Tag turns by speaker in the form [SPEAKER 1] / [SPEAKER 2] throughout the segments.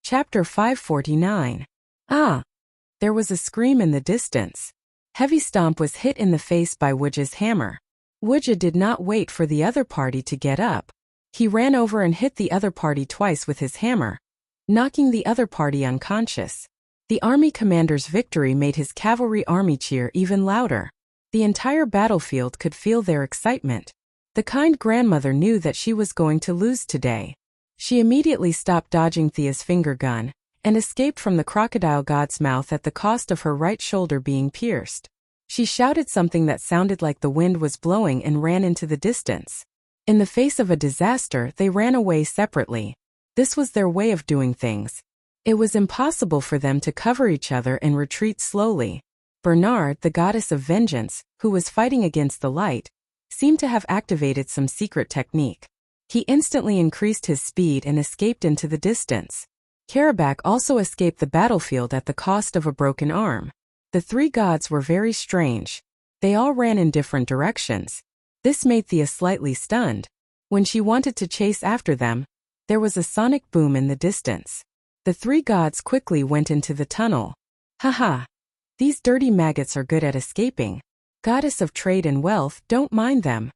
[SPEAKER 1] Chapter 549. Ah! There was a scream in the distance. Heavy Stomp was hit in the face by Wuxia's hammer. Wuxia did not wait for the other party to get up. He ran over and hit the other party twice with his hammer, knocking the other party unconscious. The army commander's victory made his cavalry army cheer even louder. The entire battlefield could feel their excitement. The kind grandmother knew that she was going to lose today. She immediately stopped dodging Thea's finger gun and escaped from the crocodile god's mouth at the cost of her right shoulder being pierced. She shouted something that sounded like the wind was blowing and ran into the distance. In the face of a disaster, they ran away separately. This was their way of doing things. It was impossible for them to cover each other and retreat slowly. Bernard, the goddess of vengeance, who was fighting against the light, seemed to have activated some secret technique. He instantly increased his speed and escaped into the distance. Karabakh also escaped the battlefield at the cost of a broken arm. The three gods were very strange. They all ran in different directions. This made Thea slightly stunned. When she wanted to chase after them, there was a sonic boom in the distance. The three gods quickly went into the tunnel. Haha! These dirty maggots are good at escaping. Goddess of trade and wealth, don't mind them.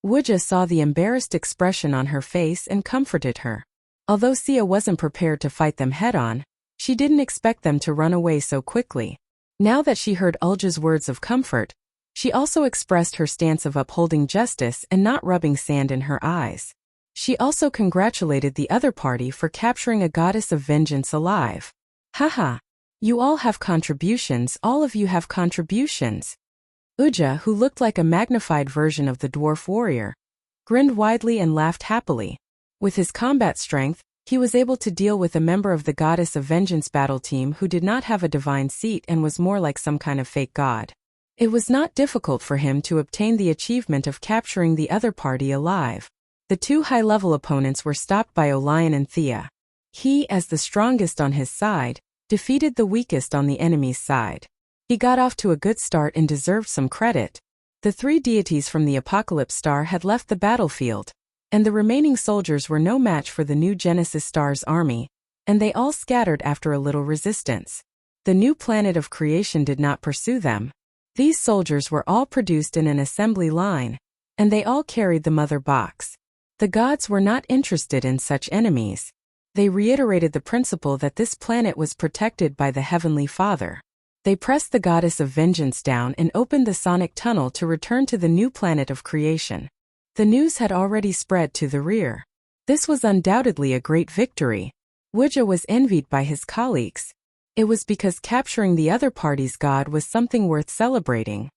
[SPEAKER 1] Wuxia saw the embarrassed expression on her face and comforted her. Although Thea wasn't prepared to fight them head-on, she didn't expect them to run away so quickly. Now that she heard Ulja's words of comfort, she also expressed her stance of upholding justice and not rubbing sand in her eyes. She also congratulated the other party for capturing a goddess of vengeance alive. Haha! You all have contributions, all of you have contributions. Uja, who looked like a magnified version of the dwarf warrior, grinned widely and laughed happily. With his combat strength, he was able to deal with a member of the Goddess of Vengeance battle team who did not have a divine seat and was more like some kind of fake god. It was not difficult for him to obtain the achievement of capturing the other party alive. The two high-level opponents were stopped by Olion and Thea. He, as the strongest on his side, defeated the weakest on the enemy's side. He got off to a good start and deserved some credit. The three deities from the Apocalypse Star had left the battlefield, and the remaining soldiers were no match for the new Genesis Star's army, and they all scattered after a little resistance. The new planet of creation did not pursue them. These soldiers were all produced in an assembly line, and they all carried the mother box. The gods were not interested in such enemies. They reiterated the principle that this planet was protected by the Heavenly Father. They pressed the Goddess of Vengeance down and opened the sonic tunnel to return to the new planet of creation. The news had already spread to the rear. This was undoubtedly a great victory. Wuxia was envied by his colleagues. It was because capturing the other party's god was something worth celebrating.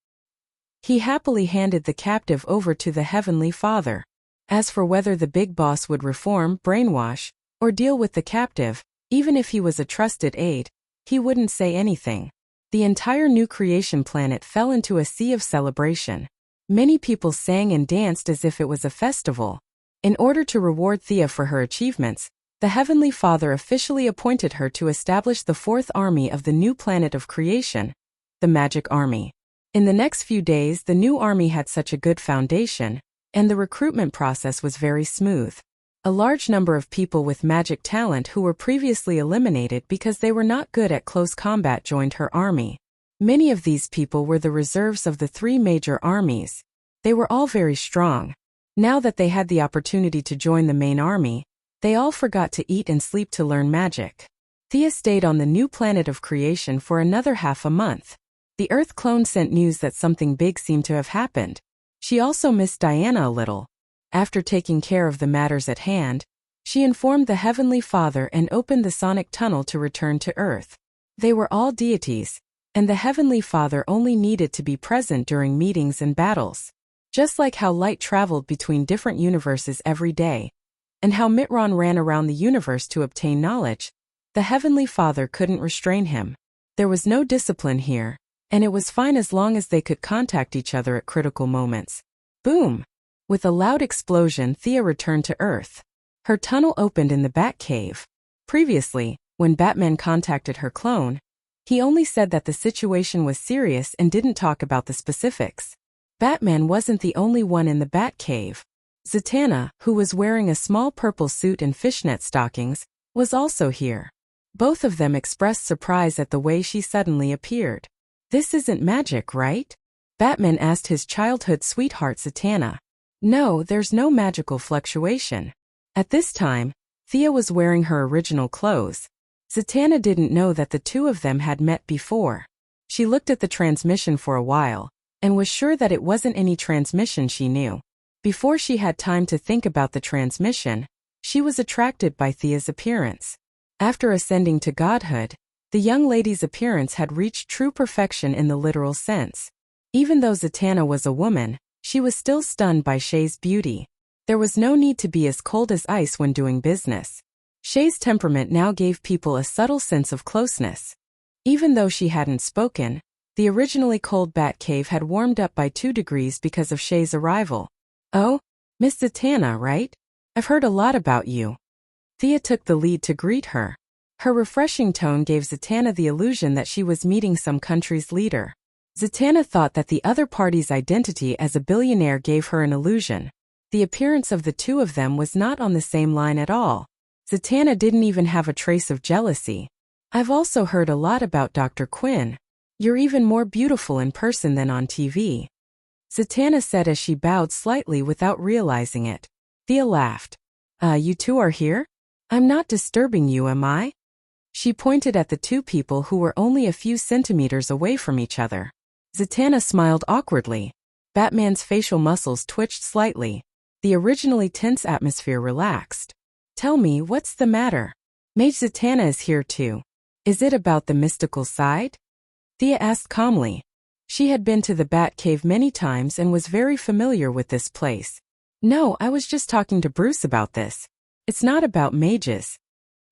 [SPEAKER 1] He happily handed the captive over to the Heavenly Father. As for whether the big boss would reform, brainwash, or deal with the captive, even if he was a trusted aide, he wouldn't say anything. The entire new creation planet fell into a sea of celebration. Many people sang and danced as if it was a festival. In order to reward Thea for her achievements, the Heavenly Father officially appointed her to establish the fourth army of the new planet of creation, the Magic Army. In the next few days, the new army had such a good foundation, and the recruitment process was very smooth. A large number of people with magic talent who were previously eliminated because they were not good at close combat joined her army. Many of these people were the reserves of the three major armies. They were all very strong. Now that they had the opportunity to join the main army, they all forgot to eat and sleep to learn magic. Thea stayed on the new planet of creation for another half a month. The Earth clone sent news that something big seemed to have happened. She also missed Diana a little. After taking care of the matters at hand, she informed the Heavenly Father and opened the sonic tunnel to return to Earth. They were all deities, and the Heavenly Father only needed to be present during meetings and battles. Just like how light traveled between different universes every day, and how Mitron ran around the universe to obtain knowledge, the Heavenly Father couldn't restrain him. There was no discipline here, and it was fine as long as they could contact each other at critical moments. Boom! With a loud explosion, Thea returned to Earth. Her tunnel opened in the Batcave. Previously, when Batman contacted her clone, he only said that the situation was serious and didn't talk about the specifics. Batman wasn't the only one in the Batcave. Zatanna, who was wearing a small purple suit and fishnet stockings, was also here. Both of them expressed surprise at the way she suddenly appeared. "This isn't magic, right?" Batman asked his childhood sweetheart Zatanna. "No, there's no magical fluctuation." At this time, Thea was wearing her original clothes. Zatanna didn't know that the two of them had met before. She looked at the transmission for a while, and was sure that it wasn't any transmission she knew. Before she had time to think about the transmission, she was attracted by Thea's appearance. After ascending to godhood, the young lady's appearance had reached true perfection in the literal sense. Even though Zatanna was a woman, she was still stunned by Shay's beauty. There was no need to be as cold as ice when doing business. Shay's temperament now gave people a subtle sense of closeness. Even though she hadn't spoken, the originally cold Batcave had warmed up by 2 degrees because of Shay's arrival. "Oh, Miss Zatanna, right? I've heard a lot about you." Thea took the lead to greet her. Her refreshing tone gave Zatanna the illusion that she was meeting some country's leader. Zatanna thought that the other party's identity as a billionaire gave her an illusion. The appearance of the two of them was not on the same line at all. Zatanna didn't even have a trace of jealousy. "I've also heard a lot about Dr. Quinn. You're even more beautiful in person than on TV." Zatanna said as she bowed slightly without realizing it. Thea laughed. You two are here? I'm not disturbing you, am I?" She pointed at the two people who were only a few centimeters away from each other. Zatanna smiled awkwardly. Batman's facial muscles twitched slightly. The originally tense atmosphere relaxed. "Tell me, what's the matter? Mage Zatanna is here too. Is it about the mystical side?" Thea asked calmly. She had been to the Batcave many times and was very familiar with this place. "No, I was just talking to Bruce about this. It's not about mages."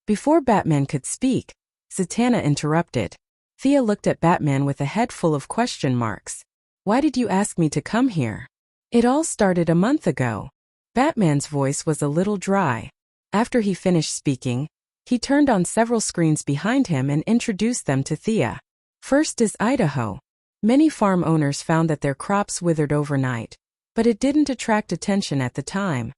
[SPEAKER 1] Before Batman could speak, Zatanna interrupted. Thea looked at Batman with a head full of question marks. "Why did you ask me to come here?" "It all started a month ago." Batman's voice was a little dry. After he finished speaking, he turned on several screens behind him and introduced them to Thea. First is Idaho. Many farm owners found that their crops withered overnight, but it didn't attract attention at the time.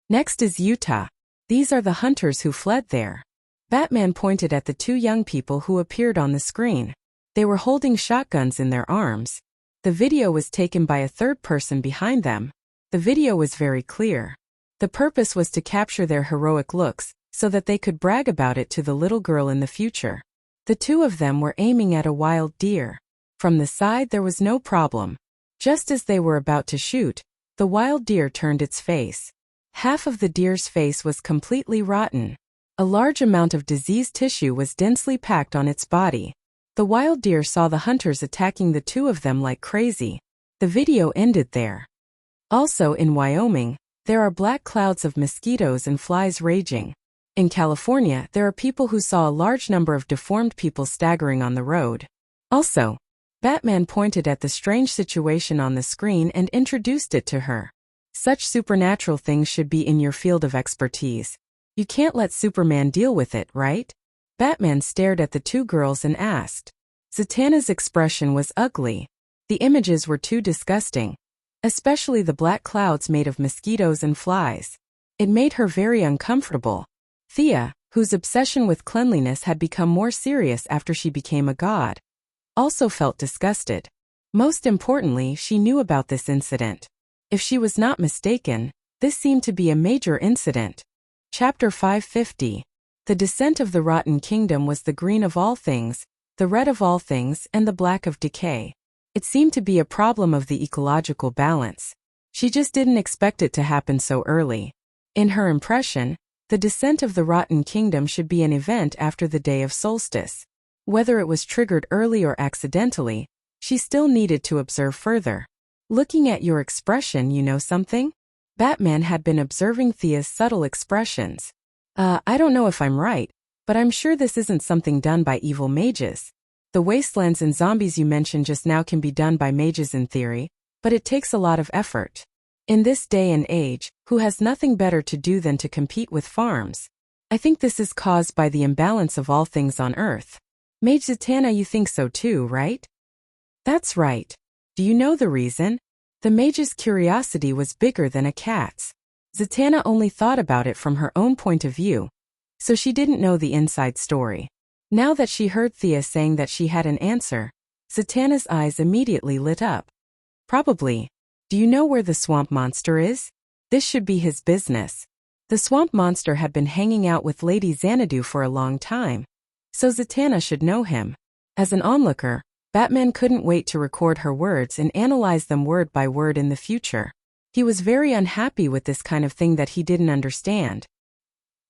[SPEAKER 1] Next is Utah. These are the hunters who fled there. Batman pointed at the two young people who appeared on the screen. They were holding shotguns in their arms. The video was taken by a third person behind them. The video was very clear. The purpose was to capture their heroic looks, so that they could brag about it to the little girl in the future. The two of them were aiming at a wild deer. From the side there was no problem. Just as they were about to shoot, the wild deer turned its face. Half of the deer's face was completely rotten. A large amount of diseased tissue was densely packed on its body. The wild deer saw the hunters attacking the two of them like crazy. The video ended there. Also in Wyoming, there are black clouds of mosquitoes and flies raging. In California, there are people who saw a large number of deformed people staggering on the road. Also, Batman pointed at the strange situation on the screen and introduced it to her. Such supernatural things should be in your field of expertise. You can't let Superman deal with it, right? Batman stared at the two girls and asked. Zatanna's expression was ugly. The images were too disgusting. Especially the black clouds made of mosquitoes and flies. It made her very uncomfortable. Thea, whose obsession with cleanliness had become more serious after she became a god, also felt disgusted. Most importantly, she knew about this incident. If she was not mistaken, this seemed to be a major incident. Chapter 550. The descent of the Rotten Kingdom was the green of all things, the red of all things, and the black of decay. It seemed to be a problem of the ecological balance. She just didn't expect it to happen so early. In her impression, the descent of the Rotten Kingdom should be an event after the day of solstice. Whether it was triggered early or accidentally, she still needed to observe further. Looking at your expression, you know something? Batman had been observing Thea's subtle expressions. I don't know if I'm right, but I'm sure this isn't something done by evil mages. The wastelands and zombies you mentioned just now can be done by mages in theory, but it takes a lot of effort. In this day and age, who has nothing better to do than to compete with farms? I think this is caused by the imbalance of all things on Earth. Mage Zatanna, you think so too, right? That's right. Do you know the reason? The mage's curiosity was bigger than a cat's. Zatanna only thought about it from her own point of view, so she didn't know the inside story. Now that she heard Thea saying that she had an answer, Zatanna's eyes immediately lit up. Probably. Do you know where the swamp monster is? This should be his business. The swamp monster had been hanging out with Lady Xanadu for a long time, so Zatanna should know him. As an onlooker, Batman couldn't wait to record her words and analyze them word by word in the future. He was very unhappy with this kind of thing that he didn't understand.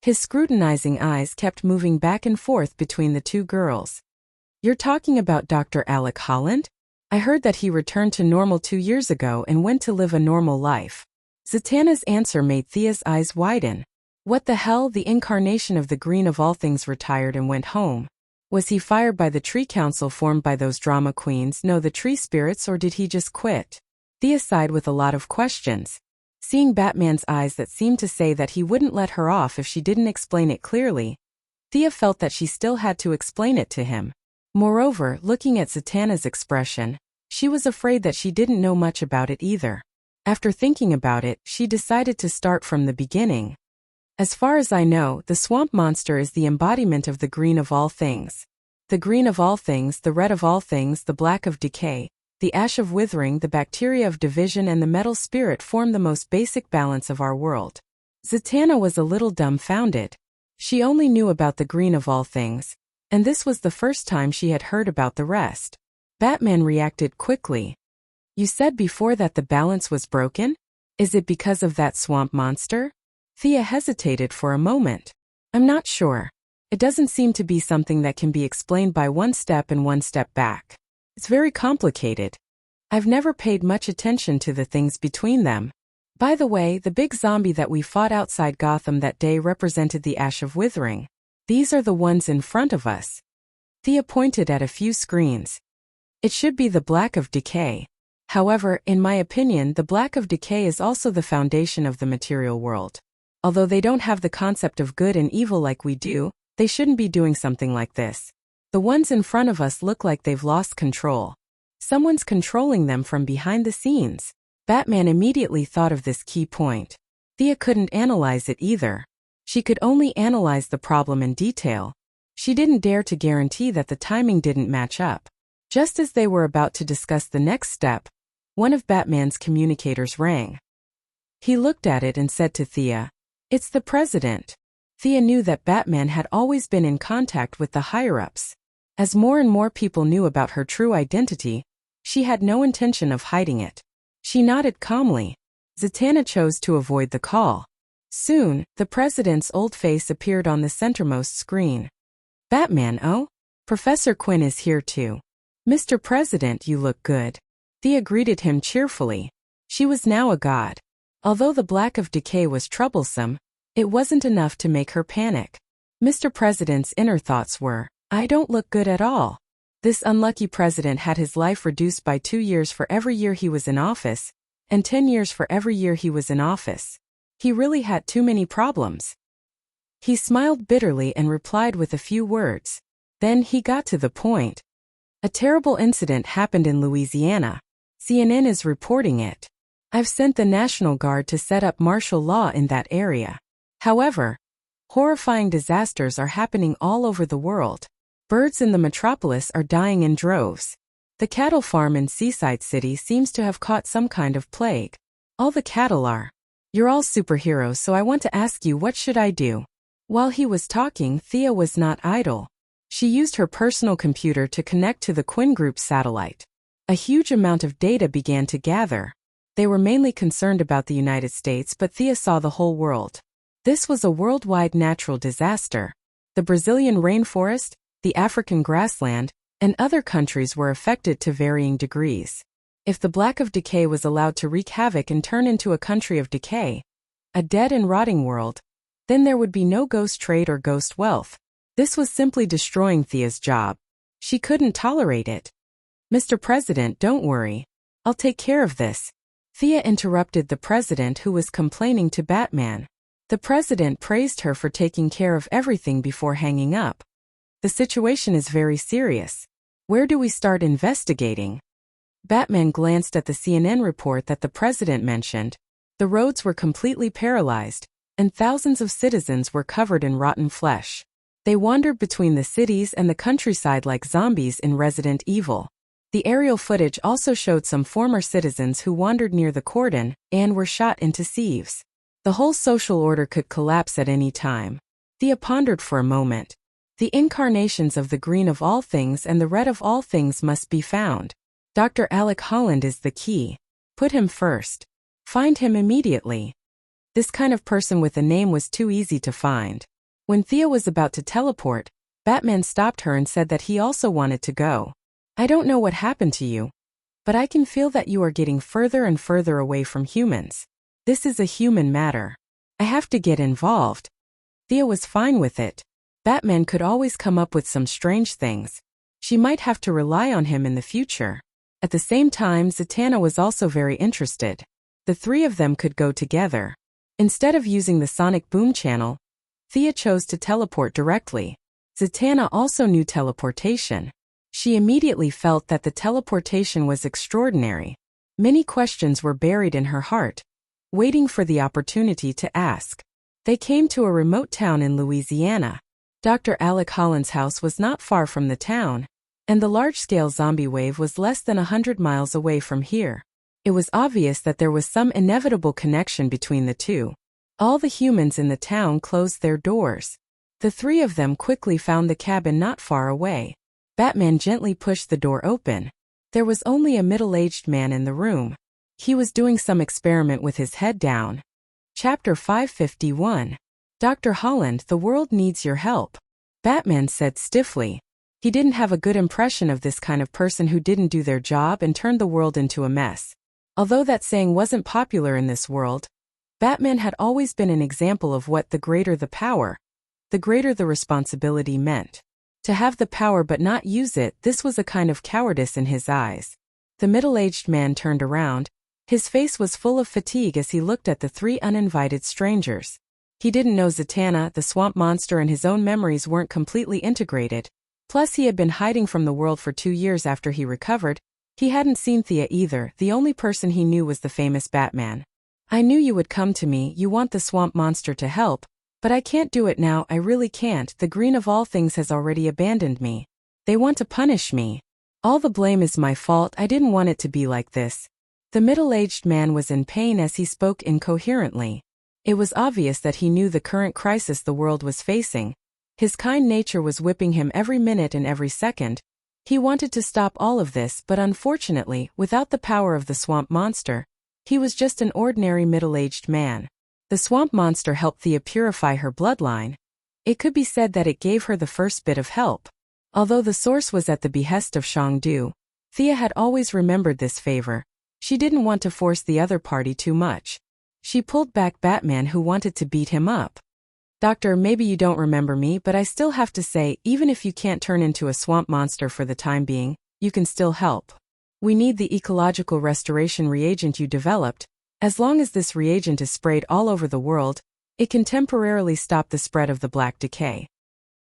[SPEAKER 1] His scrutinizing eyes kept moving back and forth between the two girls. You're talking about Dr. Alec Holland? I heard that he returned to normal 2 years ago and went to live a normal life. Zatanna's answer made Thea's eyes widen. What the hell? The incarnation of the green of all things retired and went home. Was he fired by the tree council formed by those drama queens, no the tree spirits, or did he just quit? Thea sighed with a lot of questions. Seeing Batman's eyes that seemed to say that he wouldn't let her off if she didn't explain it clearly, Thea felt that she still had to explain it to him. Moreover, looking at Zatanna's expression, she was afraid that she didn't know much about it either. After thinking about it, she decided to start from the beginning. As far as I know, the swamp monster is the embodiment of the green of all things. The green of all things, the red of all things, the black of decay, the ash of withering, the bacteria of division, and the metal spirit form the most basic balance of our world. Zatanna was a little dumbfounded. She only knew about the green of all things, and this was the first time she had heard about the rest. Batman reacted quickly. You said before that the balance was broken? Is it because of that swamp monster? Thea hesitated for a moment. I'm not sure. It doesn't seem to be something that can be explained by one step and one step back. It's very complicated. I've never paid much attention to the things between them. By the way, the big zombie that we fought outside Gotham that day represented the ash of withering. These are the ones in front of us. Thea pointed at a few screens. It should be the black of decay. However, in my opinion, the black of decay is also the foundation of the material world. Although they don't have the concept of good and evil like we do, they shouldn't be doing something like this. The ones in front of us look like they've lost control. Someone's controlling them from behind the scenes. Batman immediately thought of this key point. Thea couldn't analyze it either. She could only analyze the problem in detail. She didn't dare to guarantee that the timing didn't match up. Just as they were about to discuss the next step, one of Batman's communicators rang. He looked at it and said to Thea, "It's the president." Thea knew that Batman had always been in contact with the higher-ups. As more and more people knew about her true identity, she had no intention of hiding it. She nodded calmly. Zatanna chose to avoid the call. Soon, the president's old face appeared on the centermost screen. Batman, oh? Professor Quinn is here too. Mr. President, you look good. Thea greeted him cheerfully. She was now a god. Although the black of decay was troublesome, it wasn't enough to make her panic. Mr. President's inner thoughts were, I don't look good at all. This unlucky president had his life reduced by 2 years for every year he was in office, and 10 years for every year he was in office. He really had too many problems. He smiled bitterly and replied with a few words. Then he got to the point. A terrible incident happened in Louisiana. CNN is reporting it. I've sent the National Guard to set up martial law in that area. However, horrifying disasters are happening all over the world. Birds in the metropolis are dying in droves. The cattle farm in Seaside City seems to have caught some kind of plague. All the cattle are. You're all superheroes, so I want to ask you, what should I do? While he was talking, Thea was not idle. She used her personal computer to connect to the Quinn Group's satellite. A huge amount of data began to gather. They were mainly concerned about the United States, but Thea saw the whole world. This was a worldwide natural disaster. The Brazilian rainforest, the African grassland, and other countries were affected to varying degrees. If the black of decay was allowed to wreak havoc and turn into a country of decay, a dead and rotting world, then there would be no ghost trade or ghost wealth. This was simply destroying Thea's job. She couldn't tolerate it. Mr. President, don't worry. I'll take care of this. Thea interrupted the president, who was complaining to Batman. The president praised her for taking care of everything before hanging up. The situation is very serious. Where do we start investigating? Batman glanced at the CNN report that the president mentioned. The roads were completely paralyzed, and thousands of citizens were covered in rotten flesh. They wandered between the cities and the countryside like zombies in Resident Evil. The aerial footage also showed some former citizens who wandered near the cordon and were shot into sieves. The whole social order could collapse at any time. Thea pondered for a moment. The incarnations of the green of all things and the red of all things must be found. Dr. Alec Holland is the key. Put him first. Find him immediately. This kind of person with a name was too easy to find. When Thea was about to teleport, Batman stopped her and said that he also wanted to go. I don't know what happened to you, but I can feel that you are getting further and further away from humans. This is a human matter. I have to get involved. Thea was fine with it. Batman could always come up with some strange things. She might have to rely on him in the future. At the same time, Zatanna was also very interested. The three of them could go together. Instead of using the sonic boom channel, Thea chose to teleport directly. Zatanna also knew teleportation. She immediately felt that the teleportation was extraordinary. Many questions were buried in her heart, waiting for the opportunity to ask. They came to a remote town in Louisiana. Dr. Alec Holland's house was not far from the town, and the large-scale zombie wave was less than 100 miles away from here. It was obvious that there was some inevitable connection between the two. All the humans in the town closed their doors. The three of them quickly found the cabin not far away. Batman gently pushed the door open. There was only a middle-aged man in the room. He was doing some experiment with his head down. Chapter 551. Dr. Holland, the world needs your help. Batman said stiffly. He didn't have a good impression of this kind of person who didn't do their job and turned the world into a mess. Although that saying wasn't popular in this world, Batman had always been an example of what the greater the power, the greater the responsibility meant. To have the power but not use it, this was a kind of cowardice in his eyes. The middle-aged man turned around. His face was full of fatigue as he looked at the three uninvited strangers. He didn't know Zatanna, the swamp monster, and his own memories weren't completely integrated. Plus he had been hiding from the world for 2 years after he recovered. He hadn't seen Thea either. The only person he knew was the famous Batman. I knew you would come to me. You want the swamp monster to help. But I can't do it now. I really can't. The green of all things has already abandoned me. They want to punish me. All the blame is my fault. I didn't want it to be like this. The middle-aged man was in pain as he spoke incoherently. It was obvious that he knew the current crisis the world was facing. His kind nature was whipping him every minute and every second. He wanted to stop all of this, but unfortunately, without the power of the swamp monster, he was just an ordinary middle-aged man. The swamp monster helped Thea purify her bloodline. It could be said that it gave her the first bit of help. Although the source was at the behest of Shangdu, Thea had always remembered this favor. She didn't want to force the other party too much. She pulled back Batman, who wanted to beat him up. Doctor, maybe you don't remember me, but I still have to say, even if you can't turn into a swamp monster for the time being, you can still help. We need the ecological restoration reagent you developed. As long as this reagent is sprayed all over the world, it can temporarily stop the spread of the black decay.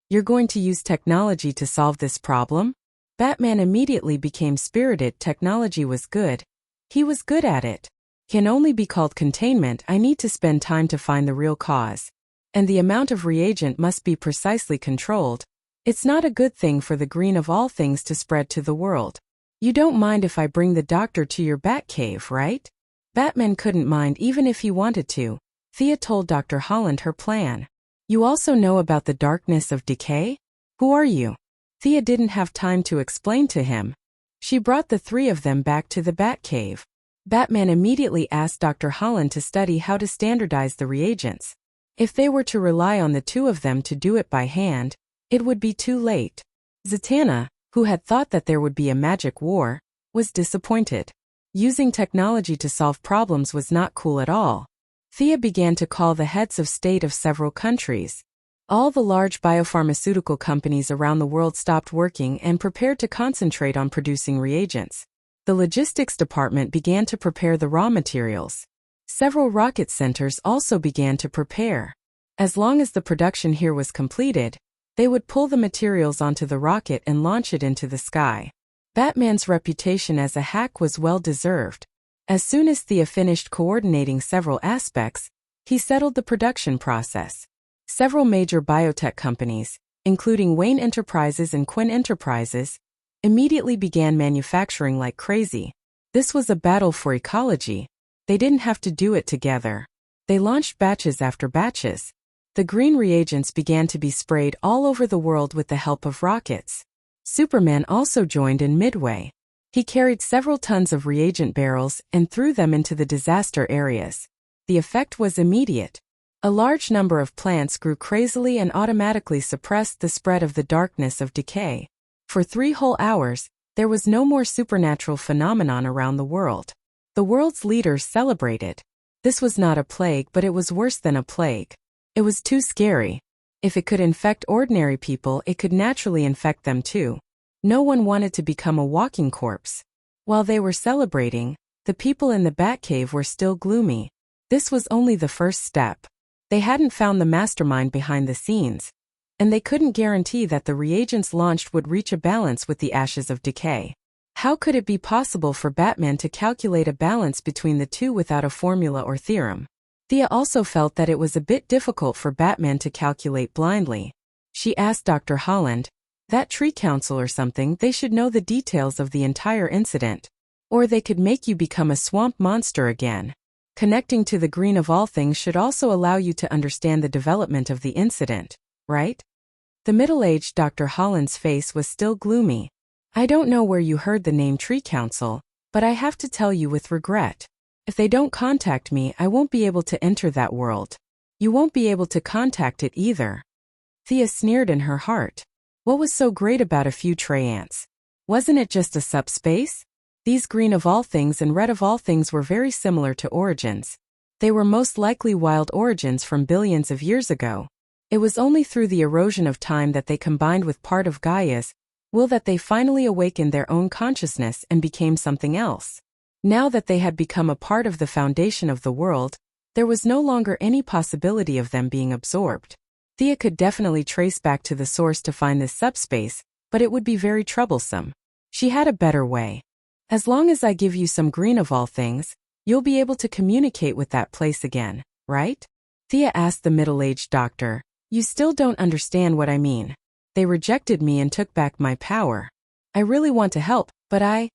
[SPEAKER 1] You're going to use technology to solve this problem? Batman immediately became spirited. Technology was good. He was good at it. Can only be called containment. I need to spend time to find the real cause. And the amount of reagent must be precisely controlled. It's not a good thing for the green of all things to spread to the world. You don't mind if I bring the doctor to your Batcave, right? Batman couldn't mind even if he wanted to. Thea told Dr. Holland her plan. You also know about the darkness of decay? Who are you? Thea didn't have time to explain to him. She brought the three of them back to the Batcave. Batman immediately asked Dr. Holland to study how to standardize the reagents. If they were to rely on the two of them to do it by hand, it would be too late. Zatanna, who had thought that there would be a magic war, was disappointed. Using technology to solve problems was not cool at all. Thea began to call the heads of state of several countries. All the large biopharmaceutical companies around the world stopped working and prepared to concentrate on producing reagents. The logistics department began to prepare the raw materials. Several rocket centers also began to prepare. As long as the production here was completed, they would pull the materials onto the rocket and launch it into the sky. Batman's reputation as a hack was well deserved. As soon as Thea finished coordinating several aspects, he settled the production process. Several major biotech companies, including Wayne Enterprises and Quinn Enterprises, immediately began manufacturing like crazy. This was a battle for ecology. They didn't have to do it together. They launched batches after batches. The green reagents began to be sprayed all over the world with the help of rockets. Superman also joined in midway. He carried several tons of reagent barrels and threw them into the disaster areas. The effect was immediate. A large number of plants grew crazily and automatically suppressed the spread of the darkness of decay. For 3 whole hours, there was no more supernatural phenomenon around the world. The world's leaders celebrated. This was not a plague, but it was worse than a plague. It was too scary. If it could infect ordinary people, it could naturally infect them too. No one wanted to become a walking corpse. While they were celebrating, the people in the Batcave were still gloomy. This was only the first step. They hadn't found the mastermind behind the scenes, and they couldn't guarantee that the reagents launched would reach a balance with the ashes of decay. How could it be possible for Batman to calculate a balance between the two without a formula or theorem? Thea also felt that it was a bit difficult for Batman to calculate blindly. She asked Dr. Holland, "That tree council or something, they should know the details of the entire incident. Or they could make you become a swamp monster again. Connecting to the green of all things should also allow you to understand the development of the incident, right?" The middle-aged Dr. Holland's face was still gloomy. "I don't know where you heard the name Tree Council, but I have to tell you with regret. If they don't contact me, I won't be able to enter that world. You won't be able to contact it either." Thea sneered in her heart. What was so great about a few tree ants? Wasn't it just a subspace? These green of all things and red of all things were very similar to origins. They were most likely wild origins from billions of years ago. It was only through the erosion of time that they combined with part of Gaia's will that they finally awakened their own consciousness and became something else. Now that they had become a part of the foundation of the world, there was no longer any possibility of them being absorbed. Thea could definitely trace back to the source to find this subspace, but it would be very troublesome. She had a better way. "As long as I give you some green of all things, you'll be able to communicate with that place again, right?" Thea asked the middle-aged doctor. "You still don't understand what I mean. They rejected me and took back my power. I really want to help, but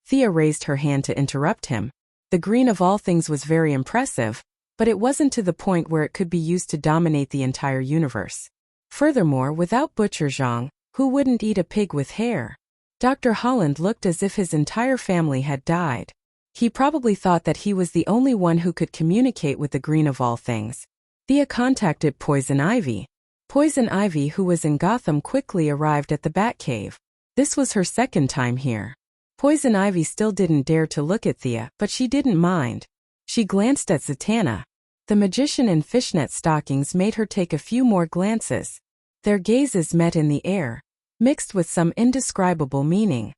[SPEAKER 1] Thea raised her hand to interrupt him. The green of all things was very impressive, but it wasn't to the point where it could be used to dominate the entire universe. Furthermore, without Butcher Zhang, who wouldn't eat a pig with hair? Dr. Holland looked as if his entire family had died. He probably thought that he was the only one who could communicate with the green of all things. Thea contacted Poison Ivy. Poison Ivy, who was in Gotham, quickly arrived at the Batcave. This was her second time here. Poison Ivy still didn't dare to look at Thea, but she didn't mind. She glanced at Zatanna. The magician in fishnet stockings made her take a few more glances. Their gazes met in the air, mixed with some indescribable meaning.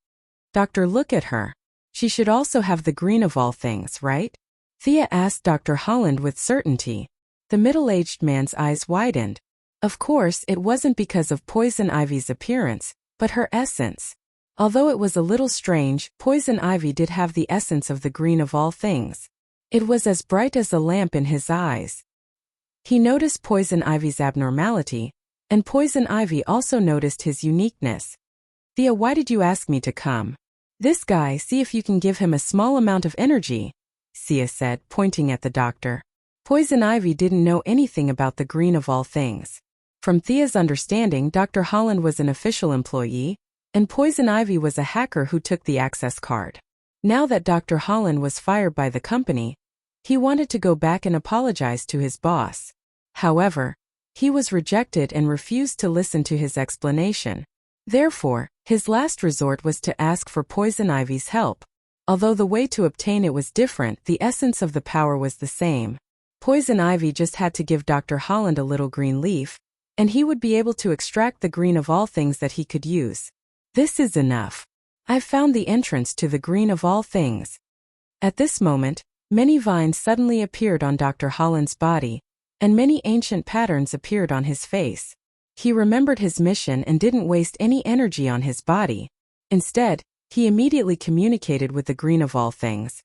[SPEAKER 1] "Doctor, look at her. She should also have the green of all things, right?" Thea asked Dr. Holland with certainty. The middle-aged man's eyes widened. Of course, it wasn't because of Poison Ivy's appearance, but her essence. Although it was a little strange, Poison Ivy did have the essence of the green of all things. It was as bright as a lamp in his eyes. He noticed Poison Ivy's abnormality, and Poison Ivy also noticed his uniqueness. "Thea, why did you ask me to come?" "This guy, see if you can give him a small amount of energy," Thea said, pointing at the doctor. Poison Ivy didn't know anything about the green of all things. From Thea's understanding, Dr. Holland was an official employee, and Poison Ivy was a hacker who took the access card. Now that Dr. Holland was fired by the company, he wanted to go back and apologize to his boss. However, he was rejected and refused to listen to his explanation. Therefore, his last resort was to ask for Poison Ivy's help. Although the way to obtain it was different, the essence of the power was the same. Poison Ivy just had to give Dr. Holland a little green leaf, and he would be able to extract the green of all things that he could use. "This is enough. I've found the entrance to the green of all things." At this moment, many vines suddenly appeared on Dr. Holland's body, and many ancient patterns appeared on his face. He remembered his mission and didn't waste any energy on his body. Instead, he immediately communicated with the green of all things.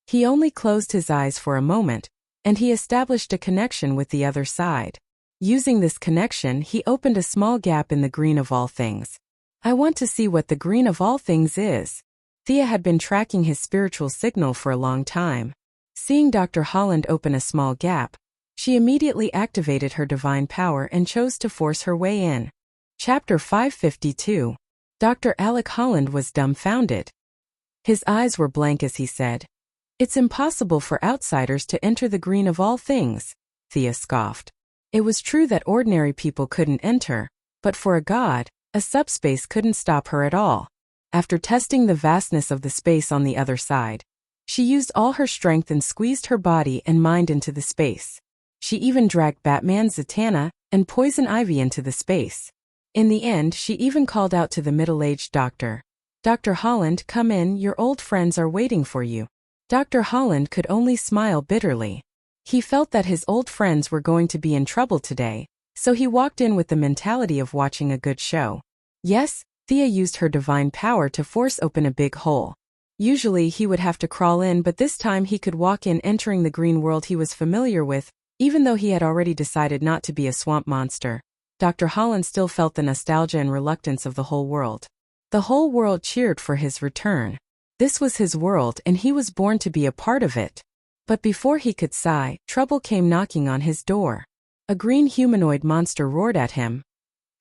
[SPEAKER 1] He only closed his eyes for a moment, and he established a connection with the other side. Using this connection, he opened a small gap in the green of all things. I want to see what the green of all things is. Thea had been tracking his spiritual signal for a long time. Seeing Dr. Holland open a small gap, she immediately activated her divine power and chose to force her way in. Chapter 552. Dr. Alec Holland was dumbfounded. His eyes were blank as he said, "It's impossible for outsiders to enter the green of all things," Thea scoffed. It was true that ordinary people couldn't enter, but for a god, a subspace couldn't stop her at all. After testing the vastness of the space on the other side, she used all her strength and squeezed her body and mind into the space. She even dragged Batman, Zatanna, and Poison Ivy into the space. In the end, she even called out to the middle-aged doctor, "Dr. Holland, come in, your old friends are waiting for you." Dr. Holland could only smile bitterly. He felt that his old friends were going to be in trouble today, so he walked in with the mentality of watching a good show. Yes, Thea used her divine power to force open a big hole. Usually he would have to crawl in, but this time he could walk in, entering the green world he was familiar with, even though he had already decided not to be a swamp monster. Dr. Holland still felt the nostalgia and reluctance of the whole world. The whole world cheered for his return. This was his world and he was born to be a part of it. But before he could sigh, trouble came knocking on his door. A green humanoid monster roared at him.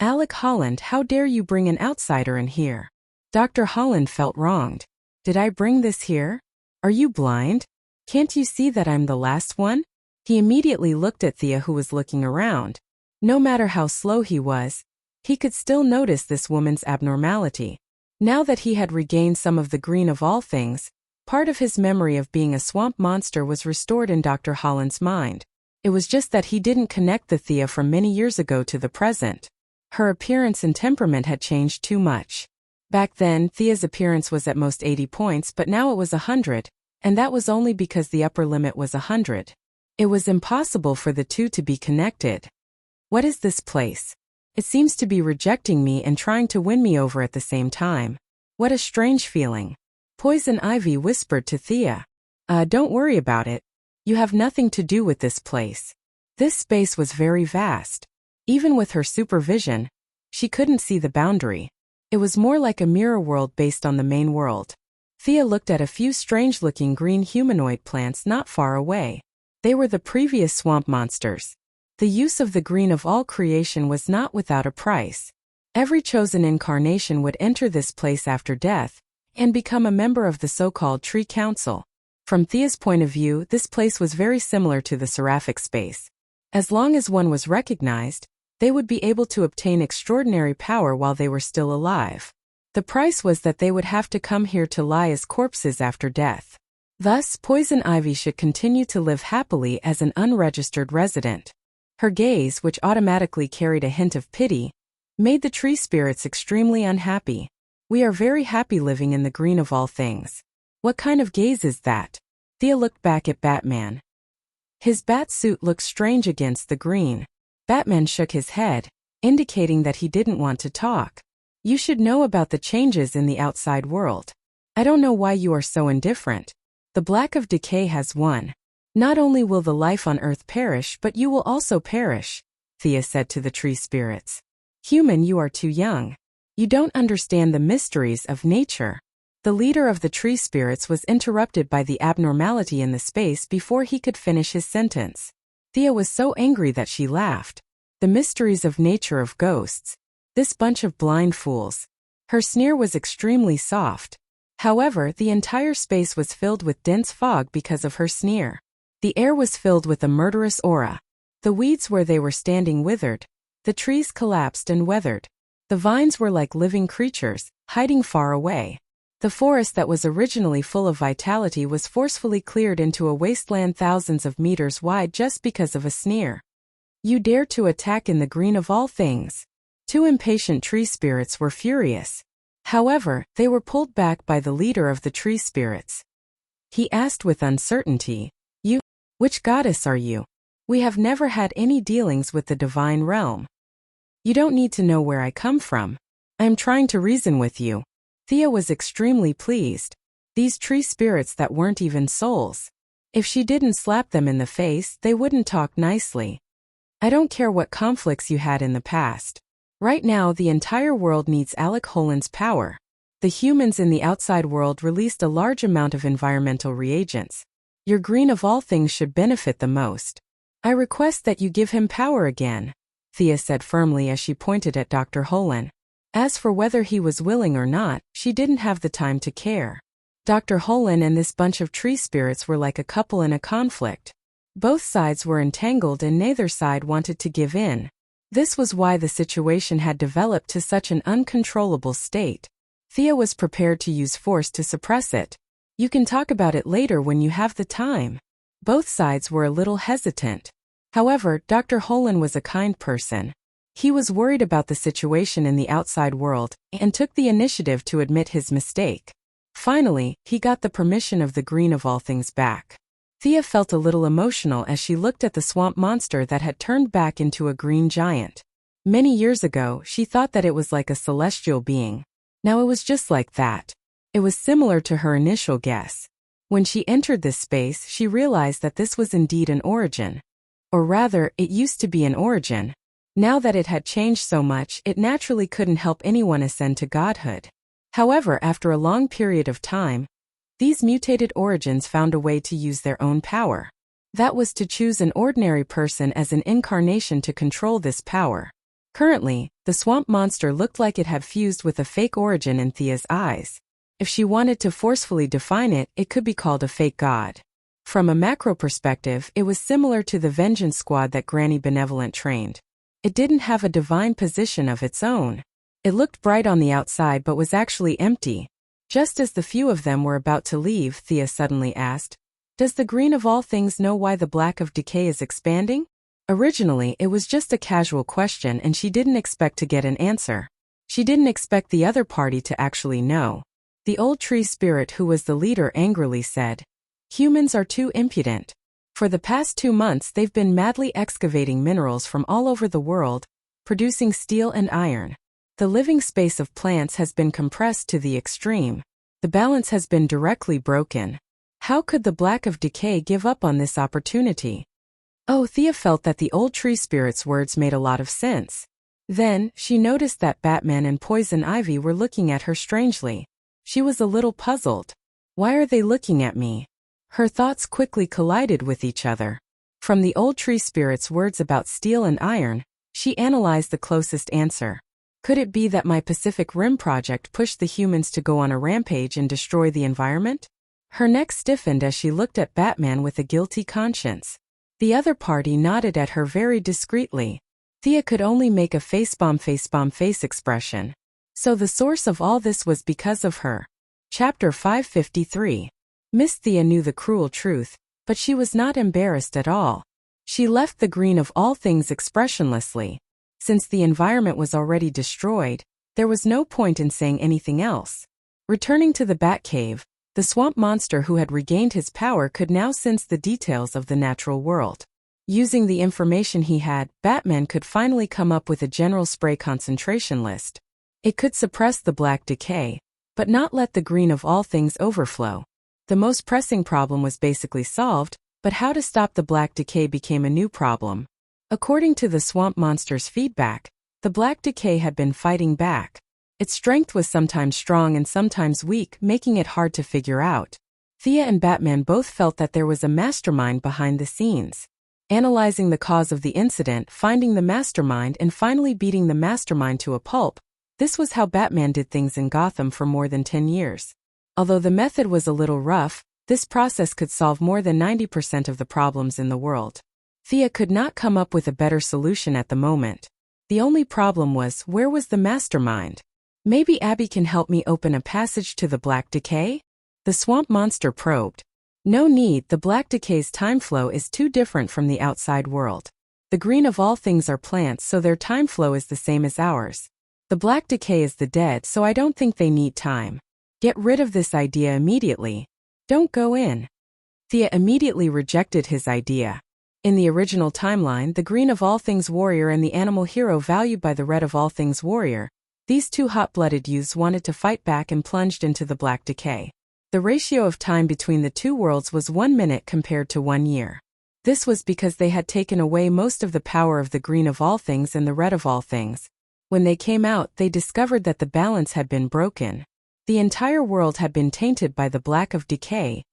[SPEAKER 1] "Alec Holland, how dare you bring an outsider in here?" Dr. Holland felt wronged. "Did I bring this here? Are you blind? Can't you see that I'm the last one?" He immediately looked at Thea, who was looking around. No matter how slow he was, he could still notice this woman's abnormality. Now that he had regained some of the green of all things, part of his memory of being a swamp monster was restored in Dr. Holland's mind. It was just that he didn't connect the Thea from many years ago to the present. Her appearance and temperament had changed too much. Back then, Thea's appearance was at most 80 points, but now it was 100, and that was only because the upper limit was 100. It was impossible for the two to be connected. What is this place? It seems to be rejecting me and trying to win me over at the same time. What a strange feeling. Poison Ivy whispered to Thea. Don't worry about it. You have nothing to do with this place. This space was very vast. Even with her supervision, she couldn't see the boundary. It was more like a mirror world based on the main world. Thea looked at a few strange-looking green humanoid plants not far away. They were the previous swamp monsters. The use of the green of all creation was not without a price. Every chosen incarnation would enter this place after death and become a member of the so-called Tree Council. From Thea's point of view, this place was very similar to the seraphic space. As long as one was recognized, they would be able to obtain extraordinary power while they were still alive. The price was that they would have to come here to lie as corpses after death. Thus, Poison Ivy should continue to live happily as an unregistered resident. Her gaze, which automatically carried a hint of pity, made the tree spirits extremely unhappy. "We are very happy living in the green of all things." "What kind of gaze is that?" Thea looked back at Batman. His bat suit looked strange against the green. Batman shook his head, indicating that he didn't want to talk. "You should know about the changes in the outside world. I don't know why you are so indifferent. The black of decay has won. Not only will the life on Earth perish, but you will also perish," Thea said to the tree spirits. "Human, you are too young. You don't understand the mysteries of nature." The leader of the tree spirits was interrupted by the abnormality in the space before he could finish his sentence. Thea was so angry that she laughed. The mysteries of nature of ghosts. This bunch of blind fools. Her sneer was extremely soft. However, the entire space was filled with dense fog because of her sneer. The air was filled with a murderous aura. The weeds where they were standing withered. The trees collapsed and weathered. The vines were like living creatures, hiding far away. The forest that was originally full of vitality was forcefully cleared into a wasteland thousands of meters wide just because of a sneer. "You dare to attack in the green of all things." Two impatient tree spirits were furious. However, they were pulled back by the leader of the tree spirits. He asked with uncertainty, "You? Which goddess are you? We have never had any dealings with the divine realm." "You don't need to know where I come from. I am trying to reason with you." Thea was extremely pleased. These tree spirits that weren't even souls. If she didn't slap them in the face, they wouldn't talk nicely. I don't care what conflicts you had in the past. Right now, the entire world needs Alec Holan's power. The humans in the outside world released a large amount of environmental reagents. Your green of all things should benefit the most. I request that you give him power again, Thea said firmly as she pointed at Dr. Holan. As for whether he was willing or not, she didn't have the time to care. Dr. Holan and this bunch of tree spirits were like a couple in a conflict. Both sides were entangled and neither side wanted to give in. This was why the situation had developed to such an uncontrollable state. Thea was prepared to use force to suppress it. You can talk about it later when you have the time. Both sides were a little hesitant. However, Dr. Holan was a kind person. He was worried about the situation in the outside world and took the initiative to admit his mistake. Finally, he got the permission of the green of all things back. Thea felt a little emotional as she looked at the swamp monster that had turned back into a green giant. Many years ago, she thought that it was like a celestial being. Now it was just like that. It was similar to her initial guess. When she entered this space, she realized that this was indeed an origin. Or rather, it used to be an origin. Now that it had changed so much, it naturally couldn't help anyone ascend to godhood. However, after a long period of time, these mutated origins found a way to use their own power. That was to choose an ordinary person as an incarnation to control this power. Currently, the swamp monster looked like it had fused with a fake origin in Thea's eyes. If she wanted to forcefully define it, it could be called a fake god. From a macro perspective, it was similar to the Vengeance Squad that Granny Benevolent trained. It didn't have a divine position of its own. It looked bright on the outside but was actually empty. Just as the few of them were about to leave, Thea suddenly asked, "Does the green of all things know why the black of decay is expanding?" Originally, it was just a casual question and she didn't expect to get an answer. She didn't expect the other party to actually know. The old tree spirit who was the leader angrily said, "Humans are too impudent. For the past 2 months they've been madly excavating minerals from all over the world, producing steel and iron. The living space of plants has been compressed to the extreme. The balance has been directly broken. How could the black of decay give up on this opportunity?" Oh, Thea felt that the old tree spirit's words made a lot of sense. Then, she noticed that Batman and Poison Ivy were looking at her strangely. She was a little puzzled. Why are they looking at me? Her thoughts quickly collided with each other. From the old tree spirit's words about steel and iron, she analyzed the closest answer. Could it be that my Pacific Rim project pushed the humans to go on a rampage and destroy the environment? Her neck stiffened as she looked at Batman with a guilty conscience. The other party nodded at her very discreetly. Thea could only make a facepalm face expression. So the source of all this was because of her. Chapter 553. Miss Thea knew the cruel truth, but she was not embarrassed at all. She left the green of all things expressionlessly. Since the environment was already destroyed, there was no point in saying anything else. Returning to the Batcave, the swamp monster who had regained his power could now sense the details of the natural world. Using the information he had, Batman could finally come up with a general spray concentration list. It could suppress the black decay, but not let the green of all things overflow. The most pressing problem was basically solved, but how to stop the black decay became a new problem. According to the swamp monster's feedback, the black decay had been fighting back. Its strength was sometimes strong and sometimes weak, making it hard to figure out. Thea and Batman both felt that there was a mastermind behind the scenes. Analyzing the cause of the incident, finding the mastermind, and finally beating the mastermind to a pulp, this was how Batman did things in Gotham for more than 10 years. Although the method was a little rough, this process could solve more than 90% of the problems in the world. Thea could not come up with a better solution at the moment. The only problem was, where was the mastermind? Maybe Abby can help me open a passage to the black decay? The swamp monster probed. No need, the black decay's time flow is too different from the outside world. The green of all things are plants, so their time flow is the same as ours. The black decay is the dead, so I don't think they need time. Get rid of this idea immediately. Don't go in. Thea immediately rejected his idea. In the original timeline, the green of all things warrior and the animal hero valued by the red of all things warrior, these two hot-blooded youths wanted to fight back and plunged into the black decay. The ratio of time between the two worlds was 1 minute compared to 1 year. This was because they had taken away most of the power of the green of all things and the red of all things. When they came out, they discovered that the balance had been broken. The entire world had been tainted by the black of decay,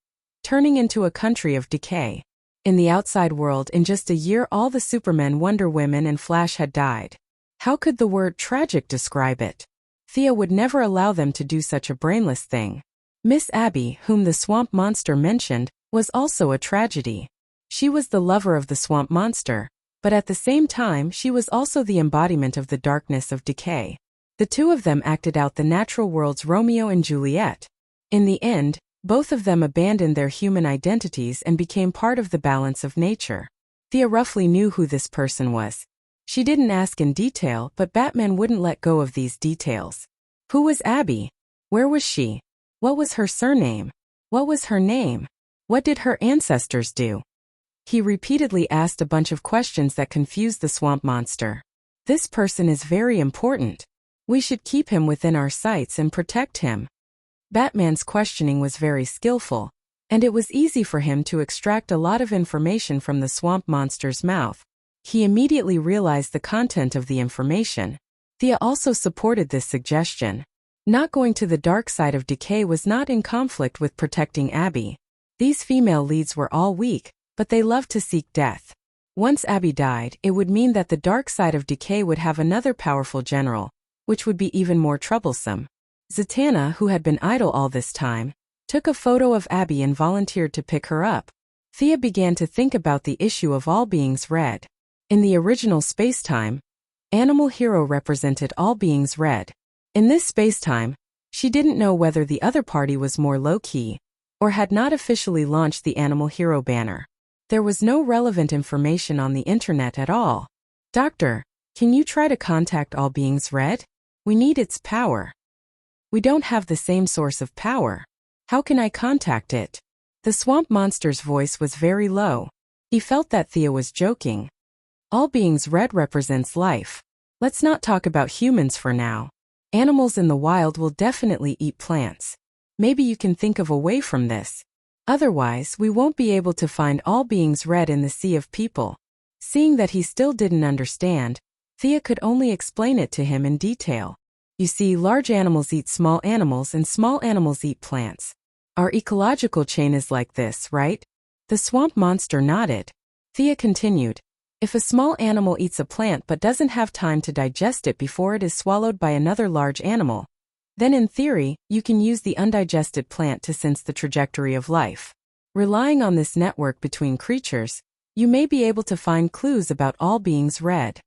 [SPEAKER 1] turning into a country of decay. In the outside world, in just a year, all the Supermen, Wonder Women, and Flash had died. How could the word tragic describe it? Thea would never allow them to do such a brainless thing. Miss Abby, whom the swamp monster mentioned, was also a tragedy. She was the lover of the swamp monster, but at the same time she was also the embodiment of the darkness of decay. The two of them acted out the natural world's Romeo and Juliet. In the end, both of them abandoned their human identities and became part of the balance of nature. Thea roughly knew who this person was. She didn't ask in detail, but Batman wouldn't let go of these details. Who was Abby? Where was she? What was her surname? What was her name? What did her ancestors do? He repeatedly asked a bunch of questions that confused the swamp monster. This person is very important. We should keep him within our sights and protect him. Batman's questioning was very skillful, and it was easy for him to extract a lot of information from the swamp monster's mouth. He immediately realized the content of the information. Thea also supported this suggestion. Not going to the dark side of decay was not in conflict with protecting Abby. These female leads were all weak, but they loved to seek death. Once Abby died, it would mean that the dark side of decay would have another powerful general, which would be even more troublesome. Zatanna, who had been idle all this time, took a photo of Abby and volunteered to pick her up. Thea began to think about the issue of all beings red. In the original spacetime, Animal Hero represented all beings red. In this spacetime, she didn't know whether the other party was more low-key, or had not officially launched the Animal Hero banner. There was no relevant information on the internet at all. Doctor, can you try to contact all beings red? We need its power. We don't have the same source of power. How can I contact it? The swamp monster's voice was very low. He felt that Thea was joking. All beings red represents life. Let's not talk about humans for now. Animals in the wild will definitely eat plants. Maybe you can think of a way from this. Otherwise, we won't be able to find all beings red in the sea of people. Seeing that he still didn't understand, Thea could only explain it to him in detail. You see, large animals eat small animals and small animals eat plants. Our ecological chain is like this, right? The swamp monster nodded. Thea continued. If a small animal eats a plant but doesn't have time to digest it before it is swallowed by another large animal, then in theory, you can use the undigested plant to sense the trajectory of life. Relying on this network between creatures, you may be able to find clues about all beings red.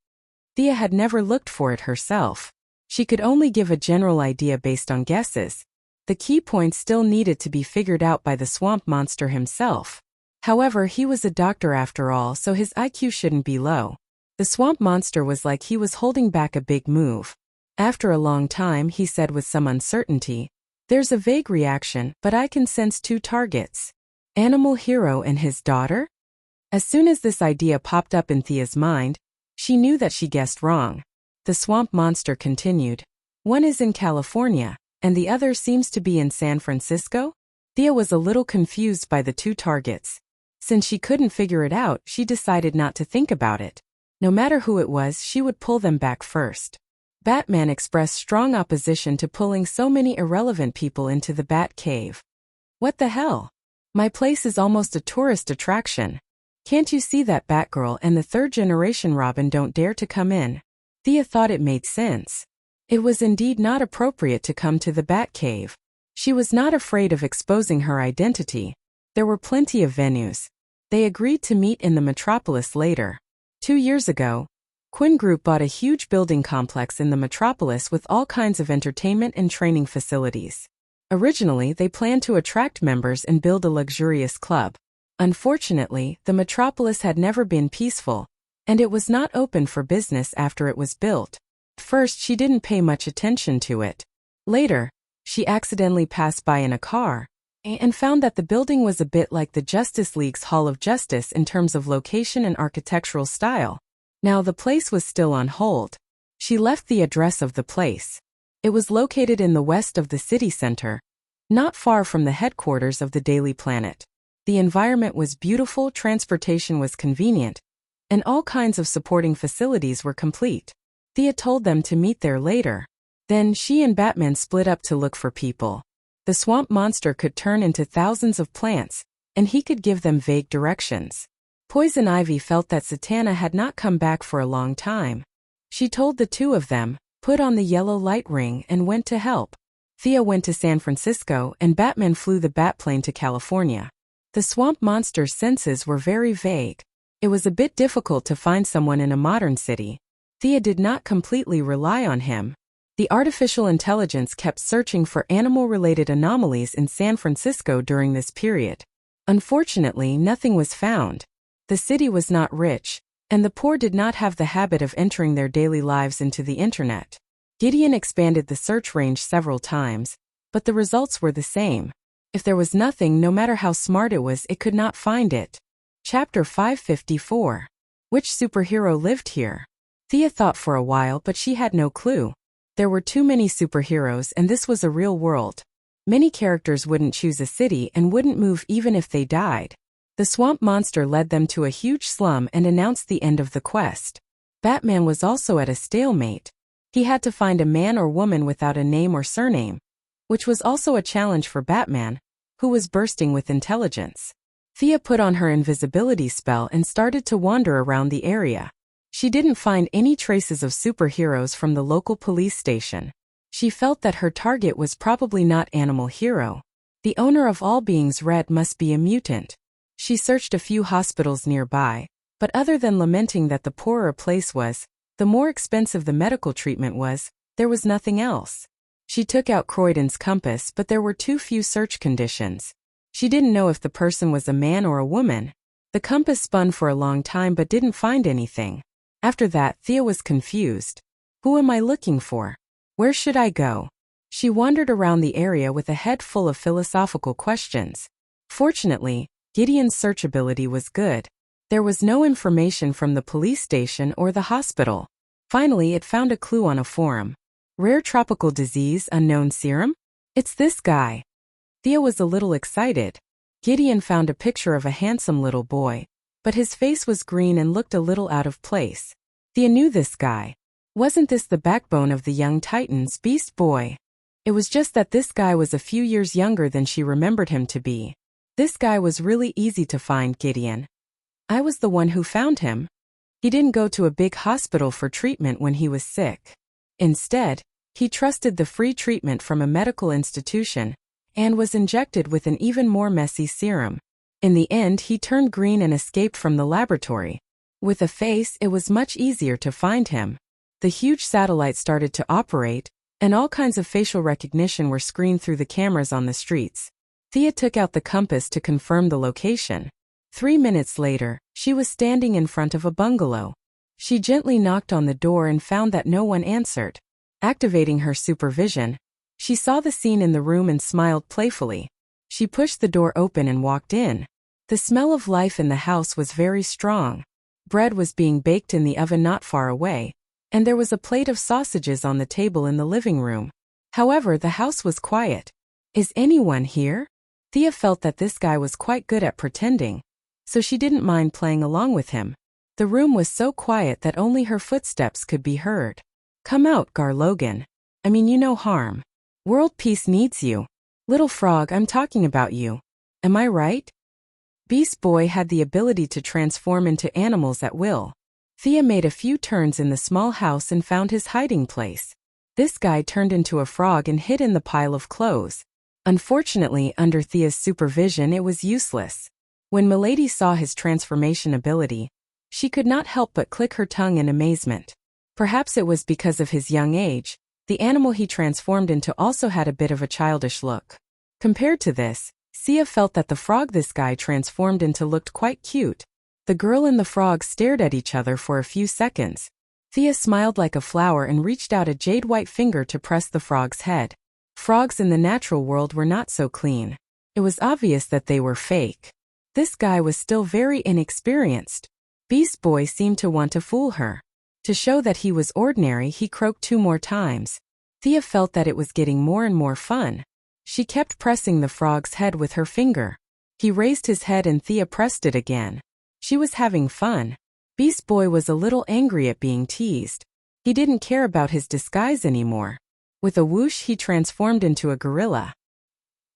[SPEAKER 1] Thea had never looked for it herself. She could only give a general idea based on guesses. The key points still needed to be figured out by the swamp monster himself. However, he was a doctor after all, so his IQ shouldn't be low. The swamp monster was like he was holding back a big move. After a long time, he said with some uncertainty, "There's a vague reaction, but I can sense two targets. Animal Hero and his daughter?" As soon as this idea popped up in Thea's mind, she knew that she guessed wrong. The swamp monster continued. "One is in California, and the other seems to be in San Francisco?" Thea was a little confused by the two targets. Since she couldn't figure it out, she decided not to think about it. No matter who it was, she would pull them back first. Batman expressed strong opposition to pulling so many irrelevant people into the Bat Cave. "What the hell? My place is almost a tourist attraction. Can't you see that Batgirl and the third-generation Robin don't dare to come in?" Thea thought it made sense. It was indeed not appropriate to come to the Bat Cave. She was not afraid of exposing her identity. There were plenty of venues. They agreed to meet in the metropolis later. 2 years ago, Quinn Group bought a huge building complex in the metropolis with all kinds of entertainment and training facilities. Originally, they planned to attract members and build a luxurious club. Unfortunately, the metropolis had never been peaceful, and it was not open for business after it was built. At first, she didn't pay much attention to it. Later, she accidentally passed by in a car and found that the building was a bit like the Justice League's Hall of Justice in terms of location and architectural style. Now the place was still on hold. She left the address of the place. It was located in the west of the city center, not far from the headquarters of the Daily Planet. The environment was beautiful, transportation was convenient, and all kinds of supporting facilities were complete. Thea told them to meet there later. Then she and Batman split up to look for people. The swamp monster could turn into thousands of plants, and he could give them vague directions. Poison Ivy felt that Zatanna had not come back for a long time. She told the two of them, put on the yellow light ring, and went to help. Thea went to San Francisco, and Batman flew the Batplane to California. The swamp monster's senses were very vague. It was a bit difficult to find someone in a modern city. Thea did not completely rely on him. The artificial intelligence kept searching for animal-related anomalies in San Francisco during this period. Unfortunately, nothing was found. The city was not rich, and the poor did not have the habit of entering their daily lives into the internet. Gideon expanded the search range several times, but the results were the same. If there was nothing, no matter how smart it was, it could not find it. Chapter 554. Which superhero lived here? Thea thought for a while, but she had no clue. There were too many superheroes, and this was a real world. Many characters wouldn't choose a city and wouldn't move even if they died. The swamp monster led them to a huge slum and announced the end of the quest. Batman was also at a stalemate. He had to find a man or woman without a name or surname, which was also a challenge for Batman, who was bursting with intelligence. Thea put on her invisibility spell and started to wander around the area. She didn't find any traces of superheroes from the local police station. She felt that her target was probably not Animal Hero. The owner of all beings red must be a mutant. She searched a few hospitals nearby, but other than lamenting that the poorer a place was, the more expensive the medical treatment was, there was nothing else. She took out Croydon's compass, but there were too few search conditions. She didn't know if the person was a man or a woman. The compass spun for a long time but didn't find anything. After that, Thea was confused. Who am I looking for? Where should I go? She wandered around the area with a head full of philosophical questions. Fortunately, Gideon's search ability was good. There was no information from the police station or the hospital. Finally, it found a clue on a forum. Rare tropical disease, unknown serum? It's this guy. Thea was a little excited. Gideon found a picture of a handsome little boy, but his face was green and looked a little out of place. Thea knew this guy. Wasn't this the backbone of the young Titans, Beast Boy? It was just that this guy was a few years younger than she remembered him to be. This guy was really easy to find, Gideon. I was the one who found him. He didn't go to a big hospital for treatment when he was sick. Instead, he trusted the free treatment from a medical institution and was injected with an even more messy serum. In the end, he turned green and escaped from the laboratory. With a face, it was much easier to find him. The huge satellite started to operate, and all kinds of facial recognition were screened through the cameras on the streets. Thea took out the compass to confirm the location. 3 minutes later, she was standing in front of a bungalow. She gently knocked on the door and found that no one answered. Activating her supervision, she saw the scene in the room and smiled playfully. She pushed the door open and walked in. The smell of life in the house was very strong. Bread was being baked in the oven not far away, and there was a plate of sausages on the table in the living room. However, the house was quiet. Is anyone here? Thea felt that this guy was quite good at pretending, so she didn't mind playing along with him. The room was so quiet that only her footsteps could be heard. Come out, Gar Logan. I mean, you no harm. World peace needs you. Little frog, I'm talking about you. Am I right? Beast Boy had the ability to transform into animals at will. Thea made a few turns in the small house and found his hiding place. This guy turned into a frog and hid in the pile of clothes. Unfortunately, under Thea's supervision, it was useless. When Milady saw his transformation ability, she could not help but click her tongue in amazement. Perhaps it was because of his young age. The animal he transformed into also had a bit of a childish look. Compared to this, Thea felt that the frog this guy transformed into looked quite cute. The girl and the frog stared at each other for a few seconds. Thea smiled like a flower and reached out a jade-white finger to press the frog's head. Frogs in the natural world were not so clean. It was obvious that they were fake. This guy was still very inexperienced. Beast Boy seemed to want to fool her. To show that he was ordinary, he croaked 2 more times. Thea felt that it was getting more and more fun. She kept pressing the frog's head with her finger. He raised his head and Thea pressed it again. She was having fun. Beast Boy was a little angry at being teased. He didn't care about his disguise anymore. With a whoosh, he transformed into a gorilla.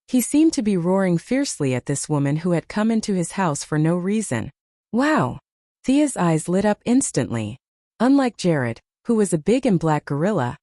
[SPEAKER 1] He seemed to be roaring fiercely at this woman who had come into his house for no reason. Wow! Thea's eyes lit up instantly. Unlike Jared, who was a big and black gorilla,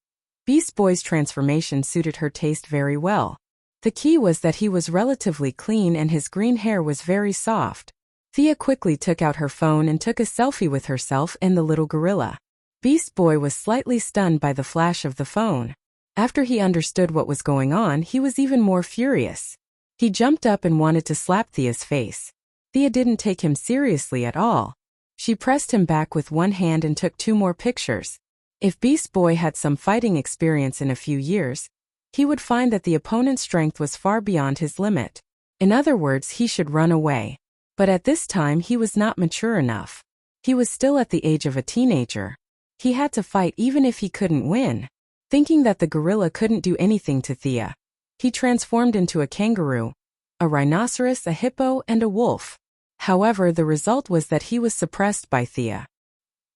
[SPEAKER 1] Beast Boy's transformation suited her taste very well. The key was that he was relatively clean and his green hair was very soft. Thea quickly took out her phone and took a selfie with herself and the little gorilla. Beast Boy was slightly stunned by the flash of the phone. After he understood what was going on, he was even more furious. He jumped up and wanted to slap Thea's face. Thea didn't take him seriously at all. She pressed him back with one hand and took 2 more pictures. If Beast Boy had some fighting experience in a few years, he would find that the opponent's strength was far beyond his limit. In other words, he should run away. But at this time he was not mature enough. He was still at the age of a teenager. He had to fight even if he couldn't win. Thinking that the gorilla couldn't do anything to Thea, he transformed into a kangaroo, a rhinoceros, a hippo, and a wolf. However, the result was that he was suppressed by Thea.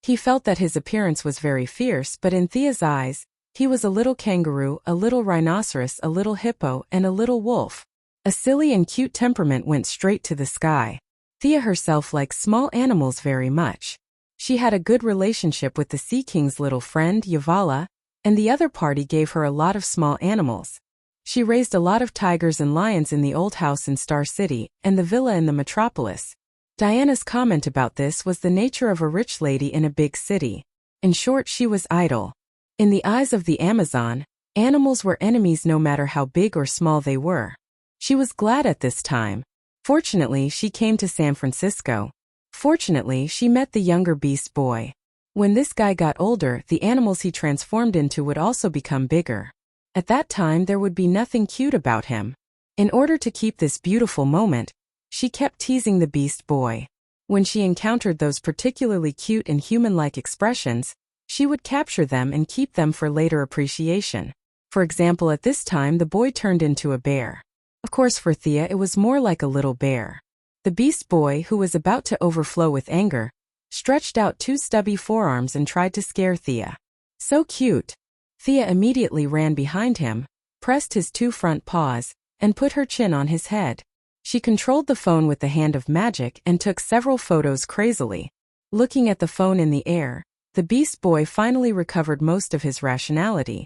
[SPEAKER 1] He felt that his appearance was very fierce, but in Thea's eyes, he was a little kangaroo, a little rhinoceros, a little hippo, and a little wolf. A silly and cute temperament went straight to the sky. Thea herself liked small animals very much. She had a good relationship with the Sea King's little friend, Yavala, and the other party gave her a lot of small animals. She raised a lot of tigers and lions in the old house in Star City, and the villa in the metropolis. Diana's comment about this was the nature of a rich lady in a big city. In short, she was idle. In the eyes of the Amazon, animals were enemies no matter how big or small they were. She was glad at this time. Fortunately, she came to San Francisco. Fortunately, she met the younger Beast Boy. When this guy got older, the animals he transformed into would also become bigger. At that time, there would be nothing cute about him. In order to keep this beautiful moment, she kept teasing the Beast Boy. When she encountered those particularly cute and human-like expressions, she would capture them and keep them for later appreciation. For example, at this time the boy turned into a bear. Of course, for Thea it was more like a little bear. The Beast Boy, who was about to overflow with anger, stretched out 2 stubby forearms and tried to scare Thea. So cute! Thea immediately ran behind him, pressed his 2 front paws, and put her chin on his head. She controlled the phone with the hand of magic and took several photos crazily. Looking at the phone in the air, the Beast Boy finally recovered most of his rationality.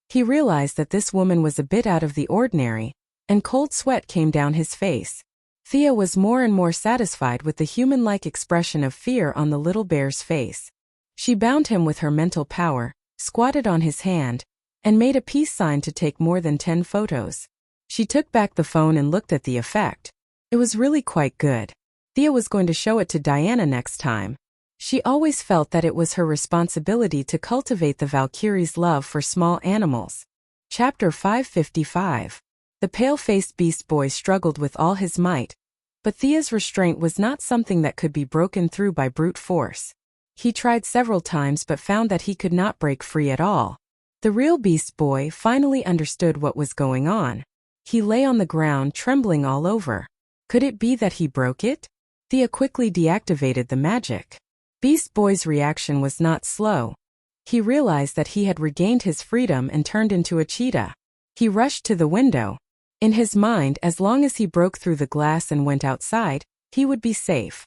[SPEAKER 1] He realized that this woman was a bit out of the ordinary, and cold sweat came down his face. Thea was more and more satisfied with the human-like expression of fear on the little bear's face. She bound him with her mental power, squatted on his hand, and made a peace sign to take more than 10 photos. She took back the phone and looked at the effect. It was really quite good. Thea was going to show it to Diana next time. She always felt that it was her responsibility to cultivate the Valkyrie's love for small animals. Chapter 555. The pale-faced Beast Boy struggled with all his might, but Thea's restraint was not something that could be broken through by brute force. He tried several times but found that he could not break free at all. The real Beast Boy finally understood what was going on. He lay on the ground trembling all over. Could it be that he broke it? Thea quickly deactivated the magic. Beast Boy's reaction was not slow. He realized that he had regained his freedom and turned into a cheetah. He rushed to the window. In his mind, as long as he broke through the glass and went outside, he would be safe.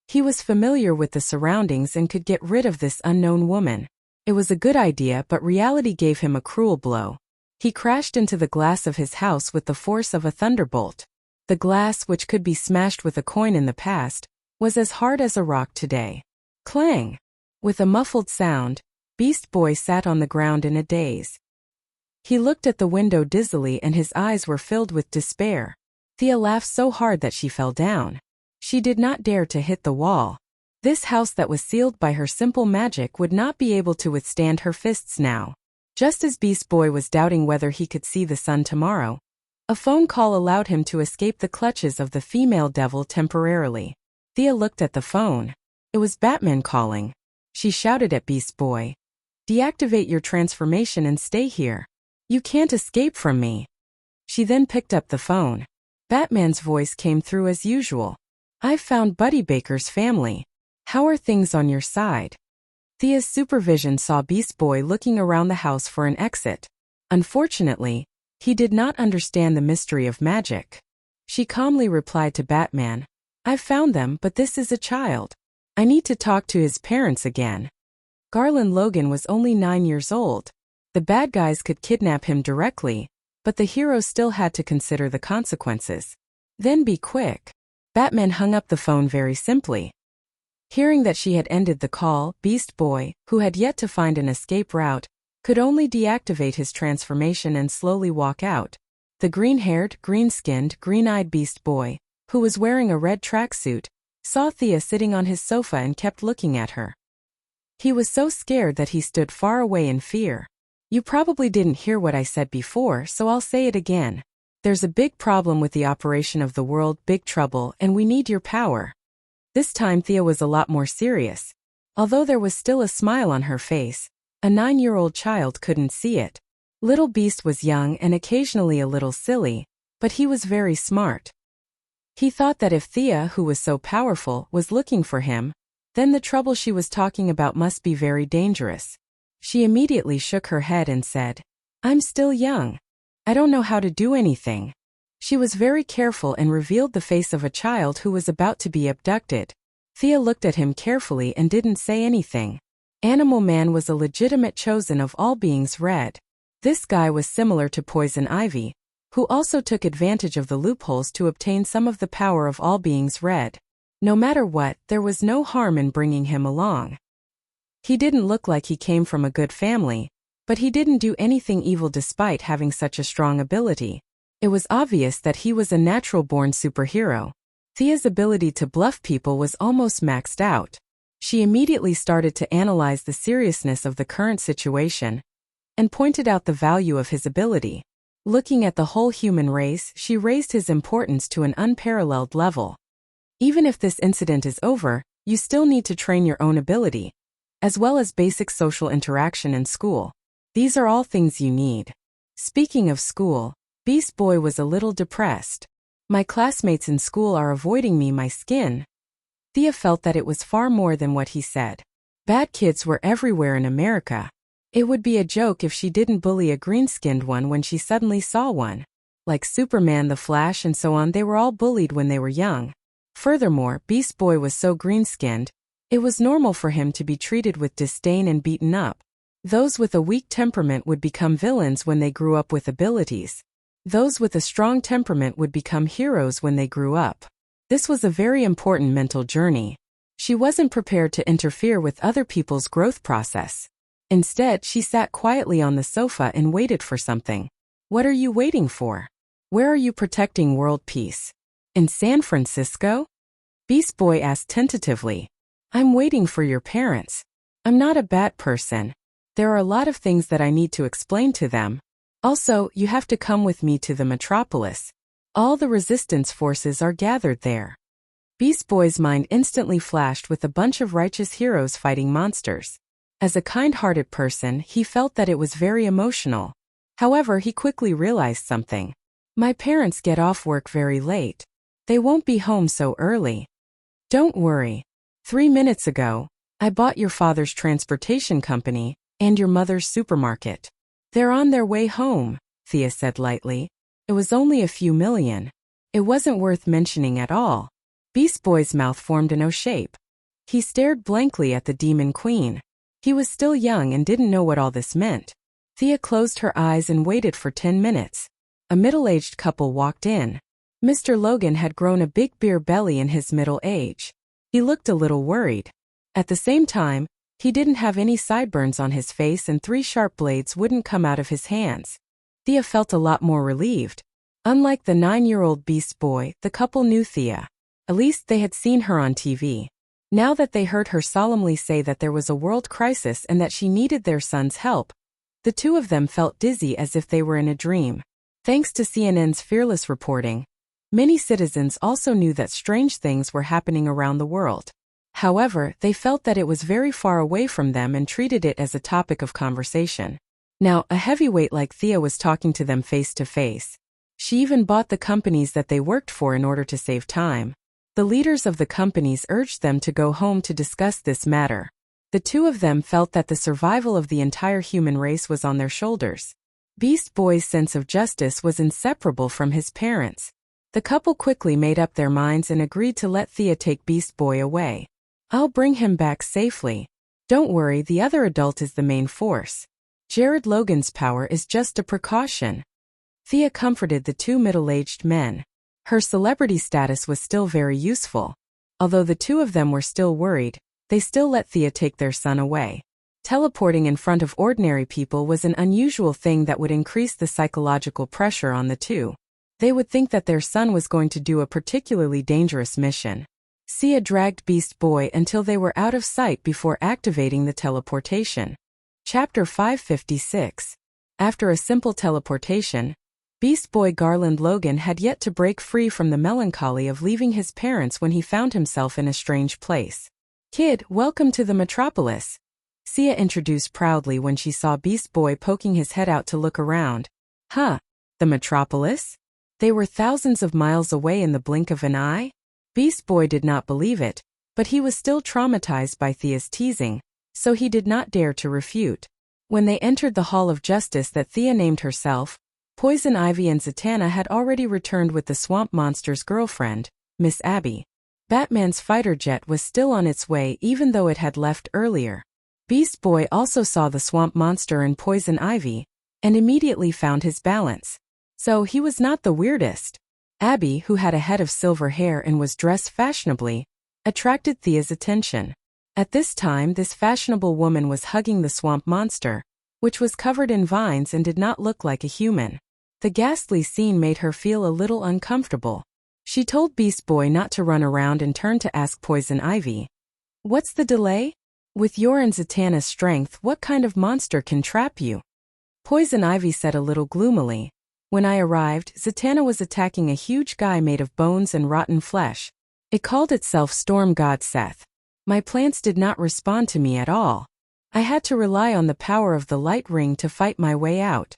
[SPEAKER 1] He was familiar with the surroundings and could get rid of this unknown woman. It was a good idea, but reality gave him a cruel blow. He crashed into the glass of his house with the force of a thunderbolt. The glass, which could be smashed with a coin in the past, was as hard as a rock today. Clang! With a muffled sound, Beast Boy sat on the ground in a daze. He looked at the window dizzily and his eyes were filled with despair. Thea laughed so hard that she fell down. She did not dare to hit the wall. This house that was sealed by her simple magic would not be able to withstand her fists now. Just as Beast Boy was doubting whether he could see the sun tomorrow, a phone call allowed him to escape the clutches of the female devil temporarily. Thea looked at the phone. It was Batman calling. She shouted at Beast Boy, "Deactivate your transformation and stay here. You can't escape from me." She then picked up the phone. Batman's voice came through as usual. "I've found Buddy Baker's family. How are things on your side?" Thea's supervision saw Beast Boy looking around the house for an exit. Unfortunately, he did not understand the mystery of magic. She calmly replied to Batman, "I've found them, but this is a child. I need to talk to his parents again." Garland Logan was only 9 years old. The bad guys could kidnap him directly, but the hero still had to consider the consequences. Then be quick. Batman hung up the phone very simply. Hearing that she had ended the call, Beast Boy, who had yet to find an escape route, could only deactivate his transformation and slowly walk out. The green-haired, green-skinned, green-eyed Beast Boy, who was wearing a red tracksuit, saw Thea sitting on his sofa and kept looking at her. He was so scared that he stood far away in fear. "You probably didn't hear what I said before, so I'll say it again. There's a big problem with the operation of the world, big trouble, and we need your power." This time Thea was a lot more serious. Although there was still a smile on her face, a 9-year-old child couldn't see it. Little Beast was young and occasionally a little silly, but he was very smart. He thought that if Thea, who was so powerful, was looking for him, then the trouble she was talking about must be very dangerous. She immediately shook her head and said, "I'm still young. I don't know how to do anything." She was very careful and revealed the face of a child who was about to be abducted. Thea looked at him carefully and didn't say anything. Animal Man was a legitimate chosen of all beings red. This guy was similar to Poison Ivy, who also took advantage of the loopholes to obtain some of the power of all beings red. No matter what, there was no harm in bringing him along. He didn't look like he came from a good family, but he didn't do anything evil despite having such a strong ability. It was obvious that he was a natural-born superhero. Thea's ability to bluff people was almost maxed out. She immediately started to analyze the seriousness of the current situation and pointed out the value of his ability. Looking at the whole human race, she raised his importance to an unparalleled level. Even if this incident is over, you still need to train your own ability, as well as basic social interaction in school. These are all things you need. Speaking of school, Beast Boy was a little depressed. "My classmates in school are avoiding me, my skin." Thea felt that it was far more than what he said. Bad kids were everywhere in America. It would be a joke if she didn't bully a green-skinned one when she suddenly saw one. Like Superman, the Flash, and so on, they were all bullied when they were young. Furthermore, Beast Boy was so green-skinned, it was normal for him to be treated with disdain and beaten up. Those with a weak temperament would become villains when they grew up with abilities. Those with a strong temperament would become heroes when they grew up. This was a very important mental journey. She wasn't prepared to interfere with other people's growth process. Instead, she sat quietly on the sofa and waited for something. "What are you waiting for? Where are you protecting world peace? In San Francisco?" Beast Boy asked tentatively. "I'm waiting for your parents. I'm not a bad person. There are a lot of things that I need to explain to them. Also, you have to come with me to the metropolis. All the resistance forces are gathered there." Beast Boy's mind instantly flashed with a bunch of righteous heroes fighting monsters. As a kind-hearted person, he felt that it was very emotional. However, he quickly realized something. "My parents get off work very late. They won't be home so early." "Don't worry. 3 minutes ago, I bought your father's transportation company and your mother's supermarket. They're on their way home," Thea said lightly. "It was only a few million. It wasn't worth mentioning at all." Beast Boy's mouth formed an O shape. He stared blankly at the Demon Queen. He was still young and didn't know what all this meant. Thea closed her eyes and waited for 10 minutes. A middle-aged couple walked in. Mr. Logan had grown a big beer belly in his middle age. He looked a little worried. At the same time, he didn't have any sideburns on his face and 3 sharp blades wouldn't come out of his hands. Thea felt a lot more relieved. Unlike the 9-year-old Beast Boy, the couple knew Thea. At least they had seen her on TV. Now that they heard her solemnly say that there was a world crisis and that she needed their son's help, the two of them felt dizzy as if they were in a dream. Thanks to CNN's fearless reporting, many citizens also knew that strange things were happening around the world. However, they felt that it was very far away from them and treated it as a topic of conversation. Now, a heavyweight like Thea was talking to them face to face. She even bought the companies that they worked for in order to save time. The leaders of the companies urged them to go home to discuss this matter. The two of them felt that the survival of the entire human race was on their shoulders. Beast Boy's sense of justice was inseparable from his parents. The couple quickly made up their minds and agreed to let Thea take Beast Boy away. "I'll bring him back safely. Don't worry, the other adult is the main force. Jared Logan's power is just a precaution." Thea comforted the two middle-aged men. Her celebrity status was still very useful. Although the two of them were still worried, they still let Thea take their son away. Teleporting in front of ordinary people was an unusual thing that would increase the psychological pressure on the two. They would think that their son was going to do a particularly dangerous mission. Sia dragged Beast Boy until they were out of sight before activating the teleportation. Chapter 556. After a simple teleportation, Beast Boy Garland Logan had yet to break free from the melancholy of leaving his parents when he found himself in a strange place. "Kid, welcome to the metropolis," Sia introduced proudly when she saw Beast Boy poking his head out to look around. "Huh, the metropolis? They were thousands of miles away in the blink of an eye?" Beast Boy did not believe it, but he was still traumatized by Thea's teasing, so he did not dare to refute. When they entered the Hall of Justice that Thea named herself, Poison Ivy and Zatanna had already returned with the swamp monster's girlfriend, Miss Abby. Batman's fighter jet was still on its way even though it had left earlier. Beast Boy also saw the swamp monster and Poison Ivy, and immediately found his balance. So he was not the weirdest. Abby, who had a head of silver hair and was dressed fashionably, attracted Thea's attention. At this time, this fashionable woman was hugging the swamp monster, which was covered in vines and did not look like a human. The ghastly scene made her feel a little uncomfortable. She told Beast Boy not to run around and turned to ask Poison Ivy, "What's the delay? With your and Zatanna's strength, what kind of monster can trap you?" Poison Ivy said a little gloomily, "When I arrived, Zatanna was attacking a huge guy made of bones and rotten flesh. It called itself Storm God Seth. My plants did not respond to me at all. I had to rely on the power of the light ring to fight my way out."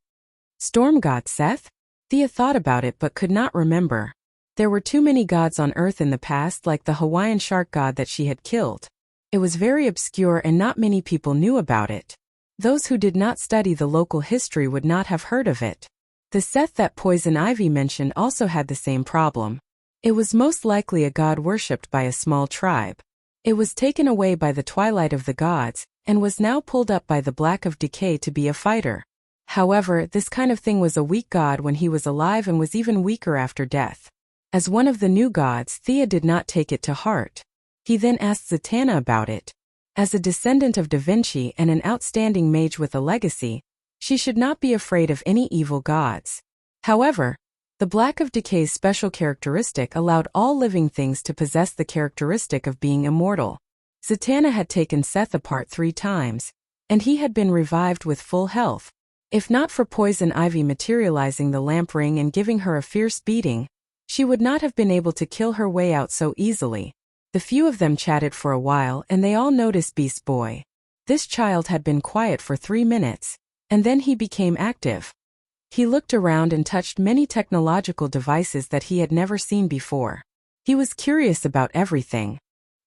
[SPEAKER 1] Storm God Seth? Thea thought about it but could not remember. There were too many gods on Earth in the past, like the Hawaiian shark god that she had killed. It was very obscure and not many people knew about it. Those who did not study the local history would not have heard of it. The Seth that Poison Ivy mentioned also had the same problem. It was most likely a god worshipped by a small tribe. It was taken away by the twilight of the gods, and was now pulled up by the black of decay to be a fighter. However, this kind of thing was a weak god when he was alive and was even weaker after death. As one of the new gods, Thea did not take it to heart. He then asked Zatanna about it. As a descendant of Da Vinci and an outstanding mage with a legacy, she should not be afraid of any evil gods. However, the Black of Decay's special characteristic allowed all living things to possess the characteristic of being immortal. Zatanna had taken Seth apart 3 times, and he had been revived with full health. If not for Poison Ivy materializing the lamp ring and giving her a fierce beating, she would not have been able to kill her way out so easily. The few of them chatted for a while and they all noticed Beast Boy. This child had been quiet for 3 minutes, and then he became active. He looked around and touched many technological devices that he had never seen before. He was curious about everything.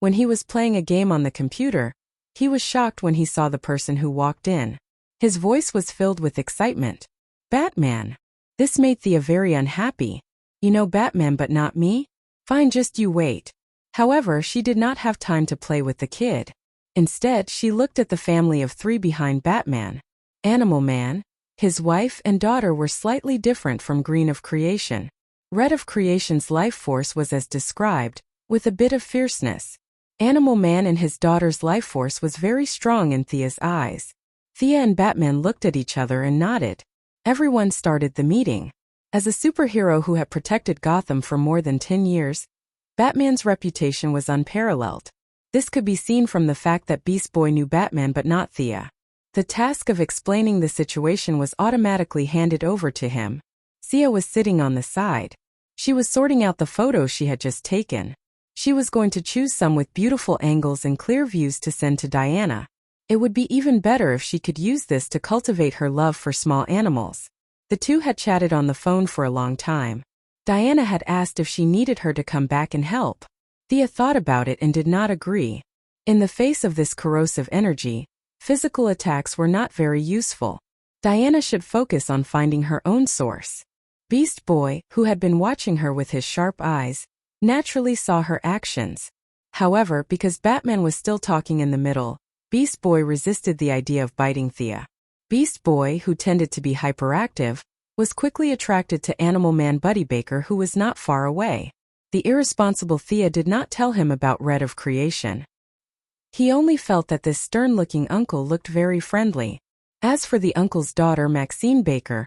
[SPEAKER 1] When he was playing a game on the computer, he was shocked when he saw the person who walked in. His voice was filled with excitement. "Batman." This made Thea very unhappy. "You know Batman but not me? Fine, just you wait." However, she did not have time to play with the kid. Instead, she looked at the family of 3 behind Batman. Animal Man, his wife and daughter were slightly different from Green of Creation. Red of Creation's life force was as described, with a bit of fierceness. Animal Man and his daughter's life force was very strong in Thea's eyes. Thea and Batman looked at each other and nodded. Everyone started the meeting. As a superhero who had protected Gotham for more than 10 years, Batman's reputation was unparalleled. This could be seen from the fact that Beast Boy knew Batman but not Thea. The task of explaining the situation was automatically handed over to him. Sia was sitting on the side. She was sorting out the photos she had just taken. She was going to choose some with beautiful angles and clear views to send to Diana. It would be even better if she could use this to cultivate her love for small animals. The two had chatted on the phone for a long time. Diana had asked if she needed her to come back and help. Thea thought about it and did not agree. In the face of this corrosive energy, physical attacks were not very useful. Diana should focus on finding her own source. Beast Boy, who had been watching her with his sharp eyes, naturally saw her actions. However, because Batman was still talking in the middle, Beast Boy resisted the idea of biting Thea. Beast Boy, who tended to be hyperactive, was quickly attracted to Animal Man Buddy Baker, who was not far away. The irresponsible Thea did not tell him about Red of Creation. He only felt that this stern-looking uncle looked very friendly. As for the uncle's daughter Maxine Baker,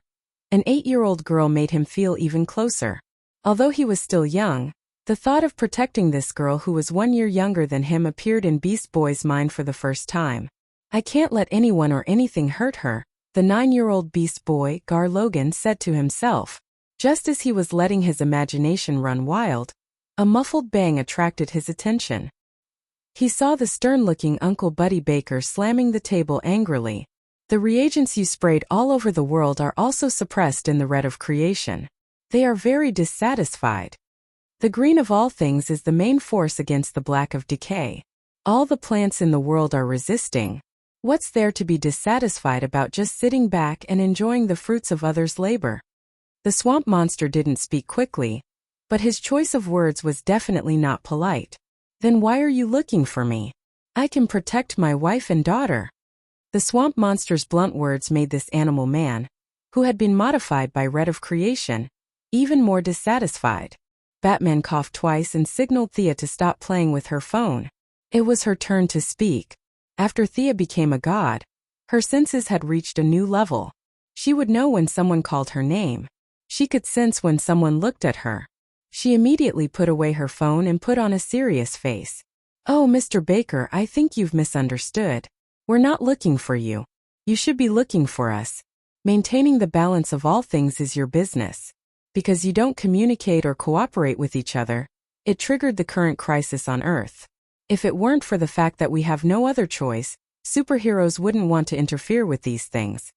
[SPEAKER 1] an 8-year-old girl made him feel even closer. Although he was still young, the thought of protecting this girl who was 1 year younger than him appeared in Beast Boy's mind for the first time. I can't let anyone or anything hurt her, the 9-year-old Beast Boy, Gar Logan, said to himself. Just as he was letting his imagination run wild, a muffled bang attracted his attention. He saw the stern-looking Uncle Buddy Baker slamming the table angrily. The reagents you sprayed all over the world are also suppressed in the Red of Creation. They are very dissatisfied. The green of all things is the main force against the black of decay. All the plants in the world are resisting. What's there to be dissatisfied about just sitting back and enjoying the fruits of others' labor? The swamp monster didn't speak quickly, but his choice of words was definitely not polite. Then why are you looking for me? I can protect my wife and daughter. The swamp monster's blunt words made this Animal Man, who had been modified by Red of Creation, even more dissatisfied. Batman coughed twice and signaled Thea to stop playing with her phone. It was her turn to speak. After Thea became a god, her senses had reached a new level. She would know when someone called her name. She could sense when someone looked at her. She immediately put away her phone and put on a serious face. Oh, Mr. Baker, I think you've misunderstood. We're not looking for you. You should be looking for us. Maintaining the balance of all things is your business. Because you don't communicate or cooperate with each other, it triggered the current crisis on Earth. If it weren't for the fact that we have no other choice, superheroes wouldn't want to interfere with these things.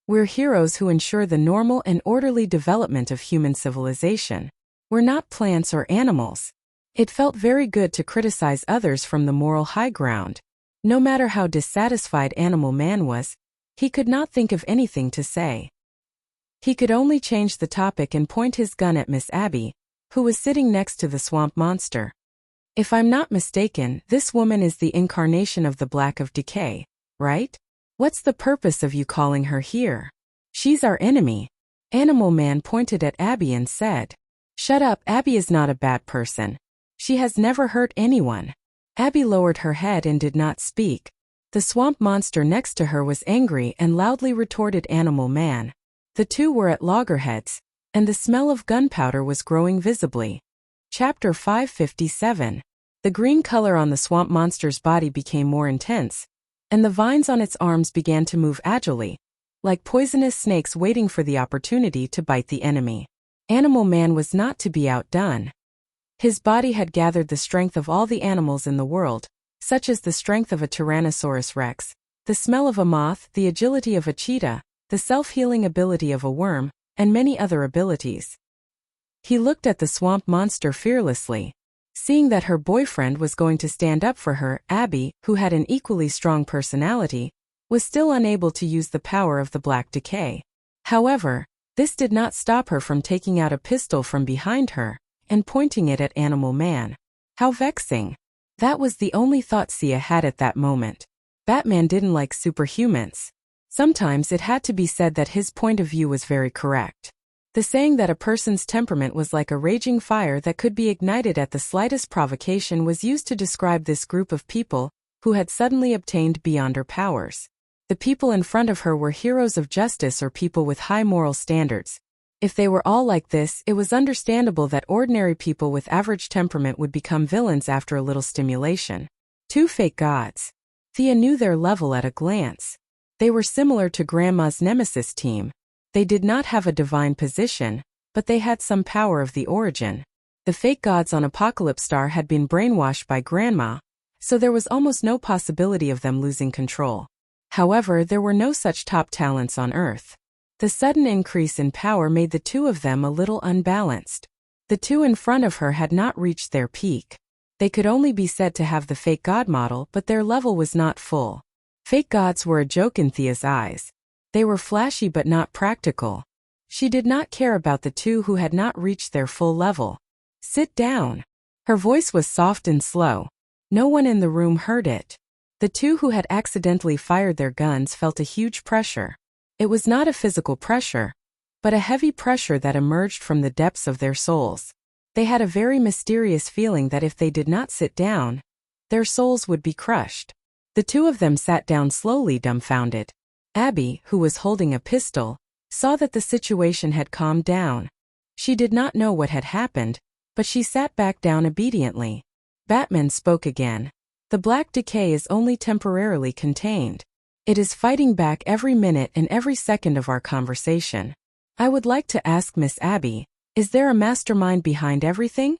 [SPEAKER 1] We're heroes who ensure the normal and orderly development of human civilization. We're not plants or animals. It felt very good to criticize others from the moral high ground. No matter how dissatisfied Animal Man was, he could not think of anything to say. He could only change the topic and point his gun at Miss Abby, who was sitting next to the swamp monster. If I'm not mistaken, this woman is the incarnation of the Black of Decay, right? What's the purpose of you calling her here? She's our enemy. Animal Man pointed at Abby and said, Shut up, Abby is not a bad person. She has never hurt anyone. Abby lowered her head and did not speak. The swamp monster next to her was angry and loudly retorted Animal Man. The two were at loggerheads, and the smell of gunpowder was growing visibly. Chapter 557. The green color on the swamp monster's body became more intense, and the vines on its arms began to move agilely, like poisonous snakes waiting for the opportunity to bite the enemy. Animal Man was not to be outdone. His body had gathered the strength of all the animals in the world, such as the strength of a Tyrannosaurus Rex, the smell of a moth, the agility of a cheetah, the self-healing ability of a worm, and many other abilities. He looked at the swamp monster fearlessly. Seeing that her boyfriend was going to stand up for her, Abby, who had an equally strong personality, was still unable to use the power of the Black Decay. However, this did not stop her from taking out a pistol from behind her and pointing it at Animal Man. How vexing. That was the only thought Sia had at that moment. Batman didn't like superhumans. Sometimes it had to be said that his point of view was very correct. The saying that a person's temperament was like a raging fire that could be ignited at the slightest provocation was used to describe this group of people who had suddenly obtained beyond her powers. The people in front of her were heroes of justice or people with high moral standards. If they were all like this, it was understandable that ordinary people with average temperament would become villains after a little stimulation. Two fake gods. Thea knew their level at a glance. They were similar to Grandma's Nemesis team. They did not have a divine position, but they had some power of the origin. The fake gods on Apocalypse Star had been brainwashed by Grandma, so there was almost no possibility of them losing control. However, there were no such top talents on Earth. The sudden increase in power made the two of them a little unbalanced. The two in front of her had not reached their peak. They could only be said to have the fake god model, but their level was not full. Fake gods were a joke in Thea's eyes. They were flashy but not practical. She did not care about the two who had not reached their full level. "Sit down." Her voice was soft and slow. No one in the room heard it. The two who had accidentally fired their guns felt a huge pressure. It was not a physical pressure, but a heavy pressure that emerged from the depths of their souls. They had a very mysterious feeling that if they did not sit down, their souls would be crushed. The two of them sat down slowly, dumbfounded. Abby, who was holding a pistol, saw that the situation had calmed down. She did not know what had happened, but she sat back down obediently. Batman spoke again. "The black decay is only temporarily contained. It is fighting back every minute and every second of our conversation. I would like to ask Miss Abby, is there a mastermind behind everything?"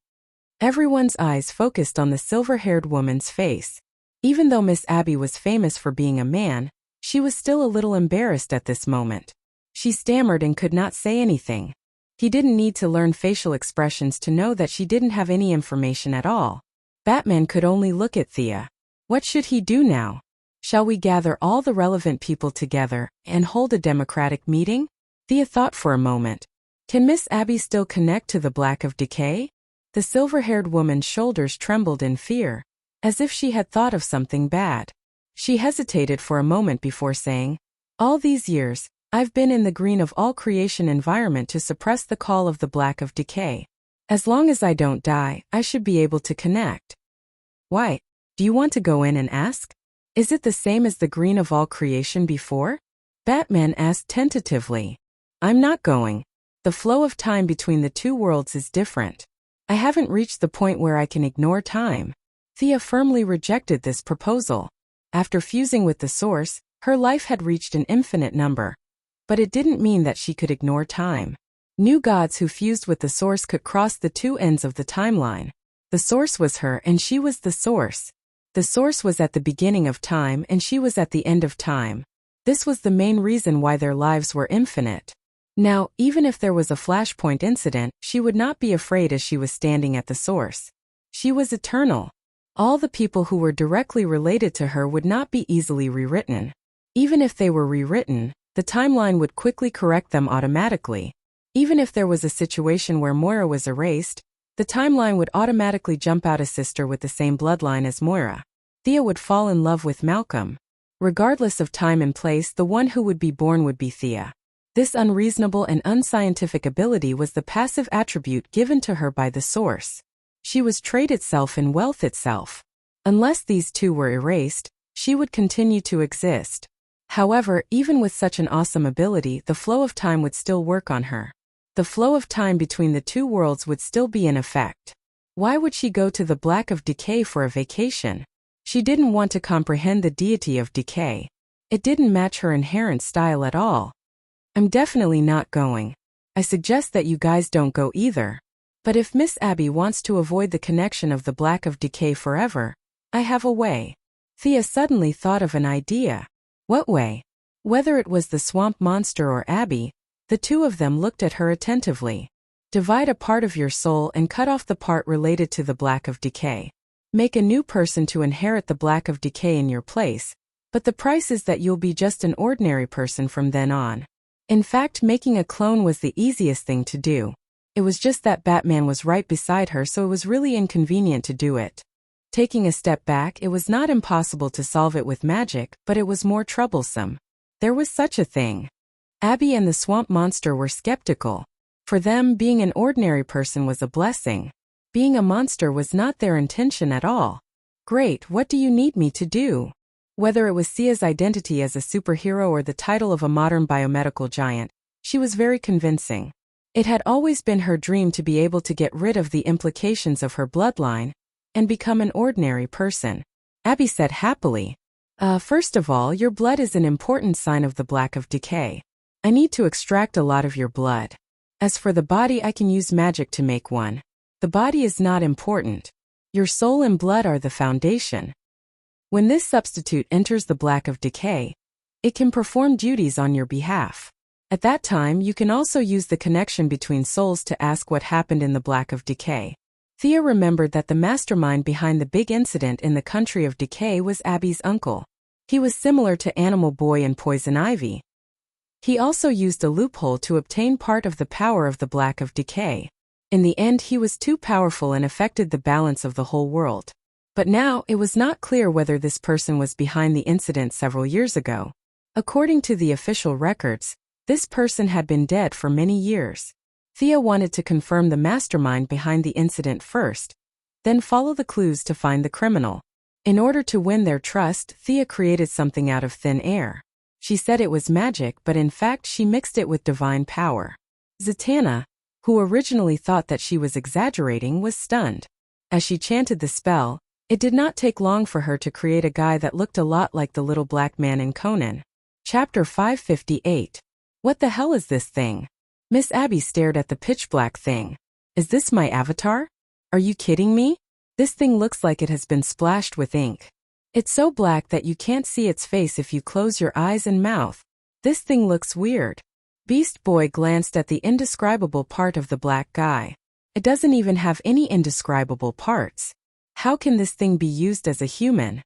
[SPEAKER 1] Everyone's eyes focused on the silver-haired woman's face. Even though Miss Abby was famous for being a man, she was still a little embarrassed at this moment. She stammered and could not say anything. He didn't need to learn facial expressions to know that she didn't have any information at all. Batman could only look at Thea. What should he do now? Shall we gather all the relevant people together and hold a democratic meeting? Thea thought for a moment. Can Miss Abby still connect to the black of decay? The silver-haired woman's shoulders trembled in fear, as if she had thought of something bad. She hesitated for a moment before saying, "All these years, I've been in the green of all creation environment to suppress the call of the black of decay. As long as I don't die, I should be able to connect." "Why? Do you want to go in and ask? Is it the same as the green of all creation before?" Batman asked tentatively. "I'm not going. The flow of time between the two worlds is different. I haven't reached the point where I can ignore time." Thea firmly rejected this proposal. After fusing with the source, her life had reached an infinite number. But it didn't mean that she could ignore time. New gods who fused with the source could cross the two ends of the timeline. The source was her and she was the source. The source was at the beginning of time and she was at the end of time. This was the main reason why their lives were infinite. Now, even if there was a flashpoint incident, she would not be afraid as she was standing at the source. She was eternal. All the people who were directly related to her would not be easily rewritten. Even if they were rewritten, the timeline would quickly correct them automatically. Even if there was a situation where Moira was erased, the timeline would automatically jump out a sister with the same bloodline as Moira. Thea would fall in love with Malcolm. Regardless of time and place, the one who would be born would be Thea. This unreasonable and unscientific ability was the passive attribute given to her by the source. She was trade itself and wealth itself. Unless these two were erased, she would continue to exist. However, even with such an awesome ability, the flow of time would still work on her. The flow of time between the two worlds would still be in effect. Why would she go to the black of decay for a vacation? She didn't want to comprehend the deity of decay. It didn't match her inherent style at all. "I'm definitely not going. I suggest that you guys don't go either. But if Miss Abby wants to avoid the connection of the black of decay forever, I have a way." Thea suddenly thought of an idea. What way? Whether it was the swamp monster or Abby, the two of them looked at her attentively. Divide a part of your soul and cut off the part related to the black of decay. Make a new person to inherit the black of decay in your place, but the price is that you'll be just an ordinary person from then on. In fact, making a clone was the easiest thing to do. It was just that Batman was right beside her, so it was really inconvenient to do it. Taking a step back, it was not impossible to solve it with magic, but it was more troublesome. There was such a thing. Abby and the swamp monster were skeptical. For them, being an ordinary person was a blessing. Being a monster was not their intention at all. "Great, what do you need me to do?" Whether it was Sia's identity as a superhero or the title of a modern biomedical giant, she was very convincing. It had always been her dream to be able to get rid of the implications of her bloodline and become an ordinary person. Abby said happily, First of all, your blood is an important sign of the black of decay. I need to extract a lot of your blood. As for the body, I can use magic to make one. The body is not important. Your soul and blood are the foundation. When this substitute enters the black of decay, it can perform duties on your behalf. At that time, you can also use the connection between souls to ask what happened in the Black of Decay. Thea remembered that the mastermind behind the big incident in the Country of Decay was Abby's uncle. He was similar to Animal Boy and Poison Ivy. He also used a loophole to obtain part of the power of the Black of Decay. In the end, he was too powerful and affected the balance of the whole world. But now, it was not clear whether this person was behind the incident several years ago. According to the official records, this person had been dead for many years. Thea wanted to confirm the mastermind behind the incident first, then follow the clues to find the criminal. In order to win their trust, Thea created something out of thin air. She said it was magic, but in fact she mixed it with divine power. Zatanna, who originally thought that she was exaggerating, was stunned. As she chanted the spell, it did not take long for her to create a guy that looked a lot like the little black man in Conan. Chapter 558. What the hell is this thing? Miss Abby stared at the pitch-black thing. Is this my avatar? Are you kidding me? This thing looks like it has been splashed with ink. It's so black that you can't see its face if you close your eyes and mouth. This thing looks weird. Beast Boy glanced at the indescribable part of the black guy. It doesn't even have any indescribable parts. How can this thing be used as a human?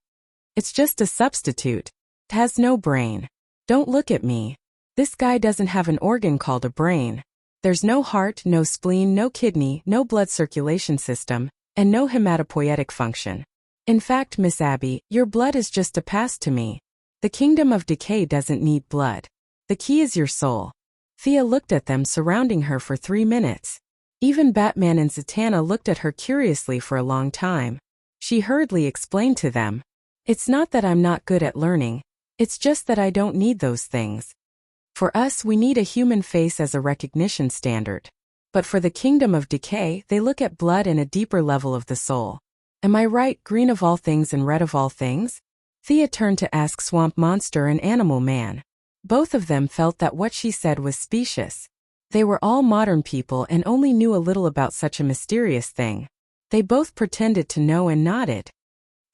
[SPEAKER 1] It's just a substitute. It has no brain. Don't look at me. This guy doesn't have an organ called a brain. There's no heart, no spleen, no kidney, no blood circulation system, and no hematopoietic function. In fact, Miss Abby, your blood is just a past to me. The Kingdom of Decay doesn't need blood. The key is your soul. Thea looked at them surrounding her for 3 minutes. Even Batman and Zatanna looked at her curiously for a long time. She hurriedly explained to them. It's not that I'm not good at learning. It's just that I don't need those things. For us, we need a human face as a recognition standard. But for the Kingdom of Decay, they look at blood and a deeper level of the soul. Am I right, green of all things and red of all things? Thea turned to ask Swamp Monster and Animal Man. Both of them felt that what she said was specious. They were all modern people and only knew a little about such a mysterious thing. They both pretended to know and nodded.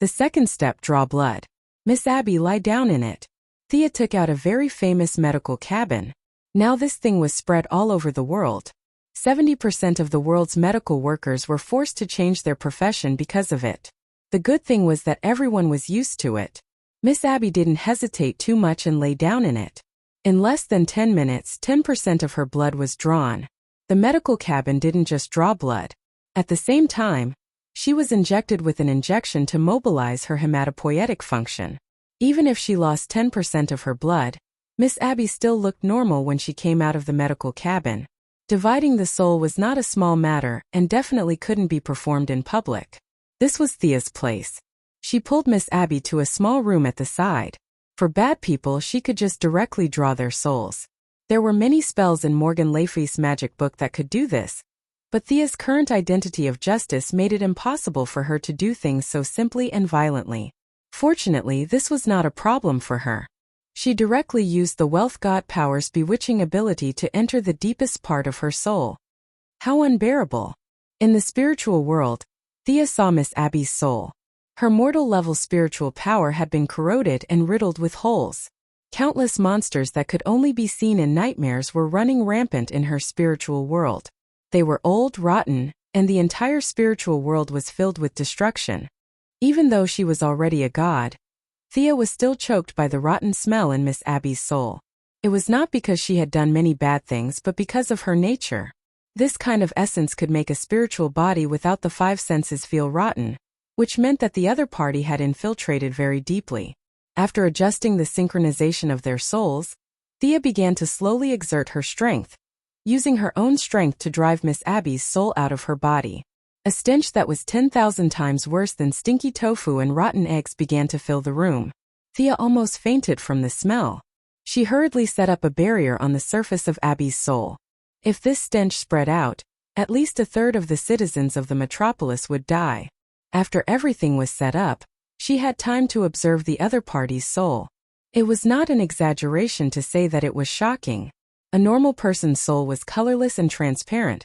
[SPEAKER 1] The second step, draw blood. Miss Abby, lie down in it. Thea took out a very famous medical cabin. Now this thing was spread all over the world. 70% of the world's medical workers were forced to change their profession because of it. The good thing was that everyone was used to it. Miss Abby didn't hesitate too much and lay down in it. In less than 10 minutes, 10% of her blood was drawn. The medical cabin didn't just draw blood. At the same time, she was injected with an injection to mobilize her hematopoietic function. Even if she lost 10% of her blood, Miss Abby still looked normal when she came out of the medical cabin. Dividing the soul was not a small matter and definitely couldn't be performed in public. This was Thea's place. She pulled Miss Abby to a small room at the side. For bad people, she could just directly draw their souls. There were many spells in Morgan Le Fay's magic book that could do this, but Thea's current identity of justice made it impossible for her to do things so simply and violently. Fortunately, this was not a problem for her. She directly used the Wealth God Power's bewitching ability to enter the deepest part of her soul. How unbearable! In the spiritual world, Thea saw Miss Abby's soul. Her mortal-level spiritual power had been corroded and riddled with holes. Countless monsters that could only be seen in nightmares were running rampant in her spiritual world. They were old, rotten, and the entire spiritual world was filled with destruction. Even though she was already a god, Thea was still choked by the rotten smell in Miss Abby's soul. It was not because she had done many bad things but because of her nature. This kind of essence could make a spiritual body without the 5 senses feel rotten, which meant that the other party had infiltrated very deeply. After adjusting the synchronization of their souls, Thea began to slowly exert her strength, using her own strength to drive Miss Abby's soul out of her body. A stench that was 10,000 times worse than stinky tofu and rotten eggs began to fill the room. Thea almost fainted from the smell. She hurriedly set up a barrier on the surface of Abby's soul. If this stench spread out, at least 1/3 of the citizens of the metropolis would die. After everything was set up, she had time to observe the other party's soul. It was not an exaggeration to say that it was shocking. A normal person's soul was colorless and transparent,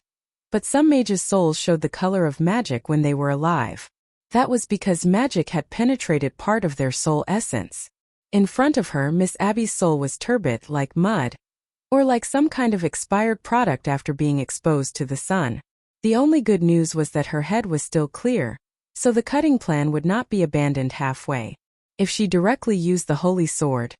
[SPEAKER 1] but some mages' souls showed the color of magic when they were alive. That was because magic had penetrated part of their soul essence. In front of her, Miss Abby's soul was turbid like mud. or like some kind of expired product after being exposed to the sun. The only good news was that her head was still clear, so the cutting plan would not be abandoned halfway. If she directly used the holy sword,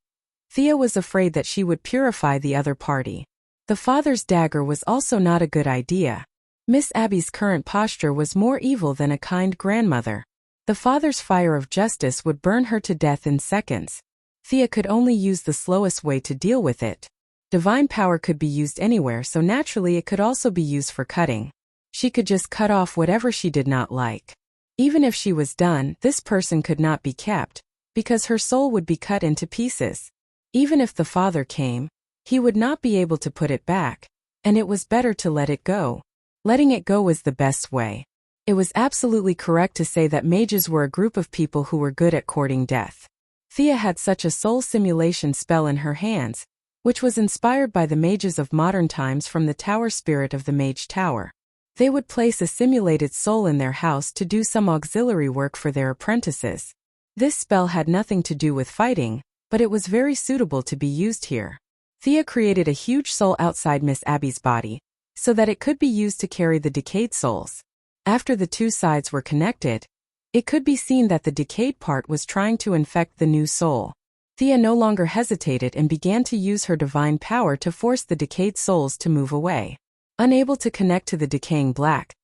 [SPEAKER 1] Thea was afraid that she would purify the other party. The father's dagger was also not a good idea. Miss Abby's current posture was more evil than a kind grandmother. The father's fire of justice would burn her to death in seconds. Thea could only use the slowest way to deal with it. Divine power could be used anywhere, so naturally it could also be used for cutting. She could just cut off whatever she did not like. Even if she was done, this person could not be kept, because her soul would be cut into pieces. Even if the father came, he would not be able to put it back, and it was better to let it go. Letting it go was the best way. It was absolutely correct to say that mages were a group of people who were good at courting death. Thea had such a soul simulation spell in her hands, which was inspired by the mages of modern times from the tower spirit of the mage tower. They would place a simulated soul in their house to do some auxiliary work for their apprentices. This spell had nothing to do with fighting, but it was very suitable to be used here. Thea created a huge soul outside Miss Abby's body, so that it could be used to carry the decayed souls. After the two sides were connected, it could be seen that the decayed part was trying to infect the new soul. Thea no longer hesitated and began to use her divine power to force the decayed souls to move away. Unable to connect to the decaying black,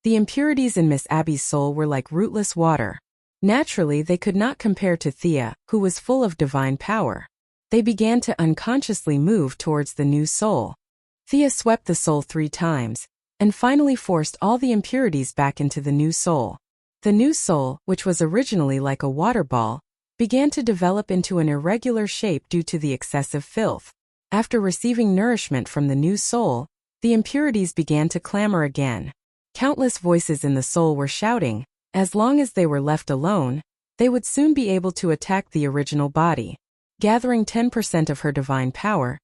[SPEAKER 1] the impurities in Miss Abby's soul were like rootless water. Naturally, they could not compare to Thea, who was full of divine power. They began to unconsciously move towards the new soul. Thea swept the soul 3 times, and finally forced all the impurities back into the new soul. The new soul, which was originally like a water ball, began to develop into an irregular shape due to the excessive filth. After receiving nourishment from the new soul, the impurities began to clamor again. Countless voices in the soul were shouting, as long as they were left alone, they would soon be able to attack the original body. Gathering 10% of her divine power,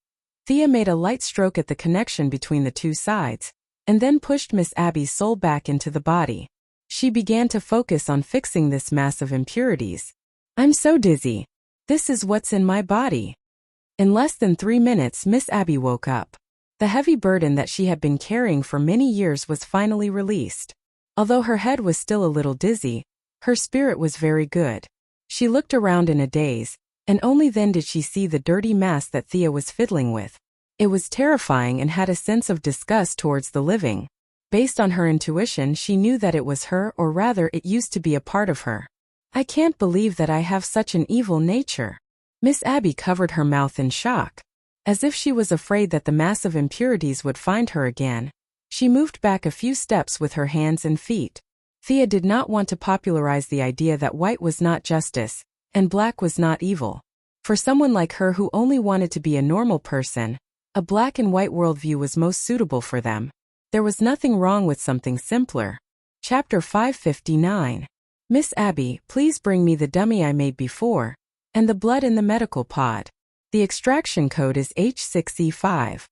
[SPEAKER 1] Thea made a light stroke at the connection between the two sides, and then pushed Miss Abby's soul back into the body. She began to focus on fixing this mass of impurities. "I'm so dizzy. This is what's in my body." In less than 3 minutes, Miss Abby woke up. The heavy burden that she had been carrying for many years was finally released. Although her head was still a little dizzy, her spirit was very good. She looked around in a daze, and only then did she see the dirty mass that Thea was fiddling with. It was terrifying and had a sense of disgust towards the living. Based on her intuition, she knew that it was her, or rather it used to be a part of her. "I can't believe that I have such an evil nature." Miss Abby covered her mouth in shock. As if she was afraid that the mass of impurities would find her again, she moved back a few steps with her hands and feet. Thea did not want to popularize the idea that white was not justice, and black was not evil. For someone like her who only wanted to be a normal person, a black and white worldview was most suitable for them. There was nothing wrong with something simpler. Chapter 559. "Miss Abby, please bring me the dummy I made before, and the blood in the medical pod. The extraction code is H6E5.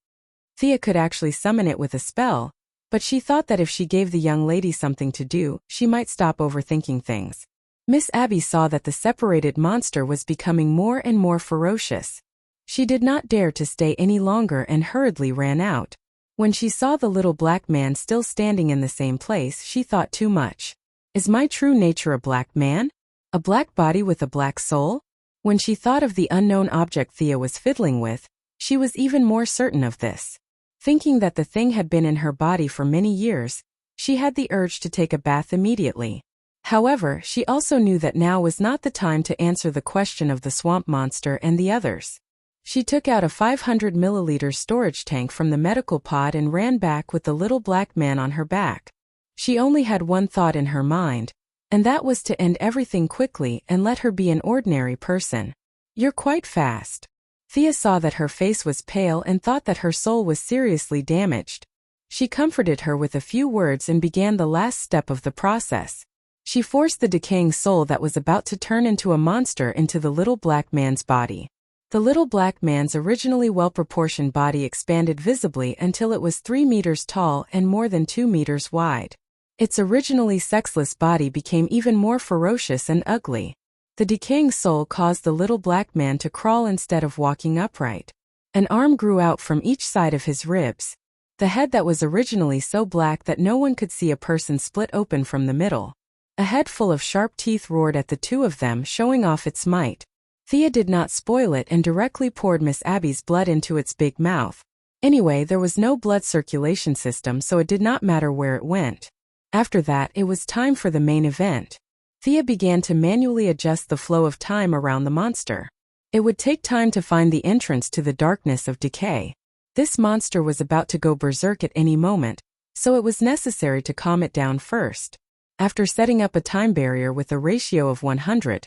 [SPEAKER 1] Thea could actually summon it with a spell, but she thought that if she gave the young lady something to do, she might stop overthinking things. Miss Abby saw that the separated monster was becoming more and more ferocious. She did not dare to stay any longer and hurriedly ran out. When she saw the little black man still standing in the same place, she thought too much. Is my true nature a black man? A black body with a black soul? When she thought of the unknown object Thea was fiddling with, she was even more certain of this. Thinking that the thing had been in her body for many years, she had the urge to take a bath immediately. However, she also knew that now was not the time to answer the question of the swamp monster and the others. She took out a 500 milliliter storage tank from the medical pod and ran back with the little black man on her back. She only had one thought in her mind, and that was to end everything quickly and let her be an ordinary person. "You're quite fast." Thea saw that her face was pale and thought that her soul was seriously damaged. She comforted her with a few words and began the last step of the process. She forced the decaying soul that was about to turn into a monster into the little black man's body. The little black man's originally well-proportioned body expanded visibly until it was 3 meters tall and more than 2 meters wide. Its originally sexless body became even more ferocious and ugly. The decaying soul caused the little black man to crawl instead of walking upright. An arm grew out from each side of his ribs. The head that was originally so black that no one could see a person split open from the middle. A head full of sharp teeth roared at the two of them, showing off its might. Thea did not spoil it and directly poured Miss Abby's blood into its big mouth. Anyway, there was no blood circulation system, so it did not matter where it went. After that, it was time for the main event. Thea began to manually adjust the flow of time around the monster. It would take time to find the entrance to the darkness of decay. This monster was about to go berserk at any moment, so it was necessary to calm it down first. After setting up a time barrier with a ratio of 100,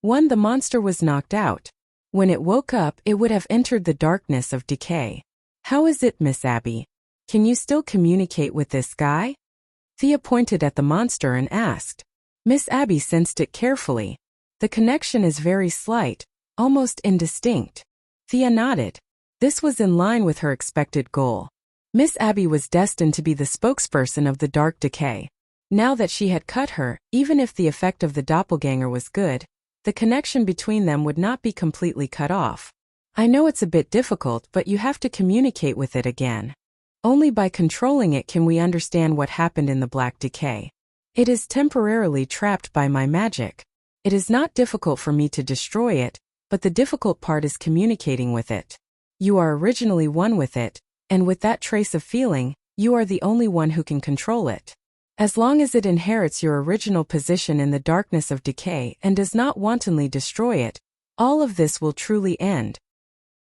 [SPEAKER 1] the monster was knocked out. When it woke up, it would have entered the darkness of decay. "How is it, Miss Abby? Can you still communicate with this guy?" Thea pointed at the monster and asked. Miss Abby sensed it carefully. "The connection is very slight, almost indistinct." Thea nodded. This was in line with her expected goal. Miss Abby was destined to be the spokesperson of the dark decay. Now that she had cut her, even if the effect of the doppelganger was good, the connection between them would not be completely cut off. "I know it's a bit difficult, but you have to communicate with it again. Only by controlling it can we understand what happened in the black decay. It is temporarily trapped by my magic. It is not difficult for me to destroy it, but the difficult part is communicating with it. You are originally one with it, and with that trace of feeling, you are the only one who can control it. As long as it inherits your original position in the darkness of decay and does not wantonly destroy it, all of this will truly end.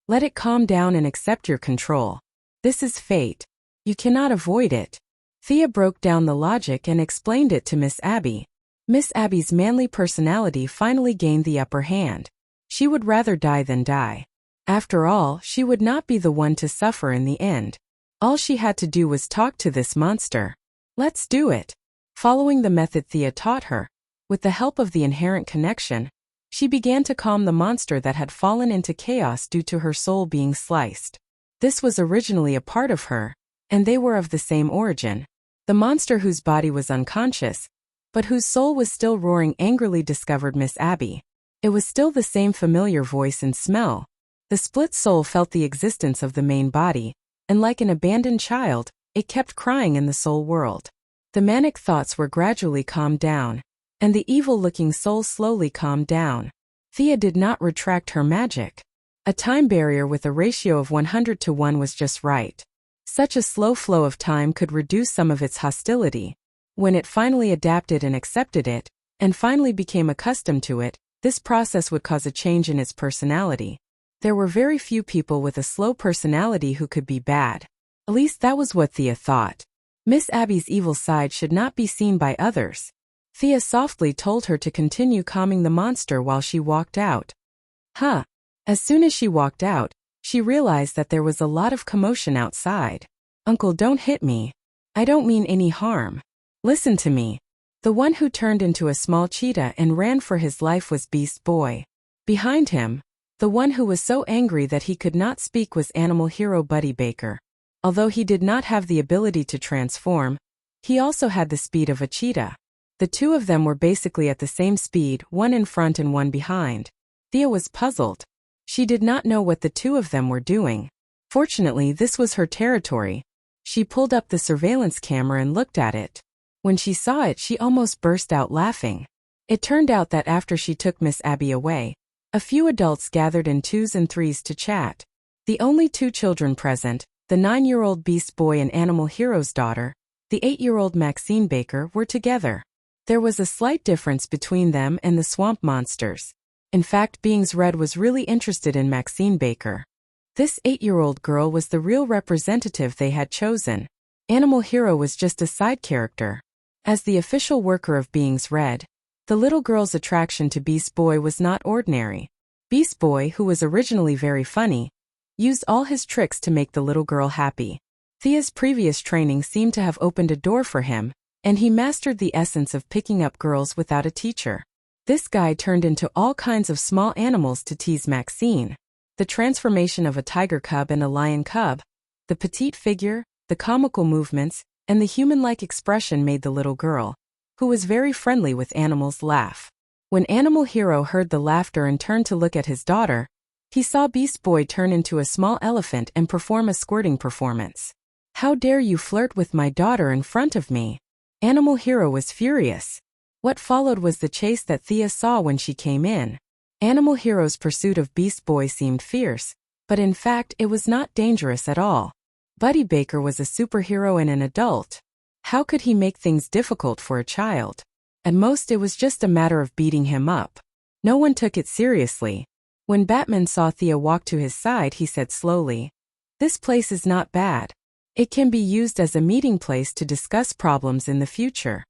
[SPEAKER 1] Let it calm down and accept your control. This is fate. You cannot avoid it." Thea broke down the logic and explained it to Miss Abby. Miss Abby's manly personality finally gained the upper hand. She would rather die than die. After all, she would not be the one to suffer in the end. All she had to do was talk to this monster. Let's do it. Following the method Thea taught her, with the help of the inherent connection, she began to calm the monster that had fallen into chaos due to her soul being sliced. This was originally a part of her, and they were of the same origin. The monster whose body was unconscious, but whose soul was still roaring angrily, discovered Miss Abby. It was still the same familiar voice and smell. The split soul felt the existence of the main body, and like an abandoned child, it kept crying in the soul world. The manic thoughts were gradually calmed down, and the evil-looking soul slowly calmed down. Thea did not retract her magic. A time barrier with a ratio of 100 to 1 was just right. Such a slow flow of time could reduce some of its hostility. When it finally adapted and accepted it, and finally became accustomed to it, this process would cause a change in its personality. There were very few people with a slow personality who could be bad. At least that was what Thea thought. Miss Abby's evil side should not be seen by others. Thea softly told her to continue calming the monster while she walked out. As soon as she walked out, she realized that there was a lot of commotion outside. "Uncle, don't hit me. I don't mean any harm. Listen to me." The one who turned into a small cheetah and ran for his life was Beast Boy. Behind him, the one who was so angry that he could not speak was animal hero Buddy Baker. Although he did not have the ability to transform, he also had the speed of a cheetah. The two of them were basically at the same speed, one in front and one behind. Thea was puzzled. She did not know what the two of them were doing. Fortunately, this was her territory. She pulled up the surveillance camera and looked at it. When she saw it, she almost burst out laughing. It turned out that after she took Miss Abby away, a few adults gathered in twos and threes to chat. The only two children present, the 9-year-old Beast Boy and Animal Hero's daughter, the 8-year-old Maxine Baker, were together. There was a slight difference between them and the swamp monsters. In fact, Beings Red was really interested in Maxine Baker. This 8-year-old girl was the real representative they had chosen. Animal Hero was just a side character. As the official worker of Beings Red, the little girl's attraction to Beast Boy was not ordinary. Beast Boy, who was originally very funny, used all his tricks to make the little girl happy. Thea's previous training seemed to have opened a door for him, and he mastered the essence of picking up girls without a teacher. This guy turned into all kinds of small animals to tease Maxine. The transformation of a tiger cub and a lion cub, the petite figure, the comical movements, and the human-like expression made the little girl, who was very friendly with animals, laugh. When Animal Hero heard the laughter and turned to look at his daughter, He saw Beast Boy turn into a small elephant and perform a squirting performance. "How dare you flirt with my daughter in front of me?" Animal Hero was furious. What followed was the chase that Thea saw when she came in. Animal Hero's pursuit of Beast Boy seemed fierce, but in fact it was not dangerous at all. Buddy Baker was a superhero and an adult. How could he make things difficult for a child? At most it was just a matter of beating him up. No one took it seriously. When Batman saw Thea walk to his side, he said slowly, "This place is not bad. It can be used as a meeting place to discuss problems in the future."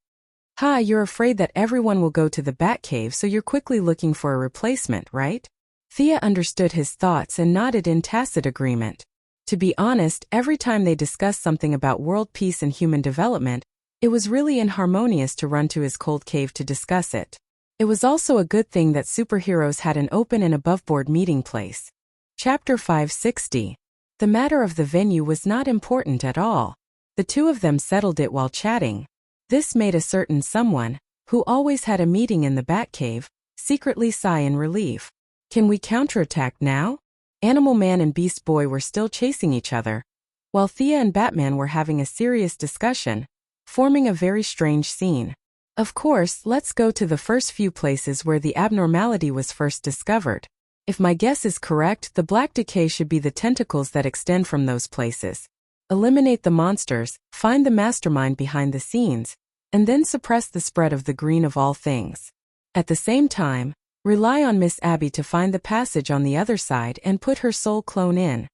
[SPEAKER 1] "Ha, you're afraid that everyone will go to the Batcave, so you're quickly looking for a replacement, right?" Thea understood his thoughts and nodded in tacit agreement. To be honest, every time they discussed something about world peace and human development, it was really inharmonious to run to his cold cave to discuss it. It was also a good thing that superheroes had an open and above-board meeting place. Chapter 560. The matter of the venue was not important at all. The two of them settled it while chatting. This made a certain someone, who always had a meeting in the Batcave, secretly sigh in relief. "Can we counterattack now?" Animal Man and Beast Boy were still chasing each other, while Thea and Batman were having a serious discussion, forming a very strange scene. Of course, let's go to the first few places where the abnormality was first discovered. If my guess is correct, the black decay should be the tentacles that extend from those places. Eliminate the monsters, find the mastermind behind the scenes, and then suppress the spread of the green of all things. At the same time, rely on Miss Abby to find the passage on the other side and put her soul clone in.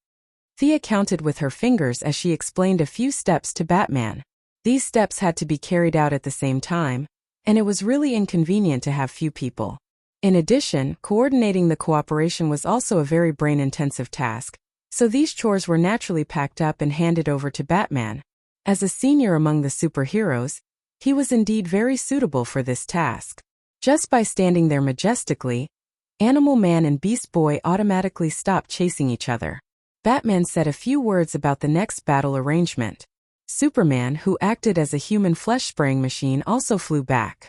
[SPEAKER 1] Thea counted with her fingers as she explained a few steps to Batman. These steps had to be carried out at the same time, and it was really inconvenient to have few people. In addition, coordinating the cooperation was also a very brain-intensive task, so these chores were naturally packed up and handed over to Batman. As a senior among the superheroes, he was indeed very suitable for this task. Just by standing there majestically, Animal Man and Beast Boy automatically stopped chasing each other. Batman said a few words about the next battle arrangement. Superman, who acted as a human flesh-spraying machine, also flew back.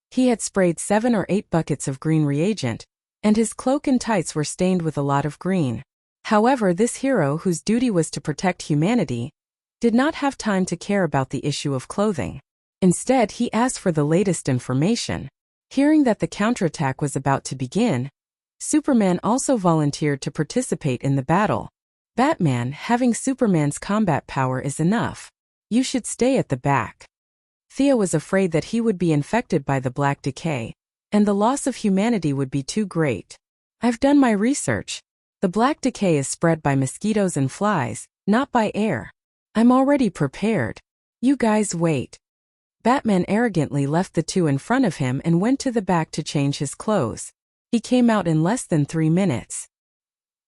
[SPEAKER 1] He had sprayed 7 or 8 buckets of green reagent, and his cloak and tights were stained with a lot of green. However, this hero, whose duty was to protect humanity, did not have time to care about the issue of clothing. Instead, he asked for the latest information. Hearing that the counterattack was about to begin, Superman also volunteered to participate in the battle. "Batman, having Superman's combat power is enough. You should stay at the back." Thea was afraid that he would be infected by the black decay, and the loss of humanity would be too great. "I've done my research. The black decay is spread by mosquitoes and flies, not by air. I'm already prepared. You guys wait." Batman arrogantly left the two in front of him and went to the back to change his clothes. He came out in less than 3 minutes.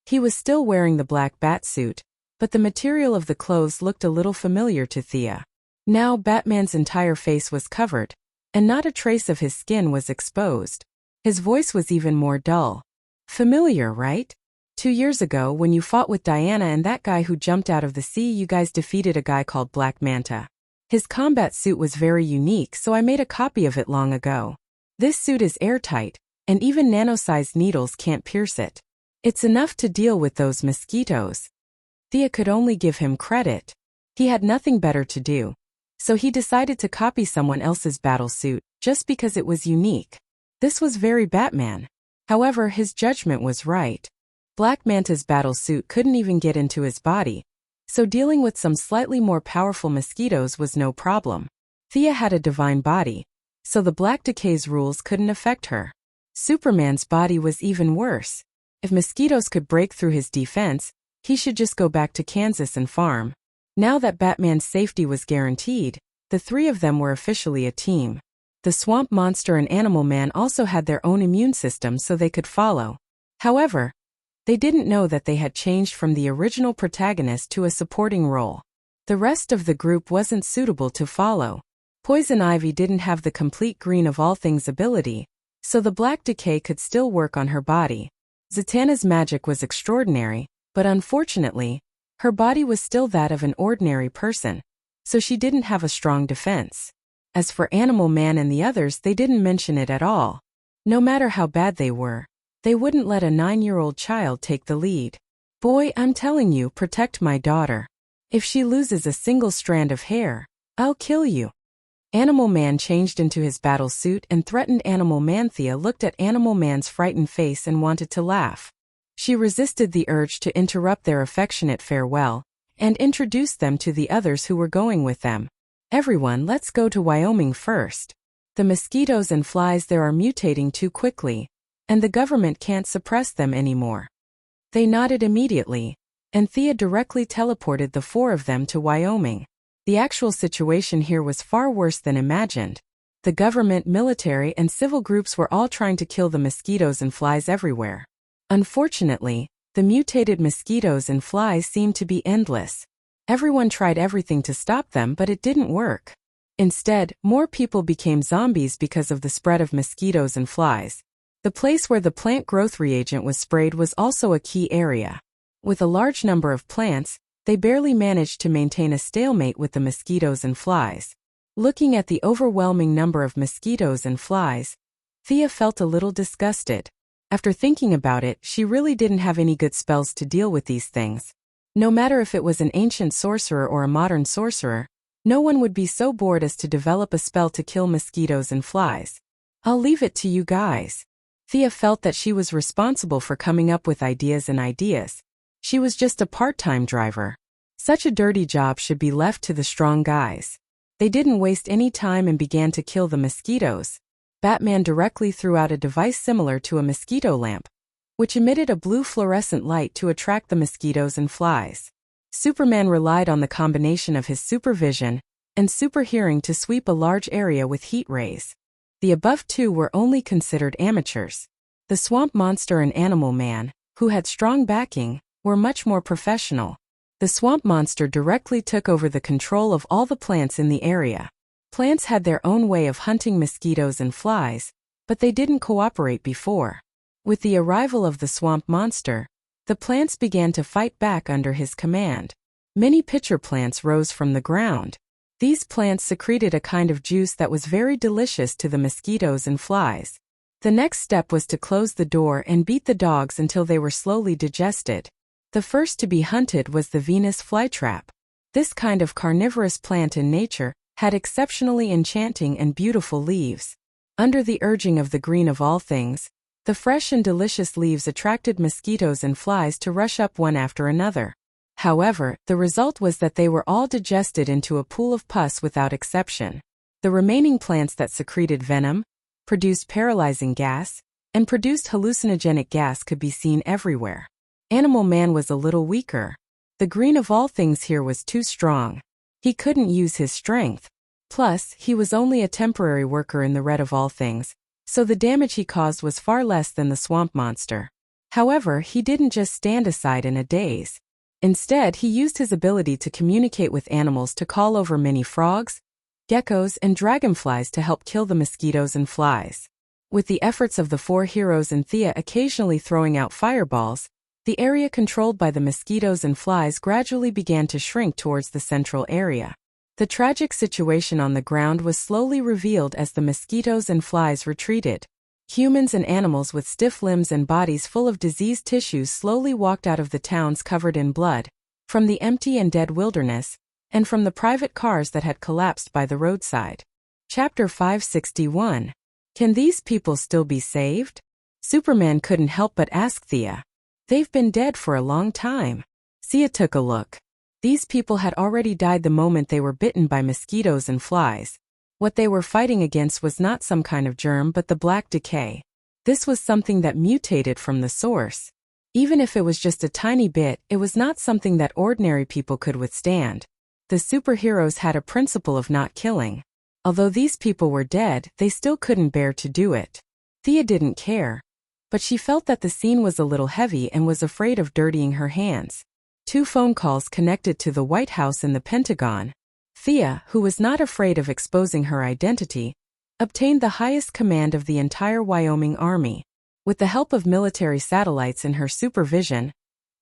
[SPEAKER 1] He was still wearing the black batsuit, but the material of the clothes looked a little familiar to Thea. Now Batman's entire face was covered, and not a trace of his skin was exposed. His voice was even more dull. "Familiar, right? 2 years ago, when you fought with Diana and that guy who jumped out of the sea, you guys defeated a guy called Black Manta. His combat suit was very unique, so I made a copy of it long ago. This suit is airtight, and even nano-sized needles can't pierce it. It's enough to deal with those mosquitoes." Thea could only give him credit. He had nothing better to do, so he decided to copy someone else's battle suit, just because it was unique. This was very Batman. However, his judgment was right. Black Manta's battle suit couldn't even get into his body, so dealing with some slightly more powerful mosquitoes was no problem. Thea had a divine body, so the black decay's rules couldn't affect her. Superman's body was even worse. If mosquitoes could break through his defense, he should just go back to Kansas and farm. Now that Batman's safety was guaranteed, the three of them were officially a team. The Swamp Monster and Animal Man also had their own immune system, so they could follow. However, they didn't know that they had changed from the original protagonist to a supporting role. The rest of the group wasn't suitable to follow. Poison Ivy didn't have the complete green of all things ability, so the black decay could still work on her body. Zatanna's magic was extraordinary, but unfortunately, her body was still that of an ordinary person, so she didn't have a strong defense. As for Animal Man and the others, they didn't mention it at all. No matter how bad they were, They wouldn't let a 9-year-old child take the lead. "Boy, I'm telling you, protect my daughter. If she loses a single strand of hair, I'll kill you." Animal Man changed into his battle suit and threatened Animal Man. Thea looked at Animal Man's frightened face and wanted to laugh. She resisted the urge to interrupt their affectionate farewell and introduced them to the others who were going with them. "Everyone, let's go to Wyoming first. The mosquitoes and flies there are mutating too quickly, and the government can't suppress them anymore." They nodded immediately, and Thea directly teleported the 4 of them to Wyoming. The actual situation here was far worse than imagined. The government, military, and civil groups were all trying to kill the mosquitoes and flies everywhere. Unfortunately, the mutated mosquitoes and flies seemed to be endless. Everyone tried everything to stop them, but it didn't work. Instead, more people became zombies because of the spread of mosquitoes and flies. The place where the plant growth reagent was sprayed was also a key area. With a large number of plants, they barely managed to maintain a stalemate with the mosquitoes and flies. Looking at the overwhelming number of mosquitoes and flies, Thea felt a little disgusted. After thinking about it, she really didn't have any good spells to deal with these things. No matter if it was an ancient sorcerer or a modern sorcerer, no one would be so bored as to develop a spell to kill mosquitoes and flies. "I'll leave it to you guys." Thea felt that she was responsible for coming up with ideas. She was just a part-time driver. Such a dirty job should be left to the strong guys. They didn't waste any time and began to kill the mosquitoes. Batman directly threw out a device similar to a mosquito lamp, which emitted a blue fluorescent light to attract the mosquitoes and flies. Superman relied on the combination of his supervision and super hearing to sweep a large area with heat rays. The above 2 were only considered amateurs. The Swamp Monster and Animal Man, who had strong backing, were much more professional. The Swamp Monster directly took over the control of all the plants in the area. Plants had their own way of hunting mosquitoes and flies, but they didn't cooperate before. With the arrival of the Swamp Monster, the plants began to fight back under his command. Many pitcher plants rose from the ground. These plants secreted a kind of juice that was very delicious to the mosquitoes and flies. The next step was to close the door and beat the dogs until they were slowly digested. The first to be hunted was the Venus flytrap. This kind of carnivorous plant in nature had exceptionally enchanting and beautiful leaves. Under the urging of the green of all things, the fresh and delicious leaves attracted mosquitoes and flies to rush up one after another. However, the result was that they were all digested into a pool of pus without exception. The remaining plants that secreted venom, produced paralyzing gas, and produced hallucinogenic gas could be seen everywhere. Animal Man was a little weaker. The green of all things here was too strong. He couldn't use his strength. Plus, he was only a temporary worker in the red of all things, so the damage he caused was far less than the Swamp Monster. However, he didn't just stand aside in a daze. Instead, he used his ability to communicate with animals to call over many frogs, geckos, and dragonflies to help kill the mosquitoes and flies. With the efforts of the 4 heroes and Thea occasionally throwing out fireballs, the area controlled by the mosquitoes and flies gradually began to shrink towards the central area. The tragic situation on the ground was slowly revealed as the mosquitoes and flies retreated. Humans and animals with stiff limbs and bodies full of diseased tissues slowly walked out of the towns covered in blood, from the empty and dead wilderness, and from the private cars that had collapsed by the roadside. Chapter 561. Can these people still be saved? Superman couldn't help but ask Thea. They've been dead for a long time. Thea took a look. These people had already died the moment they were bitten by mosquitoes and flies. What they were fighting against was not some kind of germ but the black decay. This was something that mutated from the source. Even if it was just a tiny bit, it was not something that ordinary people could withstand. The superheroes had a principle of not killing. Although these people were dead, they still couldn't bear to do it. Thea didn't care. But she felt that the scene was a little heavy and was afraid of dirtying her hands. 2 phone calls connected to the White House and the Pentagon. Thea, who was not afraid of exposing her identity, obtained the highest command of the entire Wyoming Army. With the help of military satellites in her supervision,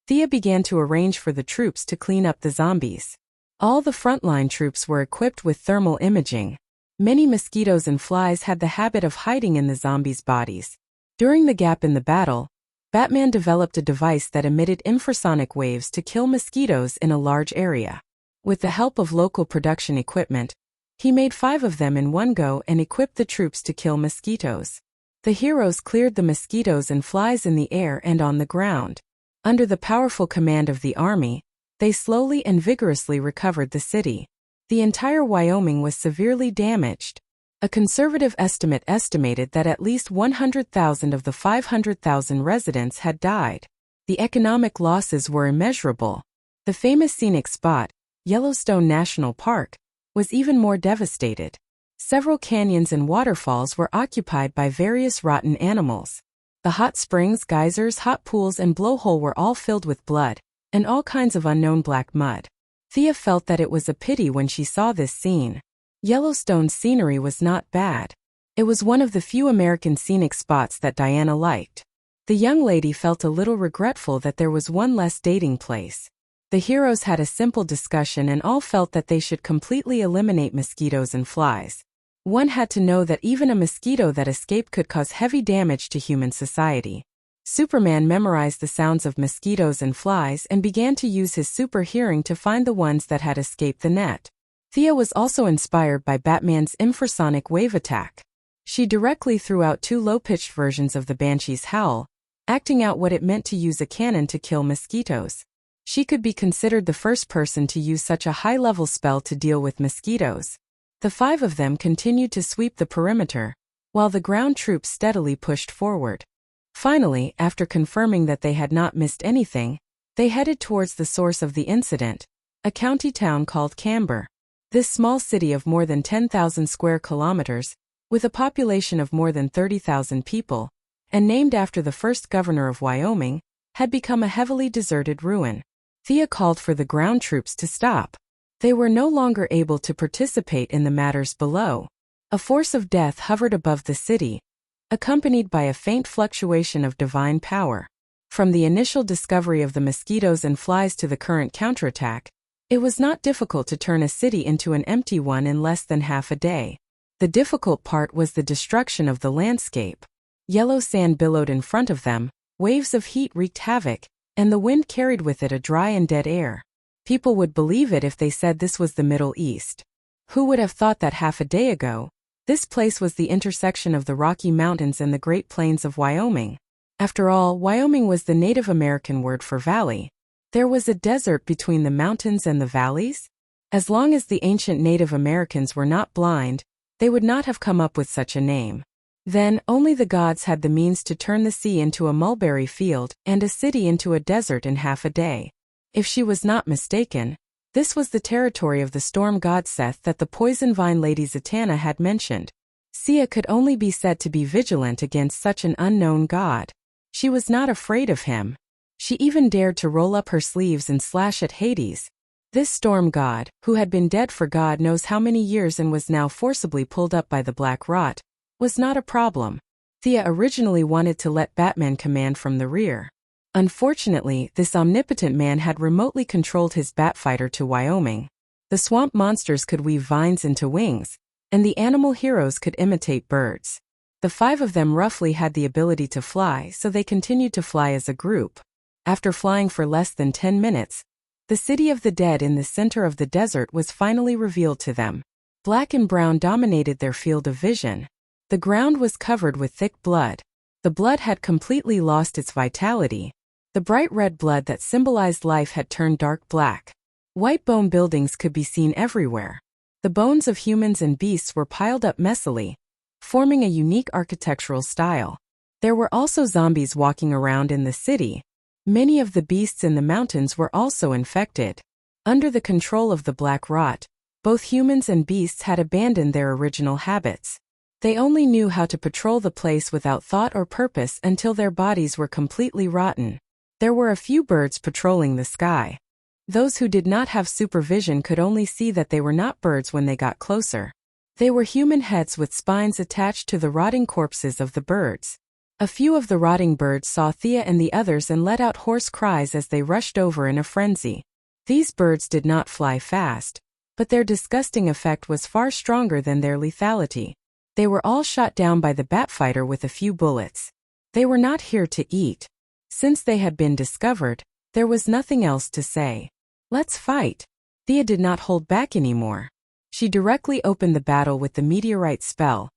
[SPEAKER 1] Thea began to arrange for the troops to clean up the zombies. All the frontline troops were equipped with thermal imaging. Many mosquitoes and flies had the habit of hiding in the zombies' bodies. During the gap in the battle, Batman developed a device that emitted infrasonic waves to kill mosquitoes in a large area. With the help of local production equipment, he made 5 of them in one go and equipped the troops to kill mosquitoes. The heroes cleared the mosquitoes and flies in the air and on the ground. Under the powerful command of the army, they slowly and vigorously recovered the city. The entire Wyoming was severely damaged. A conservative estimate estimated that at least 100,000 of the 500,000 residents had died. The economic losses were immeasurable. The famous scenic spot, Yellowstone National Park, was even more devastated. Several canyons and waterfalls were occupied by various rotten animals. The hot springs, geysers, hot pools, and blowhole were all filled with blood, and all kinds of unknown black mud. Thea felt that it was a pity when she saw this scene. Yellowstone's scenery was not bad. It was one of the few American scenic spots that Diana liked. The young lady felt a little regretful that there was one less dating place. The heroes had a simple discussion and all felt that they should completely eliminate mosquitoes and flies. One had to know that even a mosquito that escaped could cause heavy damage to human society. Superman memorized the sounds of mosquitoes and flies and began to use his super hearing to find the ones that had escaped the net. Thea was also inspired by Batman's infrasonic wave attack. She directly threw out 2 low-pitched versions of the Banshee's howl, acting out what it meant to use a cannon to kill mosquitoes. She could be considered the first person to use such a high-level spell to deal with mosquitoes. The 5 of them continued to sweep the perimeter, while the ground troops steadily pushed forward. Finally, after confirming that they had not missed anything, they headed towards the source of the incident, a county town called Camber. This small city of more than 10,000 square kilometers, with a population of more than 30,000 people, and named after the first governor of Wyoming, had become a heavily deserted ruin. Thea called for the ground troops to stop. They were no longer able to participate in the matters below. A force of death hovered above the city, accompanied by a faint fluctuation of divine power. From the initial discovery of the mosquitoes and flies to the current counterattack, it was not difficult to turn a city into an empty one in less than half a day. The difficult part was the destruction of the landscape. Yellow sand billowed in front of them, waves of heat wreaked havoc, and the wind carried with it a dry and dead air. People would believe it if they said this was the Middle East. Who would have thought that half a day ago? This place was the intersection of the Rocky Mountains and the Great Plains of Wyoming. After all, Wyoming was the Native American word for valley. There was a desert between the mountains and the valleys? As long as the ancient Native Americans were not blind, they would not have come up with such a name. Then, only the gods had the means to turn the sea into a mulberry field and a city into a desert in half a day. If she was not mistaken, this was the territory of the storm god Seth that the poison vine lady Zatanna had mentioned. Sia could only be said to be vigilant against such an unknown god. She was not afraid of him. She even dared to roll up her sleeves and slash at Hades. This storm god, who had been dead for God knows how many years and was now forcibly pulled up by the black rot, was not a problem. Thea originally wanted to let Batman command from the rear. Unfortunately, this omnipotent man had remotely controlled his Batfighter to Wyoming. The swamp monsters could weave vines into wings, and the animal heroes could imitate birds. The 5 of them roughly had the ability to fly, so they continued to fly as a group. After flying for less than 10 minutes, the city of the dead in the center of the desert was finally revealed to them. Black and brown dominated their field of vision. The ground was covered with thick blood. The blood had completely lost its vitality. The bright red blood that symbolized life had turned dark black. White bone buildings could be seen everywhere. The bones of humans and beasts were piled up messily, forming a unique architectural style. There were also zombies walking around in the city. Many of the beasts in the mountains were also infected. Under the control of the black rot, both humans and beasts had abandoned their original habits. They only knew how to patrol the place without thought or purpose until their bodies were completely rotten. There were a few birds patrolling the sky. Those who did not have supervision could only see that they were not birds when they got closer. They were human heads with spines attached to the rotting corpses of the birds. A few of the rotting birds saw Thea and the others and let out hoarse cries as they rushed over in a frenzy. These birds did not fly fast, but their disgusting effect was far stronger than their lethality. They were all shot down by the Batfighter with a few bullets. They were not here to eat. Since they had been discovered, there was nothing else to say. Let's fight. Thea did not hold back anymore. She directly opened the battle with the meteorite spell,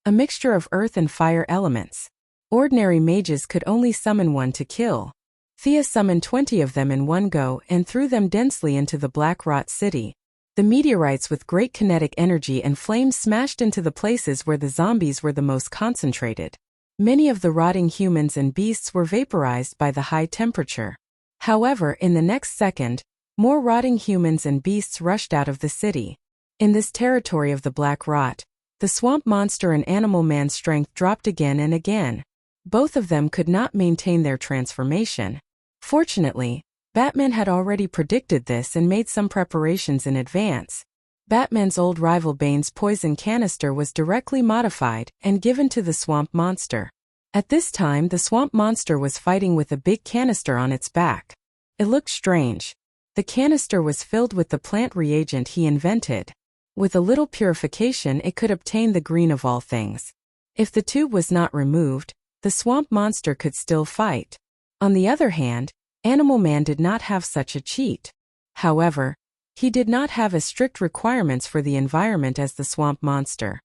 [SPEAKER 1] a mixture of earth and fire elements. Ordinary mages could only summon one to kill. Thea summoned 20 of them in one go and threw them densely into the black rot city. The meteorites with great kinetic energy and flames smashed into the places where the zombies were the most concentrated. Many of the rotting humans and beasts were vaporized by the high temperature. However, in the next second, more rotting humans and beasts rushed out of the city. In this territory of the black rot, the swamp monster and animal man's strength dropped again and again. Both of them could not maintain their transformation. Fortunately, Batman had already predicted this and made some preparations in advance. Batman's old rival Bane's poison canister was directly modified and given to the swamp monster. At this time, the swamp monster was fighting with a big canister on its back. It looked strange. The canister was filled with the plant reagent he invented. With a little purification, it could obtain the green of all things. If the tube was not removed, the swamp monster could still fight. On the other hand, Animal Man did not have such a cheat. However, he did not have as strict requirements for the environment as the swamp monster.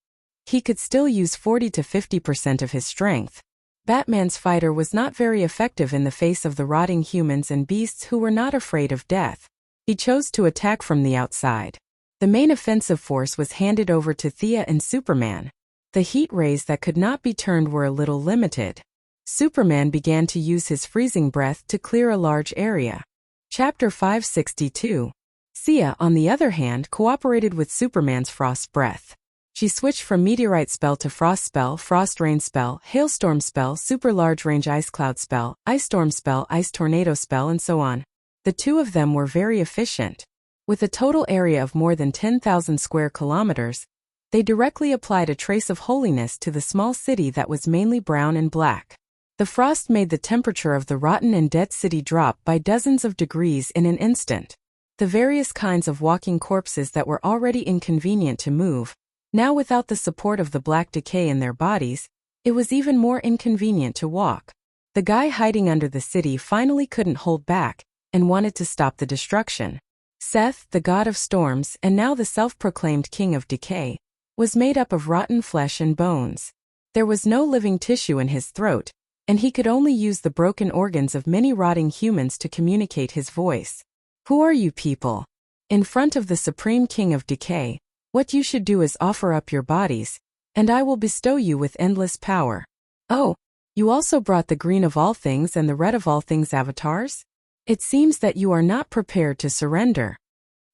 [SPEAKER 1] He could still use 40 to 50% of his strength. Batman's fighter was not very effective in the face of the rotting humans and beasts who were not afraid of death. He chose to attack from the outside. The main offensive force was handed over to Thea and Superman. The heat rays that could not be turned were a little limited. Superman began to use his freezing breath to clear a large area. Chapter 562. Thea, on the other hand, cooperated with Superman's frost breath. She switched from meteorite spell to frost spell, frost rain spell, hailstorm spell, super large range ice cloud spell, ice storm spell, ice tornado spell, and so on. The two of them were very efficient. With a total area of more than 10,000 square kilometers, they directly applied a trace of holiness to the small city that was mainly brown and black. The frost made the temperature of the rotten and dead city drop by dozens of degrees in an instant. The various kinds of walking corpses that were already inconvenient to move, now without the support of the black decay in their bodies, it was even more inconvenient to walk. The guy hiding under the city finally couldn't hold back and wanted to stop the destruction. Seth, the god of storms and now the self-proclaimed king of decay, was made up of rotten flesh and bones. There was no living tissue in his throat, and he could only use the broken organs of many rotting humans to communicate his voice. Who are you people? In front of the supreme king of decay, what you should do is offer up your bodies, and I will bestow you with endless power. Oh, you also brought the green of all things and the red of all things avatars? It seems that you are not prepared to surrender.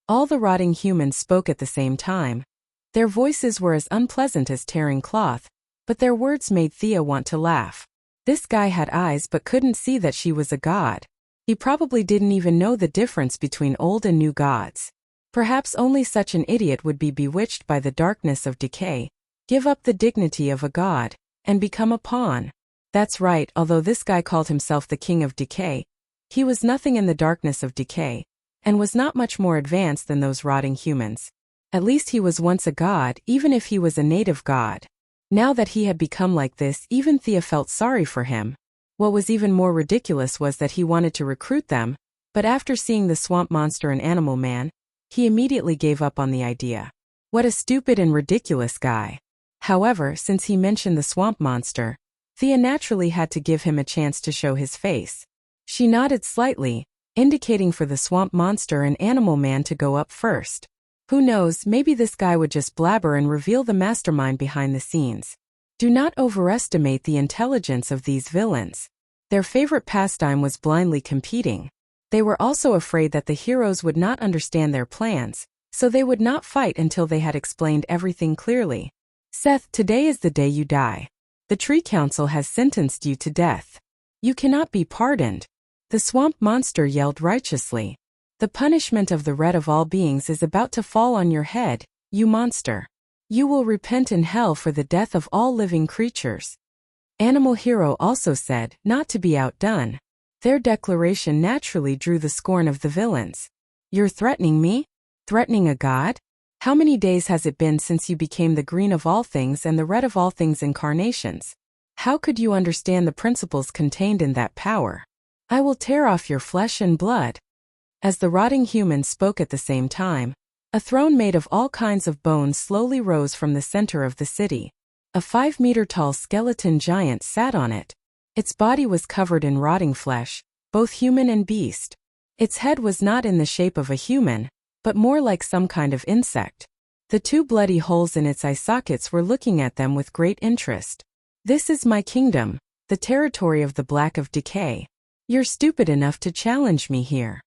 [SPEAKER 1] All the rotting humans spoke at the same time. Their voices were as unpleasant as tearing cloth, but their words made Thea want to laugh. This guy had eyes but couldn't see that she was a god. He probably didn't even know the difference between old and new gods. Perhaps only such an idiot would be bewitched by the darkness of decay, give up the dignity of a god, and become a pawn. That's right, although this guy called himself the king of decay, he was nothing in the darkness of decay, and was not much more advanced than those rotting humans. At least he was once a god, even if he was a native god. Now that he had become like this, even Thea felt sorry for him. What was even more ridiculous was that he wanted to recruit them, but after seeing the swamp monster and Animal Man, he immediately gave up on the idea. What a stupid and ridiculous guy. However, since he mentioned the swamp monster, Thea naturally had to give him a chance to show his face. She nodded slightly, indicating for the swamp monster and Animal Man to go up first. Who knows, maybe this guy would just blabber and reveal the mastermind behind the scenes. Do not overestimate the intelligence of these villains. Their favorite pastime was blindly competing. They were also afraid that the heroes would not understand their plans, so they would not fight until they had explained everything clearly. Seth, today is the day you die. The Tree Council has sentenced you to death. You cannot be pardoned. The swamp monster yelled righteously. The punishment of the red of all beings is about to fall on your head, you monster. You will repent in hell for the death of all living creatures. Animal Hero also said, not to be outdone. Their declaration naturally drew the scorn of the villains. You're threatening me? Threatening a god? How many days has it been since you became the green of all things and the red of all things incarnations? How could you understand the principles contained in that power? I will tear off your flesh and blood. As the rotting humans spoke at the same time, a throne made of all kinds of bones slowly rose from the center of the city. A 5-meter-tall skeleton giant sat on it. Its body was covered in rotting flesh, both human and beast. Its head was not in the shape of a human, but more like some kind of insect. The 2 bloody holes in its eye sockets were looking at them with great interest. This is my kingdom, the territory of the Black of Decay. You're stupid enough to challenge me here.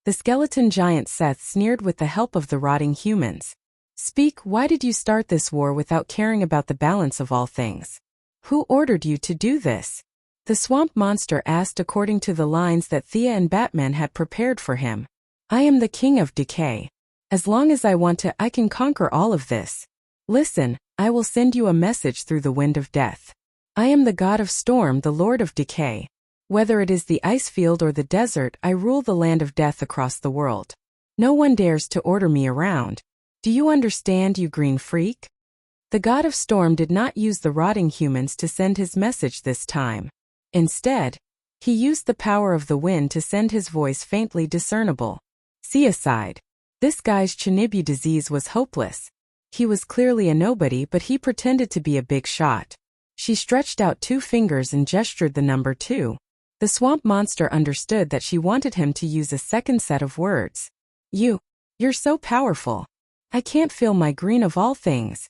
[SPEAKER 1] The skeleton giant Seth sneered with the help of the rotting humans. Speak, why did you start this war without caring about the balance of all things? Who ordered you to do this? The swamp monster asked according to the lines that Thea and Batman had prepared for him. I am the king of decay. As long as I want to, I can conquer all of this. Listen, I will send you a message through the wind of death. I am the god of storm, the lord of decay. Whether it is the ice field or the desert, I rule the land of death across the world. No one dares to order me around. Do you understand, you green freak? The god of storm did not use the rotting humans to send his message this time. Instead, he used the power of the wind to send his voice faintly discernible. See aside. This guy's Chinibu disease was hopeless. He was clearly a nobody, but he pretended to be a big shot. She stretched out 2 fingers and gestured the number 2. The swamp monster understood that she wanted him to use a second set of words. You're so powerful. I can't feel my green of all things.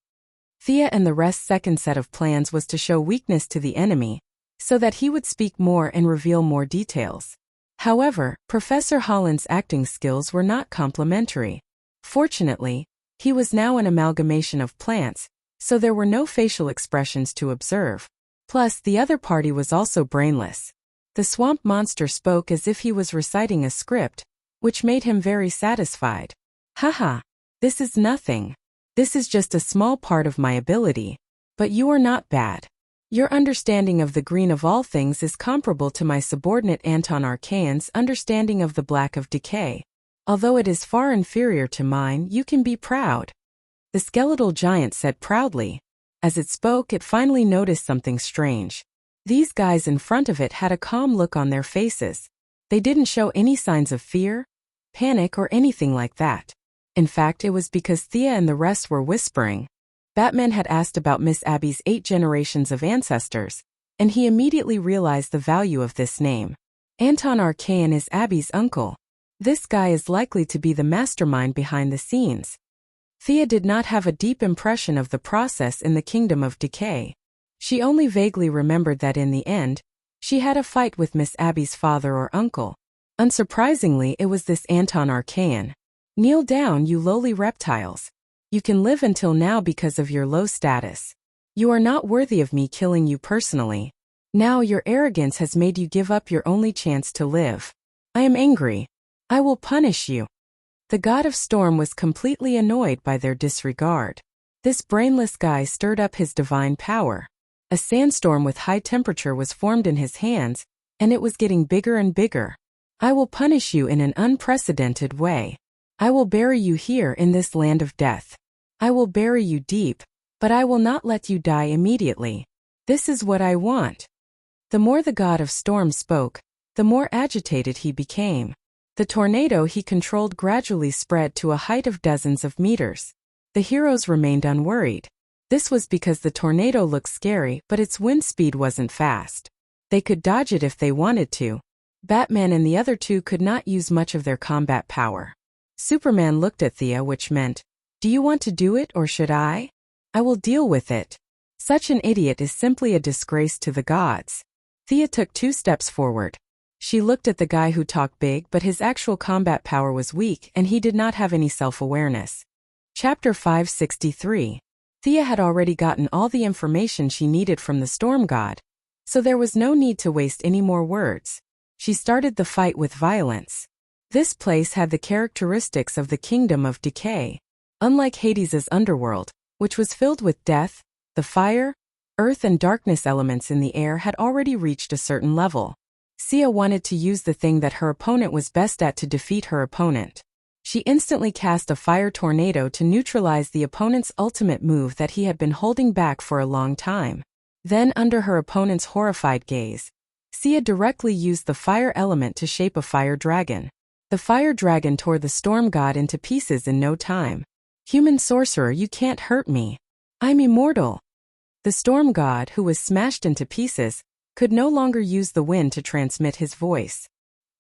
[SPEAKER 1] Thea and the rest's second set of plans was to show weakness to the enemy, so that he would speak more and reveal more details. However, Professor Holland's acting skills were not complimentary. Fortunately, he was now an amalgamation of plants, so there were no facial expressions to observe. Plus, the other party was also brainless. The swamp monster spoke as if he was reciting a script, which made him very satisfied. Haha, this is nothing. This is just a small part of my ability. But you are not bad. Your understanding of the green of all things is comparable to my subordinate Anton Archaean's understanding of the black of decay. Although it is far inferior to mine, you can be proud. The skeletal giant said proudly. As it spoke, it finally noticed something strange. These guys in front of it had a calm look on their faces. They didn't show any signs of fear, panic, or anything like that. In fact, it was because Thea and the rest were whispering. Batman had asked about Miss Abby's 8 generations of ancestors, and he immediately realized the value of this name. Anton Archaean is Abby's uncle. This guy is likely to be the mastermind behind the scenes. Thea did not have a deep impression of the process in the Kingdom of Decay. She only vaguely remembered that in the end, she had a fight with Miss Abby's father or uncle. Unsurprisingly, it was this Anton Archaean. Kneel down, you lowly reptiles. You can live until now because of your low status. You are not worthy of me killing you personally. Now your arrogance has made you give up your only chance to live. I am angry. I will punish you. The god of storm was completely annoyed by their disregard. This brainless guy stirred up his divine power. A sandstorm with high temperature was formed in his hands, and it was getting bigger and bigger. I will punish you in an unprecedented way. I will bury you here in this land of death. I will bury you deep, but I will not let you die immediately. This is what I want. The more the god of storm spoke, the more agitated he became. The tornado he controlled gradually spread to a height of dozens of meters. The heroes remained unworried. This was because the tornado looked scary, but its wind speed wasn't fast. They could dodge it if they wanted to. Batman and the other 2 could not use much of their combat power. Superman looked at Thea, which meant, do you want to do it or should I? I will deal with it. Such an idiot is simply a disgrace to the gods. Thea took 2 steps forward. She looked at the guy who talked big, but his actual combat power was weak and he did not have any self-awareness. Chapter 563. Thea had already gotten all the information she needed from the storm god, so there was no need to waste any more words. She started the fight with violence. This place had the characteristics of the Kingdom of Decay. Unlike Hades's underworld, which was filled with death, the fire, earth and darkness elements in the air had already reached a certain level. Sia wanted to use the thing that her opponent was best at to defeat her opponent. She instantly cast a fire tornado to neutralize the opponent's ultimate move that he had been holding back for a long time. Then, under her opponent's horrified gaze, Thea directly used the fire element to shape a fire dragon. The fire dragon tore the storm god into pieces in no time. "Human sorcerer, you can't hurt me. I'm immortal." The storm god, who was smashed into pieces, could no longer use the wind to transmit his voice.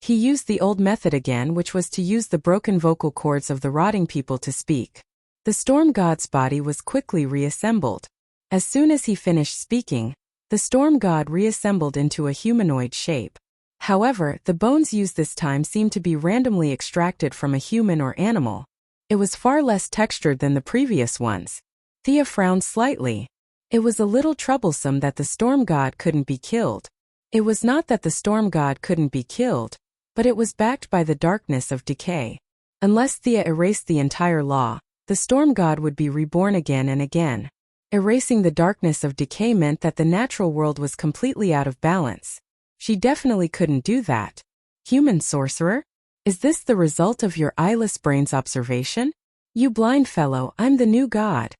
[SPEAKER 1] He used the old method again, which was to use the broken vocal cords of the rotting people to speak. The storm god's body was quickly reassembled. As soon as he finished speaking, the storm god reassembled into a humanoid shape. However, the bones used this time seemed to be randomly extracted from a human or animal. It was far less textured than the previous ones. Thea frowned slightly. It was a little troublesome that the storm god couldn't be killed. It was not that the storm god couldn't be killed, but it was backed by the darkness of decay. Unless Thea erased the entire law, the storm god would be reborn again and again. Erasing the darkness of decay meant that the natural world was completely out of balance. She definitely couldn't do that. "Human sorcerer? Is this the result of your eyeless brain's observation? You blind fellow, I'm the new god."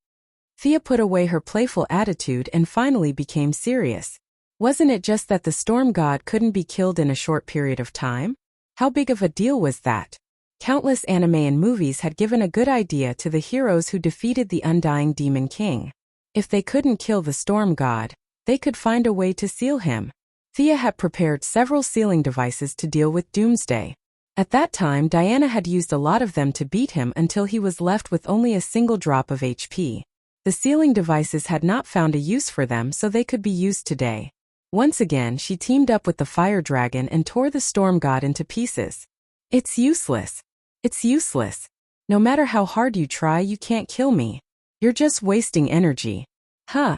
[SPEAKER 1] Thea put away her playful attitude and finally became serious. Wasn't it just that the storm god couldn't be killed in a short period of time? How big of a deal was that? Countless anime and movies had given a good idea to the heroes who defeated the undying Demon King. If they couldn't kill the storm god, they could find a way to seal him. Thea had prepared several sealing devices to deal with Doomsday. At that time, Diana had used a lot of them to beat him until he was left with only a single drop of HP. The sealing devices had not found a use for them, so they could be used today. Once again, she teamed up with the fire dragon and tore the storm god into pieces. "It's useless. It's useless. No matter how hard you try, you can't kill me. You're just wasting energy." Huh.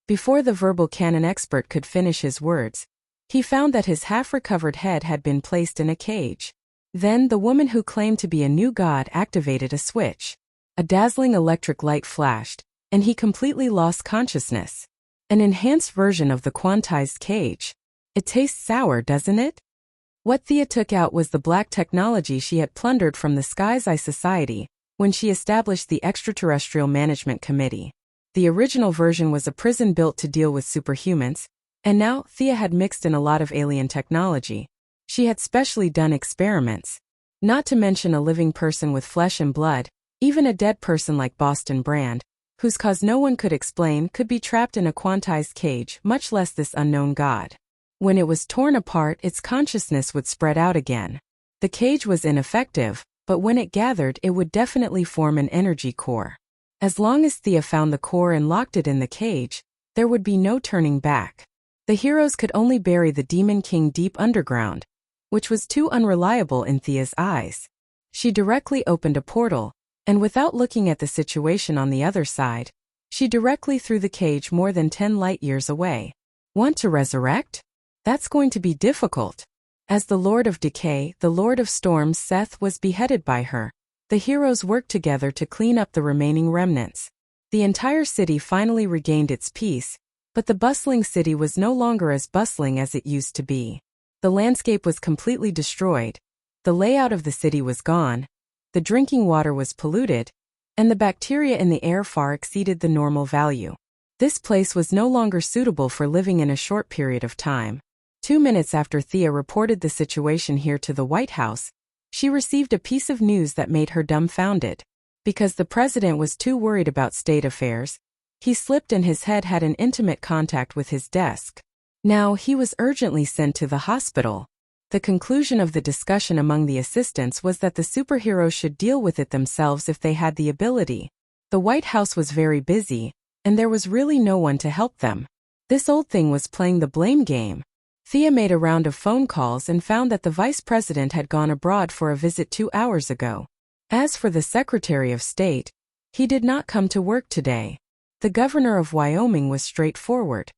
[SPEAKER 1] Before the verbal canon expert could finish his words, he found that his half-recovered head had been placed in a cage. Then the woman who claimed to be a new god activated a switch. A dazzling electric light flashed, and he completely lost consciousness. An enhanced version of the quantized cage. It tastes sour, doesn't it? What Thea took out was the black technology she had plundered from the Sky's Eye Society when she established the Extraterrestrial Management Committee. The original version was a prison built to deal with superhumans, and now Thea had mixed in a lot of alien technology. She had specially done experiments. Not to mention a living person with flesh and blood, even a dead person like Boston Brand, whose cause no one could explain, could be trapped in a quantized cage, much less this unknown god. When it was torn apart, its consciousness would spread out again. The cage was ineffective, but when it gathered, it would definitely form an energy core. As long as Thea found the core and locked it in the cage, there would be no turning back. The heroes could only bury the Demon King deep underground, which was too unreliable in Thea's eyes. She directly opened a portal, and without looking at the situation on the other side, she directly threw the cage more than 10 light-years away. Want to resurrect? That's going to be difficult. As the Lord of Decay, the Lord of Storms, Seth was beheaded by her. The heroes worked together to clean up the remaining remnants. The entire city finally regained its peace, but the bustling city was no longer as bustling as it used to be. The landscape was completely destroyed. The layout of the city was gone. The drinking water was polluted, and the bacteria in the air far exceeded the normal value. This place was no longer suitable for living in a short period of time. 2 minutes after Thea reported the situation here to the White House, she received a piece of news that made her dumbfounded. Because the president was too worried about state affairs, he slipped and his head had an intimate contact with his desk. Now he was urgently sent to the hospital. The conclusion of the discussion among the assistants was that the superheroes should deal with it themselves if they had the ability. The White House was very busy, and there was really no one to help them. This old thing was playing the blame game. Thea made a round of phone calls and found that the vice president had gone abroad for a visit 2 hours ago. As for the Secretary of State, he did not come to work today. The governor of Wyoming was straightforward.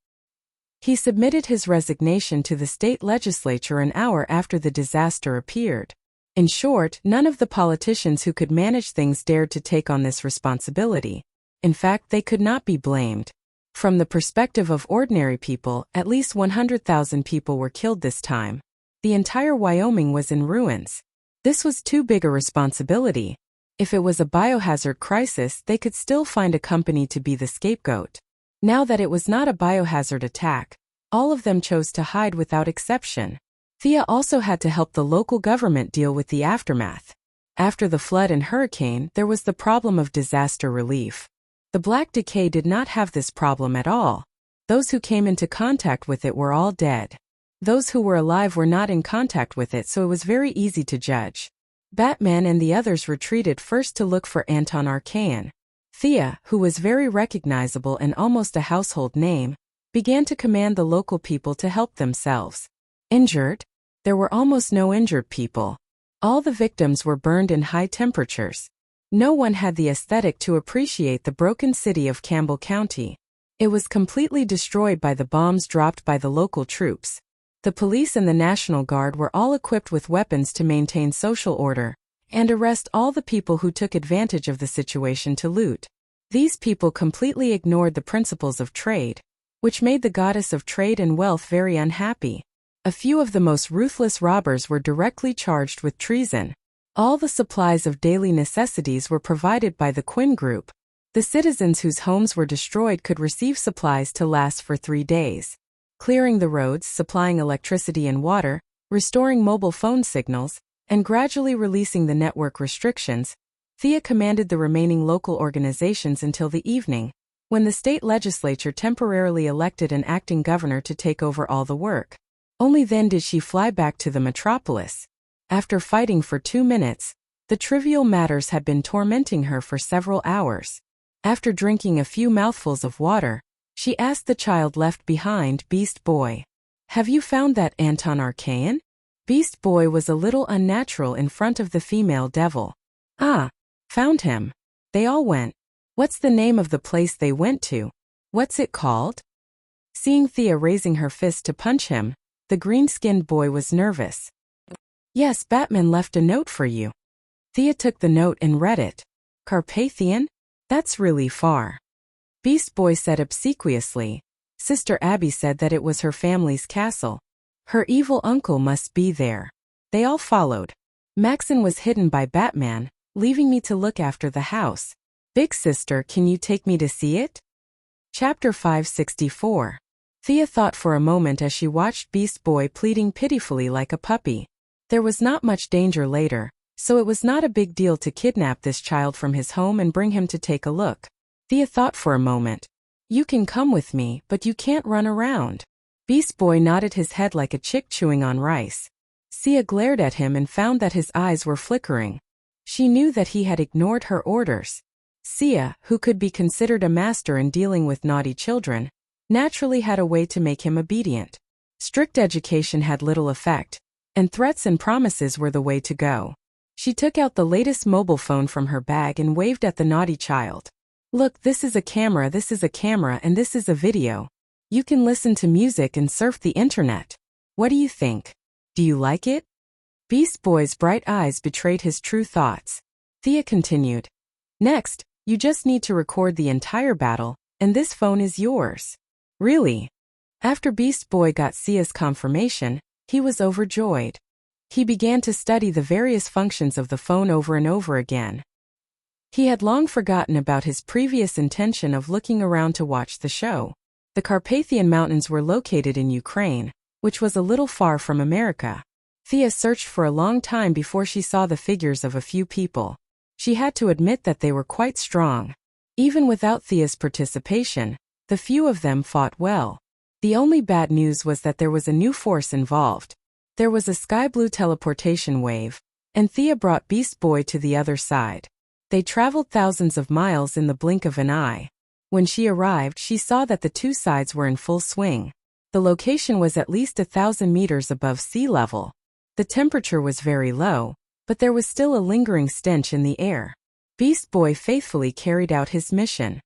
[SPEAKER 1] He submitted his resignation to the state legislature an hour after the disaster appeared. In short, none of the politicians who could manage things dared to take on this responsibility. In fact, they could not be blamed. From the perspective of ordinary people, at least 100,000 people were killed this time. The entire Wyoming was in ruins. This was too big a responsibility. If it was a biohazard crisis, they could still find a company to be the scapegoat. Now that it was not a biohazard attack, all of them chose to hide without exception. Thea also had to help the local government deal with the aftermath. After the flood and hurricane, there was the problem of disaster relief. The Black Decay did not have this problem at all. Those who came into contact with it were all dead. Those who were alive were not in contact with it, so it was very easy to judge. Batman and the others retreated first to look for Anton Arcane. Thea, who was very recognizable and almost a household name, began to command the local people to help themselves. Injured? There were almost no injured people. All the victims were burned in high temperatures. No one had the aesthetic to appreciate the broken city of Campbell County. It was completely destroyed by the bombs dropped by the local troops. The police and the National Guard were all equipped with weapons to maintain social order and arrest all the people who took advantage of the situation to loot. These people completely ignored the principles of trade, which made the goddess of trade and wealth very unhappy. A few of the most ruthless robbers were directly charged with treason. All the supplies of daily necessities were provided by the Quinn Group. The citizens whose homes were destroyed could receive supplies to last for 3 days. Clearing the roads, supplying electricity and water, restoring mobile phone signals, and gradually releasing the network restrictions, Thea commanded the remaining local organizations until the evening, when the state legislature temporarily elected an acting governor to take over all the work. Only then did she fly back to the metropolis. After fighting for 2 minutes, the trivial matters had been tormenting her for several hours. After drinking a few mouthfuls of water, she asked the child left behind, Beast Boy, "Have you found that Anton Arcane?" Beast Boy was a little unnatural in front of the female devil. "Ah, found him. They all went. What's the name of the place they went to? What's it called?" Seeing Thea raising her fist to punch him, the green-skinned boy was nervous. "Yes, Batman left a note for you." Thea took the note and read it. "Carpathian? That's really far." Beast Boy said obsequiously. "Sister Abby said that it was her family's castle. Her evil uncle must be there." They all followed. Maxon was hidden by Batman, leaving me to look after the house. "Big sister, can you take me to see it?" Chapter 564. Thea thought for a moment as she watched Beast Boy pleading pitifully like a puppy. There was not much danger later, so it was not a big deal to kidnap this child from his home and bring him to take a look. Thea thought for a moment. "You can come with me, but you can't run around." Beast Boy nodded his head like a chick chewing on rice. Thea glared at him and found that his eyes were flickering. She knew that he had ignored her orders. Thea, who could be considered a master in dealing with naughty children, naturally had a way to make him obedient. Strict education had little effect, and threats and promises were the way to go. She took out the latest mobile phone from her bag and waved at the naughty child. "Look, this is a camera, and this is a video. You can listen to music and surf the internet. What do you think? Do you like it?" Beast Boy's bright eyes betrayed his true thoughts. Thea continued. "Next, you just need to record the entire battle, and this phone is yours." "Really?" After Beast Boy got Thea's confirmation, he was overjoyed. He began to study the various functions of the phone over and over again. He had long forgotten about his previous intention of looking around to watch the show. The Carpathian Mountains were located in Ukraine, which was a little far from America. Thea searched for a long time before she saw the figures of a few people. She had to admit that they were quite strong. Even without Thea's participation, the few of them fought well. The only bad news was that there was a new force involved. There was a sky-blue teleportation wave, and Thea brought Beast Boy to the other side. They traveled thousands of miles in the blink of an eye. When she arrived, she saw that the two sides were in full swing. The location was at least 1,000 meters above sea level. The temperature was very low, but there was still a lingering stench in the air. Beast Boy faithfully carried out his mission.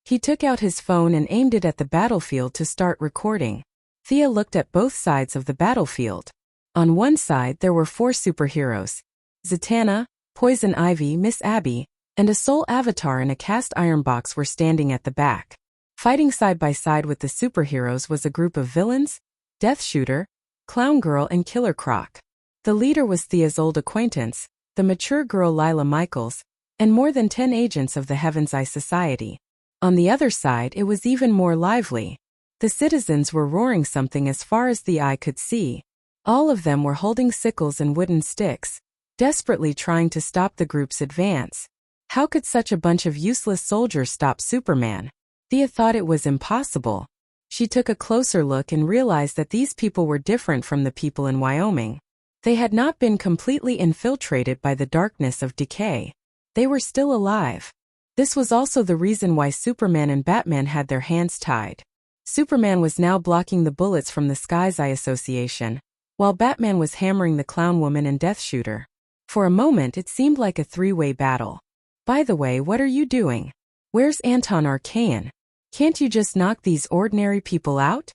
[SPEAKER 1] He took out his phone and aimed it at the battlefield to start recording. Thea looked at both sides of the battlefield. On one side there were 4 superheroes: Zatanna, Poison Ivy, Miss Abby, and a soul avatar in a cast iron box were standing at the back. Fighting side by side with the superheroes was a group of villains: Death Shooter, Clown Girl, and Killer Croc. The leader was Thea's old acquaintance, the mature girl Lila Michaels, and more than 10 agents of the Heaven's Eye Society. On the other side, it was even more lively. The citizens were roaring something as far as the eye could see. All of them were holding sickles and wooden sticks, desperately trying to stop the group's advance. How could such a bunch of useless soldiers stop Superman? Thea thought it was impossible. She took a closer look and realized that these people were different from the people in Wyoming. They had not been completely infiltrated by the darkness of decay. They were still alive. This was also the reason why Superman and Batman had their hands tied. Superman was now blocking the bullets from the Sky's Eye Association, while Batman was hammering the Clown Woman and Death Shooter. For a moment it seemed like a three-way battle. By the way, what are you doing? Where's Anton Archaean? Can't you just knock these ordinary people out?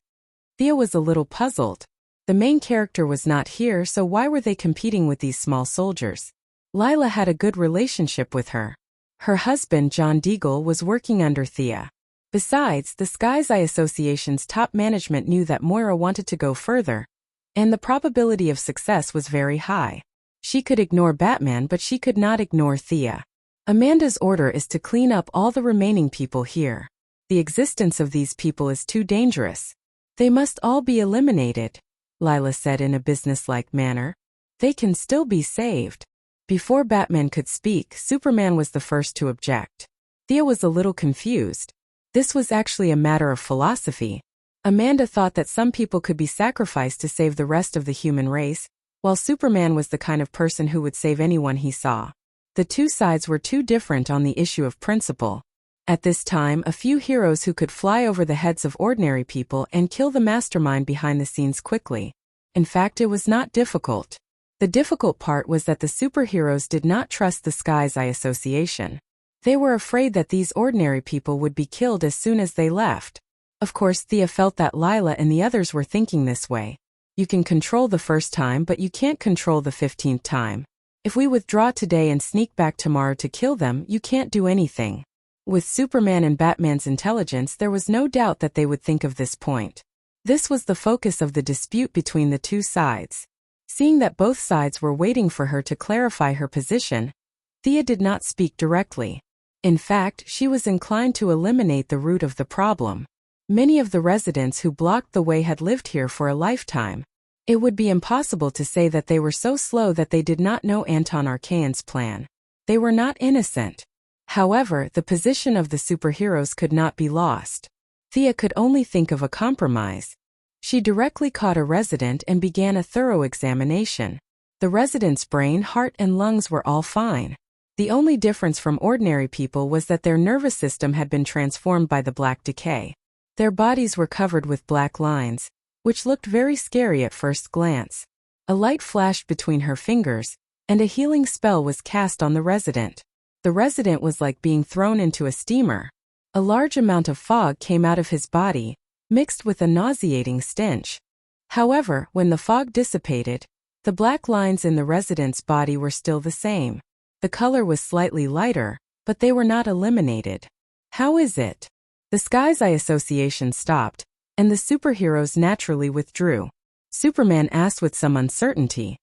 [SPEAKER 1] Thea was a little puzzled. The main character was not here, so why were they competing with these small soldiers? Lila had a good relationship with her. Her husband, John Deagle, was working under Thea. Besides, the Sky's Eye Association's top management knew that Moira wanted to go further, and the probability of success was very high. She could ignore Batman, but she could not ignore Thea. Amanda's order is to clean up all the remaining people here. The existence of these people is too dangerous. They must all be eliminated, Lila said in a businesslike manner. They can still be saved. Before Batman could speak, Superman was the first to object. Thea was a little confused. This was actually a matter of philosophy. Amanda thought that some people could be sacrificed to save the rest of the human race, while Superman was the kind of person who would save anyone he saw. The two sides were too different on the issue of principle. At this time, a few heroes who could fly over the heads of ordinary people and kill the mastermind behind the scenes quickly. In fact, it was not difficult. The difficult part was that the superheroes did not trust the Sky's Eye Association. They were afraid that these ordinary people would be killed as soon as they left. Of course, Thea felt that Lila and the others were thinking this way. You can control the first time, but you can't control the 15th time. If we withdraw today and sneak back tomorrow to kill them, you can't do anything. With Superman and Batman's intelligence, there was no doubt that they would think of this point. This was the focus of the dispute between the two sides. Seeing that both sides were waiting for her to clarify her position, Thea did not speak directly. In fact, she was inclined to eliminate the root of the problem. Many of the residents who blocked the way had lived here for a lifetime. It would be impossible to say that they were so slow that they did not know Anton Archaean's plan. They were not innocent. However, the position of the superheroes could not be lost. Thea could only think of a compromise. She directly caught a resident and began a thorough examination. The resident's brain, heart, and lungs were all fine. The only difference from ordinary people was that their nervous system had been transformed by the black decay. Their bodies were covered with black lines, which looked very scary at first glance. A light flashed between her fingers, and a healing spell was cast on the resident. The resident was like being thrown into a steamer. A large amount of fog came out of his body, mixed with a nauseating stench. However, when the fog dissipated, the black lines in the resident's body were still the same. The color was slightly lighter, but they were not eliminated. How is it? The Sky's Eye Association stopped, and the superheroes naturally withdrew. Superman asked with some uncertainty.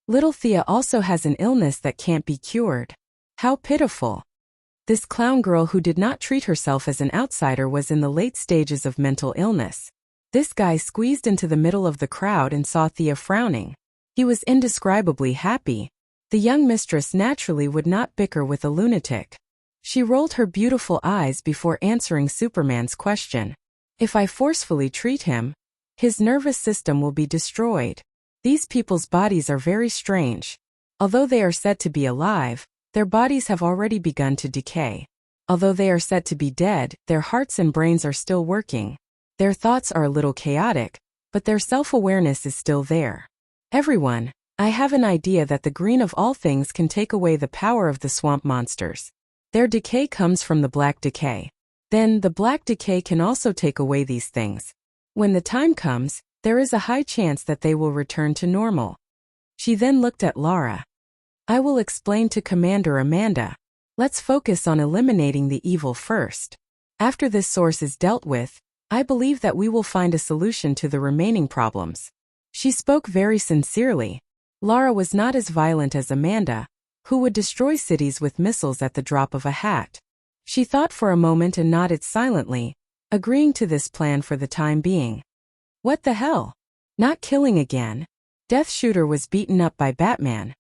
[SPEAKER 1] Little Thea also has an illness that can't be cured. How pitiful. This clown girl who did not treat herself as an outsider was in the late stages of mental illness. This guy squeezed into the middle of the crowd and saw Thea frowning. He was indescribably happy. The young mistress naturally would not bicker with a lunatic. She rolled her beautiful eyes before answering Superman's question. If I forcefully treat him, his nervous system will be destroyed. These people's bodies are very strange. Although they are said to be alive, their bodies have already begun to decay. Although they are said to be dead, their hearts and brains are still working. Their thoughts are a little chaotic, but their self-awareness is still there. Everyone, I have an idea that the green of all things can take away the power of the swamp monsters. Their decay comes from the black decay. Then, the black decay can also take away these things. When the time comes, there is a high chance that they will return to normal. She then looked at Lara. I will explain to Commander Amanda. Let's focus on eliminating the evil first. After this source is dealt with, I believe that we will find a solution to the remaining problems. She spoke very sincerely. Lara was not as violent as Amanda, who would destroy cities with missiles at the drop of a hat. She thought for a moment and nodded silently, agreeing to this plan for the time being. What the hell? Not killing again? Death Shooter was beaten up by Batman.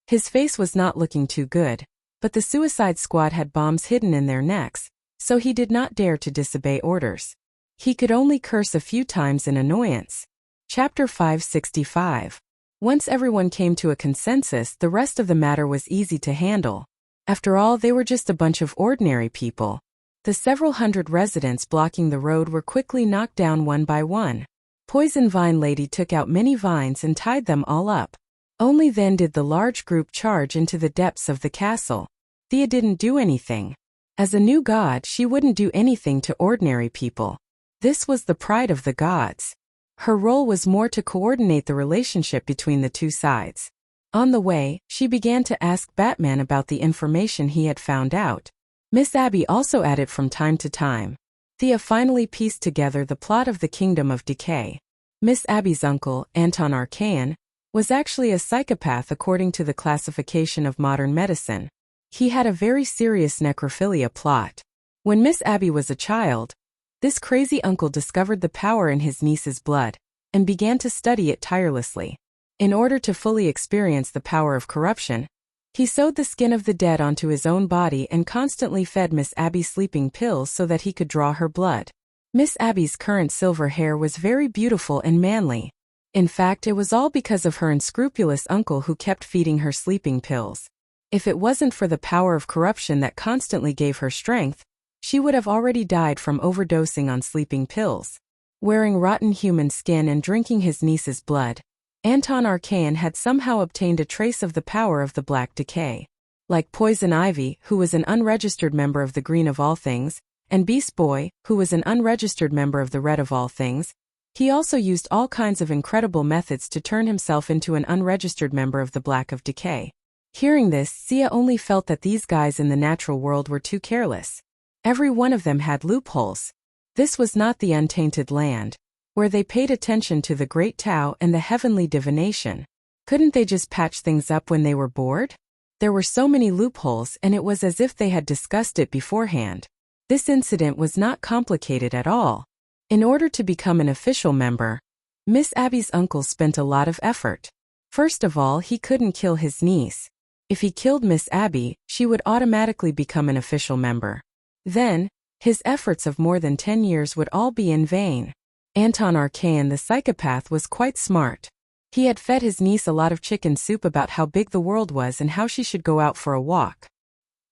[SPEAKER 1] His face was not looking too good, but the Suicide Squad had bombs hidden in their necks, so he did not dare to disobey orders. He could only curse a few times in annoyance. Chapter 565. Once everyone came to a consensus, the rest of the matter was easy to handle. After all, they were just a bunch of ordinary people. The several hundred residents blocking the road were quickly knocked down one by one. Poison Vine Lady took out many vines and tied them all up. Only then did the large group charge into the depths of the castle. Thea didn't do anything. As a new god, she wouldn't do anything to ordinary people. This was the pride of the gods. Her role was more to coordinate the relationship between the two sides. On the way, she began to ask Batman about the information he had found out. Miss Abby also added from time to time. Thea finally pieced together the plot of the Kingdom of Decay. Miss Abby's uncle, Anton Archaean, was actually a psychopath according to the classification of modern medicine. He had a very serious necrophilia plot. When Miss Abby was a child, this crazy uncle discovered the power in his niece's blood and began to study it tirelessly. In order to fully experience the power of corruption, he sewed the skin of the dead onto his own body and constantly fed Miss Abby sleeping pills so that he could draw her blood. Miss Abby's current silver hair was very beautiful and manly. In fact, it was all because of her unscrupulous uncle who kept feeding her sleeping pills. If it wasn't for the power of corruption that constantly gave her strength, she would have already died from overdosing on sleeping pills. Wearing rotten human skin and drinking his niece's blood, Anton Archaean had somehow obtained a trace of the power of the Black Decay. Like Poison Ivy, who was an unregistered member of the Green of All Things, and Beast Boy, who was an unregistered member of the Red of All Things, he also used all kinds of incredible methods to turn himself into an unregistered member of the Black of Decay. Hearing this, Sia only felt that these guys in the natural world were too careless. Every one of them had loopholes. This was not the untainted land, where they paid attention to the Great Tao and the heavenly divination. Couldn't they just patch things up when they were bored? There were so many loopholes, and it was as if they had discussed it beforehand. This incident was not complicated at all. In order to become an official member, Miss Abby's uncle spent a lot of effort. First of all, he couldn't kill his niece. If he killed Miss Abby, she would automatically become an official member. Then, his efforts of more than 10 years would all be in vain. Anton Archaean the psychopath was quite smart. He had fed his niece a lot of chicken soup about how big the world was and how she should go out for a walk.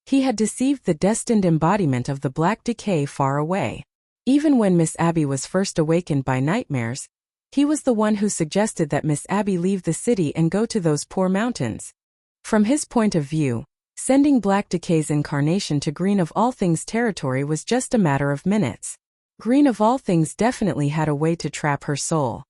[SPEAKER 1] He had deceived the destined embodiment of the Black Decay far away. Even when Miss Abby was first awakened by nightmares, he was the one who suggested that Miss Abby leave the city and go to those poor mountains. From his point of view, sending Black Decay's incarnation to Green of All Things territory was just a matter of minutes. Green of All Things definitely had a way to trap her soul.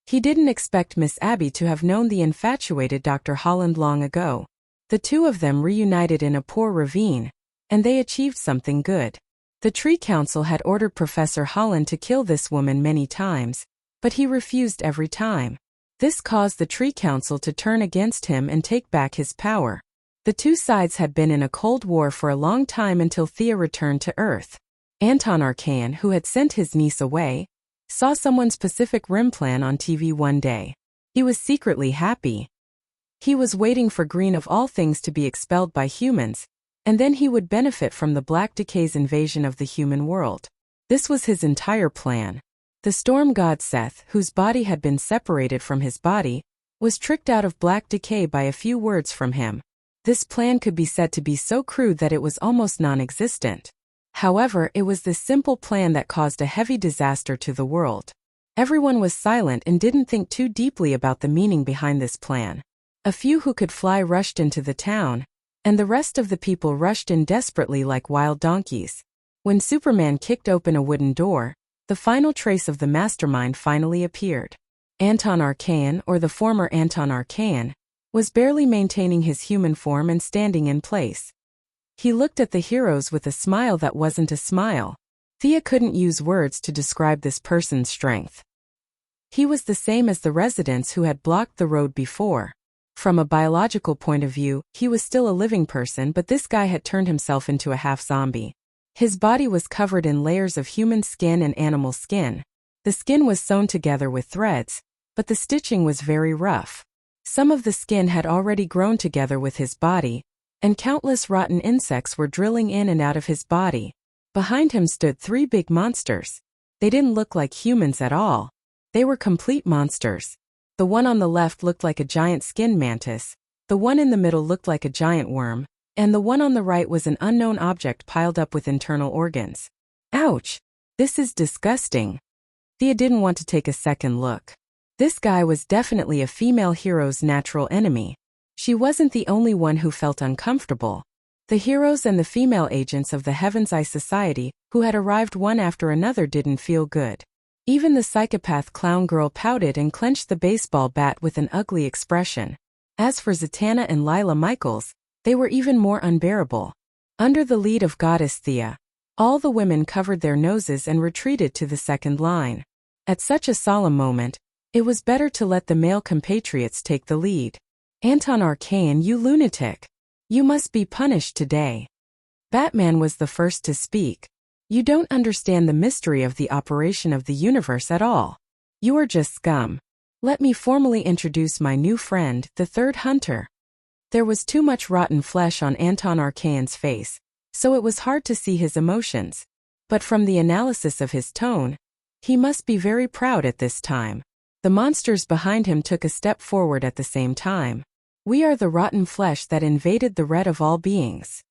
[SPEAKER 1] He didn't expect Miss Abby to have known the infatuated Dr. Holland long ago. The two of them reunited in a poor ravine, and they achieved something good. The Tree Council had ordered Professor Holland to kill this woman many times, but he refused every time. This caused the Tree Council to turn against him and take back his power. The two sides had been in a cold war for a long time until Thea returned to Earth. Anton Archaean, who had sent his niece away, saw someone's Pacific Rim plan on TV one day. He was secretly happy. He was waiting for Green of All Things to be expelled by humans, and then he would benefit from the Black Decay's invasion of the human world. This was his entire plan. The storm god Seth, whose body had been separated from his body, was tricked out of Black Decay by a few words from him. This plan could be said to be so crude that it was almost non-existent. However, it was this simple plan that caused a heavy disaster to the world. Everyone was silent and didn't think too deeply about the meaning behind this plan. A few who could fly rushed into the town, and the rest of the people rushed in desperately like wild donkeys. When Superman kicked open a wooden door, the final trace of the mastermind finally appeared. Anton Archaean, or the former Anton Archaean, was barely maintaining his human form and standing in place. He looked at the heroes with a smile that wasn't a smile. Thea couldn't use words to describe this person's strength. He was the same as the residents who had blocked the road before. From a biological point of view, he was still a living person, but this guy had turned himself into a half-zombie. His body was covered in layers of human skin and animal skin. The skin was sewn together with threads, but the stitching was very rough. Some of the skin had already grown together with his body, and countless rotten insects were drilling in and out of his body. Behind him stood 3 big monsters. They didn't look like humans at all. They were complete monsters. The one on the left looked like a giant skin mantis, the one in the middle looked like a giant worm, and the one on the right was an unknown object piled up with internal organs. Ouch! This is disgusting. Thea didn't want to take a second look. This guy was definitely a female hero's natural enemy. She wasn't the only one who felt uncomfortable. The heroes and the female agents of the Heaven's Eye Society, who had arrived one after another, didn't feel good. Even the psychopath clown girl pouted and clenched the baseball bat with an ugly expression. As for Zatanna and Lila Michaels, they were even more unbearable. Under the lead of Goddess Thea, all the women covered their noses and retreated to the second line. At such a solemn moment, it was better to let the male compatriots take the lead. Anton Arcane, you lunatic! You must be punished today. Batman was the first to speak. You don't understand the mystery of the operation of the universe at all. You are just scum. Let me formally introduce my new friend, the Third Hunter. There was too much rotten flesh on Anton Arcane's face, so it was hard to see his emotions. But from the analysis of his tone, he must be very proud at this time. The monsters behind him took a step forward at the same time. We are the rotten flesh that invaded the red of all beings.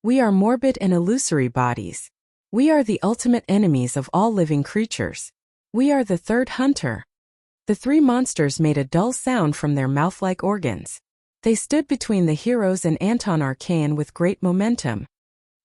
[SPEAKER 1] We are morbid and illusory bodies. We are the ultimate enemies of all living creatures. We are the Third Hunter. The 3 monsters made a dull sound from their mouth-like organs. They stood between the heroes and Anton Arcane with great momentum.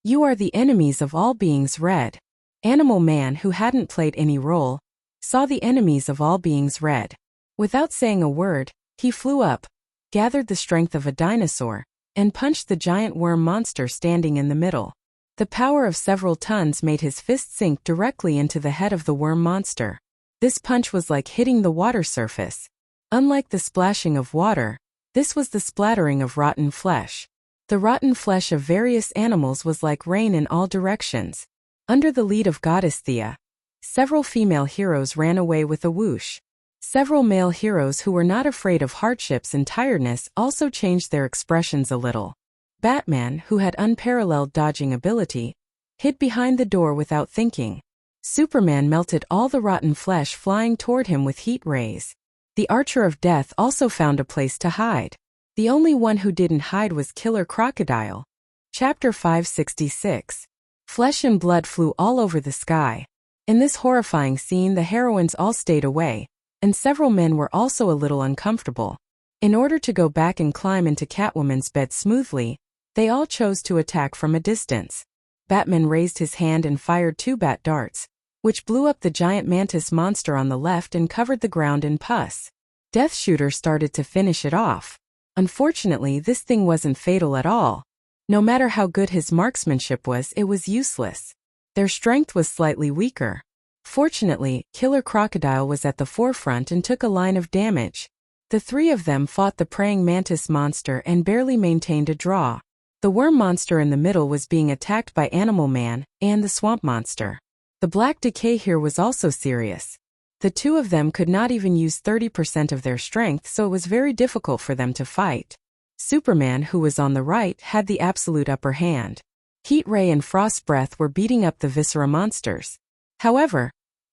[SPEAKER 1] You are the enemies of all beings red. Animal Man, who hadn't played any role, saw the enemies of all beings red. Without saying a word, he flew up, gathered the strength of a dinosaur, and punched the giant worm monster standing in the middle. The power of several tons made his fist sink directly into the head of the worm monster. This punch was like hitting the water surface. Unlike the splashing of water, this was the splattering of rotten flesh. The rotten flesh of various animals was like rain in all directions. Under the lead of Goddess Thea, several female heroes ran away with a whoosh. Several male heroes who were not afraid of hardships and tiredness also changed their expressions a little. Batman, who had unparalleled dodging ability, hid behind the door without thinking. Superman melted all the rotten flesh flying toward him with heat rays. The Archer of Death also found a place to hide. The only one who didn't hide was Killer Crocodile. Chapter 566. Flesh and blood flew all over the sky. In this horrifying scene, the heroines all stayed away, and several men were also a little uncomfortable. In order to go back and climb into Catwoman's bed smoothly, they all chose to attack from a distance. Batman raised his hand and fired 2 bat darts, which blew up the giant mantis monster on the left and covered the ground in pus. Death Shooter started to finish it off. Unfortunately, this thing wasn't fatal at all. No matter how good his marksmanship was, it was useless. Their strength was slightly weaker. Fortunately, Killer Crocodile was at the forefront and took a line of damage. The 3 of them fought the praying mantis monster and barely maintained a draw. The worm monster in the middle was being attacked by Animal Man and the swamp monster. The Black Decay here was also serious. The 2 of them could not even use 30% of their strength, so it was very difficult for them to fight. Superman, who was on the right, had the absolute upper hand. Heat Ray and Frost Breath were beating up the Viscera monsters. However,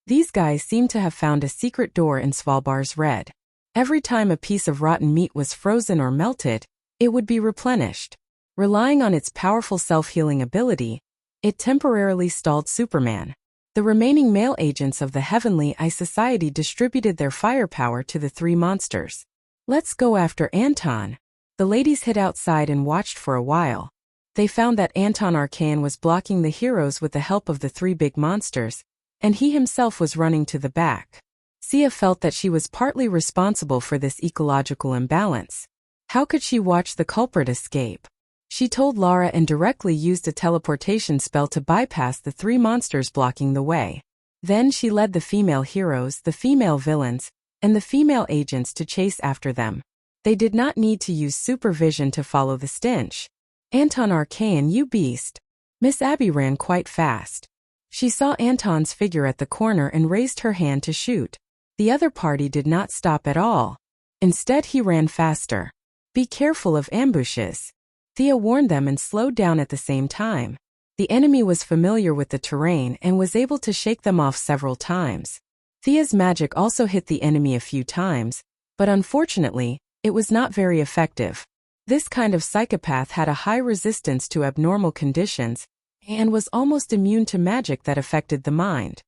[SPEAKER 1] these guys seemed to have found a secret door in Svalbard's red. Every time a piece of rotten meat was frozen or melted, it would be replenished. Relying on its powerful self-healing ability, it temporarily stalled Superman. The remaining male agents of the Heavenly Eye Society distributed their firepower to the 3 monsters. Let's go after Anton. The ladies hid outside and watched for a while. They found that Anton Arcane was blocking the heroes with the help of the 3 big monsters, and he himself was running to the back. Sia felt that she was partly responsible for this ecological imbalance. How could she watch the culprit escape? She told Lara and directly used a teleportation spell to bypass the 3 monsters blocking the way. Then she led the female heroes, the female villains, and the female agents to chase after them. They did not need to use supervision to follow the stench. Anton Archaean, you beast! Miss Abby ran quite fast. She saw Anton's figure at the corner and raised her hand to shoot. The other party did not stop at all. Instead, he ran faster. Be careful of ambushes. Thea warned them and slowed down at the same time. The enemy was familiar with the terrain and was able to shake them off several times. Thea's magic also hit the enemy a few times, but unfortunately, it was not very effective. This kind of psychopath had a high resistance to abnormal conditions and was almost immune to magic that affected the mind.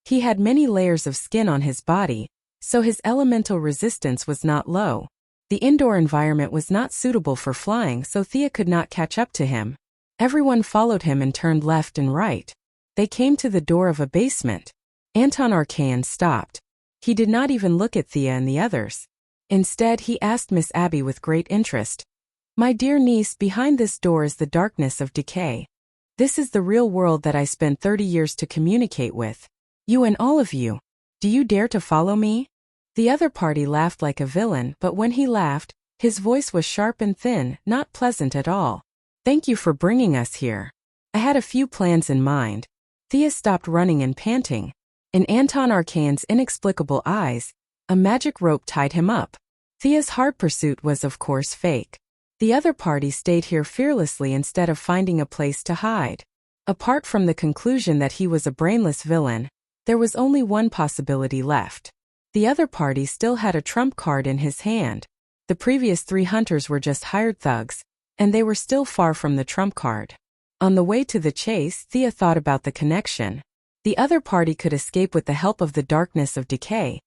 [SPEAKER 1] He had many layers of skin on his body, so his elemental resistance was not low. The indoor environment was not suitable for flying, so Thea could not catch up to him. Everyone followed him and turned left and right. They came to the door of a basement. Anton Archaean stopped. He did not even look at Thea and the others. Instead, he asked Miss Abby with great interest, "My dear niece, behind this door is the darkness of decay. This is the real world that I spent 30 years to communicate with. You and all of you. Do you dare to follow me?" The other party laughed like a villain, but when he laughed, his voice was sharp and thin, not pleasant at all. "Thank you for bringing us here. I had a few plans in mind." Thea stopped running and panting. In Anton Archaean's inexplicable eyes, a magic rope tied him up. Thea's hard pursuit was of course fake. The other party stayed here fearlessly instead of finding a place to hide. Apart from the conclusion that he was a brainless villain, there was only one possibility left. The other party still had a trump card in his hand. The previous 3 hunters were just hired thugs, and they were still far from the trump card. On the way to the chase, Thea thought about the connection. The other party could escape with the help of the darkness of decay,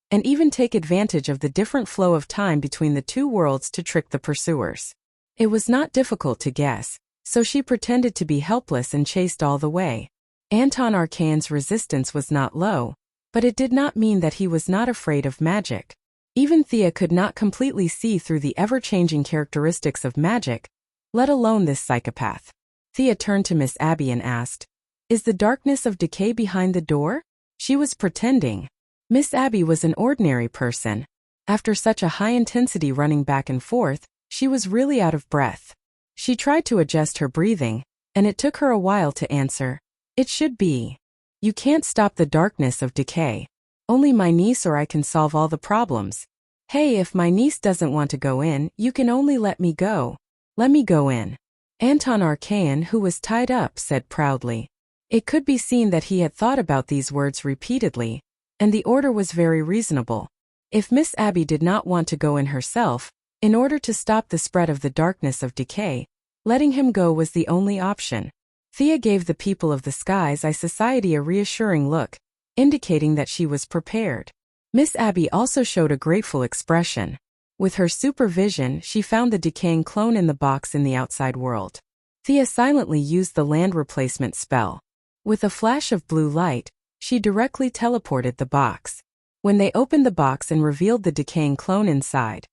[SPEAKER 1] and even take advantage of the different flow of time between the two worlds to trick the pursuers. It was not difficult to guess, so she pretended to be helpless and chased all the way. Anton Archaean's resistance was not low, but it did not mean that he was not afraid of magic. Even Thea could not completely see through the ever-changing characteristics of magic, let alone this psychopath. Thea turned to Miss Abby and asked, "Is the darkness of decay behind the door?" She was pretending. Miss Abby was an ordinary person. After such a high intensity running back and forth, she was really out of breath. She tried to adjust her breathing, and it took her a while to answer, "It should be. You can't stop the darkness of decay. Only my niece or I can solve all the problems. Hey, if my niece doesn't want to go in, you can only let me go. Let me go in." Anton Archaean, who was tied up, said proudly. It could be seen that he had thought about these words repeatedly, and the order was very reasonable. If Miss Abby did not want to go in herself, in order to stop the spread of the darkness of decay, letting him go was the only option. Thea gave the people of the Skies Eye Society a reassuring look, indicating that she was prepared. Miss Abby also showed a grateful expression. With her supervision, she found the decaying clone in the box in the outside world. Thea silently used the land replacement spell. With a flash of blue light, she directly teleported the box. When they opened the box and revealed the decaying clone inside,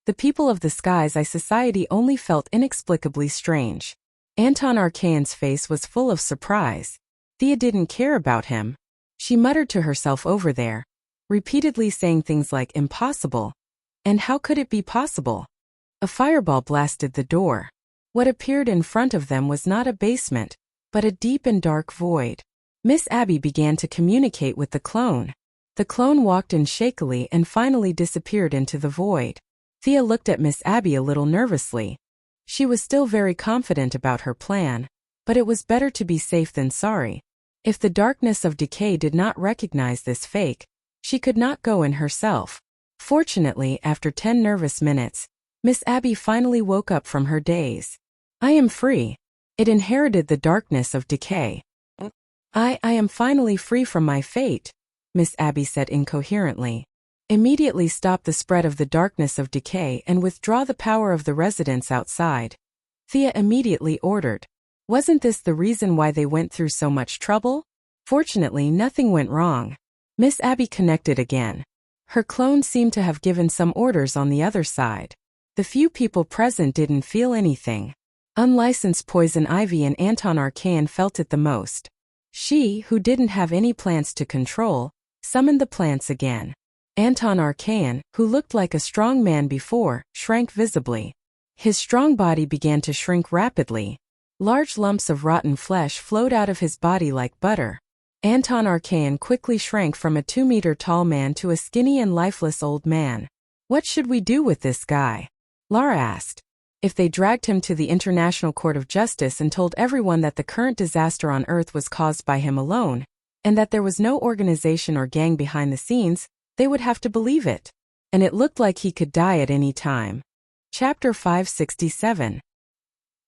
[SPEAKER 1] the people of the Skies Eye Society only felt inexplicably strange. Anton Archaean's face was full of surprise. Thea didn't care about him. She muttered to herself over there, repeatedly saying things like impossible. And how could it be possible? A fireball blasted the door. What appeared in front of them was not a basement, but a deep and dark void. Miss Abby began to communicate with the clone. The clone walked in shakily and finally disappeared into the void. Thea looked at Miss Abby a little nervously. She was still very confident about her plan, but it was better to be safe than sorry. If the darkness of decay did not recognize this fake, she could not go in herself. Fortunately, after 10 nervous minutes, Miss Abby finally woke up from her daze. "I am free. It inherited the darkness of decay. I am finally free from my fate," Miss Abby said incoherently. "Immediately stop the spread of the darkness of decay and withdraw the power of the residents outside," Thea immediately ordered. Wasn't this the reason why they went through so much trouble? Fortunately, nothing went wrong. Miss Abby connected again. Her clone seemed to have given some orders on the other side. The few people present didn't feel anything. Unlicensed Poison Ivy and Anton Archaean felt it the most. She, who didn't have any plants to control, summoned the plants again. Anton Archaean, who looked like a strong man before, shrank visibly. His strong body began to shrink rapidly. Large lumps of rotten flesh flowed out of his body like butter. Anton Archaean quickly shrank from a 2-meter-tall man to a skinny and lifeless old man. What should we do with this guy? Lara asked. If they dragged him to the International Court of Justice and told everyone that the current disaster on Earth was caused by him alone, and that there was no organization or gang behind the scenes, they would have to believe it. And it looked like he could die at any time. Chapter 567.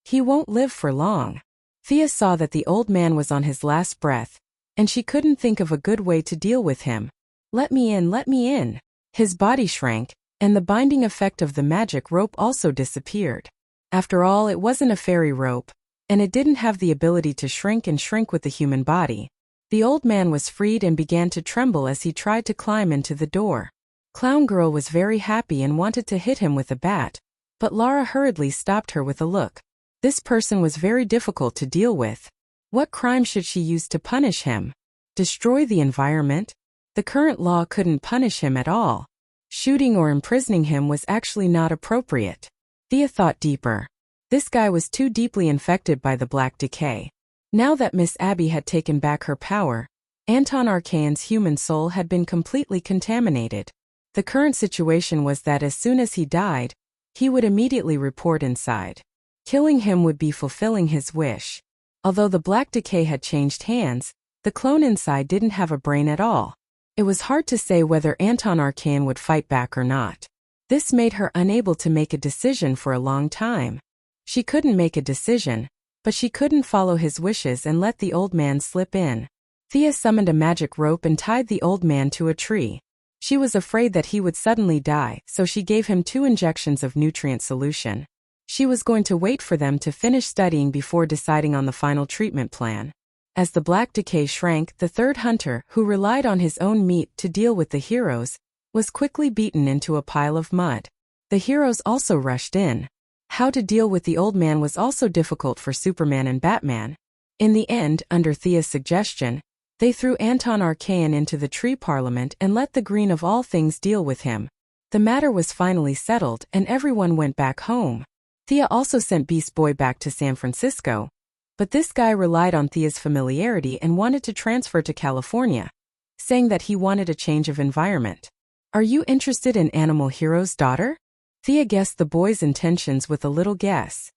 [SPEAKER 1] He won't live for long. Thea saw that the old man was on his last breath, and she couldn't think of a good way to deal with him. Let me in, let me in. His body shrank, and the binding effect of the magic rope also disappeared. After all, it wasn't a fairy rope, and it didn't have the ability to shrink and shrink with the human body. The old man was freed and began to tremble as he tried to climb into the door. Clown Girl was very happy and wanted to hit him with a bat, but Lara hurriedly stopped her with a look. This person was very difficult to deal with. What crime should she use to punish him? Destroy the environment? The current law couldn't punish him at all. Shooting or imprisoning him was actually not appropriate. Thea thought deeper. This guy was too deeply infected by the Black Decay. Now that Miss Abby had taken back her power, Anton Archaean's human soul had been completely contaminated. The current situation was that as soon as he died, he would immediately report inside. Killing him would be fulfilling his wish. Although the Black Decay had changed hands, the clone inside didn't have a brain at all. It was hard to say whether Anton Archaean would fight back or not. This made her unable to make a decision for a long time. She couldn't make a decision, but she couldn't follow his wishes and let the old man slip in. Thea summoned a magic rope and tied the old man to a tree. She was afraid that he would suddenly die, so she gave him 2 injections of nutrient solution. She was going to wait for them to finish studying before deciding on the final treatment plan. As the Black Decay shrank, the third hunter, who relied on his own meat to deal with the heroes, was quickly beaten into a pile of mud. The heroes also rushed in. How to deal with the old man was also difficult for Superman and Batman. In the end, under Thea's suggestion, they threw Anton Archaean into the tree parliament and let the Green of all things deal with him. The matter was finally settled and everyone went back home. Thea also sent Beast Boy back to San Francisco, but this guy relied on Thea's familiarity and wanted to transfer to California, saying that he wanted a change of environment. Are you interested in Animal Hero's daughter? Thea guessed the boy's intentions with a little guess.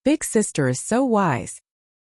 [SPEAKER 1] Big sister is so wise.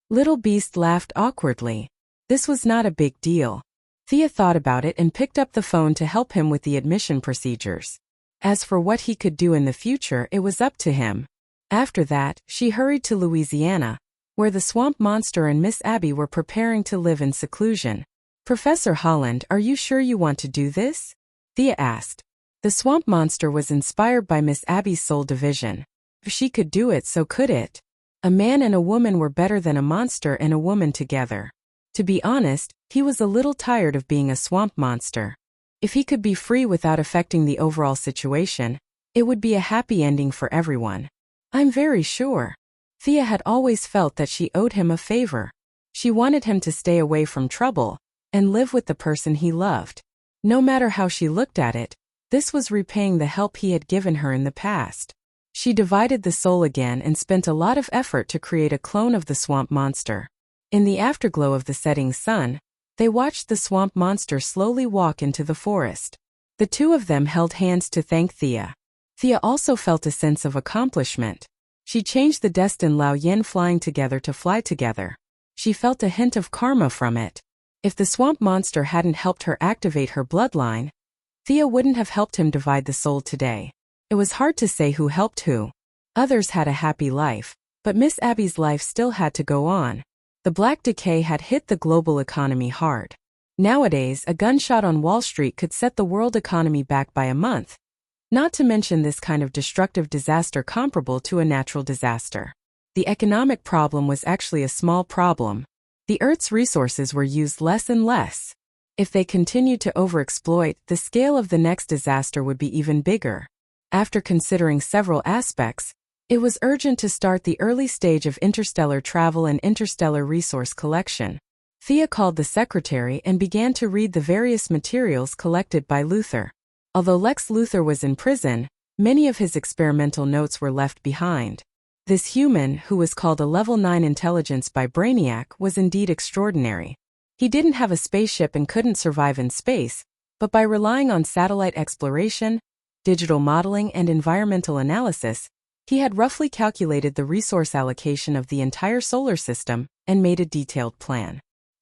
[SPEAKER 1] Little Beast laughed awkwardly. This was not a big deal. Thea thought about it and picked up the phone to help him with the admission procedures. As for what he could do in the future, it was up to him. After that, she hurried to Louisiana, where the swamp monster and Miss Abby were preparing to live in seclusion. Professor Holland, are you sure you want to do this? Thea asked. The swamp monster was inspired by Miss Abby's soul division. If she could do it, so could it. A man and a woman were better than a monster and a woman together. To be honest, he was a little tired of being a swamp monster. If he could be free without affecting the overall situation, it would be a happy ending for everyone. I'm very sure. Thea had always felt that she owed him a favor. She wanted him to stay away from trouble and live with the person he loved. No matter how she looked at it, this was repaying the help he had given her in the past. She divided the soul again and spent a lot of effort to create a clone of the swamp monster. In the afterglow of the setting sun, they watched the swamp monster slowly walk into the forest. The two of them held hands to thank Thea. Thea also felt a sense of accomplishment. She changed the destined Lao Yin flying together to fly together. She felt a hint of karma from it. If the swamp monster hadn't helped her activate her bloodline, Thea wouldn't have helped him divide the soul today. It was hard to say who helped who. Others had a happy life, but Miss Abby's life still had to go on. The Black Decay had hit the global economy hard. Nowadays, a gunshot on Wall Street could set the world economy back by a month. Not to mention this kind of destructive disaster comparable to a natural disaster. The economic problem was actually a small problem. The Earth's resources were used less and less. If they continued to overexploit, the scale of the next disaster would be even bigger. After considering several aspects, it was urgent to start the early stage of interstellar travel and interstellar resource collection. Thea called the secretary and began to read the various materials collected by Luthor. Although Lex Luthor was in prison, many of his experimental notes were left behind. This human, who was called a Level 9 intelligence by Brainiac, was indeed extraordinary. He didn't have a spaceship and couldn't survive in space, but by relying on satellite exploration, digital modeling, and environmental analysis, he had roughly calculated the resource allocation of the entire solar system and made a detailed plan.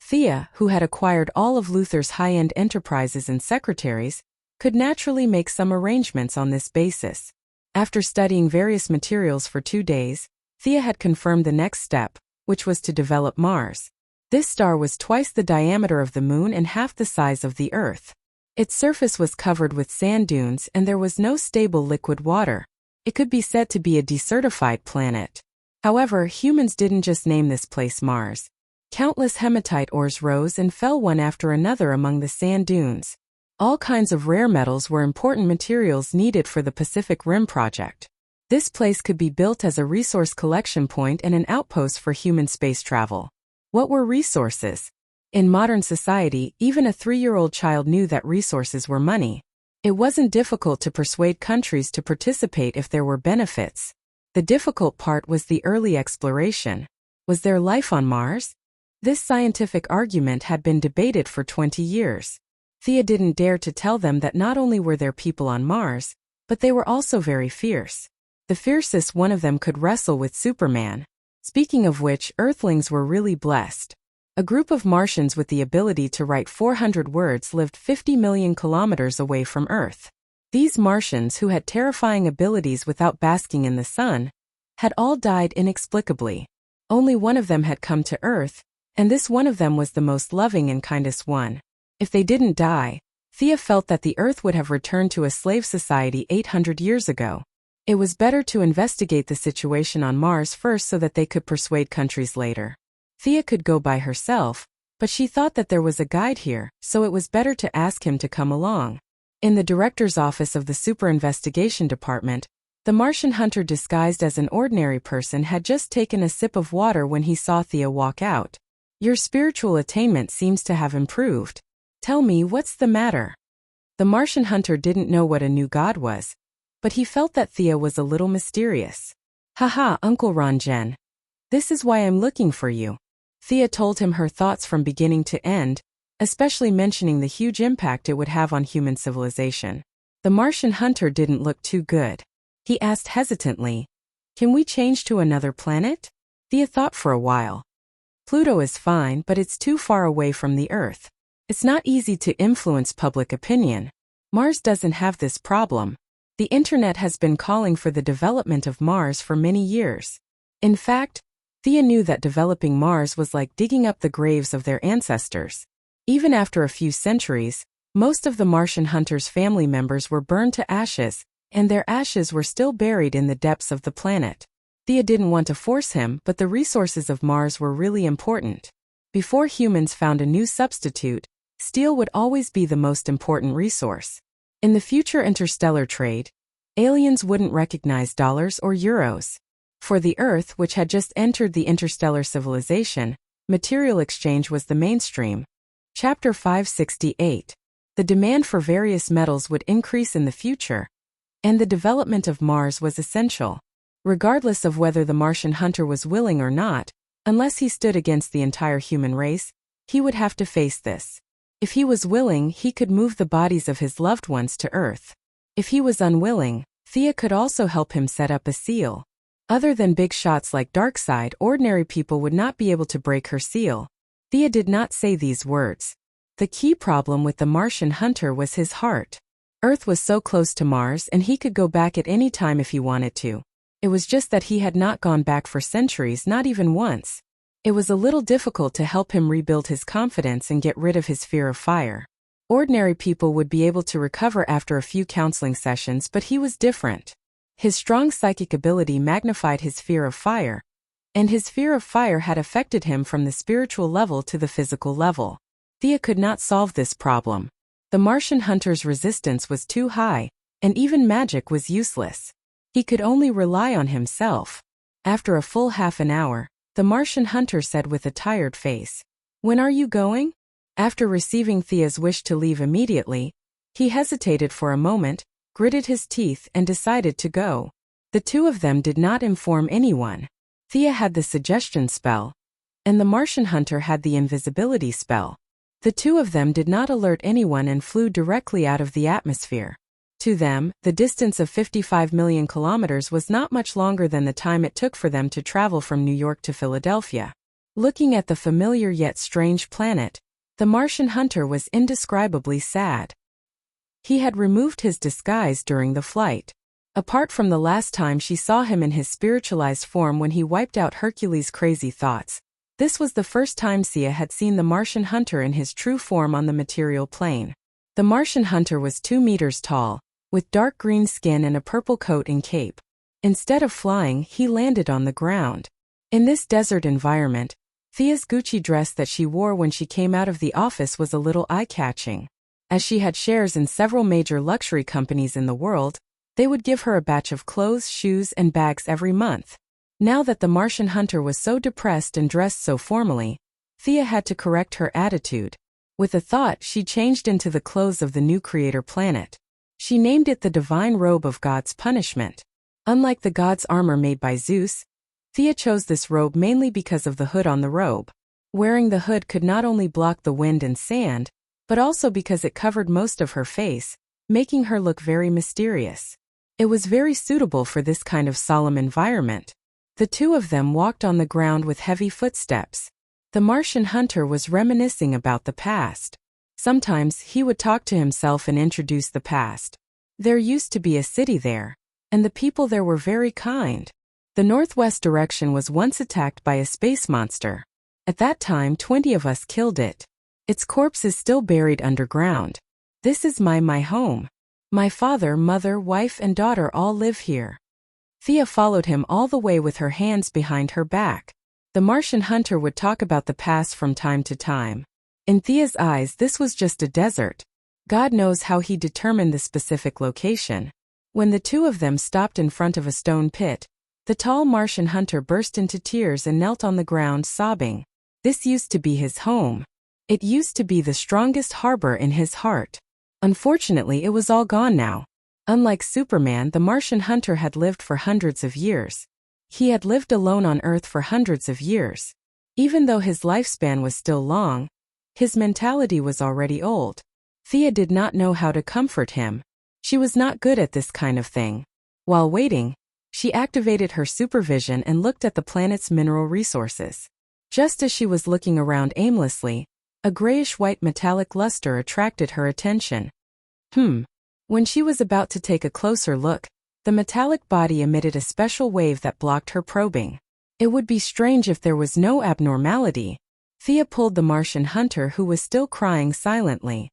[SPEAKER 1] Thea, who had acquired all of Luthor's high-end enterprises and secretaries, could naturally make some arrangements on this basis. After studying various materials for 2 days, Thea had confirmed the next step, which was to develop Mars. This star was twice the diameter of the Moon and half the size of the Earth. Its surface was covered with sand dunes and there was no stable liquid water. It could be said to be a desertified planet. However, humans didn't just name this place Mars. Countless hematite ores rose and fell one after another among the sand dunes. All kinds of rare metals were important materials needed for the Pacific Rim project. This place could be built as a resource collection point and an outpost for human space travel. What were resources? In modern society, even a 3-year-old child knew that resources were money. It wasn't difficult to persuade countries to participate if there were benefits. The difficult part was the early exploration. Was there life on Mars? This scientific argument had been debated for 20 years. Thea didn't dare to tell them that not only were there people on Mars, but they were also very fierce. The fiercest one of them could wrestle with Superman. Speaking of which, Earthlings were really blessed. A group of Martians with the ability to write 400 words lived 50 million kilometers away from Earth. These Martians, who had terrifying abilities without basking in the sun, had all died inexplicably. Only one of them had come to Earth, and this one of them was the most loving and kindest one. If they didn't die, Thea felt that the Earth would have returned to a slave society 800 years ago. It was better to investigate the situation on Mars first so that they could persuade countries later. Thea could go by herself, but she thought that there was a guide here, so it was better to ask him to come along. In the director's office of the Super Investigation Department, the Martian hunter disguised as an ordinary person had just taken a sip of water when he saw Thea walk out. "Your spiritual attainment seems to have improved. Tell me, what's the matter?" The Martian hunter didn't know what a new god was, but he felt that Thea was a little mysterious. "Haha, Uncle Ranjen. This is why I'm looking for you." Thea told him her thoughts from beginning to end, especially mentioning the huge impact it would have on human civilization. The Martian hunter didn't look too good. He asked hesitantly, "Can we change to another planet?" Thea thought for a while. "Pluto is fine, but it's too far away from the Earth. It's not easy to influence public opinion. Mars doesn't have this problem. The internet has been calling for the development of Mars for many years." In fact, Thea knew that developing Mars was like digging up the graves of their ancestors. Even after a few centuries, most of the Martian hunters' family members were burned to ashes, and their ashes were still buried in the depths of the planet. Thea didn't want to force him, but the resources of Mars were really important. Before humans found a new substitute, steel would always be the most important resource. In the future interstellar trade, aliens wouldn't recognize dollars or euros. For the Earth, which had just entered the interstellar civilization, material exchange was the mainstream. Chapter 568. The demand for various metals would increase in the future, and the development of Mars was essential. Regardless of whether the Martian hunter was willing or not, unless he stood against the entire human race, he would have to face this. If he was willing, he could move the bodies of his loved ones to Earth. If he was unwilling, Thea could also help him set up a seal. Other than big shots like Darkseid, ordinary people would not be able to break her seal. Thea did not say these words. The key problem with the Martian hunter was his heart. Earth was so close to Mars and he could go back at any time if he wanted to. It was just that he had not gone back for centuries, not even once. It was a little difficult to help him rebuild his confidence and get rid of his fear of fire. Ordinary people would be able to recover after a few counseling sessions, but he was different. His strong psychic ability magnified his fear of fire, and his fear of fire had affected him from the spiritual level to the physical level. Thea could not solve this problem. The Martian hunter's resistance was too high, and even magic was useless. He could only rely on himself. After a full half an hour, the Martian hunter said with a tired face, When are you going? After receiving Thea's wish to leave immediately, he hesitated for a moment, gritted his teeth and decided to go. The two of them did not inform anyone. Thea had the suggestion spell, and the Martian hunter had the invisibility spell. The two of them did not alert anyone and flew directly out of the atmosphere. To them, the distance of 55 million kilometers was not much longer than the time it took for them to travel from New York to Philadelphia. Looking at the familiar yet strange planet, the Martian hunter was indescribably sad. He had removed his disguise during the flight. Apart from the last time she saw him in his spiritualized form when he wiped out Hercules' crazy thoughts, this was the first time Sia had seen the Martian hunter in his true form on the material plane. The Martian hunter was 2 meters tall, with dark green skin and a purple coat and cape. Instead of flying, he landed on the ground. In this desert environment, Thea's Gucci dress that she wore when she came out of the office was a little eye-catching. As she had shares in several major luxury companies in the world, they would give her a batch of clothes, shoes, and bags every month. Now that the Martian hunter was so depressed and dressed so formally, Thea had to correct her attitude. With a thought, she changed into the clothes of the new creator planet. She named it the divine robe of God's punishment. Unlike the god's armor made by Zeus, Thea chose this robe mainly because of the hood on the robe. Wearing the hood could not only block the wind and sand, but also because it covered most of her face, making her look very mysterious. It was very suitable for this kind of solemn environment. The two of them walked on the ground with heavy footsteps. The Martian hunter was reminiscing about the past. Sometimes he would talk to himself and introduce the past. There used to be a city there, and the people there were very kind. The northwest direction was once attacked by a space monster. At that time 20 of us killed it. Its corpse is still buried underground. This is my home. My father, mother, wife and daughter all live here. Thea followed him all the way with her hands behind her back. The Martian hunter would talk about the past from time to time. In Thea's eyes, this was just a desert. God knows how he determined the specific location. When the two of them stopped in front of a stone pit, the tall Martian hunter burst into tears and knelt on the ground sobbing. This used to be his home. It used to be the strongest harbor in his heart. Unfortunately, it was all gone now. Unlike Superman, the Martian hunter had lived for hundreds of years. He had lived alone on Earth for hundreds of years. Even though his lifespan was still long, his mentality was already old. Thea did not know how to comfort him. She was not good at this kind of thing. While waiting, she activated her supervision and looked at the planet's mineral resources. Just as she was looking around aimlessly, a grayish-white metallic luster attracted her attention. When she was about to take a closer look, the metallic body emitted a special wave that blocked her probing. It would be strange if there was no abnormality. Thea pulled the Martian hunter who was still crying silently.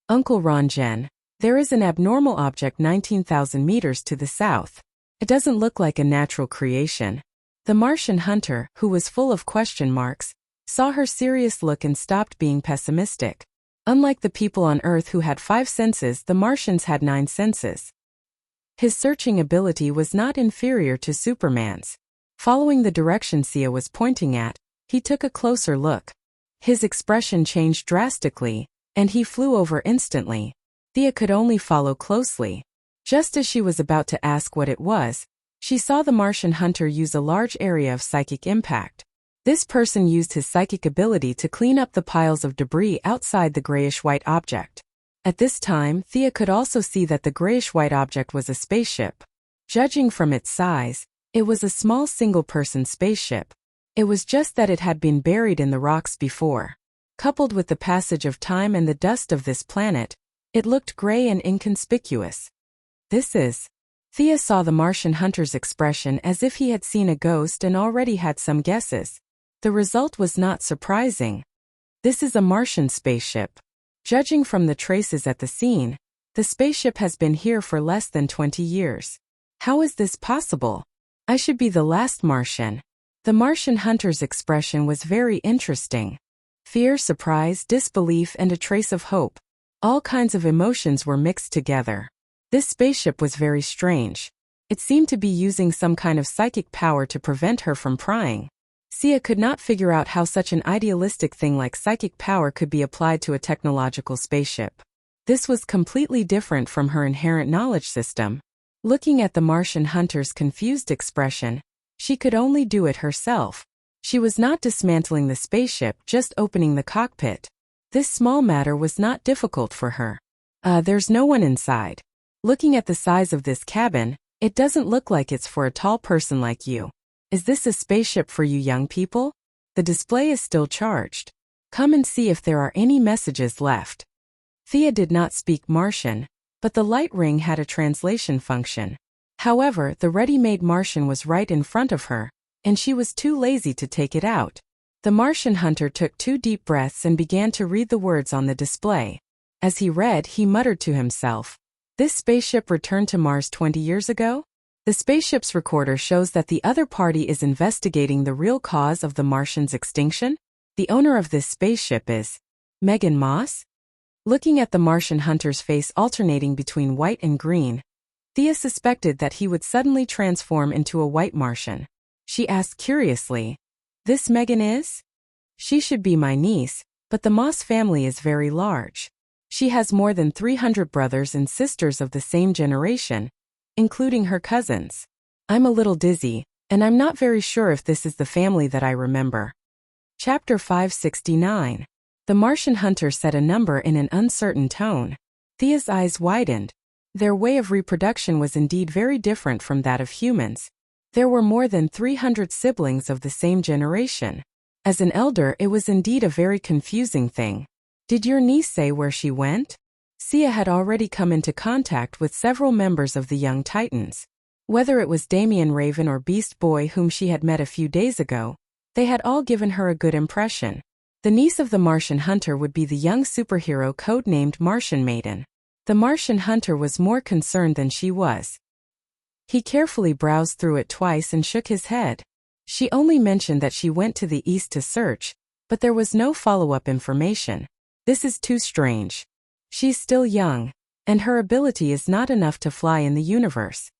[SPEAKER 1] Uncle Ronjen, there is an abnormal object 19,000 meters to the south. It doesn't look like a natural creation. The Martian hunter, who was full of question marks, saw her serious look and stopped being pessimistic. Unlike the people on Earth who had 5 senses, the Martians had 9 senses. His searching ability was not inferior to Superman's. Following the direction Sia was pointing at, he took a closer look. His expression changed drastically, and he flew over instantly. Thea could only follow closely. Just as she was about to ask what it was, she saw the Martian hunter use a large area of psychic impact. This person used his psychic ability to clean up the piles of debris outside the grayish-white object. At this time, Thea could also see that the grayish-white object was a spaceship. Judging from its size, it was a small single-person spaceship. It was just that it had been buried in the rocks before. Coupled with the passage of time and the dust of this planet, it looked gray and inconspicuous. Thea saw the Martian hunter's expression as if he had seen a ghost and already had some guesses. The result was not surprising. This is a Martian spaceship. Judging from the traces at the scene, the spaceship has been here for less than 20 years. How is this possible? I should be the last Martian. The Martian hunter's expression was very interesting. Fear, surprise, disbelief, and a trace of hope. All kinds of emotions were mixed together. This spaceship was very strange. It seemed to be using some kind of psychic power to prevent her from prying. Sia could not figure out how such an idealistic thing like psychic power could be applied to a technological spaceship. This was completely different from her inherent knowledge system. Looking at the Martian hunter's confused expression, she could only do it herself. She was not dismantling the spaceship, just opening the cockpit. This small matter was not difficult for her. There's no one inside. Looking at the size of this cabin, it doesn't look like it's for a tall person like you. Is this a spaceship for you young people? The display is still charged. Come and see if there are any messages left. Thea did not speak Martian, but the light ring had a translation function. However, the ready-made Martian was right in front of her, and she was too lazy to take it out. The Martian hunter took 2 deep breaths and began to read the words on the display. As he read, he muttered to himself, "This spaceship returned to Mars 20 years ago?" The spaceship's recorder shows that the other party is investigating the real cause of the Martian's extinction. The owner of this spaceship is Megan Moss? Looking at the Martian hunter's face alternating between white and green, Thea suspected that he would suddenly transform into a white Martian. She asked curiously, "This Megan is? She should be my niece, but the Moss family is very large. She has more than 300 brothers and sisters of the same generation, including her cousins. I'm a little dizzy, and I'm not very sure if this is the family that I remember." Chapter 569. The Martian hunter said a number in an uncertain tone. Thea's eyes widened. Their way of reproduction was indeed very different from that of humans. There were more than 300 siblings of the same generation. As an elder, it was indeed a very confusing thing. Did your niece say where she went? Sia had already come into contact with several members of the Young Titans. Whether it was Damian Raven or Beast Boy whom she had met a few days ago, they had all given her a good impression. The niece of the Martian hunter would be the young superhero codenamed Martian Maiden. The Martian hunter was more concerned than she was. He carefully browsed through it twice and shook his head. She only mentioned that she went to the east to search, but there was no follow-up information. This is too strange. She's still young, and her ability is not enough to fly in the universe.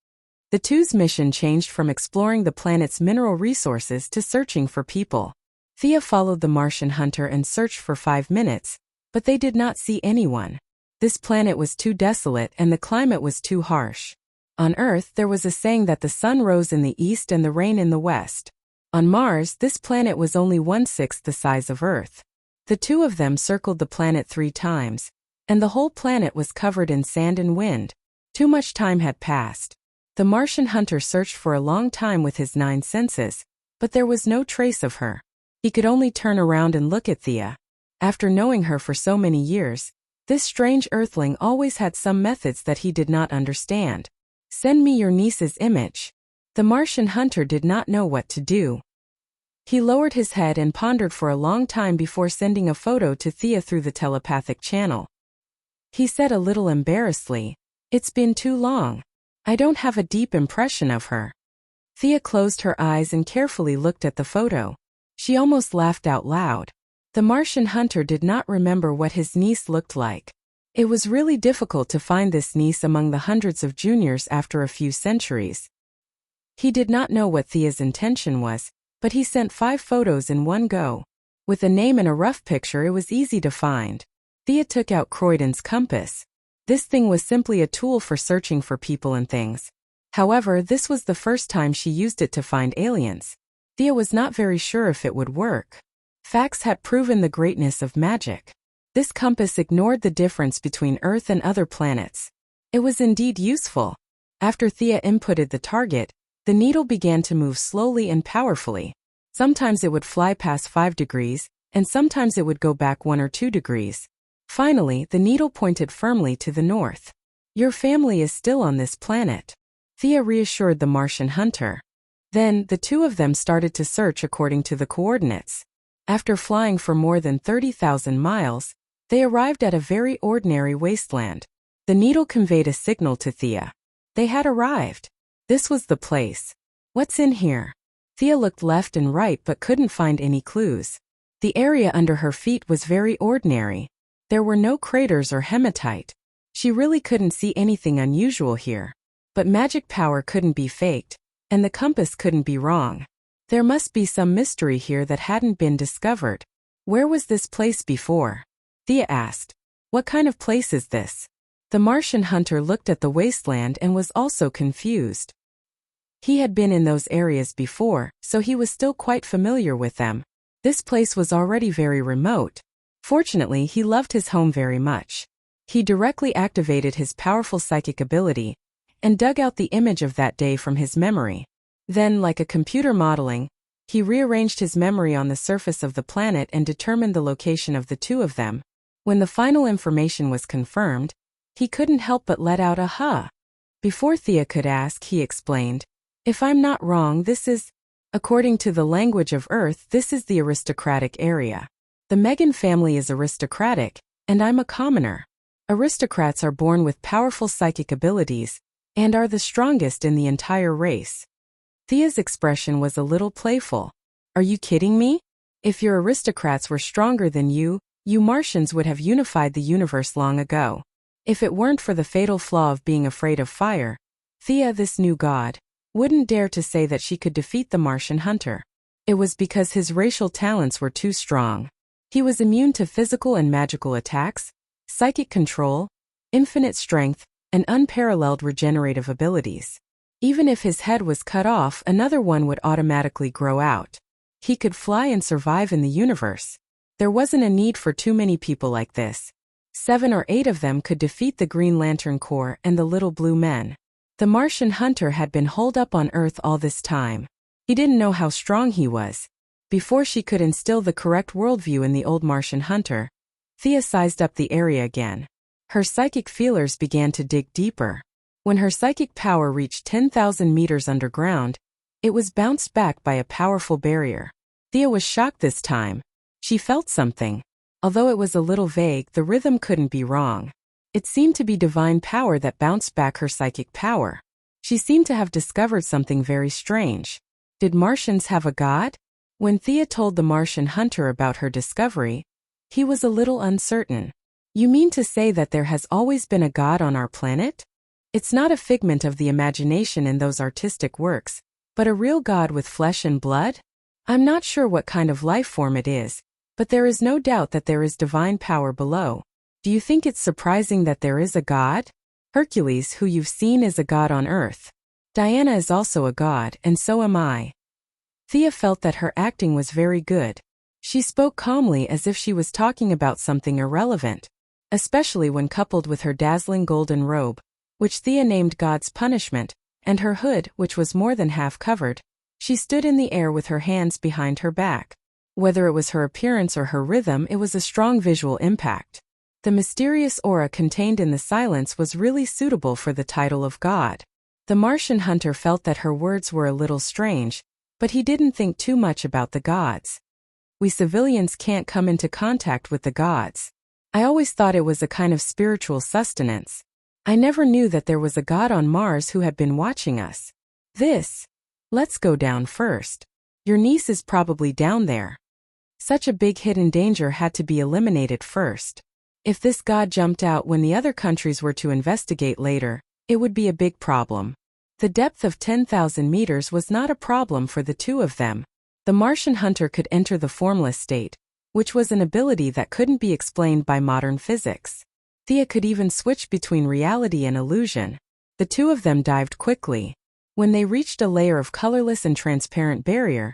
[SPEAKER 1] The two's mission changed from exploring the planet's mineral resources to searching for people. Thea followed the Martian hunter and searched for 5 minutes, but they did not see anyone. This planet was too desolate and the climate was too harsh. On Earth, there was a saying that the sun rose in the east and the rain in the west. On Mars, this planet was only 1/6 the size of Earth. The two of them circled the planet 3 times, and the whole planet was covered in sand and wind. Too much time had passed. The Martian hunter searched for a long time with his 9 senses, but there was no trace of her. He could only turn around and look at Thea. After knowing her for so many years, this strange earthling always had some methods that he did not understand. "Send me your niece's image." The Martian hunter did not know what to do. He lowered his head and pondered for a long time before sending a photo to Thea through the telepathic channel. He said a little embarrassedly, "It's been too long. I don't have a deep impression of her." Thea closed her eyes and carefully looked at the photo. She almost laughed out loud. The Martian hunter did not remember what his niece looked like. It was really difficult to find this niece among the hundreds of juniors after a few centuries. He did not know what Thea's intention was, but he sent 5 photos in one go. With a name and a rough picture, it was easy to find. Thea took out Croydon's compass. This thing was simply a tool for searching for people and things. However, this was the first time she used it to find aliens. Thea was not very sure if it would work. Facts had proven the greatness of magic. This compass ignored the difference between Earth and other planets. It was indeed useful. After Thea inputted the target, the needle began to move slowly and powerfully. Sometimes it would fly past 5 degrees, and sometimes it would go back 1 or 2 degrees. Finally, the needle pointed firmly to the north. "Your family is still on this planet," Thea reassured the Martian hunter. Then, the two of them started to search according to the coordinates. After flying for more than 30,000 miles, they arrived at a very ordinary wasteland. The needle conveyed a signal to Thea. They had arrived. This was the place. "What's in here?" Thea looked left and right but couldn't find any clues. The area under her feet was very ordinary. There were no craters or hematite. She really couldn't see anything unusual here. But magic power couldn't be faked, and the compass couldn't be wrong. There must be some mystery here that hadn't been discovered. Where was this place before? Thea asked. What kind of place is this? The Martian hunter looked at the wasteland and was also confused. He had been in those areas before, so he was still quite familiar with them. This place was already very remote. Fortunately, he loved his home very much. He directly activated his powerful psychic ability and dug out the image of that day from his memory. Then, like a computer modeling, he rearranged his memory on the surface of the planet and determined the location of the two of them. When the final information was confirmed, he couldn't help but let out a huh. Before Thea could ask, he explained, If I'm not wrong, this is, according to the language of Earth, this is the aristocratic area. The Megan family is aristocratic, and I'm a commoner. Aristocrats are born with powerful psychic abilities and are the strongest in the entire race. Thea's expression was a little playful. Are you kidding me? If your aristocrats were stronger than you Martians would have unified the universe long ago. If it weren't for the fatal flaw of being afraid of fire, Thea, this new god, wouldn't dare to say that she could defeat the Martian hunter. It was because his racial talents were too strong. He was immune to physical and magical attacks, psychic control, infinite strength, and unparalleled regenerative abilities. Even if his head was cut off, another one would automatically grow out. He could fly and survive in the universe. There wasn't a need for too many people like this. 7 or 8 of them could defeat the Green Lantern Corps and the Little Blue Men. The Martian hunter had been holed up on Earth all this time. He didn't know how strong he was. Before she could instill the correct worldview in the old Martian hunter, Thea sized up the area again. Her psychic feelers began to dig deeper. When her psychic power reached 10,000 meters underground, it was bounced back by a powerful barrier. Thea was shocked this time. She felt something. Although it was a little vague, the rhythm couldn't be wrong. It seemed to be divine power that bounced back her psychic power. She seemed to have discovered something very strange. Did Martians have a god? When Thea told the Martian hunter about her discovery, he was a little uncertain. You mean to say that there has always been a god on our planet? It's not a figment of the imagination in those artistic works, but a real god with flesh and blood? I'm not sure what kind of life form it is, but there is no doubt that there is divine power below. Do you think it's surprising that there is a god? Hercules, who you've seen, is a god on Earth. Diana is also a god, and so am I. Thea felt that her acting was very good. She spoke calmly as if she was talking about something irrelevant, especially when coupled with her dazzling golden robe, which Thea named God's Punishment, and her hood, which was more than half covered. She stood in the air with her hands behind her back. Whether it was her appearance or her rhythm, it was a strong visual impact. The mysterious aura contained in the silence was really suitable for the title of God. The Martian hunter felt that her words were a little strange, but he didn't think too much about the gods. We civilians can't come into contact with the gods. I always thought it was a kind of spiritual sustenance. I never knew that there was a god on Mars who had been watching us. Let's go down first. Your niece is probably down there. Such a big hidden danger had to be eliminated first. If this god jumped out when the other countries were to investigate later, it would be a big problem. The depth of 10,000 meters was not a problem for the two of them. The Martian hunter could enter the formless state, which was an ability that couldn't be explained by modern physics. Thea could even switch between reality and illusion. The two of them dived quickly. When they reached a layer of colorless and transparent barrier,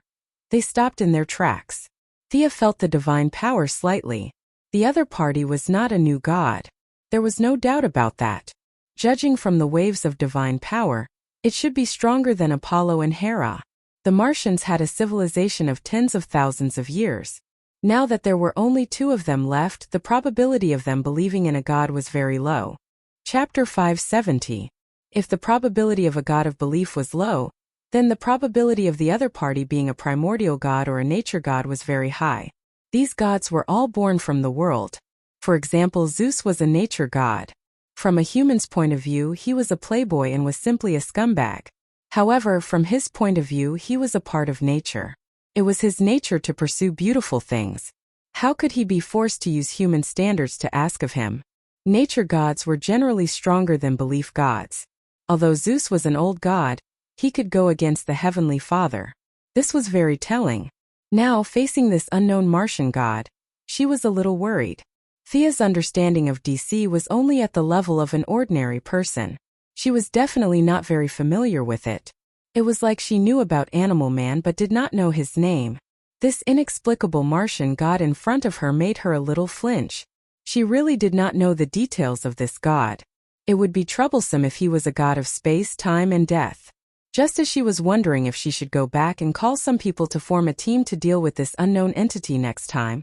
[SPEAKER 1] they stopped in their tracks. Thea felt the divine power slightly. The other party was not a new god. There was no doubt about that. Judging from the waves of divine power, it should be stronger than Apollo and Hera. The Martians had a civilization of tens of thousands of years. Now that there were only 2 of them left, the probability of them believing in a god was very low. Chapter 570. If the probability of a god of belief was low, then the probability of the other party being a primordial god or a nature god was very high. These gods were all born from the world. For example, Zeus was a nature god. From a human's point of view, he was a playboy and was simply a scumbag. However, from his point of view, he was a part of nature. It was his nature to pursue beautiful things. How could he be forced to use human standards to ask of him? Nature gods were generally stronger than belief gods. Although Zeus was an old god, he could go against the Heavenly Father. This was very telling. Now, facing this unknown Martian god, she was a little worried. Thea's understanding of DC was only at the level of an ordinary person. She was definitely not very familiar with it. It was like she knew about Animal Man but did not know his name. This inexplicable Martian god in front of her made her a little flinch. She really did not know the details of this god. It would be troublesome if he was a god of space, time, and death. Just as she was wondering if she should go back and call some people to form a team to deal with this unknown entity next time,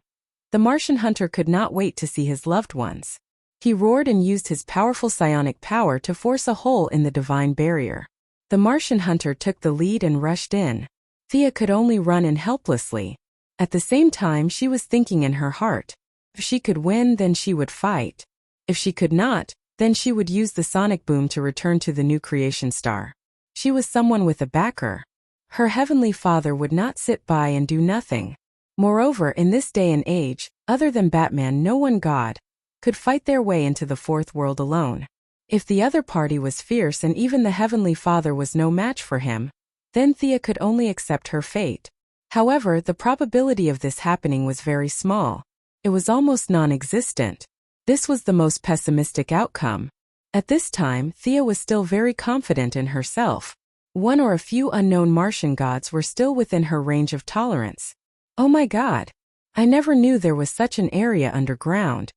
[SPEAKER 1] the Martian hunter could not wait to see his loved ones. He roared and used his powerful psionic power to force a hole in the divine barrier. The Martian hunter took the lead and rushed in. Thea could only run in helplessly. At the same time, she was thinking in her heart, if she could win, then she would fight. If she could not, then she would use the sonic boom to return to the new creation star. She was someone with a backer. Her heavenly father would not sit by and do nothing. Moreover, in this day and age, other than Batman, no one god could fight their way into the fourth world alone. If the other party was fierce and even the heavenly father was no match for him, then Thea could only accept her fate. However, the probability of this happening was very small. It was almost non-existent. This was the most pessimistic outcome. At this time, Thea was still very confident in herself. One or a few unknown Martian gods were still within her range of tolerance. Oh my god! I never knew there was such an area underground.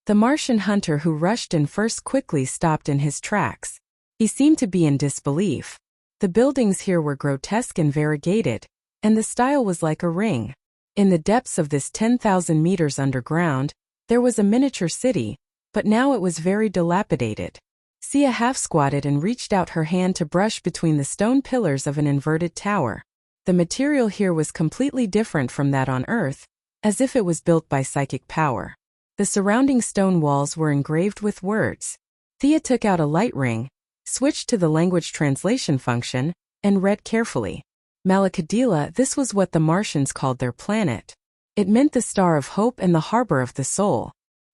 [SPEAKER 1] The Martian hunter who rushed in first quickly stopped in his tracks. He seemed to be in disbelief. The buildings here were grotesque and variegated, and the style was like a ring. In the depths of this 10,000 meters underground, there was a miniature city, but now it was very dilapidated. Sia half-squatted and reached out her hand to brush between the stone pillars of an inverted tower. The material here was completely different from that on Earth, as if it was built by psychic power. The surrounding stone walls were engraved with words. Thea took out a light ring, switched to the language translation function, and read carefully. Malakadila, this was what the Martians called their planet. It meant the Star of Hope and the Harbor of the Soul.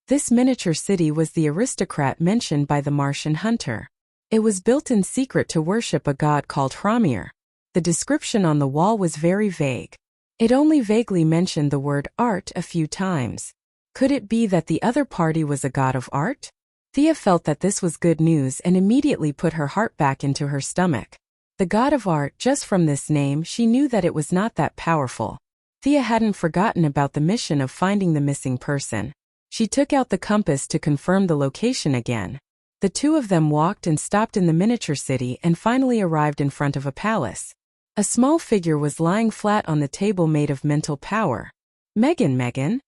[SPEAKER 1] This miniature city was the aristocrat mentioned by the Martian hunter. It was built in secret to worship a god called Hramir. The description on the wall was very vague. It only vaguely mentioned the word art a few times. Could it be that the other party was a god of art? Thea felt that this was good news and immediately put her heart back into her stomach. The god of art, just from this name, she knew that it was not that powerful. Thea hadn't forgotten about the mission of finding the missing person. She took out the compass to confirm the location again. The two of them walked and stopped in the miniature city and finally arrived in front of a palace. A small figure was lying flat on the table made of mental power. Megan.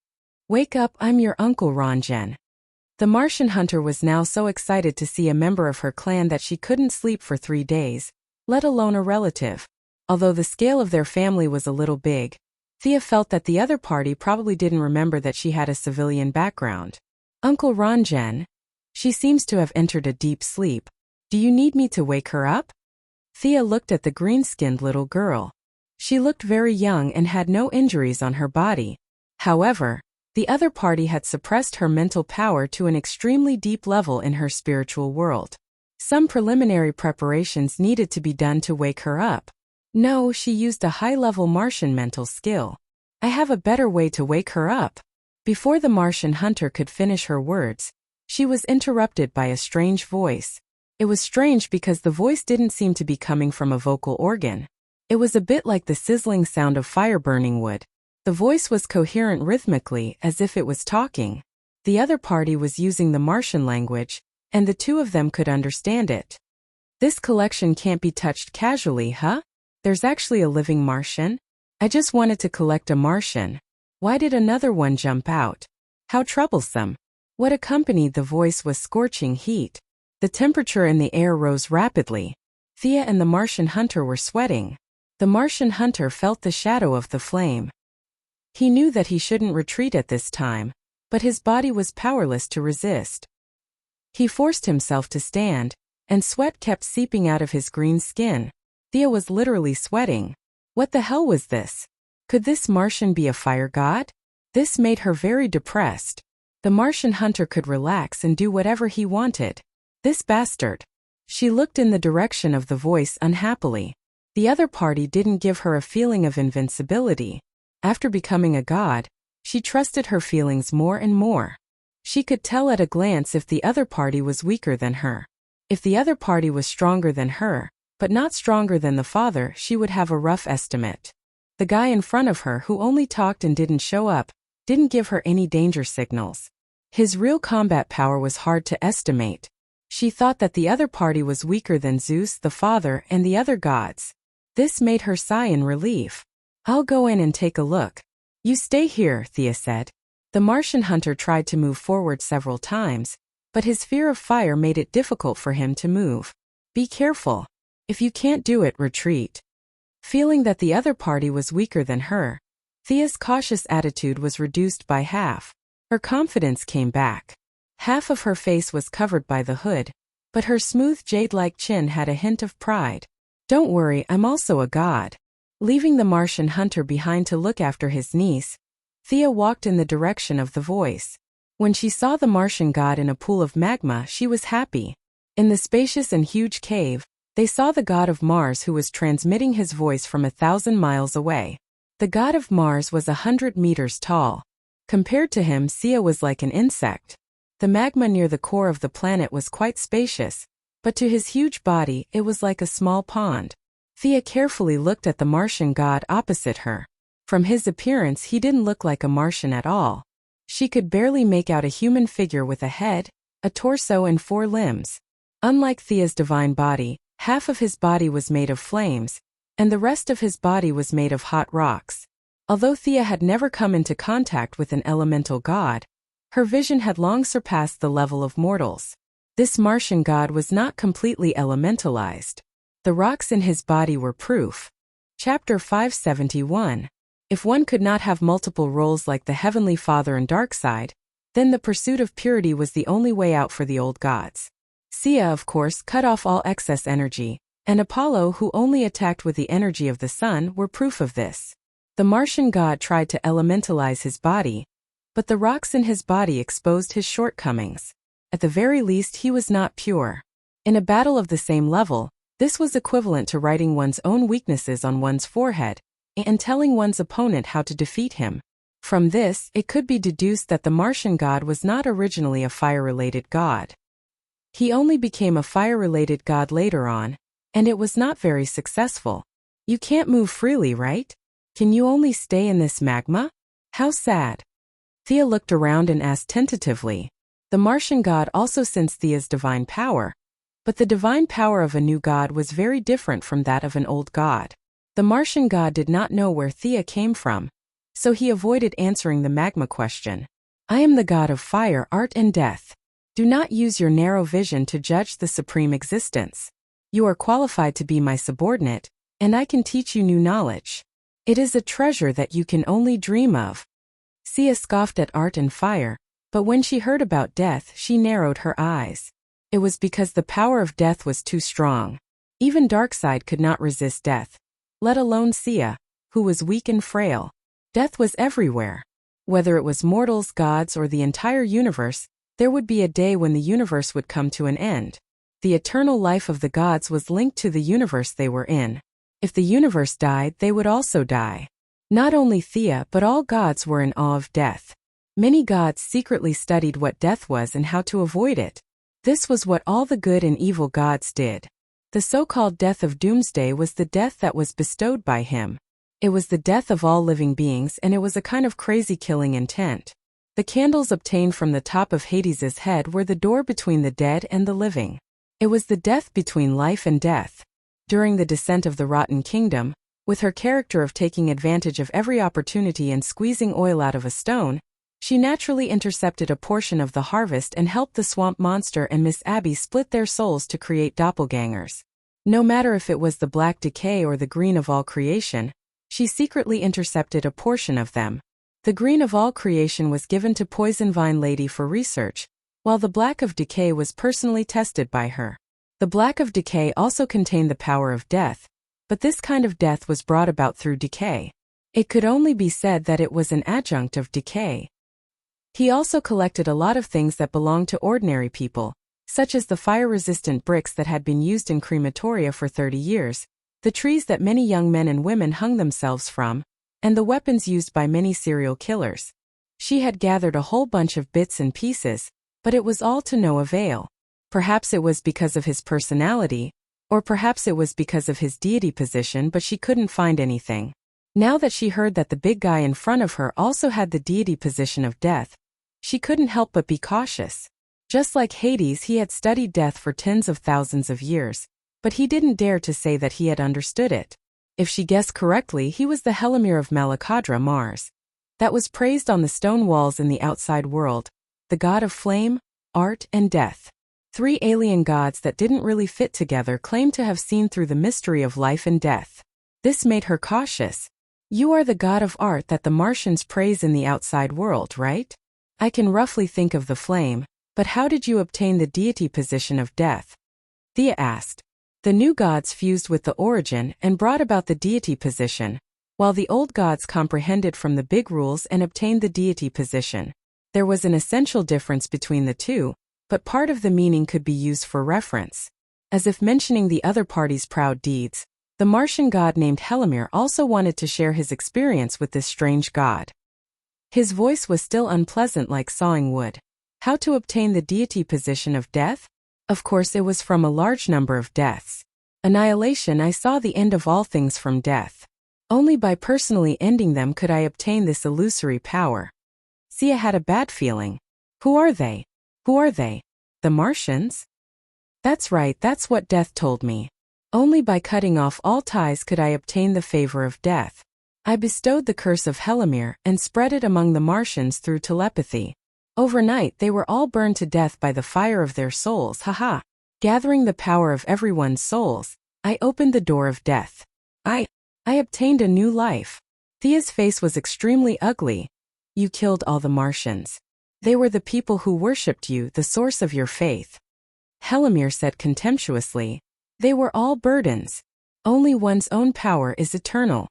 [SPEAKER 1] Wake up, I'm your Uncle Ranjan. The Martian hunter was now so excited to see a member of her clan that she couldn't sleep for 3 days, let alone a relative. Although the scale of their family was a little big, Thea felt that the other party probably didn't remember that she had a civilian background. Uncle Ranjan? She seems to have entered a deep sleep. Do you need me to wake her up? Thea looked at the green-skinned little girl. She looked very young and had no injuries on her body. However, the other party had suppressed her mental power to an extremely deep level in her spiritual world. Some preliminary preparations needed to be done to wake her up. No, she used a high-level Martian mental skill. I have a better way to wake her up. Before the Martian hunter could finish her words, she was interrupted by a strange voice. It was strange because the voice didn't seem to be coming from a vocal organ. It was a bit like the sizzling sound of fire burning wood. The voice was coherent rhythmically, as if it was talking. The other party was using the Martian language, and the two of them could understand it. This collection can't be touched casually, huh? There's actually a living Martian? I just wanted to collect a Martian. Why did another one jump out? How troublesome. What accompanied the voice was scorching heat. The temperature in the air rose rapidly. Thea and the Martian hunter were sweating. The Martian hunter felt the shadow of the flame. He knew that he shouldn't retreat at this time, but his body was powerless to resist. He forced himself to stand, and sweat kept seeping out of his green skin. Thea was literally sweating. What the hell was this? Could this Martian be a fire god? This made her very depressed. The Martian hunter could relax and do whatever he wanted. This bastard. She looked in the direction of the voice unhappily. The other party didn't give her a feeling of invincibility. After becoming a god, she trusted her feelings more and more. She could tell at a glance if the other party was weaker than her. If the other party was stronger than her, but not stronger than the father, she would have a rough estimate. The guy in front of her who only talked and didn't show up, didn't give her any danger signals. His real combat power was hard to estimate. She thought that the other party was weaker than Zeus, the father, and the other gods. This made her sigh in relief. "I'll go in and take a look." "You stay here," Thea said. The Martian hunter tried to move forward several times, but his fear of fire made it difficult for him to move. "Be careful. If you can't do it, retreat." Feeling that the other party was weaker than her, Thea's cautious attitude was reduced by half. Her confidence came back. Half of her face was covered by the hood, but her smooth jade-like chin had a hint of pride. "Don't worry, I'm also a god." Leaving the Martian hunter behind to look after his niece, Thea walked in the direction of the voice. When she saw the Martian god in a pool of magma, she was happy. In the spacious and huge cave, they saw the god of Mars who was transmitting his voice from 1,000 miles away. The god of Mars was 100 meters tall. Compared to him, Sia was like an insect. The magma near the core of the planet was quite spacious, but to his huge body, it was like a small pond. Thea carefully looked at the Martian god opposite her. From his appearance, he didn't look like a Martian at all. She could barely make out a human figure with a head, a torso, and 4 limbs. Unlike Thea's divine body, half of his body was made of flames, and the rest of his body was made of hot rocks. Although Thea had never come into contact with an elemental god, her vision had long surpassed the level of mortals. This Martian god was not completely elementalized. The rocks in his body were proof. Chapter 571. If one could not have multiple roles like the Heavenly Father and Darkside, then the pursuit of purity was the only way out for the old gods. Sia, of course, cut off all excess energy, and Apollo, who only attacked with the energy of the sun, were proof of this. The Martian god tried to elementalize his body, but the rocks in his body exposed his shortcomings. At the very least, he was not pure. In a battle of the same level, this was equivalent to writing one's own weaknesses on one's forehead and telling one's opponent how to defeat him. From this, it could be deduced that the Martian god was not originally a fire-related god. He only became a fire-related god later on, and it was not very successful. "You can't move freely, right? Can you only stay in this magma? How sad." Thea looked around and asked tentatively. The Martian god also sensed Thea's divine power, but the divine power of a new god was very different from that of an old god. The Martian god did not know where Thea came from, so he avoided answering the magma question. "I am the god of fire, art, and death. Do not use your narrow vision to judge the supreme existence. You are qualified to be my subordinate, and I can teach you new knowledge. It is a treasure that you can only dream of." Sia scoffed at art and fire, but when she heard about death, she narrowed her eyes. It was because the power of death was too strong. Even Darkside could not resist death, let alone Sia, who was weak and frail. Death was everywhere. Whether it was mortals, gods, or the entire universe, there would be a day when the universe would come to an end. The eternal life of the gods was linked to the universe they were in. If the universe died, they would also die. Not only Thea, but all gods were in awe of death. Many gods secretly studied what death was and how to avoid it. This was what all the good and evil gods did. The so-called death of Doomsday was the death that was bestowed by him. It was the death of all living beings, and it was a kind of crazy killing intent. The candles obtained from the top of Hades's head were the door between the dead and the living. It was the death between life and death. During the descent of the Rotten Kingdom, with her character of taking advantage of every opportunity and squeezing oil out of a stone, she naturally intercepted a portion of the harvest and helped the swamp monster and Miss Abby split their souls to create doppelgangers. No matter if it was the black decay or the green of all creation, she secretly intercepted a portion of them. The green of all creation was given to Poison Vine Lady for research, while the black of decay was personally tested by her. The black of decay also contained the power of death, but this kind of death was brought about through decay. It could only be said that it was an adjunct of decay. He also collected a lot of things that belonged to ordinary people, such as the fire-resistant bricks that had been used in crematoria for 30 years, the trees that many young men and women hung themselves from, and the weapons used by many serial killers. She had gathered a whole bunch of bits and pieces, but it was all to no avail. Perhaps it was because of his personality, or perhaps it was because of his deity position, but she couldn't find anything. Now that she heard that the big guy in front of her also had the deity position of death, she couldn't help but be cautious. Just like Hades, he had studied death for tens of thousands of years, but he didn't dare to say that he had understood it. If she guessed correctly, he was the Helamir of Malakadra, Mars, that was praised on the stone walls in the outside world, the god of flame, art, and death. Three alien gods that didn't really fit together claimed to have seen through the mystery of life and death. This made her cautious. You are the god of art that the Martians praise in the outside world, right? I can roughly think of the flame, but how did you obtain the deity position of death? Thea asked. The new gods fused with the origin and brought about the deity position, while the old gods comprehended from the big rules and obtained the deity position. There was an essential difference between the two, but part of the meaning could be used for reference. As if mentioning the other party's proud deeds, the Martian god named Helamir also wanted to share his experience with this strange god. His voice was still unpleasant, like sawing wood. How to obtain the deity position of death? Of course, it was from a large number of deaths. Annihilation. I saw the end of all things from death. Only by personally ending them could I obtain this illusory power. Sia had a bad feeling. Who are they? Who are they? The Martians? That's right, that's what death told me. Only by cutting off all ties could I obtain the favor of death. I bestowed the curse of Helamir and spread it among the Martians through telepathy. Overnight they were all burned to death by the fire of their souls, haha. Gathering the power of everyone's souls, I opened the door of death. I obtained a new life. Thea's face was extremely ugly. You killed all the Martians. They were the people who worshipped you, the source of your faith. Helamir said contemptuously. They were all burdens. Only one's own power is eternal.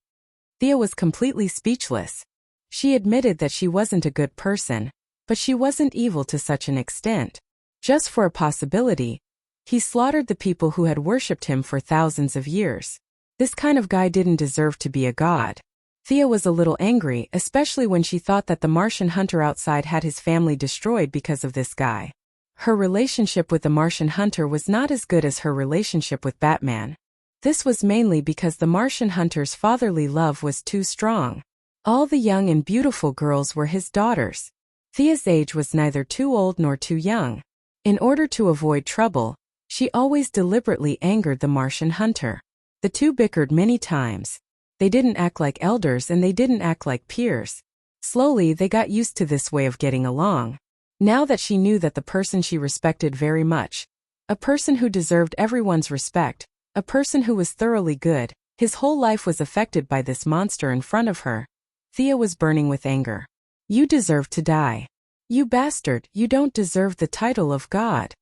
[SPEAKER 1] Thea was completely speechless. She admitted that she wasn't a good person, but she wasn't evil to such an extent. Just for a possibility, he slaughtered the people who had worshipped him for thousands of years. This kind of guy didn't deserve to be a god. Thea was a little angry, especially when she thought that the Martian hunter outside had his family destroyed because of this guy. Her relationship with the Martian hunter was not as good as her relationship with Batman. This was mainly because the Martian hunter's fatherly love was too strong. All the young and beautiful girls were his daughters. Thea's age was neither too old nor too young. In order to avoid trouble, she always deliberately angered the Martian hunter. The two bickered many times. They didn't act like elders and they didn't act like peers. Slowly they got used to this way of getting along. Now that she knew that the person she respected very much, a person who deserved everyone's respect, a person who was thoroughly good, his whole life was affected by this monster in front of her, Thea was burning with anger. You deserve to die. You bastard, you don't deserve the title of God.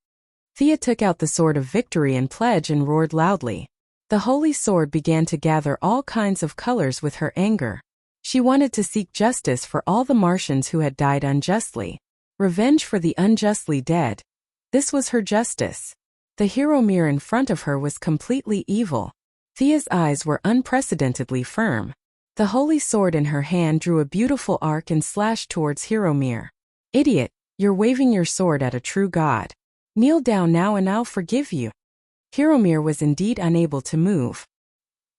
[SPEAKER 1] Thea took out the sword of victory and pledge and roared loudly. The holy sword began to gather all kinds of colors with her anger. She wanted to seek justice for all the Martians who had died unjustly. Revenge for the unjustly dead. This was her justice. The hero mirror in front of her was completely evil. Thea's eyes were unprecedentedly firm. The holy sword in her hand drew a beautiful arc and slashed towards Hiromir. Idiot, you're waving your sword at a true god. Kneel down now and I'll forgive you. Hiromir was indeed unable to move.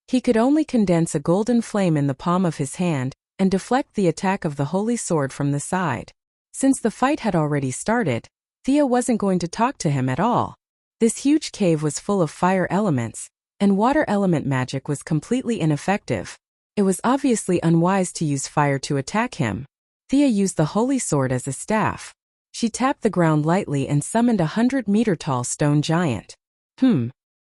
[SPEAKER 1] He could only condense a golden flame in the palm of his hand and deflect the attack of the holy sword from the side. Since the fight had already started, Thea wasn't going to talk to him at all. This huge cave was full of fire elements, and water element magic was completely ineffective. It was obviously unwise to use fire to attack him. Thea used the holy sword as a staff. She tapped the ground lightly and summoned a 100-meter-tall stone giant.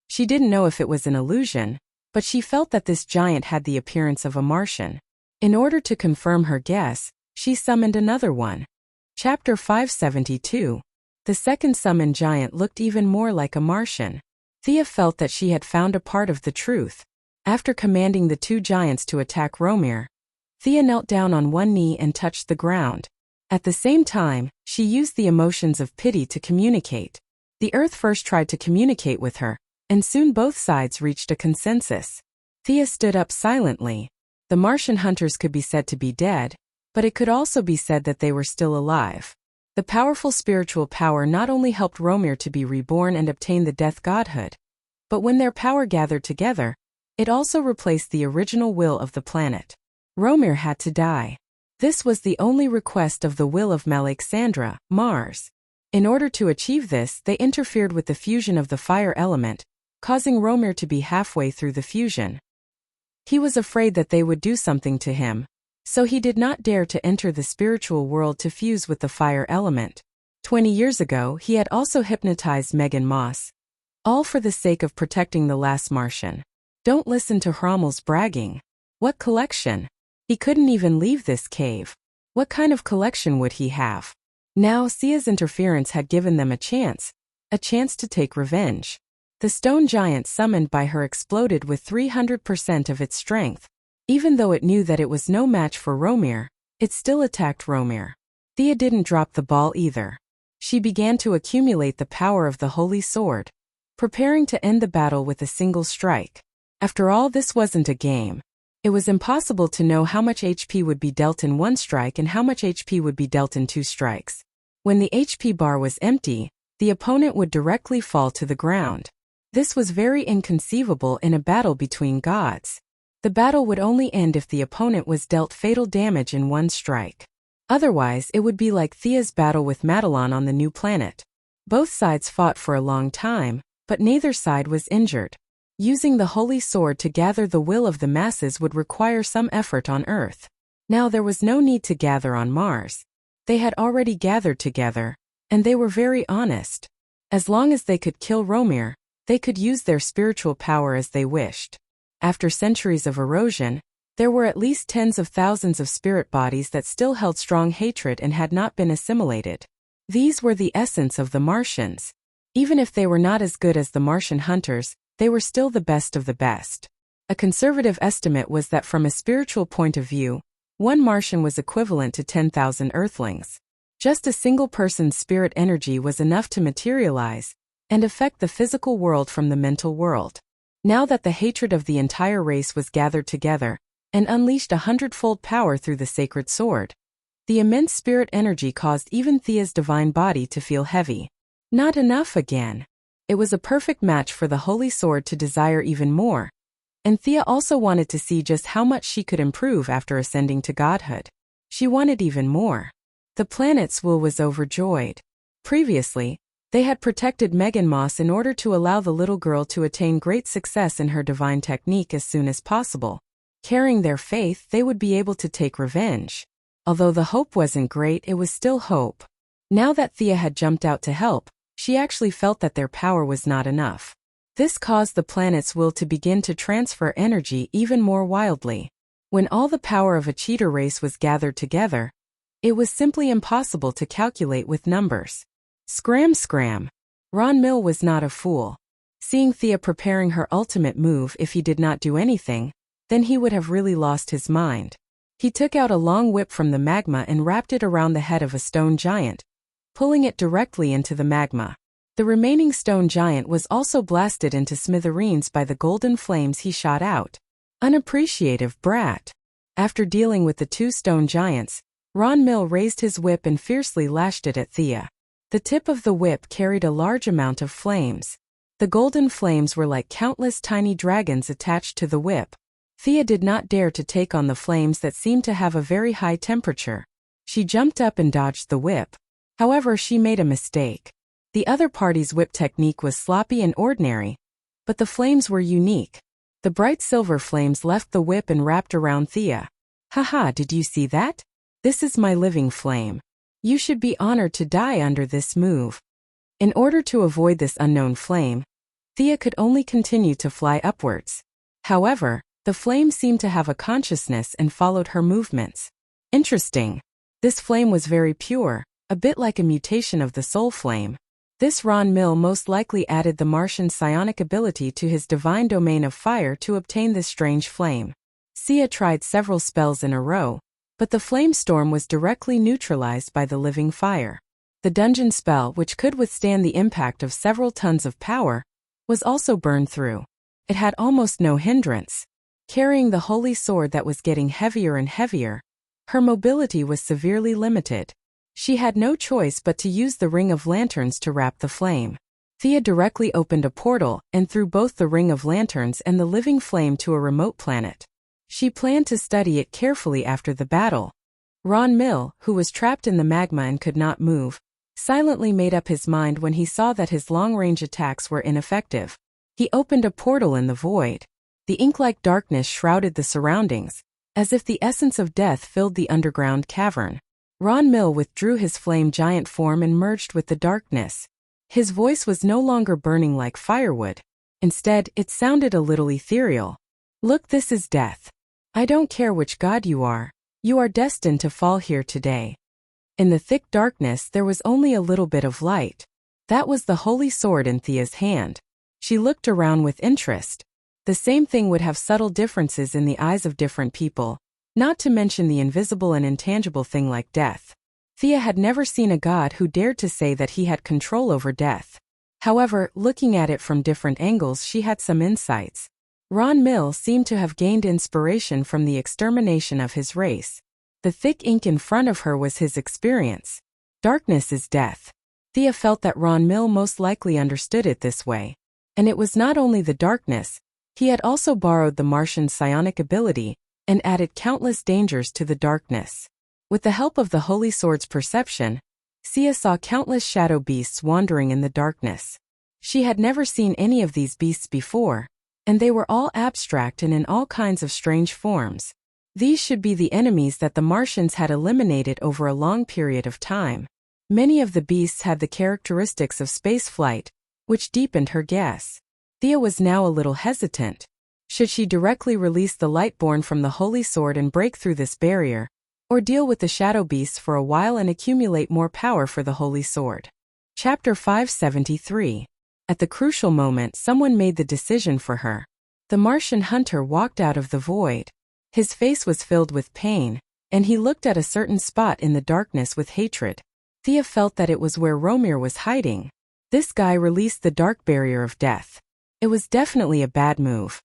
[SPEAKER 1] She didn't know if it was an illusion, but she felt that this giant had the appearance of a Martian. In order to confirm her guess, she summoned another one. Chapter 572. The second summoned giant looked even more like a Martian. Thea felt that she had found a part of the truth. After commanding the two giants to attack Romir, Thea knelt down on one knee and touched the ground. At the same time, she used the emotions of pity to communicate. The earth first tried to communicate with her, and soon both sides reached a consensus. Thea stood up silently. The Martian hunters could be said to be dead, but it could also be said that they were still alive. The powerful spiritual power not only helped Romir to be reborn and obtain the death godhood, but when their power gathered together, it also replaced the original will of the planet. Romir had to die. This was the only request of the will of Malexandra, Mars. In order to achieve this, they interfered with the fusion of the fire element, causing Romir to be halfway through the fusion. He was afraid that they would do something to him, so he did not dare to enter the spiritual world to fuse with the fire element. 20 years ago, he had also hypnotized Megan Moss, all for the sake of protecting the last Martian. Don't listen to Hrommel's bragging. What collection? He couldn't even leave this cave. What kind of collection would he have? Now Sia's interference had given them a chance to take revenge. The stone giant summoned by her exploded with 300% of its strength. Even though it knew that it was no match for Romir, it still attacked Romir. Thea didn't drop the ball either. She began to accumulate the power of the holy sword, preparing to end the battle with a single strike. After all, this wasn't a game. It was impossible to know how much HP would be dealt in one strike and how much HP would be dealt in 2 strikes. When the HP bar was empty, the opponent would directly fall to the ground. This was very inconceivable in a battle between gods. The battle would only end if the opponent was dealt fatal damage in 1 strike. Otherwise, it would be like Thea's battle with Madelon on the new planet. Both sides fought for a long time, but neither side was injured. Using the holy sword to gather the will of the masses would require some effort on Earth. Now there was no need to gather on Mars. They had already gathered together, and they were very honest. As long as they could kill Romir, they could use their spiritual power as they wished. After centuries of erosion, there were at least tens of thousands of spirit bodies that still held strong hatred and had not been assimilated. These were the essence of the Martians. Even if they were not as good as the Martian hunters, they were still the best of the best. A conservative estimate was that from a spiritual point of view, 1 Martian was equivalent to 10,000 Earthlings. Just a single person's spirit energy was enough to materialize and affect the physical world from the mental world. Now that the hatred of the entire race was gathered together and unleashed 100-fold power through the sacred sword, the immense spirit energy caused even Thea's divine body to feel heavy. Not enough again. It was a perfect match for the holy sword to desire even more, and Thea also wanted to see just how much she could improve after ascending to godhood. She wanted even more. The planet's will was overjoyed. Previously, they had protected Megan Moss in order to allow the little girl to attain great success in her divine technique as soon as possible. Carrying their faith, they would be able to take revenge. Although the hope wasn't great, it was still hope. Now that Thea had jumped out to help, she actually felt that their power was not enough. This caused the planet's will to begin to transfer energy even more wildly. When all the power of a cheater race was gathered together, it was simply impossible to calculate with numbers. Scram. Ron Mill was not a fool. Seeing Thea preparing her ultimate move if he did not do anything, then he would have really lost his mind. He took out a long whip from the magma and wrapped it around the head of a stone giant, pulling it directly into the magma. The remaining stone giant was also blasted into smithereens by the golden flames he shot out. Unappreciative brat. After dealing with the 2 stone giants, Ron Mill raised his whip and fiercely lashed it at Thea. The tip of the whip carried a large amount of flames. The golden flames were like countless tiny dragons attached to the whip. Thea did not dare to take on the flames that seemed to have a very high temperature. She jumped up and dodged the whip. However, she made a mistake. The other party's whip technique was sloppy and ordinary, but the flames were unique. The bright silver flames left the whip and wrapped around Thea. Haha, did you see that? This is my living flame. You should be honored to die under this move. In order to avoid this unknown flame, Thea could only continue to fly upwards. However, the flame seemed to have a consciousness and followed her movements. Interesting. This flame was very pure, a bit like a mutation of the soul flame. This Ron Mill most likely added the Martian psionic ability to his divine domain of fire to obtain this strange flame. Sia tried several spells in a row, but the flame storm was directly neutralized by the living fire. The dungeon spell, which could withstand the impact of several tons of power, was also burned through. It had almost no hindrance. Carrying the holy sword that was getting heavier and heavier, her mobility was severely limited. She had no choice but to use the ring of lanterns to wrap the flame. Thea directly opened a portal and threw both the ring of lanterns and the living flame to a remote planet. She planned to study it carefully after the battle. Ron Mill, who was trapped in the magma and could not move, silently made up his mind when he saw that his long-range attacks were ineffective. He opened a portal in the void. The ink-like darkness shrouded the surroundings, as if the essence of death filled the underground cavern. Ron Mill withdrew his flame giant form and merged with the darkness. His voice was no longer burning like firewood. Instead, it sounded a little ethereal. "Look, this is death. I don't care which god you are destined to fall here today." In the thick darkness there was only a little bit of light. That was the holy sword in Thea's hand. She looked around with interest. The same thing would have subtle differences in the eyes of different people, not to mention the invisible and intangible thing like death. Thea had never seen a god who dared to say that he had control over death. However, looking at it from different angles, she had some insights. Ron Mill seemed to have gained inspiration from the extermination of his race. The thick ink in front of her was his experience. Darkness is death. Thea felt that Ron Mill most likely understood it this way. And it was not only the darkness, he had also borrowed the Martian's psionic ability and added countless dangers to the darkness. With the help of the Holy Sword's perception, Thea saw countless shadow beasts wandering in the darkness. She had never seen any of these beasts before, and they were all abstract and in all kinds of strange forms. These should be the enemies that the Martians had eliminated over a long period of time. Many of the beasts had the characteristics of spaceflight, which deepened her guess. Thea was now a little hesitant. Should she directly release the light born from the Holy Sword and break through this barrier, or deal with the shadow beasts for a while and accumulate more power for the Holy Sword? Chapter 573. At the crucial moment, someone made the decision for her. The Martian hunter walked out of the void. His face was filled with pain, and he looked at a certain spot in the darkness with hatred. Thea felt that it was where Romir was hiding. This guy released the dark barrier of death. It was definitely a bad move.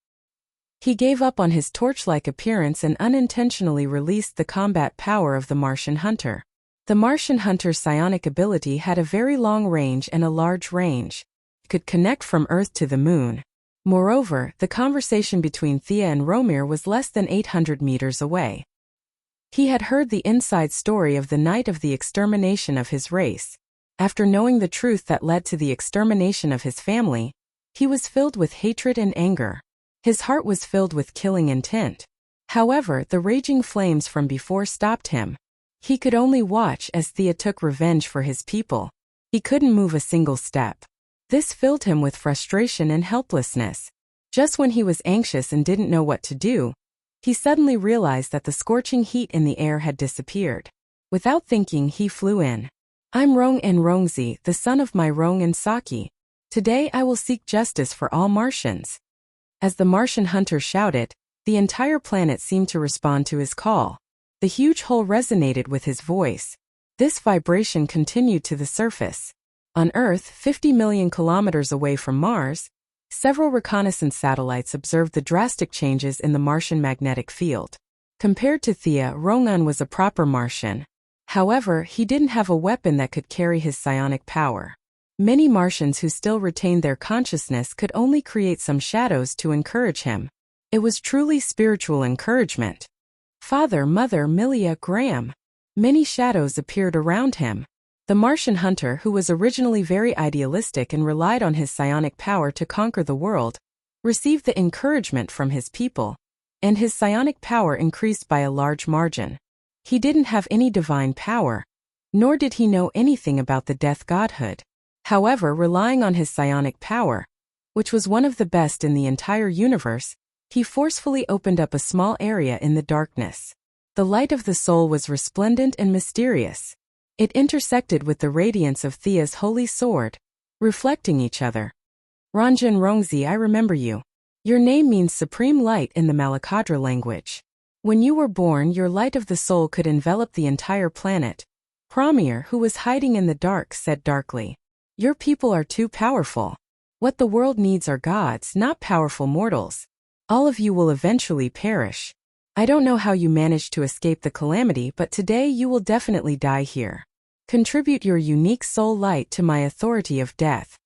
[SPEAKER 1] He gave up on his torch-like appearance and unintentionally released the combat power of the Martian hunter. The Martian hunter's psionic ability had a very long range and a large range. It could connect from Earth to the moon. Moreover, the conversation between Thea and Romir was less than 800 meters away. He had heard the inside story of the night of the extermination of his race. After knowing the truth that led to the extermination of his family, he was filled with hatred and anger. His heart was filled with killing intent. However, the raging flames from before stopped him. He could only watch as Thea took revenge for his people. He couldn't move a single step. This filled him with frustration and helplessness. Just when he was anxious and didn't know what to do, he suddenly realized that the scorching heat in the air had disappeared. Without thinking, he flew in. "I'm Rong and Rongzi, the son of my Rong and Saki. Today I will seek justice for all Martians." As the Martian hunter shouted, the entire planet seemed to respond to his call. The huge hole resonated with his voice. This vibration continued to the surface. On Earth, 50 million kilometers away from Mars, several reconnaissance satellites observed the drastic changes in the Martian magnetic field. Compared to Thea, Rongan was a proper Martian. However, he didn't have a weapon that could carry his psionic power. Many Martians who still retained their consciousness could only create some shadows to encourage him. It was truly spiritual encouragement. Father, Mother, Milia, Graham. Many shadows appeared around him. The Martian hunter, who was originally very idealistic and relied on his psionic power to conquer the world, received the encouragement from his people, and his psionic power increased by a large margin. He didn't have any divine power, nor did he know anything about the death godhood. However, relying on his psionic power, which was one of the best in the entire universe, he forcefully opened up a small area in the darkness. The light of the soul was resplendent and mysterious. It intersected with the radiance of Thea's holy sword, reflecting each other. "Ranjan Rongzi, I remember you. Your name means supreme light in the Malakadra language. When you were born, your light of the soul could envelop the entire planet." Promir, who was hiding in the dark, said darkly. "Your people are too powerful. What the world needs are gods, not powerful mortals." All of you will eventually perish. I don't know how you managed to escape the calamity, but today you will definitely die here. Contribute your unique soul light to my authority of death."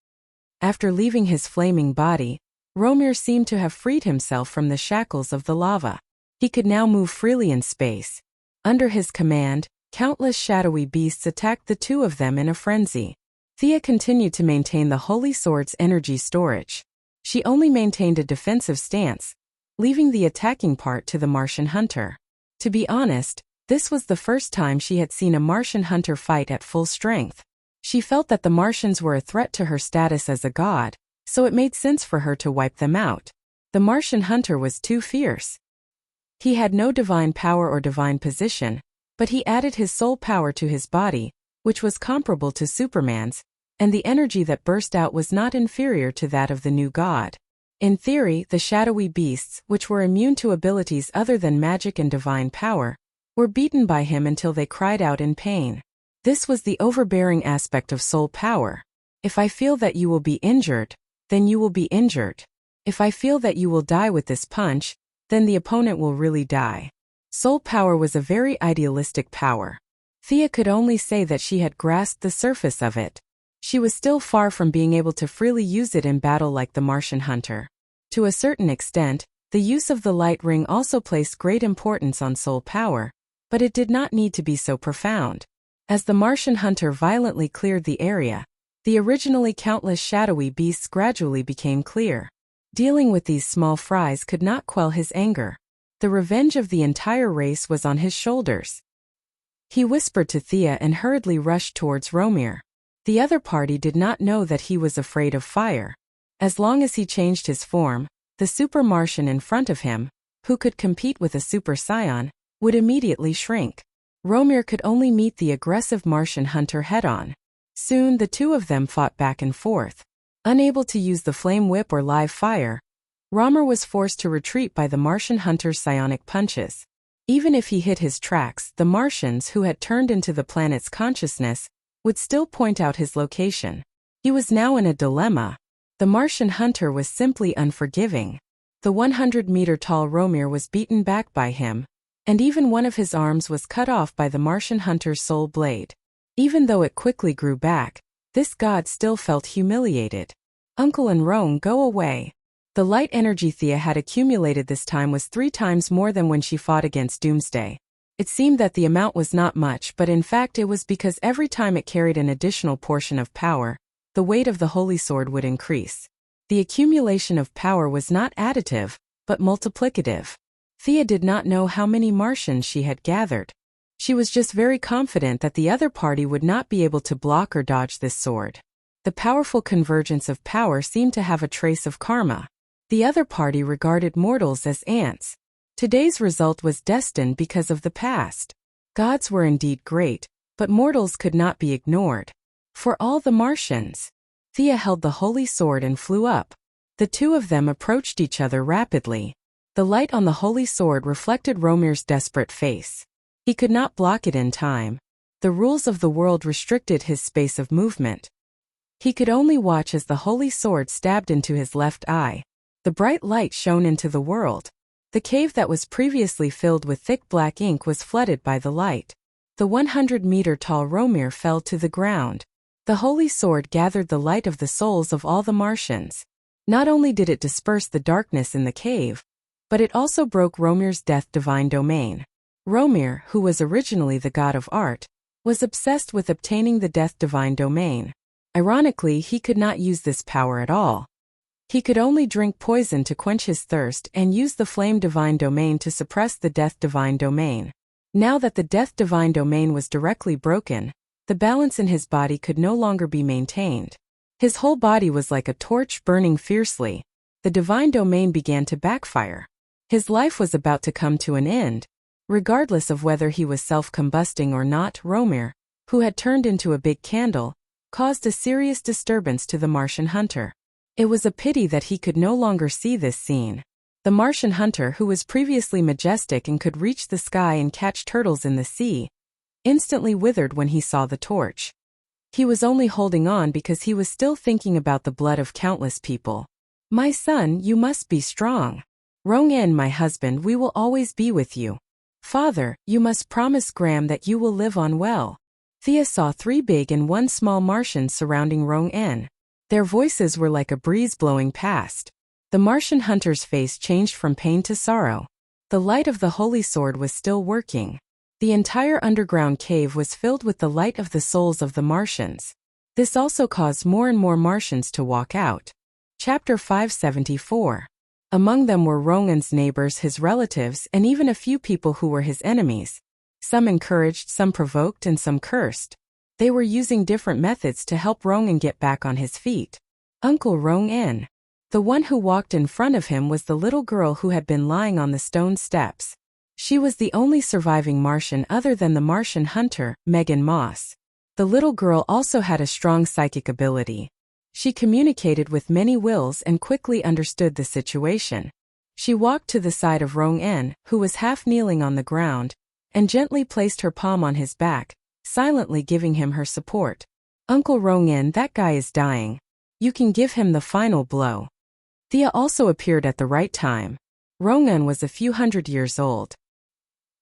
[SPEAKER 1] After leaving his flaming body, Romir seemed to have freed himself from the shackles of the lava. He could now move freely in space. Under his command, countless shadowy beasts attacked the two of them in a frenzy. Thea continued to maintain the Holy Sword's energy storage. She only maintained a defensive stance, leaving the attacking part to the Martian hunter. To be honest, this was the first time she had seen a Martian hunter fight at full strength. She felt that the Martians were a threat to her status as a god, so it made sense for her to wipe them out. The Martian hunter was too fierce. He had no divine power or divine position, but he added his soul power to his body, which was comparable to Superman's, and the energy that burst out was not inferior to that of the new god. In theory, the shadowy beasts, which were immune to abilities other than magic and divine power, were beaten by him until they cried out in pain. This was the overbearing aspect of soul power. If I feel that you will be injured, then you will be injured. If I feel that you will die with this punch, then the opponent will really die. Soul power was a very idealistic power. Thea could only say that she had grasped the surface of it. She was still far from being able to freely use it in battle like the Martian hunter. To a certain extent, the use of the light ring also placed great importance on soul power, but it did not need to be so profound. As the Martian hunter violently cleared the area, the originally countless shadowy beasts gradually became clear. Dealing with these small fries could not quell his anger. The revenge of the entire race was on his shoulders. He whispered to Thea and hurriedly rushed towards Romir. The other party did not know that he was afraid of fire. As long as he changed his form, the super Martian in front of him, who could compete with a super Scion, would immediately shrink. Romir could only meet the aggressive Martian hunter head-on. Soon the two of them fought back and forth. Unable to use the flame whip or live fire, Romir was forced to retreat by the Martian hunter's psionic punches. Even if he hit his tracks, the Martians who had turned into the planet's consciousness would still point out his location. He was now in a dilemma. The Martian hunter was simply unforgiving. The 100-meter-tall Romir was beaten back by him, and even one of his arms was cut off by the Martian hunter's soul blade. Even though it quickly grew back, this god still felt humiliated. "Uncle and Roan, go away." The light energy Thea had accumulated this time was 3 times more than when she fought against Doomsday. It seemed that the amount was not much, but in fact it was because every time it carried an additional portion of power, the weight of the Holy Sword would increase. The accumulation of power was not additive, but multiplicative. Thea did not know how many Martians she had gathered. She was just very confident that the other party would not be able to block or dodge this sword. The powerful convergence of power seemed to have a trace of karma. The other party regarded mortals as ants. Today's result was destined because of the past. Gods were indeed great, but mortals could not be ignored. For all the Martians, Thea held the holy sword and flew up. The two of them approached each other rapidly. The light on the holy sword reflected Romir's desperate face. He could not block it in time. The rules of the world restricted his space of movement. He could only watch as the holy sword stabbed into his left eye. The bright light shone into the world. The cave that was previously filled with thick black ink was flooded by the light. The 100-meter-tall Romir fell to the ground. The holy sword gathered the light of the souls of all the Martians. Not only did it disperse the darkness in the cave, but it also broke Romir's death divine domain. Romir, who was originally the god of art, was obsessed with obtaining the death divine domain. Ironically, he could not use this power at all. He could only drink poison to quench his thirst and use the flame divine domain to suppress the death divine domain. Now that the death divine domain was directly broken, the balance in his body could no longer be maintained. His whole body was like a torch burning fiercely. The divine domain began to backfire. His life was about to come to an end. Regardless of whether he was self-combusting or not, Romir, who had turned into a big candle, caused a serious disturbance to the Martian hunter. It was a pity that he could no longer see this scene. The Martian hunter, who was previously majestic and could reach the sky and catch turtles in the sea, instantly withered when he saw the torch. He was only holding on because he was still thinking about the blood of countless people. "My son, you must be strong. Rong-en, my husband, we will always be with you. Father, you must promise Graham that you will live on well. Thea saw 3 big and 1 small Martians surrounding Rong-en. Their voices were like a breeze blowing past. The Martian hunter's face changed from pain to sorrow. The light of the holy sword was still working. The entire underground cave was filled with the light of the souls of the Martians. This also caused more and more Martians to walk out. Chapter 574. Among them were Rong-en's neighbors, his relatives, and even a few people who were his enemies. Some encouraged, some provoked, and some cursed. They were using different methods to help Rong-en get back on his feet. Uncle Rong-en. The one who walked in front of him was the little girl who had been lying on the stone steps. She was the only surviving Martian other than the Martian hunter, Megan Moss. The little girl also had a strong psychic ability. She communicated with many wills and quickly understood the situation. She walked to the side of Rong-en, who was half kneeling on the ground, and gently placed her palm on his back, silently giving him her support. Uncle Rong-en, that guy is dying. You can give him the final blow. Thea also appeared at the right time. Rong-en was a few hundred years old.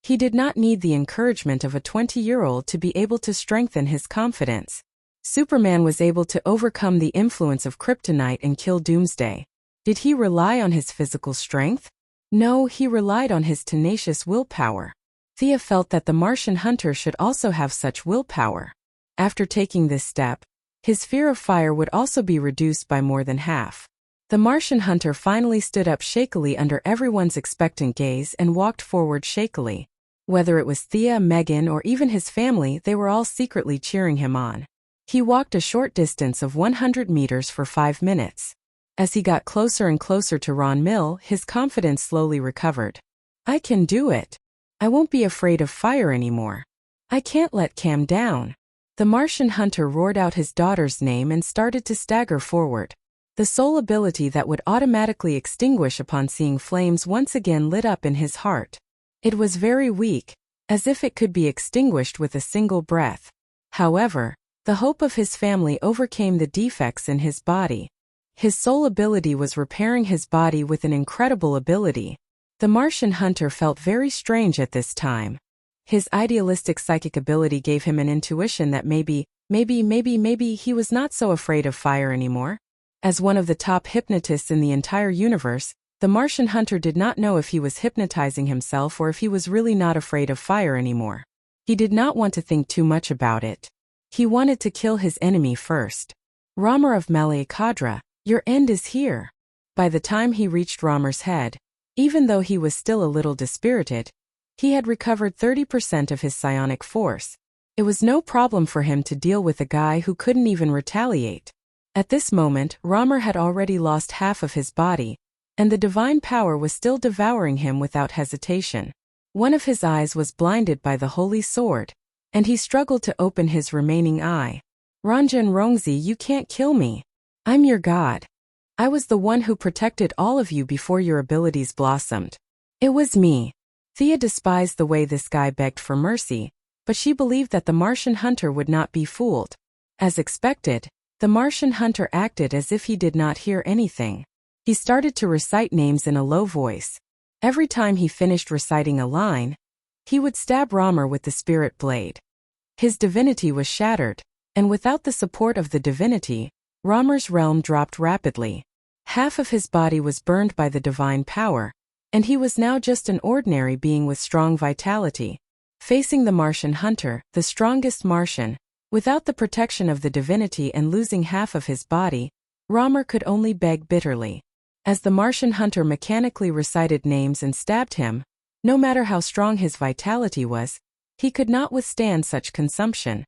[SPEAKER 1] He did not need the encouragement of a 20-year-old to be able to strengthen his confidence. Superman was able to overcome the influence of kryptonite and kill Doomsday. Did he rely on his physical strength? No, he relied on his tenacious willpower. Thea felt that the Martian hunter should also have such willpower. After taking this step, his fear of fire would also be reduced by more than half. The Martian hunter finally stood up shakily under everyone's expectant gaze and walked forward shakily. Whether it was Thea, Megan, or even his family, they were all secretly cheering him on. He walked a short distance of 100 meters for 5 minutes. As he got closer and closer to Ron Mill, his confidence slowly recovered. I can do it. I won't be afraid of fire anymore. I can't let Cam down. The Martian hunter roared out his daughter's name and started to stagger forward. The soul ability that would automatically extinguish upon seeing flames once again lit up in his heart. It was very weak, as if it could be extinguished with a single breath. However, the hope of his family overcame the defects in his body. His soul ability was repairing his body with an incredible ability. The Martian hunter felt very strange at this time. His idealistic psychic ability gave him an intuition that maybe he was not so afraid of fire anymore. As one of the top hypnotists in the entire universe, the Martian hunter did not know if he was hypnotizing himself or if he was really not afraid of fire anymore. He did not want to think too much about it. He wanted to kill his enemy first. Ramar of Malay Kadra, your end is here. By the time he reached Ramar's head, even though he was still a little dispirited, he had recovered 30% of his psionic force. It was no problem for him to deal with a guy who couldn't even retaliate. At this moment, Ramar had already lost half of his body, and the divine power was still devouring him without hesitation. One of his eyes was blinded by the holy sword, and he struggled to open his remaining eye. Ranjan Rongzi, you can't kill me. I'm your god. I was the one who protected all of you before your abilities blossomed. It was me. Thea despised the way this guy begged for mercy, but she believed that the Martian hunter would not be fooled. As expected, the Martian hunter acted as if he did not hear anything. He started to recite names in a low voice. Every time he finished reciting a line, he would stab Ramar with the spirit blade. His divinity was shattered, and without the support of the divinity, Ramar's realm dropped rapidly. Half of his body was burned by the divine power, and he was now just an ordinary being with strong vitality. Facing the Martian hunter, the strongest Martian, without the protection of the divinity and losing half of his body, Ramar could only beg bitterly. As the Martian hunter mechanically recited names and stabbed him, no matter how strong his vitality was, he could not withstand such consumption.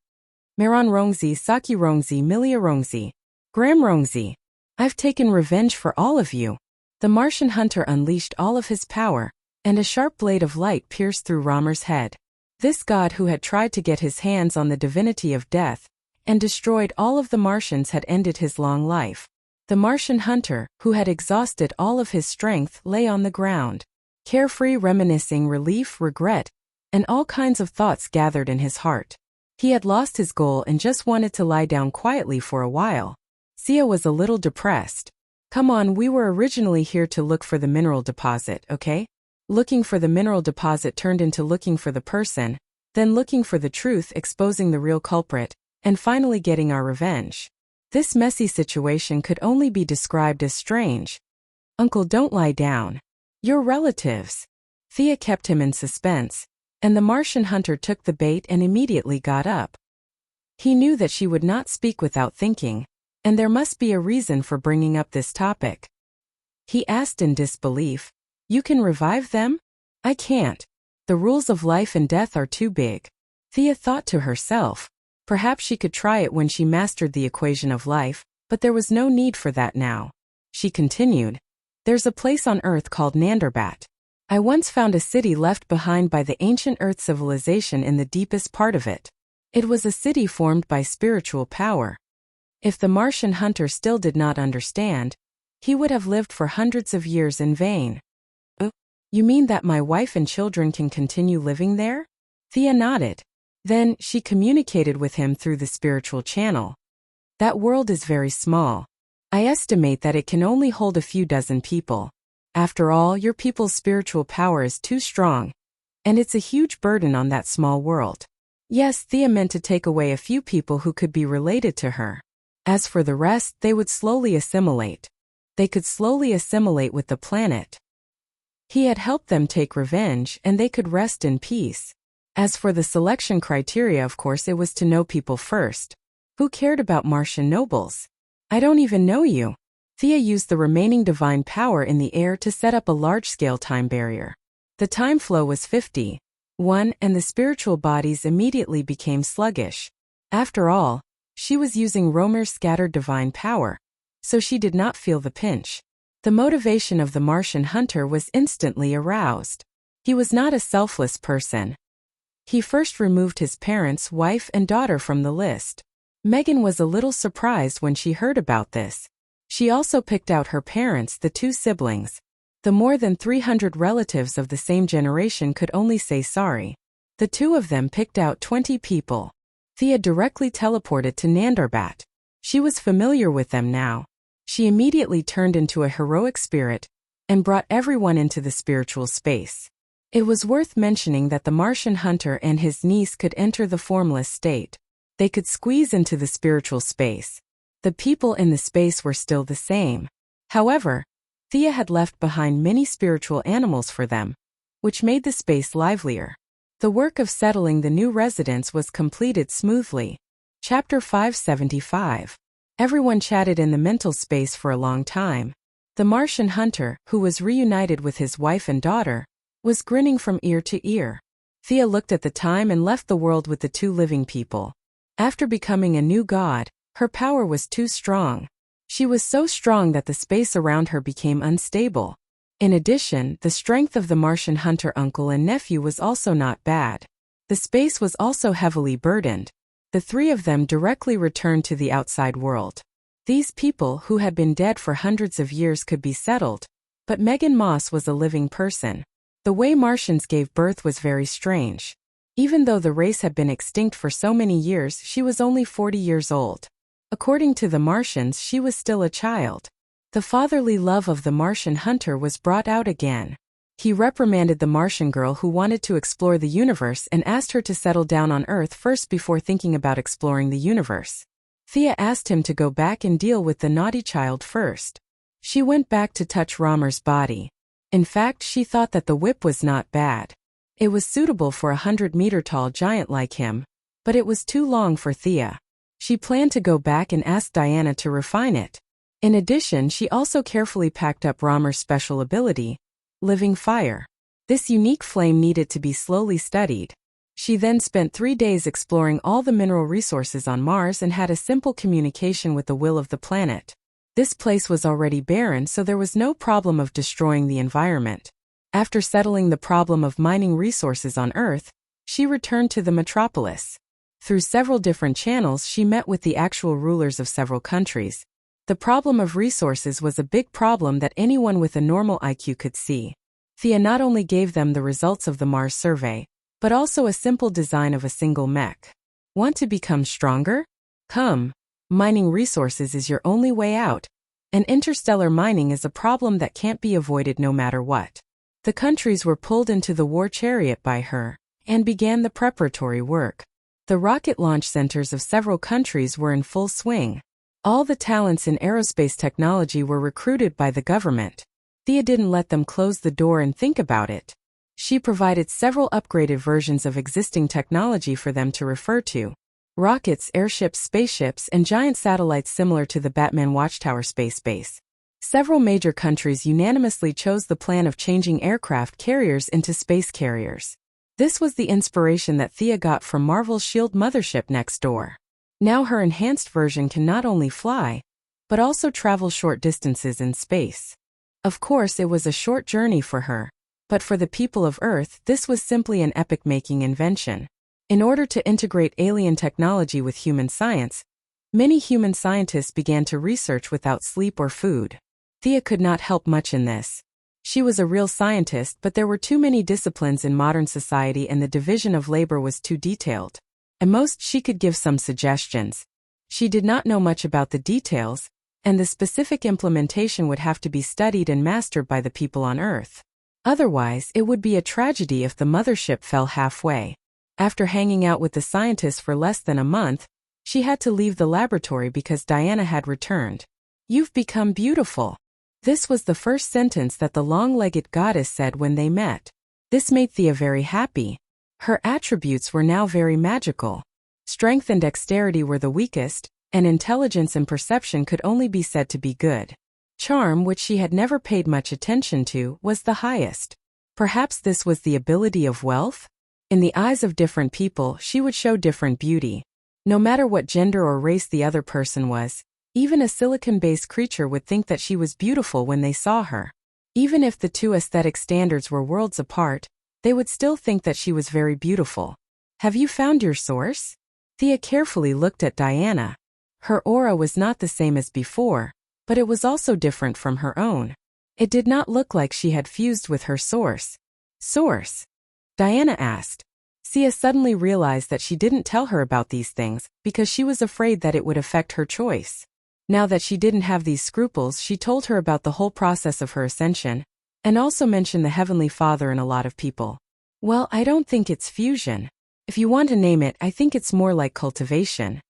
[SPEAKER 1] Meron Rongzi, Saki Rongzi, Milia Rongzi, Graham Rongzi. I've taken revenge for all of you. The Martian hunter unleashed all of his power, and a sharp blade of light pierced through Ramar's head. This god who had tried to get his hands on the divinity of death and destroyed all of the Martians had ended his long life. The Martian hunter, who had exhausted all of his strength, lay on the ground. Carefree, reminiscing, relief, regret, and all kinds of thoughts gathered in his heart. He had lost his goal and just wanted to lie down quietly for a while. Sia was a little depressed. Come on, we were originally here to look for the mineral deposit, okay? Looking for the mineral deposit turned into looking for the person, then looking for the truth, exposing the real culprit, and finally getting our revenge. This messy situation could only be described as strange. Uncle, don't lie down. Your relatives. Thea kept him in suspense, and the Martian hunter took the bait and immediately got up. He knew that she would not speak without thinking, and there must be a reason for bringing up this topic. He asked in disbelief, "You can revive them?" "I can't. The rules of life and death are too big." Thea thought to herself, perhaps she could try it when she mastered the equation of life, but there was no need for that now. She continued, "There's a place on Earth called Nanderbat. I once found a city left behind by the ancient Earth civilization in the deepest part of it. It was a city formed by spiritual power." If the Martian hunter still did not understand, he would have lived for hundreds of years in vain. "You mean that my wife and children can continue living there?" Thea nodded. Then, she communicated with him through the spiritual channel. "That world is very small. I estimate that it can only hold a few dozen people. After all, your people's spiritual power is too strong, and it's a huge burden on that small world." Yes, Thea meant to take away a few people who could be related to her. As for the rest, they would slowly assimilate. They could slowly assimilate with the planet. He had helped them take revenge, and they could rest in peace. As for the selection criteria, of course it was to know people first. Who cared about Martian nobles? "I don't even know you." Thea used the remaining divine power in the air to set up a large-scale time barrier. The time flow was 51, and the spiritual bodies immediately became sluggish. After all, she was using Romer's scattered divine power, so she did not feel the pinch. The motivation of the Martian hunter was instantly aroused. He was not a selfless person. He first removed his parents, wife, and daughter from the list. Megan was a little surprised when she heard about this. She also picked out her parents, the two siblings. The more than 300 relatives of the same generation could only say sorry. The two of them picked out 20 people. Thea directly teleported to Nanderbat. She was familiar with them now. She immediately turned into a heroic spirit and brought everyone into the spiritual space. It was worth mentioning that the Martian hunter and his niece could enter the formless state. They could squeeze into the spiritual space. The people in the space were still the same. However, Thea had left behind many spiritual animals for them, which made the space livelier. The work of settling the new residents was completed smoothly. Chapter 575. Everyone chatted in the mental space for a long time. The Martian hunter, who was reunited with his wife and daughter, was grinning from ear to ear. Thea looked at the time and left the world with the two living people. After becoming a new god, her power was too strong. She was so strong that the space around her became unstable. In addition, the strength of the Martian hunter uncle and nephew was also not bad. The space was also heavily burdened. The three of them directly returned to the outside world. These people who had been dead for hundreds of years could be settled, but Megan Moss was a living person. The way Martians gave birth was very strange. Even though the race had been extinct for so many years, she was only 40 years old. According to the Martians, she was still a child. The fatherly love of the Martian hunter was brought out again. He reprimanded the Martian girl who wanted to explore the universe and asked her to settle down on Earth first before thinking about exploring the universe. Thea asked him to go back and deal with the naughty child first. She went back to touch Romer's body. In fact, she thought that the whip was not bad. It was suitable for a 100-meter-tall giant like him, but it was too long for Thea. She planned to go back and ask Diana to refine it. In addition, she also carefully packed up Romer's special ability, living fire. This unique flame needed to be slowly studied. She then spent 3 days exploring all the mineral resources on Mars and had a simple communication with the will of the planet. This place was already barren, so there was no problem of destroying the environment. After settling the problem of mining resources on Earth, she returned to the metropolis. Through several different channels, she met with the actual rulers of several countries. The problem of resources was a big problem that anyone with a normal IQ could see. Thea not only gave them the results of the Mars survey, but also a simple design of a single mech. Want to become stronger? Come. Mining resources is your only way out. and interstellar mining is a problem that can't be avoided no matter what. The countries were pulled into the war chariot by her, and began the preparatory work. The rocket launch centers of several countries were in full swing. All the talents in aerospace technology were recruited by the government. Thea didn't let them close the door and think about it. She provided several upgraded versions of existing technology for them to refer to. Rockets, airships, spaceships, and giant satellites similar to the Batman Watchtower space base. Several major countries unanimously chose the plan of changing aircraft carriers into space carriers. This was the inspiration that Thea got from Marvel's S.H.I.E.L.D. mothership next door. Now her enhanced version can not only fly, but also travel short distances in space. Of course, it was a short journey for her, but for the people of Earth, this was simply an epic-making invention. In order to integrate alien technology with human science, many human scientists began to research without sleep or food. Thea could not help much in this. She was a real scientist, but there were too many disciplines in modern society and the division of labor was too detailed. At most, she could give some suggestions. She did not know much about the details, and the specific implementation would have to be studied and mastered by the people on Earth. Otherwise, it would be a tragedy if the mothership fell halfway. After hanging out with the scientists for less than a month, she had to leave the laboratory because Diana had returned. "You've become beautiful." This was the first sentence that the long-legged goddess said when they met. This made Thea very happy. Her attributes were now very magical. Strength and dexterity were the weakest, and intelligence and perception could only be said to be good. Charm, which she had never paid much attention to, was the highest. Perhaps this was the ability of wealth? In the eyes of different people, she would show different beauty. No matter what gender or race the other person was, even a silicon-based creature would think that she was beautiful when they saw her. Even if the two aesthetic standards were worlds apart, they would still think that she was very beautiful. "Have you found your source?" Thea carefully looked at Diana. Her aura was not the same as before, but it was also different from her own. It did not look like she had fused with her source. "Source?" Diana asked. Thea suddenly realized that she didn't tell her about these things because she was afraid that it would affect her choice. Now that she didn't have these scruples, she told her about the whole process of her ascension, and also mentioned the Heavenly Father and a lot of people. "Well, I don't think it's fusion. If you want to name it, I think it's more like cultivation."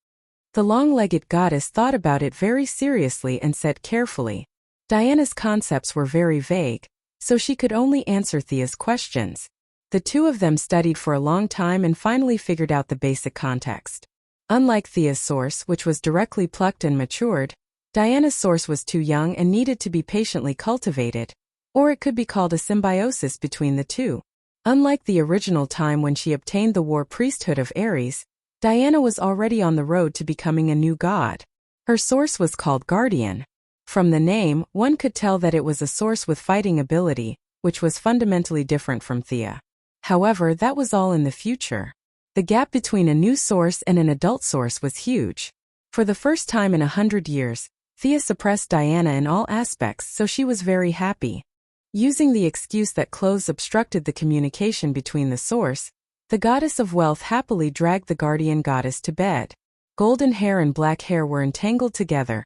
[SPEAKER 1] The long-legged goddess thought about it very seriously and said carefully. Diana's concepts were very vague, so she could only answer Thea's questions. The two of them studied for a long time and finally figured out the basic context. Unlike Thea's source, which was directly plucked and matured, Diana's source was too young and needed to be patiently cultivated, or it could be called a symbiosis between the two. Unlike the original time when she obtained the war priesthood of Ares, Diana was already on the road to becoming a new god. Her source was called Guardian. From the name, one could tell that it was a source with fighting ability, which was fundamentally different from Thea. However, that was all in the future. The gap between a new source and an adult source was huge. For the first time in 100 years, Thea suppressed Diana in all aspects, so she was very happy. Using the excuse that clothes obstructed the communication between the source, the goddess of wealth happily dragged the guardian goddess to bed. Golden hair and black hair were entangled together,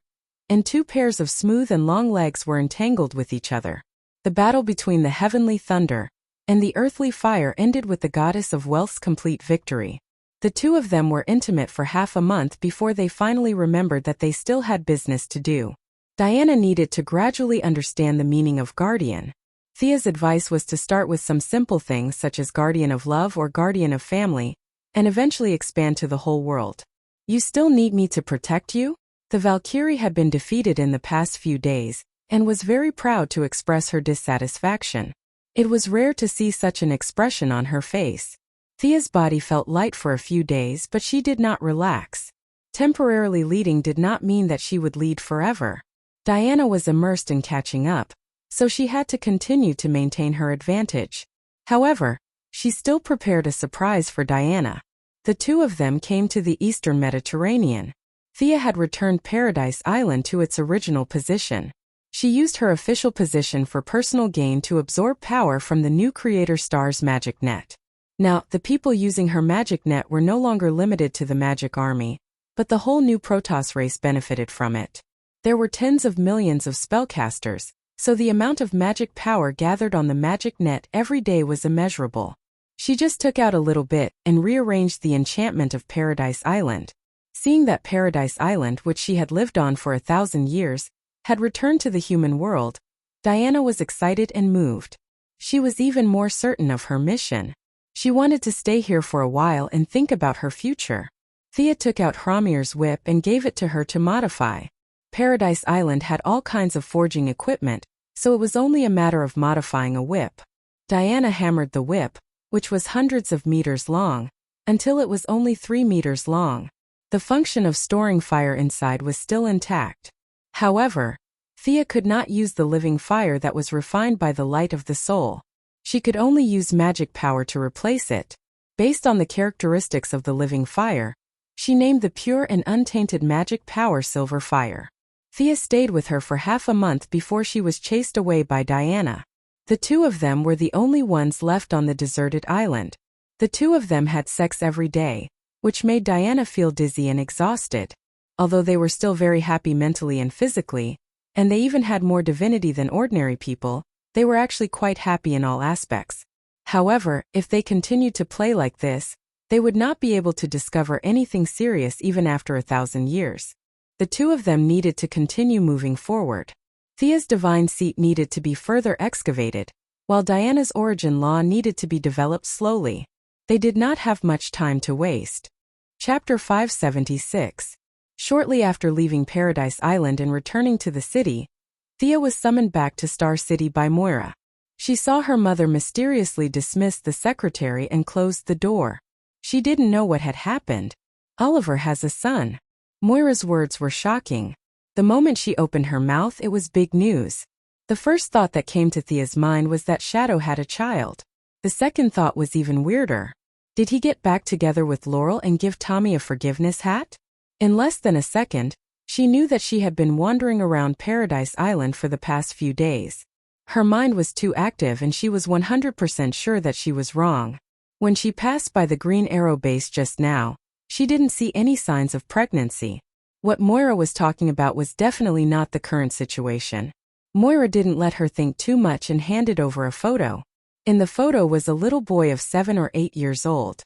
[SPEAKER 1] and two pairs of smooth and long legs were entangled with each other. The battle between the heavenly thunder and the earthly fire ended with the goddess of wealth's complete victory. The two of them were intimate for half a month before they finally remembered that they still had business to do. Diana needed to gradually understand the meaning of guardian. Thea's advice was to start with some simple things such as guardian of love or guardian of family, and eventually expand to the whole world. "You still need me to protect you?" The Valkyrie had been defeated in the past few days, and was very proud to express her dissatisfaction. It was rare to see such an expression on her face. Thea's body felt light for a few days, but she did not relax. Temporarily leading did not mean that she would lead forever. Diana was immersed in catching up, so she had to continue to maintain her advantage. However, she still prepared a surprise for Diana. The two of them came to the eastern Mediterranean. Thea had returned Paradise Island to its original position. She used her official position for personal gain to absorb power from the new creator star's magic net. Now, the people using her magic net were no longer limited to the magic army, but the whole new Protoss race benefited from it. There were tens of millions of spellcasters, so the amount of magic power gathered on the magic net every day was immeasurable. She just took out a little bit and rearranged the enchantment of Paradise Island. Seeing that Paradise Island, which she had lived on for 1,000 years, had returned to the human world, Diana was excited and moved. She was even more certain of her mission. She wanted to stay here for a while and think about her future. Thea took out Hramir's whip and gave it to her to modify. Paradise Island had all kinds of forging equipment, so it was only a matter of modifying a whip. Diana hammered the whip, which was hundreds of meters long, until it was only 3 meters long. The function of storing fire inside was still intact. However, Thea could not use the living fire that was refined by the light of the soul. She could only use magic power to replace it. Based on the characteristics of the living fire, she named the pure and untainted magic power Silver Fire. Thea stayed with her for half a month before she was chased away by Diana. The two of them were the only ones left on the deserted island. The two of them had sex every day, which made Diana feel dizzy and exhausted. Although they were still very happy mentally and physically, and they even had more divinity than ordinary people, they were actually quite happy in all aspects. However, if they continued to play like this, they would not be able to discover anything serious even after 1,000 years. The two of them needed to continue moving forward. Thea's divine seat needed to be further excavated, while Diana's origin law needed to be developed slowly. They did not have much time to waste. Chapter 576. Shortly after leaving Paradise Island and returning to the city, Thea was summoned back to Star City by Moira. She saw her mother mysteriously dismiss the secretary and closed the door. She didn't know what had happened. Oliver has a son. Moira's words were shocking. The moment she opened her mouth, it was big news. The first thought that came to Thea's mind was that Shadow had a child. The second thought was even weirder. Did he get back together with Laurel and give Tommy a forgiveness hat? In less than a second, she knew that she had been wandering around Paradise Island for the past few days. Her mind was too active and she was 100% sure that she was wrong. When she passed by the Green Arrow base just now, she didn't see any signs of pregnancy. What Moira was talking about was definitely not the current situation. Moira didn't let her think too much and handed over a photo. In the photo was a little boy of 7 or 8 years old.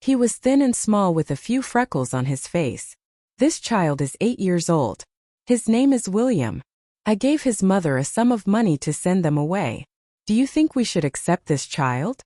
[SPEAKER 1] He was thin and small with a few freckles on his face. This child is 8 years old. His name is William. I gave his mother a sum of money to send them away. Do you think we should accept this child?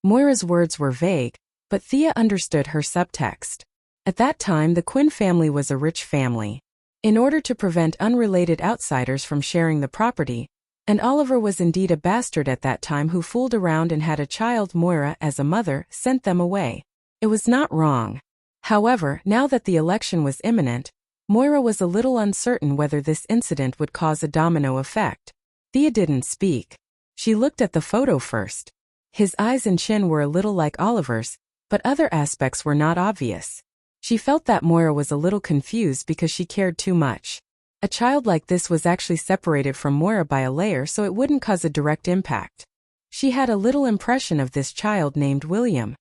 [SPEAKER 1] Moira's words were vague, but Thea understood her subtext. At that time, the Quinn family was a rich family. In order to prevent unrelated outsiders from sharing the property, and Oliver was indeed a bastard at that time who fooled around and had a child, Moira, as a mother, sent them away. It was not wrong. However, now that the election was imminent, Moira was a little uncertain whether this incident would cause a domino effect. Thea didn't speak. She looked at the photo first. His eyes and chin were a little like Oliver's, but other aspects were not obvious. She felt that Moira was a little confused because she cared too much. A child like this was actually separated from Moira by a layer, so it wouldn't cause a direct impact. She had a little impression of this child named William.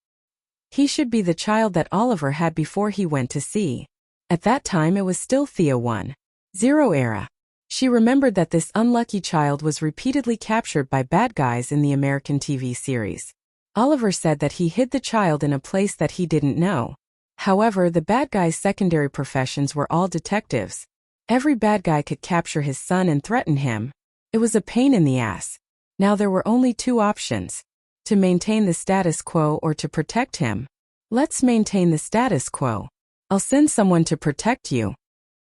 [SPEAKER 1] He should be the child that Oliver had before he went to sea. At that time it was still Thea 1.0 era. She remembered that this unlucky child was repeatedly captured by bad guys in the American TV series. Oliver said that he hid the child in a place that he didn't know. However, the bad guys' secondary professions were all detectives. Every bad guy could capture his son and threaten him. It was a pain in the ass. Now there were only two options: to maintain the status quo or to protect him. Let's maintain the status quo. I'll send someone to protect you,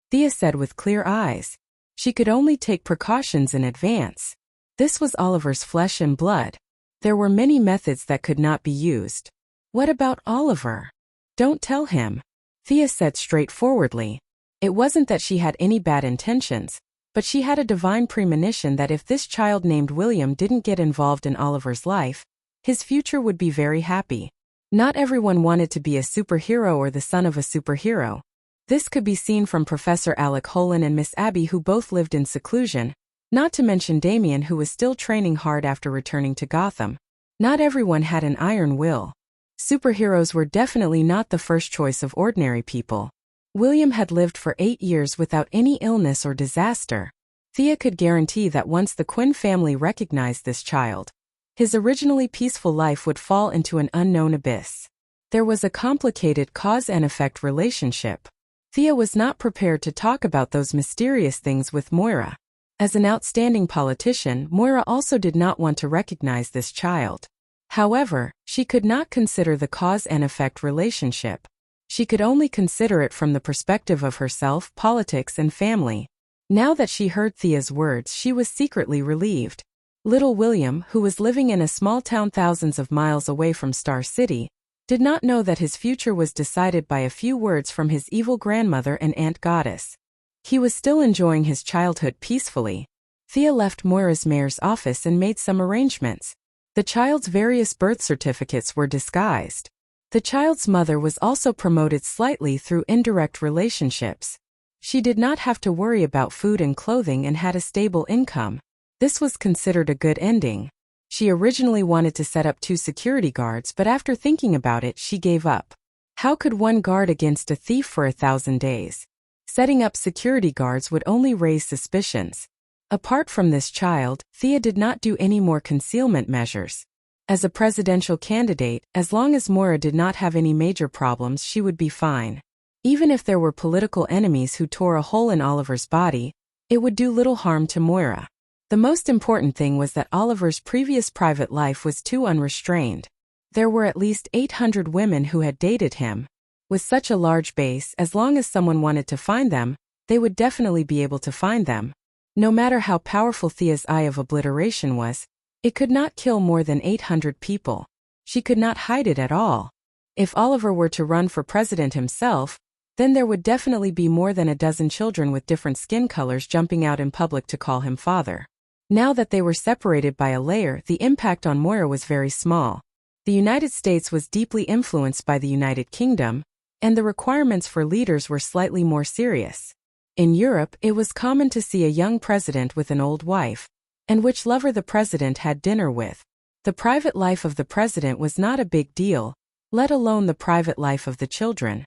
[SPEAKER 1] Thea said with clear eyes. She could only take precautions in advance. This was Oliver's flesh and blood. There were many methods that could not be used. What about Oliver? Don't tell him, Thea said straightforwardly. It wasn't that she had any bad intentions, but she had a divine premonition that if this child named William didn't get involved in Oliver's life, his future would be very happy. Not everyone wanted to be a superhero or the son of a superhero. This could be seen from Professor Alec Holland and Miss Abby, who both lived in seclusion, not to mention Damien, who was still training hard after returning to Gotham. Not everyone had an iron will. Superheroes were definitely not the first choice of ordinary people. William had lived for 8 years without any illness or disaster. Thea could guarantee that once the Quinn family recognized this child, his originally peaceful life would fall into an unknown abyss. There was a complicated cause-and-effect relationship. Thea was not prepared to talk about those mysterious things with Moira. As an outstanding politician, Moira also did not want to recognize this child. However, she could not consider the cause-and-effect relationship. She could only consider it from the perspective of herself, politics, and family. Now that she heard Thea's words, she was secretly relieved. Little William, who was living in a small town thousands of miles away from Star City, did not know that his future was decided by a few words from his evil grandmother and aunt goddess. He was still enjoying his childhood peacefully. Thea left Moira's mayor's office and made some arrangements. The child's various birth certificates were disguised. The child's mother was also promoted slightly through indirect relationships. She did not have to worry about food and clothing and had a stable income. This was considered a good ending. She originally wanted to set up 2 security guards, but after thinking about it, she gave up. How could one guard against a thief for 1,000 days? Setting up security guards would only raise suspicions. Apart from this child, Thea did not do any more concealment measures. As a presidential candidate, as long as Moira did not have any major problems, she would be fine. Even if there were political enemies who tore a hole in Oliver's body, it would do little harm to Moira. The most important thing was that Oliver's previous private life was too unrestrained. There were at least 800 women who had dated him. With such a large base, as long as someone wanted to find them, they would definitely be able to find them. No matter how powerful Thea's eye of obliteration was, it could not kill more than 800 people. She could not hide it at all. If Oliver were to run for president himself, then there would definitely be more than a dozen children with different skin colors jumping out in public to call him father. Now that they were separated by a layer, the impact on Moira was very small. The United States was deeply influenced by the United Kingdom, and the requirements for leaders were slightly more serious. In Europe, it was common to see a young president with an old wife, and which lover the president had dinner with. The private life of the president was not a big deal, let alone the private life of the children.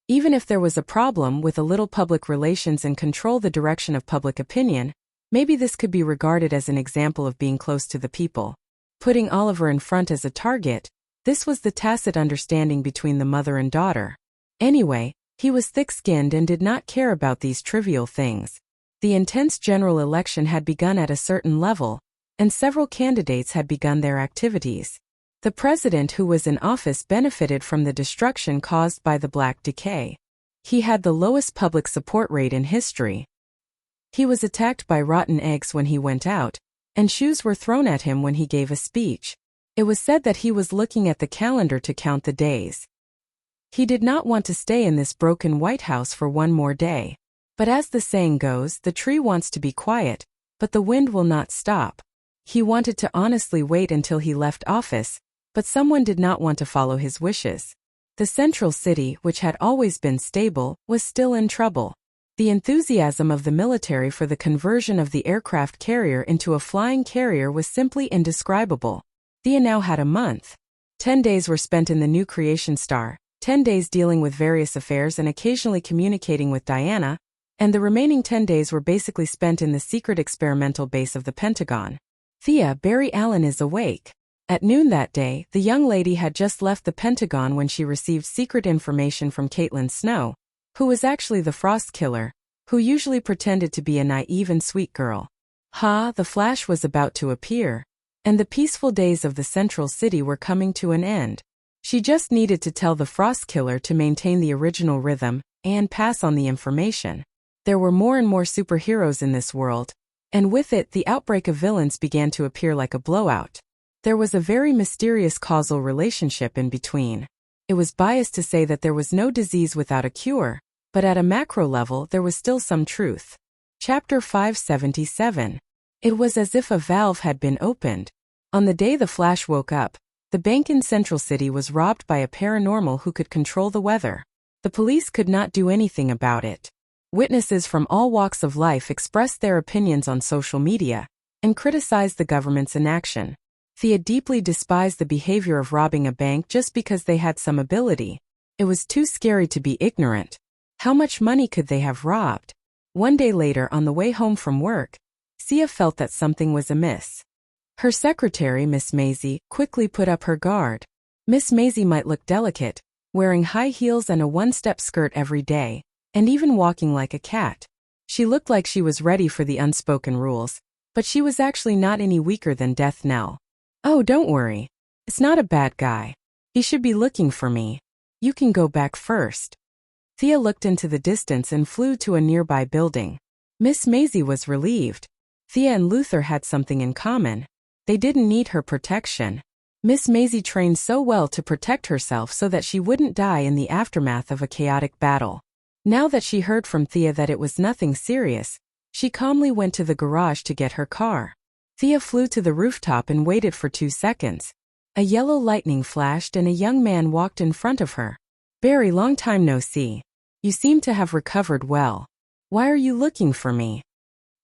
[SPEAKER 1] Even if there was a problem with a little public relations and control the direction of public opinion, maybe this could be regarded as an example of being close to the people. Putting Oliver in front as a target, this was the tacit understanding between the mother and daughter. Anyway, he was thick-skinned and did not care about these trivial things. The intense general election had begun at a certain level, and several candidates had begun their activities. The president who was in office benefited from the destruction caused by the Black Decay. He had the lowest public support rate in history. He was attacked by rotten eggs when he went out, and shoes were thrown at him when he gave a speech. It was said that he was looking at the calendar to count the days. He did not want to stay in this broken White House for one more day. But as the saying goes, the tree wants to be quiet, but the wind will not stop. He wanted to honestly wait until he left office, but someone did not want to follow his wishes. The central city, which had always been stable, was still in trouble. The enthusiasm of the military for the conversion of the aircraft carrier into a flying carrier was simply indescribable. Thea now had a month. 10 days were spent in the new creation star, 10 days dealing with various affairs and occasionally communicating with Diana, and the remaining 10 days were basically spent in the secret experimental base of the Pentagon. Thea, Barry Allen is awake. At noon that day, the young lady had just left the Pentagon when she received secret information from Caitlin Snow, who was actually the Frost Killer, who usually pretended to be a naive and sweet girl. The Flash was about to appear, and the peaceful days of the central city were coming to an end. She just needed to tell the Frost Killer to maintain the original rhythm and pass on the information. There were more and more superheroes in this world, and with it the outbreak of villains began to appear like a blowout. There was a very mysterious causal relationship in between. It was biased to say that there was no disease without a cure, but at a macro level there was still some truth. Chapter 577. It was as if a valve had been opened. On the day the Flash woke up, the bank in Central City was robbed by a paranormal who could control the weather. The police could not do anything about it. Witnesses from all walks of life expressed their opinions on social media and criticized the government's inaction. Thea deeply despised the behavior of robbing a bank just because they had some ability. It was too scary to be ignorant. How much money could they have robbed? One day later, on the way home from work, Sia felt that something was amiss. Her secretary, Miss Maisie, quickly put up her guard. Miss Maisie might look delicate, wearing high heels and a one-step skirt every day, and even walking like a cat. She looked like she was ready for the unspoken rules, but she was actually not any weaker than Death Knell. "Oh, don't worry. It's not a bad guy. He should be looking for me. You can go back first." Thea looked into the distance and flew to a nearby building. Miss Maisie was relieved. Thea and Luther had something in common. They didn't need her protection. Miss Maisie trained so well to protect herself so that she wouldn't die in the aftermath of a chaotic battle. Now that she heard from Thea that it was nothing serious, she calmly went to the garage to get her car. Thea flew to the rooftop and waited for 2 seconds. A yellow lightning flashed and a young man walked in front of her. "Barry, long time no see. You seem to have recovered well. Why are you looking for me?"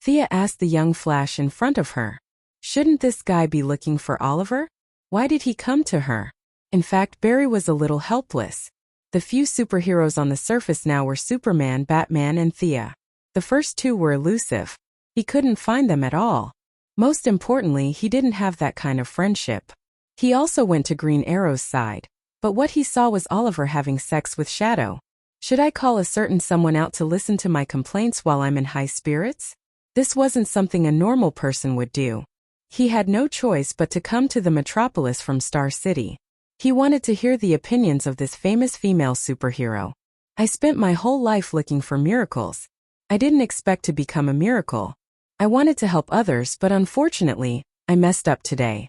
[SPEAKER 1] Thea asked the young flash in front of her. Shouldn't this guy be looking for Oliver? Why did he come to her? In fact, Barry was a little helpless. The few superheroes on the surface now were Superman, Batman, and Thea. The first two were elusive. He couldn't find them at all. Most importantly, he didn't have that kind of friendship. He also went to Green Arrow's side, but what he saw was Oliver having sex with Shadow. Should I call a certain someone out to listen to my complaints while I'm in high spirits? This wasn't something a normal person would do. He had no choice but to come to the metropolis from Star City. He wanted to hear the opinions of this famous female superhero. "I spent my whole life looking for miracles. I didn't expect to become a miracle. I wanted to help others, but unfortunately, I messed up today.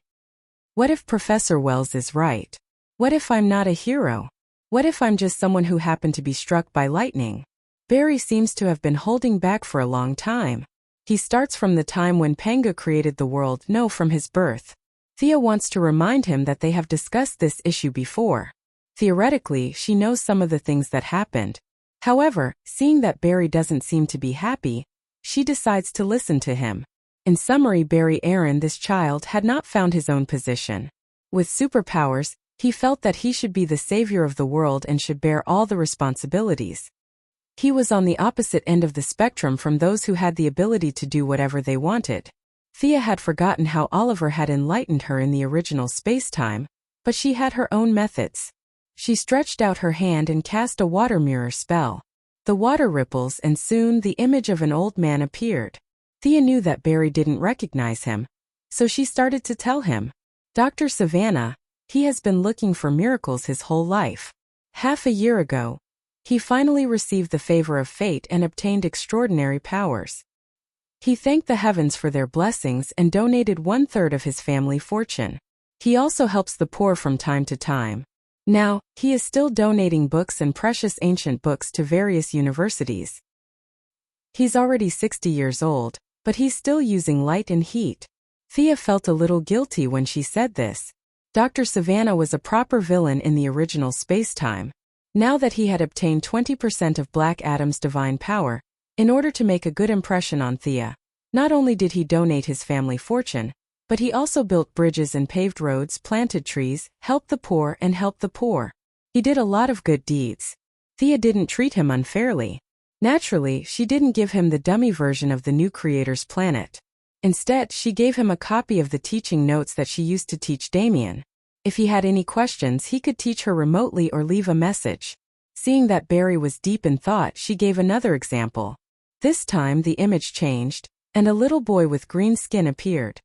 [SPEAKER 1] What if Professor Wells is right? What if I'm not a hero? What if I'm just someone who happened to be struck by lightning?" Barry seems to have been holding back for a long time. He starts from the time when Panga created the world, no, from his birth. Thea wants to remind him that they have discussed this issue before. Theoretically, she knows some of the things that happened. However, seeing that Barry doesn't seem to be happy, she decides to listen to him. In summary, Barry Aaron, this child, had not found his own position. With superpowers, he felt that he should be the savior of the world and should bear all the responsibilities. He was on the opposite end of the spectrum from those who had the ability to do whatever they wanted. Thea had forgotten how Oliver had enlightened her in the original space-time, but she had her own methods. She stretched out her hand and cast a water mirror spell. The water ripples and soon the image of an old man appeared. Thea knew that Barry didn't recognize him, so she started to tell him, "Dr. Savannah, he has been looking for miracles his whole life. Half a year ago, he finally received the favor of fate and obtained extraordinary powers. He thanked the heavens for their blessings and donated 1/3 of his family fortune. He also helps the poor from time to time. Now, he is still donating books and precious ancient books to various universities. He's already 60 years old, but he's still using light and heat." Thea felt a little guilty when she said this. Dr. Savannah was a proper villain in the original space-time. Now that he had obtained 20% of Black Adam's divine power, in order to make a good impression on Thea, not only did he donate his family fortune, but he also built bridges and paved roads, planted trees, helped the poor and helped the poor. He did a lot of good deeds. Thea didn't treat him unfairly. Naturally, she didn't give him the dummy version of the new creator's planet. Instead, she gave him a copy of the teaching notes that she used to teach Damien. If he had any questions, he could teach her remotely or leave a message. Seeing that Barry was deep in thought, she gave another example. This time, the image changed, and a little boy with green skin appeared.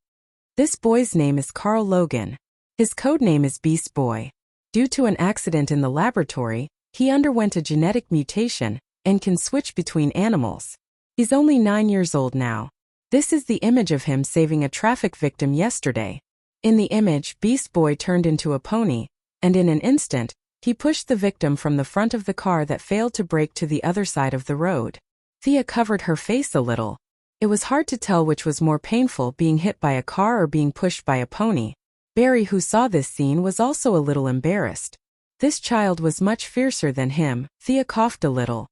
[SPEAKER 1] This boy's name is Carl Logan. His code name is Beast Boy. Due to an accident in the laboratory, he underwent a genetic mutation and can switch between animals. He's only 9 years old now. This is the image of him saving a traffic victim yesterday. In the image, Beast Boy turned into a pony, and in an instant, he pushed the victim from the front of the car that failed to brake to the other side of the road. Thea covered her face a little. It was hard to tell which was more painful, being hit by a car or being pushed by a pony. Barry, who saw this scene, was also a little embarrassed. This child was much fiercer than him. Thea coughed a little.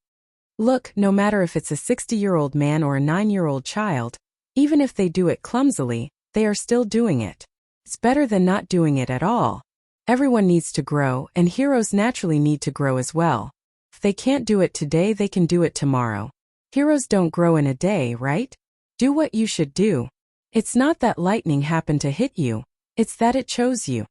[SPEAKER 1] Look, no matter if it's a 60-year-old man or a 9-year-old child, even if they do it clumsily, they are still doing it. It's better than not doing it at all. Everyone needs to grow, and heroes naturally need to grow as well. If they can't do it today, they can do it tomorrow. Heroes don't grow in a day, right? Do what you should do. It's not that lightning happened to hit you, it's that it chose you.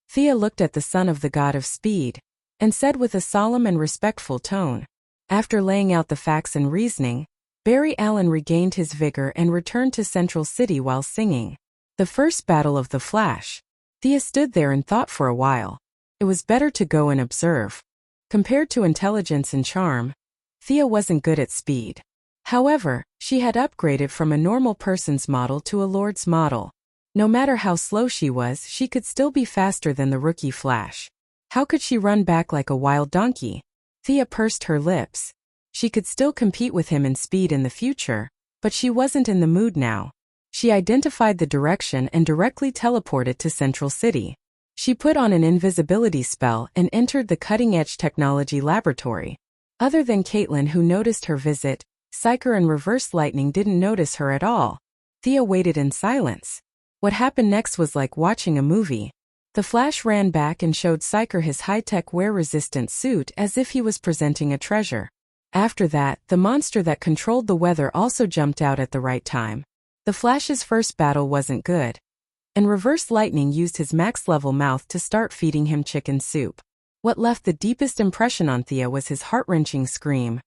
[SPEAKER 1] Thea looked at the son of the god of speed, and said with a solemn and respectful tone. After laying out the facts and reasoning, Barry Allen regained his vigor and returned to Central City while singing The First Battle of the Flash. Thea stood there and thought for a while. It was better to go and observe. Compared to intelligence and charm, Thea wasn't good at speed. However, she had upgraded from a normal person's model to a Lord's model. No matter how slow she was, she could still be faster than the rookie Flash. How could she run back like a wild donkey? Thea pursed her lips. She could still compete with him in speed in the future, but she wasn't in the mood now. She identified the direction and directly teleported to Central City. She put on an invisibility spell and entered the cutting-edge technology laboratory. Other than Caitlin, who noticed her visit, Psyker and Reverse Lightning didn't notice her at all. Thea waited in silence. What happened next was like watching a movie. The Flash ran back and showed Psyker his high-tech wear-resistant suit as if he was presenting a treasure. After that, the monster that controlled the weather also jumped out at the right time. The Flash's first battle wasn't good, and Reverse Lightning used his max-level mouth to start feeding him chicken soup. What left the deepest impression on Thea was his heart-wrenching scream.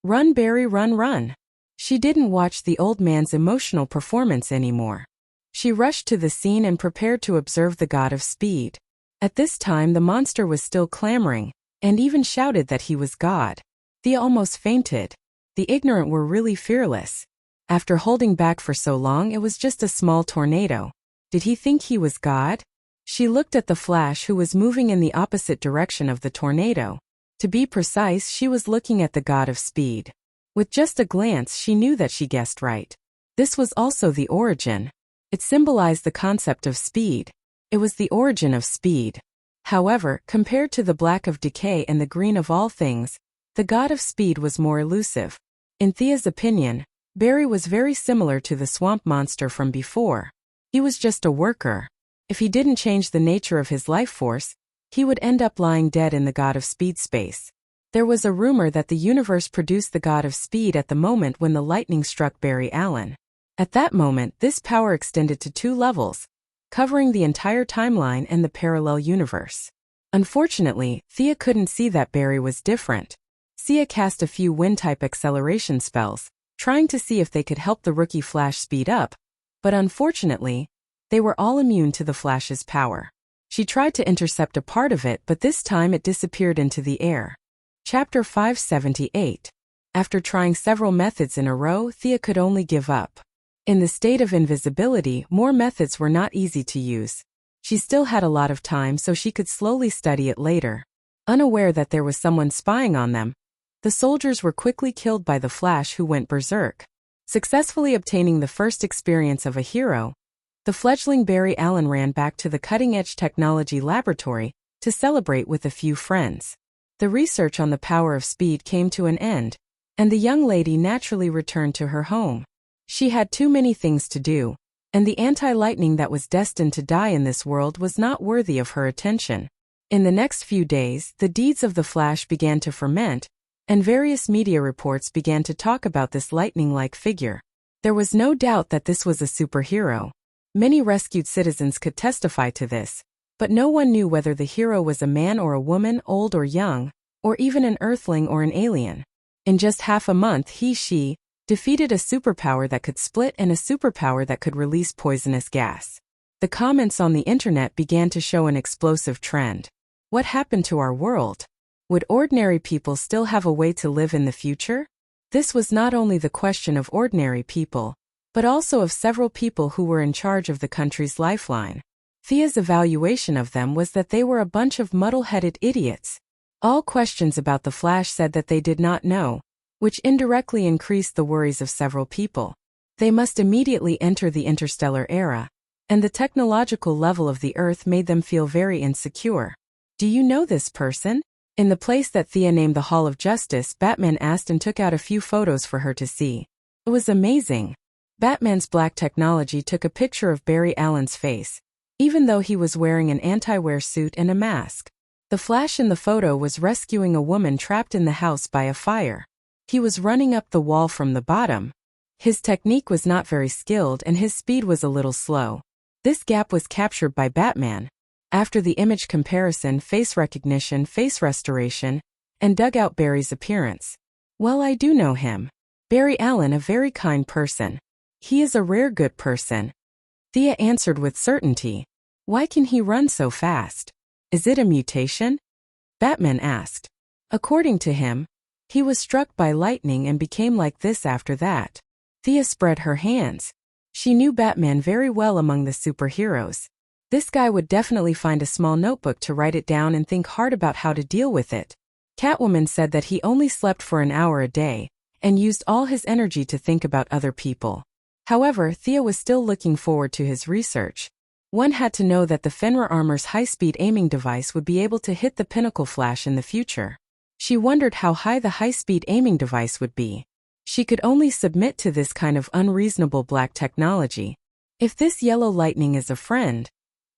[SPEAKER 1] "Run, Barry, run, run!" She didn't watch the old man's emotional performance anymore. She rushed to the scene and prepared to observe the god of speed. At this time the monster was still clamoring, and even shouted that he was God. Thea almost fainted. The ignorant were really fearless. After holding back for so long, it was just a small tornado. Did he think he was God? She looked at the Flash, who was moving in the opposite direction of the tornado. To be precise, she was looking at the god of speed. With just a glance, she knew that she guessed right. This was also the origin. It symbolized the concept of speed. It was the origin of speed. However, compared to the black of decay and the green of all things, the god of speed was more elusive. In Thea's opinion, Barry was very similar to the swamp monster from before. He was just a worker. If he didn't change the nature of his life force, he would end up lying dead in the god of speed space. There was a rumor that the universe produced the god of speed at the moment when the lightning struck Barry Allen. At that moment, this power extended to 2 levels, covering the entire timeline and the parallel universe. Unfortunately, Thea couldn't see that Barry was different. Thea cast a few wind-type acceleration spells, trying to see if they could help the rookie Flash speed up, but unfortunately, they were all immune to the Flash's power. She tried to intercept a part of it, but this time it disappeared into the air. Chapter 578. After trying several methods in a row, Thea could only give up. In the state of invisibility, more methods were not easy to use. She still had a lot of time, so she could slowly study it later. Unaware that there was someone spying on them, the soldiers were quickly killed by the Flash, who went berserk. Successfully obtaining the first experience of a hero, the fledgling Barry Allen ran back to the cutting-edge technology laboratory to celebrate with a few friends. The research on the power of speed came to an end, and the young lady naturally returned to her home. She had too many things to do, and the anti-lightning that was destined to die in this world was not worthy of her attention. In the next few days, the deeds of the Flash began to ferment, and various media reports began to talk about this lightning-like figure. There was no doubt that this was a superhero. Many rescued citizens could testify to this, but no one knew whether the hero was a man or a woman, old or young, or even an earthling or an alien. In just half a month, she defeated a superpower that could split and a superpower that could release poisonous gas. The comments on the internet began to show an explosive trend. What happened to our world? Would ordinary people still have a way to live in the future? This was not only the question of ordinary people, but also of several people who were in charge of the country's lifeline. Thea's evaluation of them was that they were a bunch of muddle-headed idiots. All questions about the Flash said that they did not know, which indirectly increased the worries of several people. They must immediately enter the interstellar era, and the technological level of the Earth made them feel very insecure. Do you know this person? In the place that Thea named the Hall of Justice, Batman asked and took out a few photos for her to see. It was amazing. Batman's black technology took a picture of Barry Allen's face, even though he was wearing an anti-wear suit and a mask. The Flash in the photo was rescuing a woman trapped in the house by a fire. He was running up the wall from the bottom. His technique was not very skilled and his speed was a little slow. This gap was captured by Batman. After the image comparison, face recognition, face restoration, and dug out Barry's appearance. Well, I do know him. Barry Allen, a very kind person. He is a rare good person. Thea answered with certainty. Why can he run so fast? Is it a mutation? Batman asked. According to him, he was struck by lightning and became like this after that. Thea spread her hands. She knew Batman very well among the superheroes. This guy would definitely find a small notebook to write it down and think hard about how to deal with it. Catwoman said that he only slept for an hour a day and used all his energy to think about other people. However, Thea was still looking forward to his research. One had to know that the Fenrir armor's high-speed aiming device would be able to hit the Pinnacle Flash in the future. She wondered how high the high-speed aiming device would be. She could only submit to this kind of unreasonable black technology. If this yellow lightning is a friend,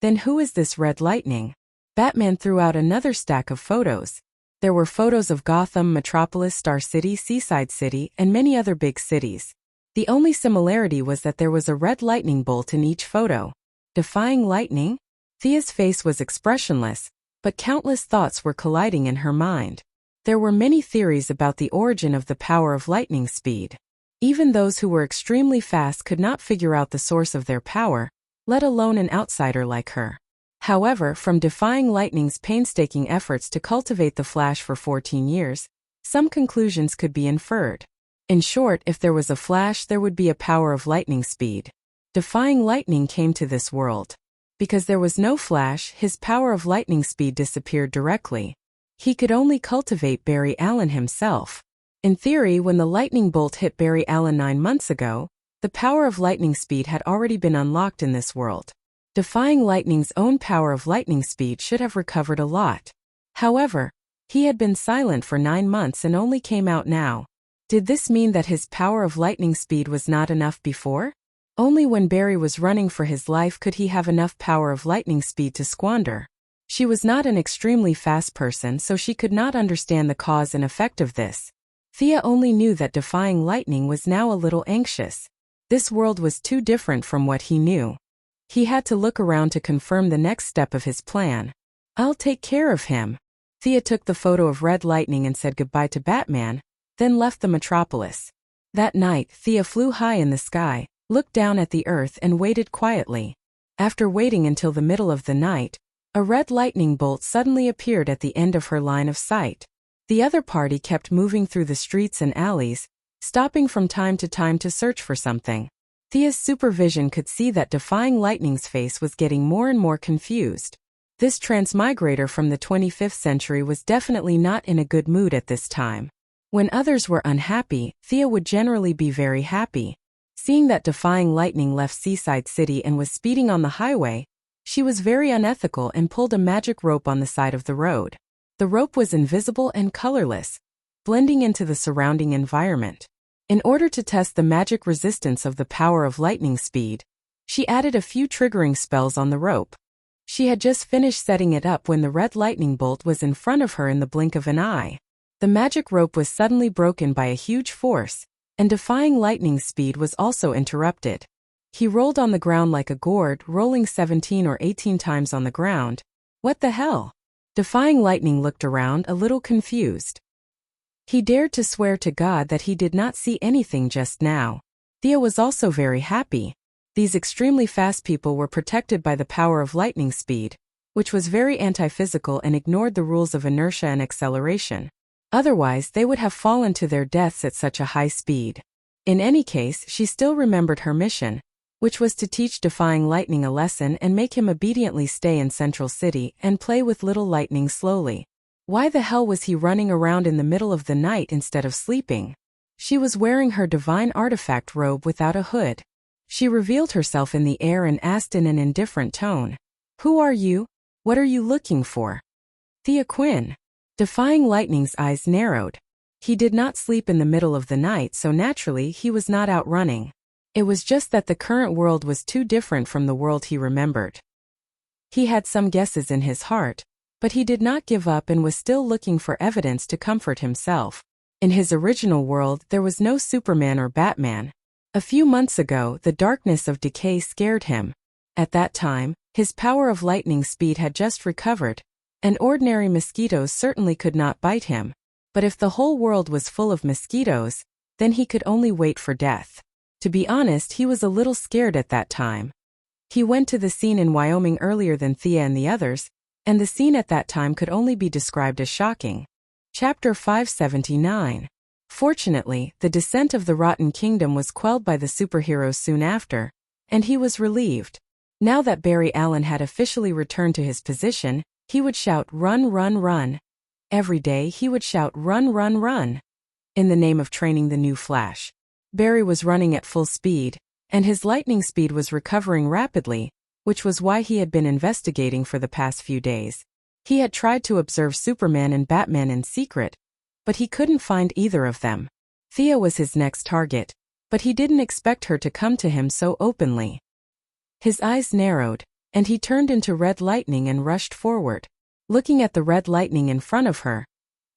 [SPEAKER 1] then who is this red lightning? Batman threw out another stack of photos. There were photos of Gotham, Metropolis, Star City, Seaside City, and many other big cities. The only similarity was that there was a red lightning bolt in each photo. Defying lightning? Thea's face was expressionless, but countless thoughts were colliding in her mind. There were many theories about the origin of the power of lightning speed. Even those who were extremely fast could not figure out the source of their power, let alone an outsider like her. However, from defying lightning's painstaking efforts to cultivate the Flash for 14 years, some conclusions could be inferred. In short, if there was a Flash, there would be a power of lightning speed. Defying lightning came to this world. Because there was no Flash, his power of lightning speed disappeared directly. He could only cultivate Barry Allen himself. In theory, when the lightning bolt hit Barry Allen 9 months ago, the power of lightning speed had already been unlocked in this world. Defying lightning's own power of lightning speed should have recovered a lot. However, he had been silent for 9 months and only came out now. Did this mean that his power of lightning speed was not enough before? Only when Barry was running for his life could he have enough power of lightning speed to squander. She was not an extremely fast person, so she could not understand the cause and effect of this. Thea only knew that defying lightning was now a little anxious. This world was too different from what he knew. He had to look around to confirm the next step of his plan. I'll take care of him. Thea took the photo of red lightning and said goodbye to Batman, then left the metropolis. That night, Thea flew high in the sky, looked down at the earth and waited quietly. After waiting until the middle of the night, a red lightning bolt suddenly appeared at the end of her line of sight. The other party kept moving through the streets and alleys, stopping from time to search for something. Thea's supervision could see that defying lightning's face was getting more and more confused. This transmigrator from the 25th century was definitely not in a good mood at this time. When others were unhappy, Thea would generally be very happy. Seeing that defying lightning left Seaside City and was speeding on the highway, she was very unethical and pulled a magic rope on the side of the road. The rope was invisible and colorless, blending into the surrounding environment. In order to test the magic resistance of the power of lightning speed, she added a few triggering spells on the rope. She had just finished setting it up when the red lightning bolt was in front of her in the blink of an eye. The magic rope was suddenly broken by a huge force, and defying lightning speed was also interrupted. He rolled on the ground like a gourd, rolling 17 or 18 times on the ground. What the hell? Defying lightning looked around, a little confused. He dared to swear to God that he did not see anything just now. Thea was also very happy. These extremely fast people were protected by the power of lightning speed, which was very anti-physical and ignored the rules of inertia and acceleration. Otherwise, they would have fallen to their deaths at such a high speed. In any case, she still remembered her mission, which was to teach defying lightning a lesson and make him obediently stay in Central City and play with little lightning slowly. Why the hell was he running around in the middle of the night instead of sleeping? She was wearing her divine artifact robe without a hood. She revealed herself in the air and asked in an indifferent tone, "Who are you? What are you looking for?" "Thea Quinn." Defying lightning's eyes narrowed. He did not sleep in the middle of the night, so naturally he was not out running. It was just that the current world was too different from the world he remembered. He had some guesses in his heart, But he did not give up and was still looking for evidence to comfort himself. In his original world, there was no Superman or Batman. A few months ago, the darkness of decay scared him. At that time, his power of lightning speed had just recovered, and ordinary mosquitoes certainly could not bite him. But if the whole world was full of mosquitoes, then he could only wait for death. To be honest, he was a little scared at that time. He went to the scene in Wyoming earlier than Thea and the others, and the scene at that time could only be described as shocking. Chapter 579. Fortunately, the descent of the Rotten Kingdom was quelled by the superheroes soon after, and he was relieved. Now that Barry Allen had officially returned to his position, he would shout, "Run, run, run." Every day he would shout, "Run, run, run," in the name of training the new Flash. Barry was running at full speed, and his lightning speed was recovering rapidly, which was why he had been investigating for the past few days. He had tried to observe Superman and Batman in secret, but he couldn't find either of them. Thea was his next target, but he didn't expect her to come to him so openly. His eyes narrowed, and he turned into red lightning and rushed forward. Looking at the red lightning in front of her,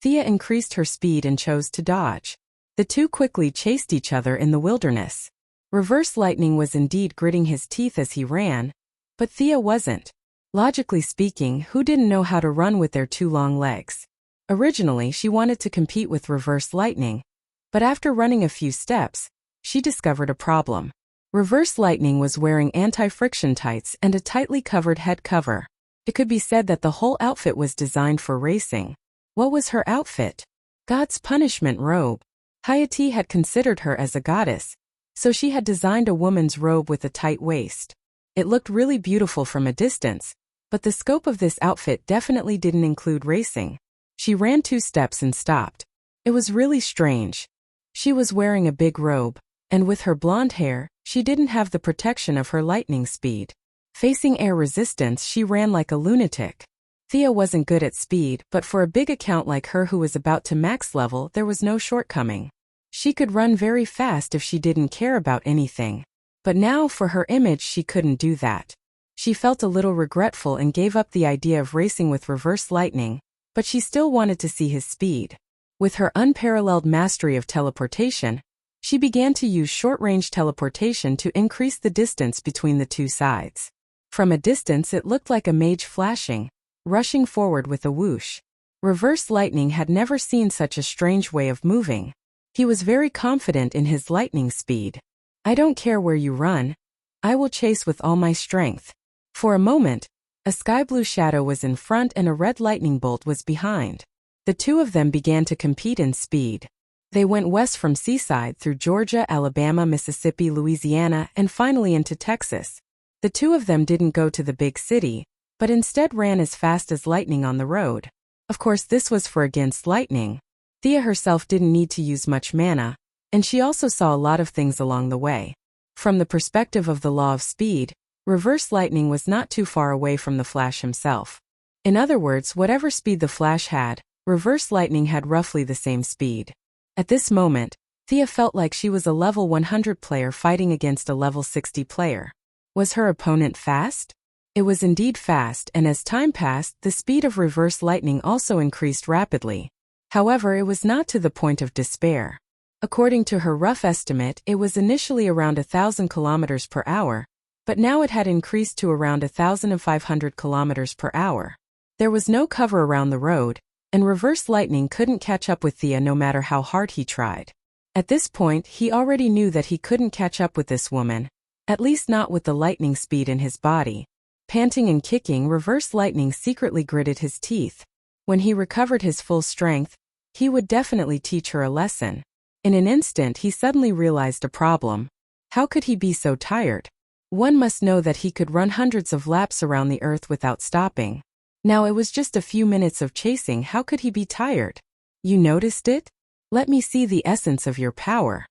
[SPEAKER 1] Thea increased her speed and chose to dodge. The two quickly chased each other in the wilderness. Reverse lightning was indeed gritting his teeth as he ran, but Thea wasn't. Logically speaking, who didn't know how to run with their two long legs? Originally, she wanted to compete with reverse lightning, but after running a few steps, she discovered a problem. Reverse lightning was wearing anti-friction tights and a tightly covered head cover. It could be said that the whole outfit was designed for racing. What was her outfit? God's punishment robe. Hayati had considered her as a goddess, so she had designed a woman's robe with a tight waist. It looked really beautiful from a distance, but the scope of this outfit definitely didn't include racing. She ran 2 steps and stopped. It was really strange. She was wearing a big robe, and with her blonde hair, she didn't have the protection of her lightning speed. Facing air resistance, she ran like a lunatic. Thea wasn't good at speed, but for a big account like her who was about to max level, there was no shortcoming. She could run very fast if she didn't care about anything. But now, for her image, she couldn't do that. She felt a little regretful and gave up the idea of racing with reverse lightning, but she still wanted to see his speed. With her unparalleled mastery of teleportation, she began to use short-range teleportation to increase the distance between the two sides. From a distance, it looked like a mage flashing, rushing forward with a whoosh. Reverse lightning had never seen such a strange way of moving. He was very confident in his lightning speed. "I don't care where you run. I will chase with all my strength." For a moment, a sky blue shadow was in front and a red lightning bolt was behind. The two of them began to compete in speed. They went west from Seaside through Georgia, Alabama, Mississippi, Louisiana, and finally into Texas. The two of them didn't go to the big city, but instead ran as fast as lightning on the road. Of course, this was for against lightning. Thea herself didn't need to use much mana, and she also saw a lot of things along the way. From the perspective of the law of speed, reverse lightning was not too far away from the Flash himself. In other words, whatever speed the Flash had, reverse lightning had roughly the same speed. At this moment, Thea felt like she was a level 100 player fighting against a level 60 player. Was her opponent fast? It was indeed fast, and as time passed, the speed of reverse lightning also increased rapidly. However, it was not to the point of despair. According to her rough estimate, it was initially around 1,000 kilometers per hour, but now it had increased to around 1,500 kilometers per hour. There was no cover around the road, and reverse lightning couldn't catch up with Thea no matter how hard he tried. At this point, he already knew that he couldn't catch up with this woman, at least not with the lightning speed in his body. Panting and kicking, reverse lightning secretly gritted his teeth. When he recovered his full strength, he would definitely teach her a lesson. In an instant, he suddenly realized a problem. How could he be so tired? One must know that he could run hundreds of laps around the earth without stopping. Now it was just a few minutes of chasing. How could he be tired? You noticed it? Let me see the essence of your power.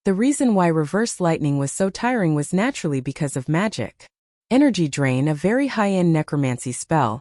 [SPEAKER 1] The reason why reverse lightning was so tiring was naturally because of magic. Energy Drain, a very high-end necromancy spell,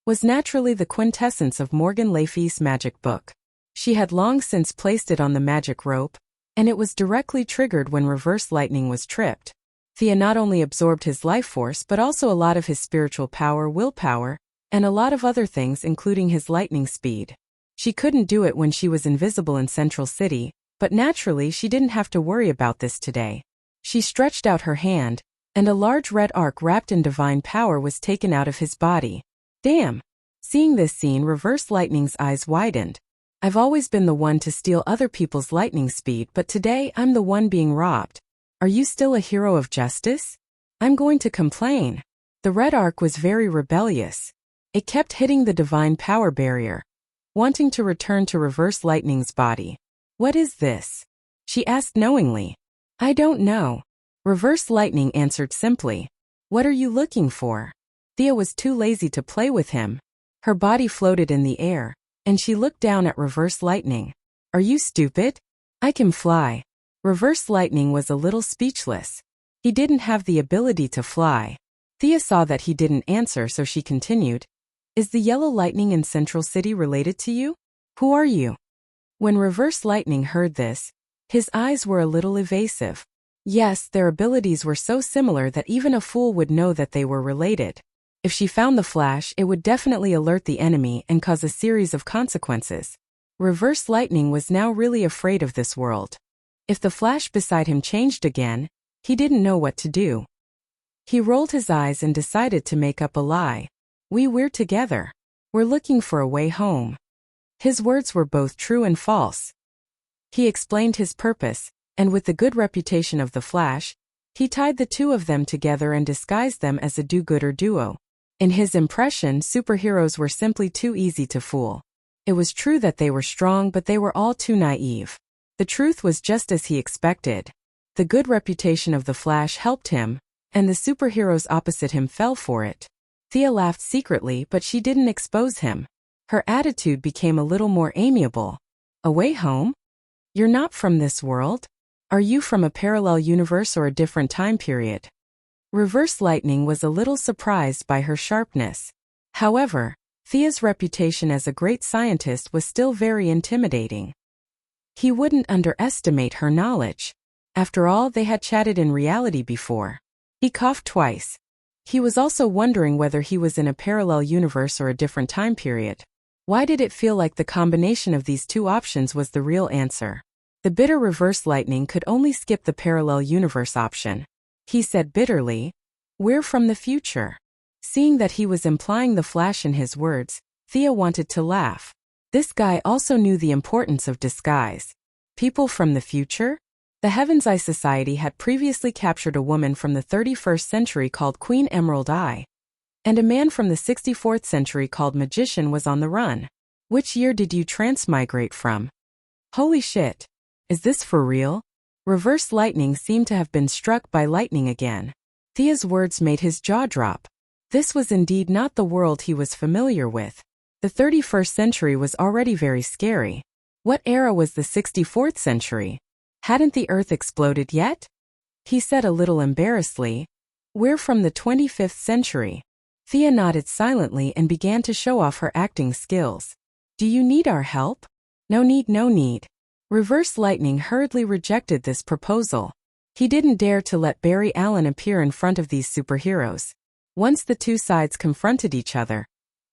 [SPEAKER 1] was naturally the quintessence of Morgan Le Fay's magic book. She had long since placed it on the magic rope, and it was directly triggered when reverse lightning was tripped. Thea not only absorbed his life force but also a lot of his spiritual power, willpower, and a lot of other things including his lightning speed. She couldn't do it when she was invisible in Central City, but naturally she didn't have to worry about this today. She stretched out her hand, and a large red arc wrapped in divine power was taken out of his body. Damn! Seeing this scene, Reverse Lightning's eyes widened. I've always been the one to steal other people's lightning speed, but today I'm the one being robbed. Are you still a hero of justice? I'm going to complain. The red arc was very rebellious. It kept hitting the divine power barrier, wanting to return to Reverse Lightning's body. What is this? She asked knowingly. I don't know. Reverse Lightning answered simply. What are you looking for? Thea was too lazy to play with him. Her body floated in the air, and she looked down at Reverse Lightning. Are you stupid? I can fly. Reverse Lightning was a little speechless. He didn't have the ability to fly. Thea saw that he didn't answer, so she continued. Is the yellow lightning in Central City related to you? Who are you? When Reverse Lightning heard this, his eyes were a little evasive. Yes, their abilities were so similar that even a fool would know that they were related. If she found the flash, it would definitely alert the enemy and cause a series of consequences. Reverse Lightning was now really afraid of this world. If the flash beside him changed again, he didn't know what to do. He rolled his eyes and decided to make up a lie. We're together. We're looking for a way home. His words were both true and false. He explained his purpose, and with the good reputation of the Flash, he tied the two of them together and disguised them as a do-gooder duo. In his impression, superheroes were simply too easy to fool. It was true that they were strong, but they were all too naive. The truth was just as he expected. The good reputation of the Flash helped him, and the superheroes opposite him fell for it. Thea laughed secretly, but she didn't expose him. Her attitude became a little more amiable. A way home? You're not from this world? Are you from a parallel universe or a different time period? Reverse Lightning was a little surprised by her sharpness. However, Thea's reputation as a great scientist was still very intimidating. He wouldn't underestimate her knowledge. After all, they had chatted in reality before. He coughed twice. He was also wondering whether he was in a parallel universe or a different time period. Why did it feel like the combination of these two options was the real answer? The bitter Reverse Lightning could only skip the parallel universe option. He said bitterly, "We're from the future." Seeing that he was implying the Flash in his words, Thea wanted to laugh. This guy also knew the importance of disguise. People from the future? The Heaven's Eye Society had previously captured a woman from the 31st century called Queen Emerald Eye, and a man from the 64th century called Magician was on the run. Which year did you transmigrate from? Holy shit. Is this for real? Reverse Lightning seemed to have been struck by lightning again. Thea's words made his jaw drop. This was indeed not the world he was familiar with. The 31st century was already very scary. What era was the 64th century? Hadn't the Earth exploded yet? He said a little embarrassedly, "We're from the 25th century." Thea nodded silently and began to show off her acting skills. Do you need our help? No need, no need. Reverse Lightning hurriedly rejected this proposal. He didn't dare to let Barry Allen appear in front of these superheroes. Once the two sides confronted each other,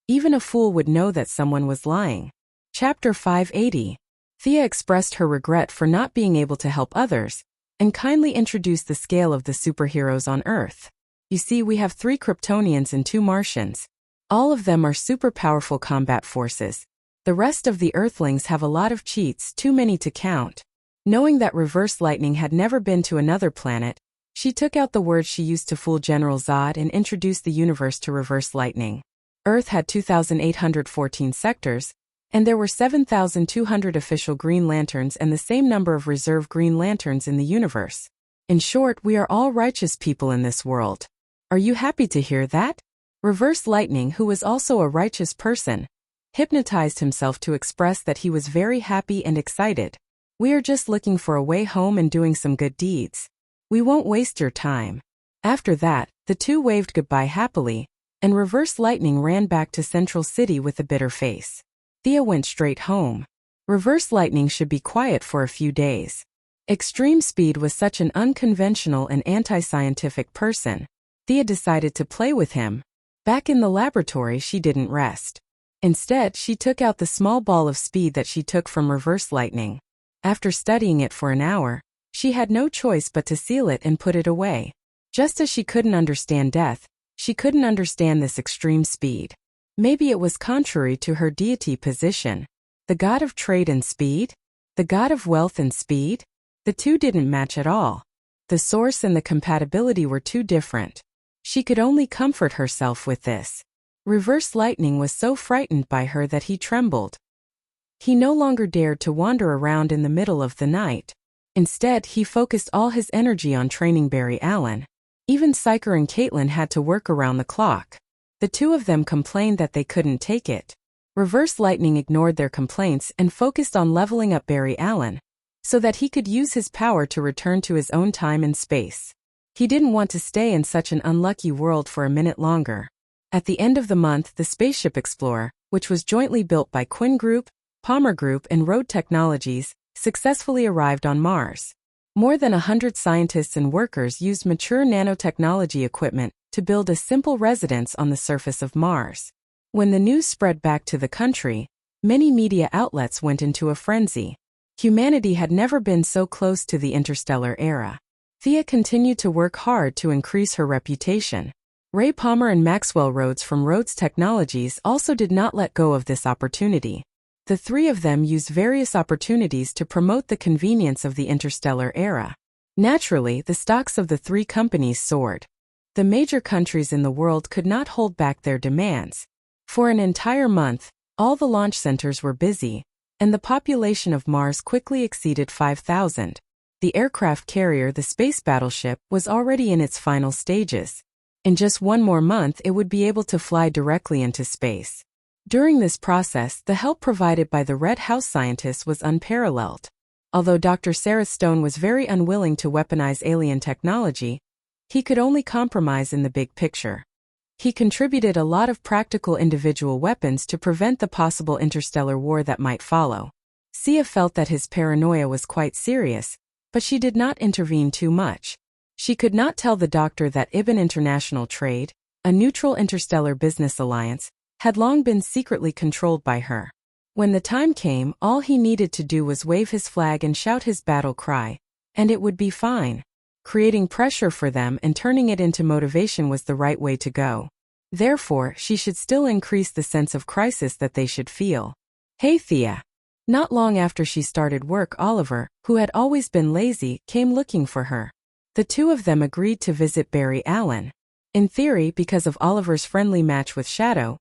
[SPEAKER 1] even a fool would know that someone was lying. Chapter 580. Thea expressed her regret for not being able to help others, and kindly introduced the scale of the superheroes on Earth. You see, we have 3 Kryptonians and 2 Martians. All of them are super powerful combat forces. The rest of the Earthlings have a lot of cheats, too many to count. Knowing that Reverse Lightning had never been to another planet, she took out the words she used to fool General Zod and introduced the universe to Reverse Lightning. Earth had 2,814 sectors, and there were 7,200 official Green Lanterns and the same number of reserve Green Lanterns in the universe. In short, we are all righteous people in this world. Are you happy to hear that? Reverse Lightning, who was also a righteous person, hypnotized himself to express that he was very happy and excited. We are just looking for a way home and doing some good deeds. We won't waste your time. After that, the two waved goodbye happily, and Reverse Lightning ran back to Central City with a bitter face. Thea went straight home. Reverse Lightning should be quiet for a few days. Extreme Speed was such an unconventional and anti-scientific person. Thea decided to play with him, Back in the laboratory, she didn't rest. Instead, she took out the small ball of speed that she took from reverse lightning. After studying it for an hour, she had no choice but to seal it and put it away. Just as she couldn't understand death, she couldn't understand this extreme speed. Maybe it was contrary to her deity position. The god of trade and speed? The god of wealth and speed? The two didn't match at all. The source and the compatibility were too different. She could only comfort herself with this. Reverse lightning was so frightened by her that he trembled. He no longer dared to wander around in the middle of the night. Instead, he focused all his energy on training Barry Allen. Even Psyker and Caitlin had to work around the clock. The two of them complained that they couldn't take it. Reverse lightning ignored their complaints and focused on leveling up Barry Allen, so that he could use his power to return to his own time and space. He didn't want to stay in such an unlucky world for a minute longer. At the end of the month, the Spaceship Explorer, which was jointly built by Quinn Group, Palmer Group and Road Technologies, successfully arrived on Mars. More than 100 scientists and workers used mature nanotechnology equipment to build a simple residence on the surface of Mars. When the news spread back to the country, many media outlets went into a frenzy. Humanity had never been so close to the interstellar era. Thea continued to work hard to increase her reputation. Ray Palmer and Maxwell Rhodes from Rhodes Technologies also did not let go of this opportunity. The three of them used various opportunities to promote the convenience of the interstellar era. Naturally, the stocks of the three companies soared. The major countries in the world could not hold back their demands. For an entire month, all the launch centers were busy, and the population of Mars quickly exceeded 5,000. The aircraft carrier, the space battleship, was already in its final stages. In just one more month, it would be able to fly directly into space. During this process, the help provided by the Red House scientists was unparalleled. Although Dr. Sarah Stone was very unwilling to weaponize alien technology, he could only compromise in the big picture. He contributed a lot of practical individual weapons to prevent the possible interstellar war that might follow. Sia felt that his paranoia was quite serious, but she did not intervene too much. She could not tell the doctor that IBM International Trade, a neutral interstellar business alliance, had long been secretly controlled by her. When the time came, all he needed to do was wave his flag and shout his battle cry, and it would be fine. Creating pressure for them and turning it into motivation was the right way to go. Therefore, she should still increase the sense of crisis that they should feel. Hey Thea. Not long after she started work, Oliver, who had always been lazy, came looking for her. The two of them agreed to visit Barry Allen. In theory, because of Oliver's friendly match with Shadow,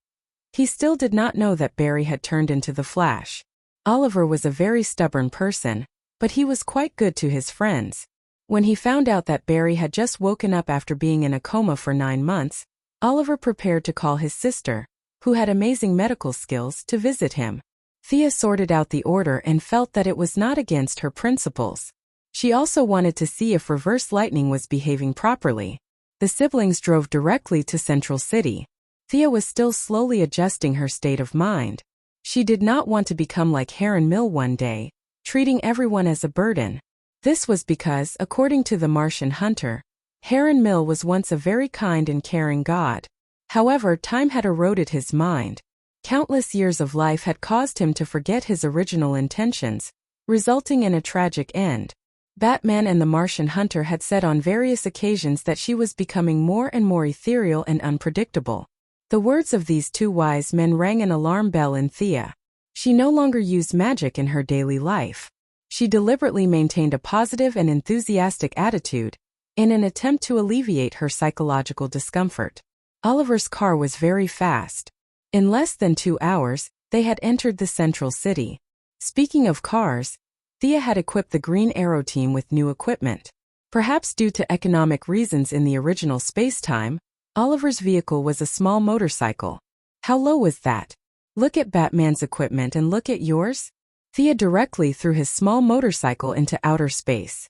[SPEAKER 1] he still did not know that Barry had turned into the Flash. Oliver was a very stubborn person, but he was quite good to his friends. When he found out that Barry had just woken up after being in a coma for 9 months, Oliver prepared to call his sister, who had amazing medical skills, to visit him. Thea sorted out the order and felt that it was not against her principles. She also wanted to see if reverse lightning was behaving properly. The siblings drove directly to Central City. Thea was still slowly adjusting her state of mind. She did not want to become like Heron Mill one day, treating everyone as a burden. This was because, according to the Martian hunter, Heron Mill was once a very kind and caring god. However, time had eroded his mind. Countless years of life had caused him to forget his original intentions, resulting in a tragic end. Batman and the Martian hunter had said on various occasions that she was becoming more and more ethereal and unpredictable. The words of these two wise men rang an alarm bell in Thea. She no longer used magic in her daily life. She deliberately maintained a positive and enthusiastic attitude, in an attempt to alleviate her psychological discomfort. Oliver's car was very fast. In less than 2 hours, they had entered the Central City. Speaking of cars, Thea had equipped the Green Arrow team with new equipment. Perhaps due to economic reasons in the original space-time, Oliver's vehicle was a small motorcycle. How low was that? Look at Batman's equipment and look at yours. Thea directly threw his small motorcycle into outer space.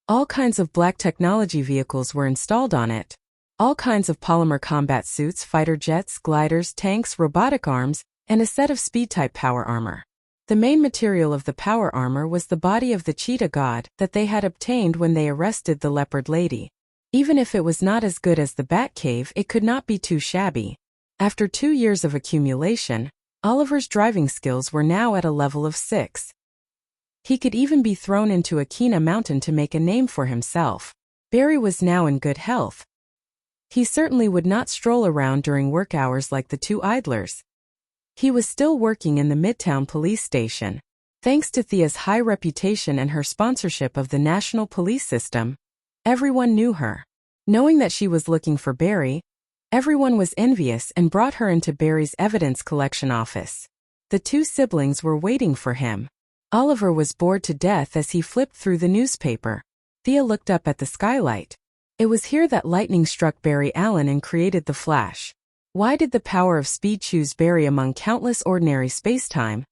[SPEAKER 1] All kinds of black technology vehicles were installed on it. All kinds of polymer combat suits, fighter jets, gliders, tanks, robotic arms, and a set of speed-type power armor. The main material of the power armor was the body of the cheetah god that they had obtained when they arrested the leopard lady. Even if it was not as good as the Batcave, it could not be too shabby. After 2 years of accumulation, Oliver's driving skills were now at a level of 6. He could even be thrown into a Kina mountain to make a name for himself. Barry was now in good health. He certainly would not stroll around during work hours like the two idlers. He was still working in the Midtown police station. Thanks to Thea's high reputation and her sponsorship of the national police system, everyone knew her. Knowing that she was looking for Barry, everyone was envious and brought her into Barry's evidence collection office. The two siblings were waiting for him. Oliver was bored to death as he flipped through the newspaper. Thea looked up at the skylight. It was here that lightning struck Barry Allen and created the Flash. Why did the power of speed choose Barry among countless ordinary spacetime,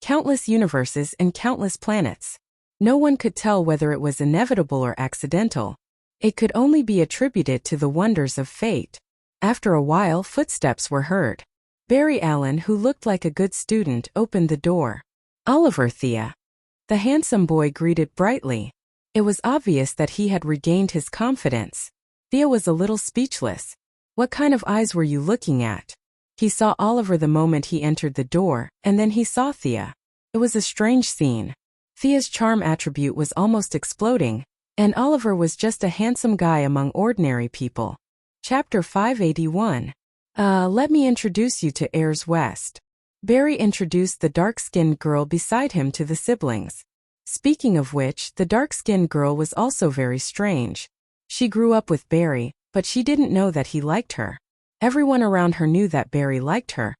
[SPEAKER 1] countless universes and countless planets? No one could tell whether it was inevitable or accidental. It could only be attributed to the wonders of fate. After a while, footsteps were heard. Barry Allen, who looked like a good student, opened the door. "Oliver, Thea." The handsome boy greeted brightly. It was obvious that he had regained his confidence. Thea was a little speechless. "What kind of eyes were you looking at?" He saw Oliver the moment he entered the door, and then he saw Thea. It was a strange scene. Thea's charm attribute was almost exploding, and Oliver was just a handsome guy among ordinary people. Chapter 581. Let me introduce you to Ayers West. Barry introduced the dark-skinned girl beside him to the siblings. Speaking of which, the dark-skinned girl was also very strange. She grew up with Barry, but she didn't know that he liked her. Everyone around her knew that Barry liked her,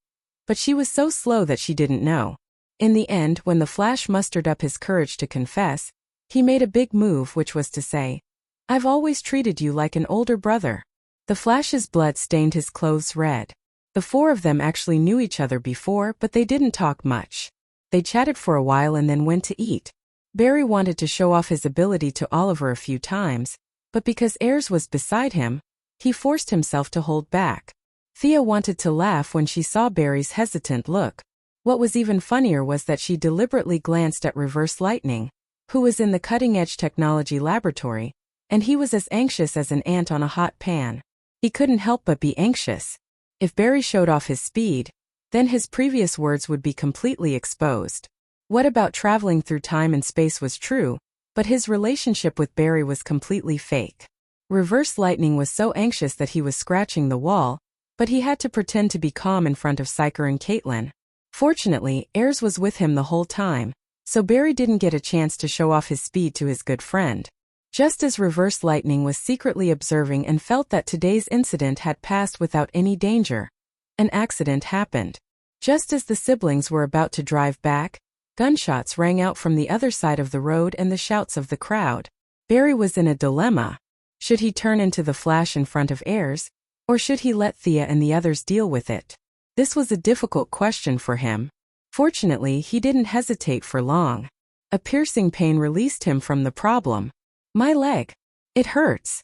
[SPEAKER 1] but she was so slow that she didn't know. In the end, when the Flash mustered up his courage to confess, he made a big move, which was to say, "I've always treated you like an older brother." The Flash's blood stained his clothes red. The four of them actually knew each other before, but they didn't talk much. They chatted for a while and then went to eat. Barry wanted to show off his ability to Oliver a few times, but because Ayers was beside him, he forced himself to hold back. Thea wanted to laugh when she saw Barry's hesitant look. What was even funnier was that she deliberately glanced at Reverse Lightning, who was in the cutting-edge technology laboratory, and he was as anxious as an ant on a hot pan. He couldn't help but be anxious. If Barry showed off his speed, then his previous words would be completely exposed. What about traveling through time and space was true, but his relationship with Barry was completely fake. Reverse Lightning was so anxious that he was scratching the wall, but he had to pretend to be calm in front of Psyker and Caitlin. Fortunately, Ayers was with him the whole time, so Barry didn't get a chance to show off his speed to his good friend. Just as Reverse Lightning was secretly observing and felt that today's incident had passed without any danger, an accident happened. Just as the siblings were about to drive back, gunshots rang out from the other side of the road and the shouts of the crowd. Barry was in a dilemma. Should he turn into the Flash in front of Ayers, or should he let Thea and the others deal with it? This was a difficult question for him. Fortunately, he didn't hesitate for long. A piercing pain released him from the problem. "My leg. It hurts."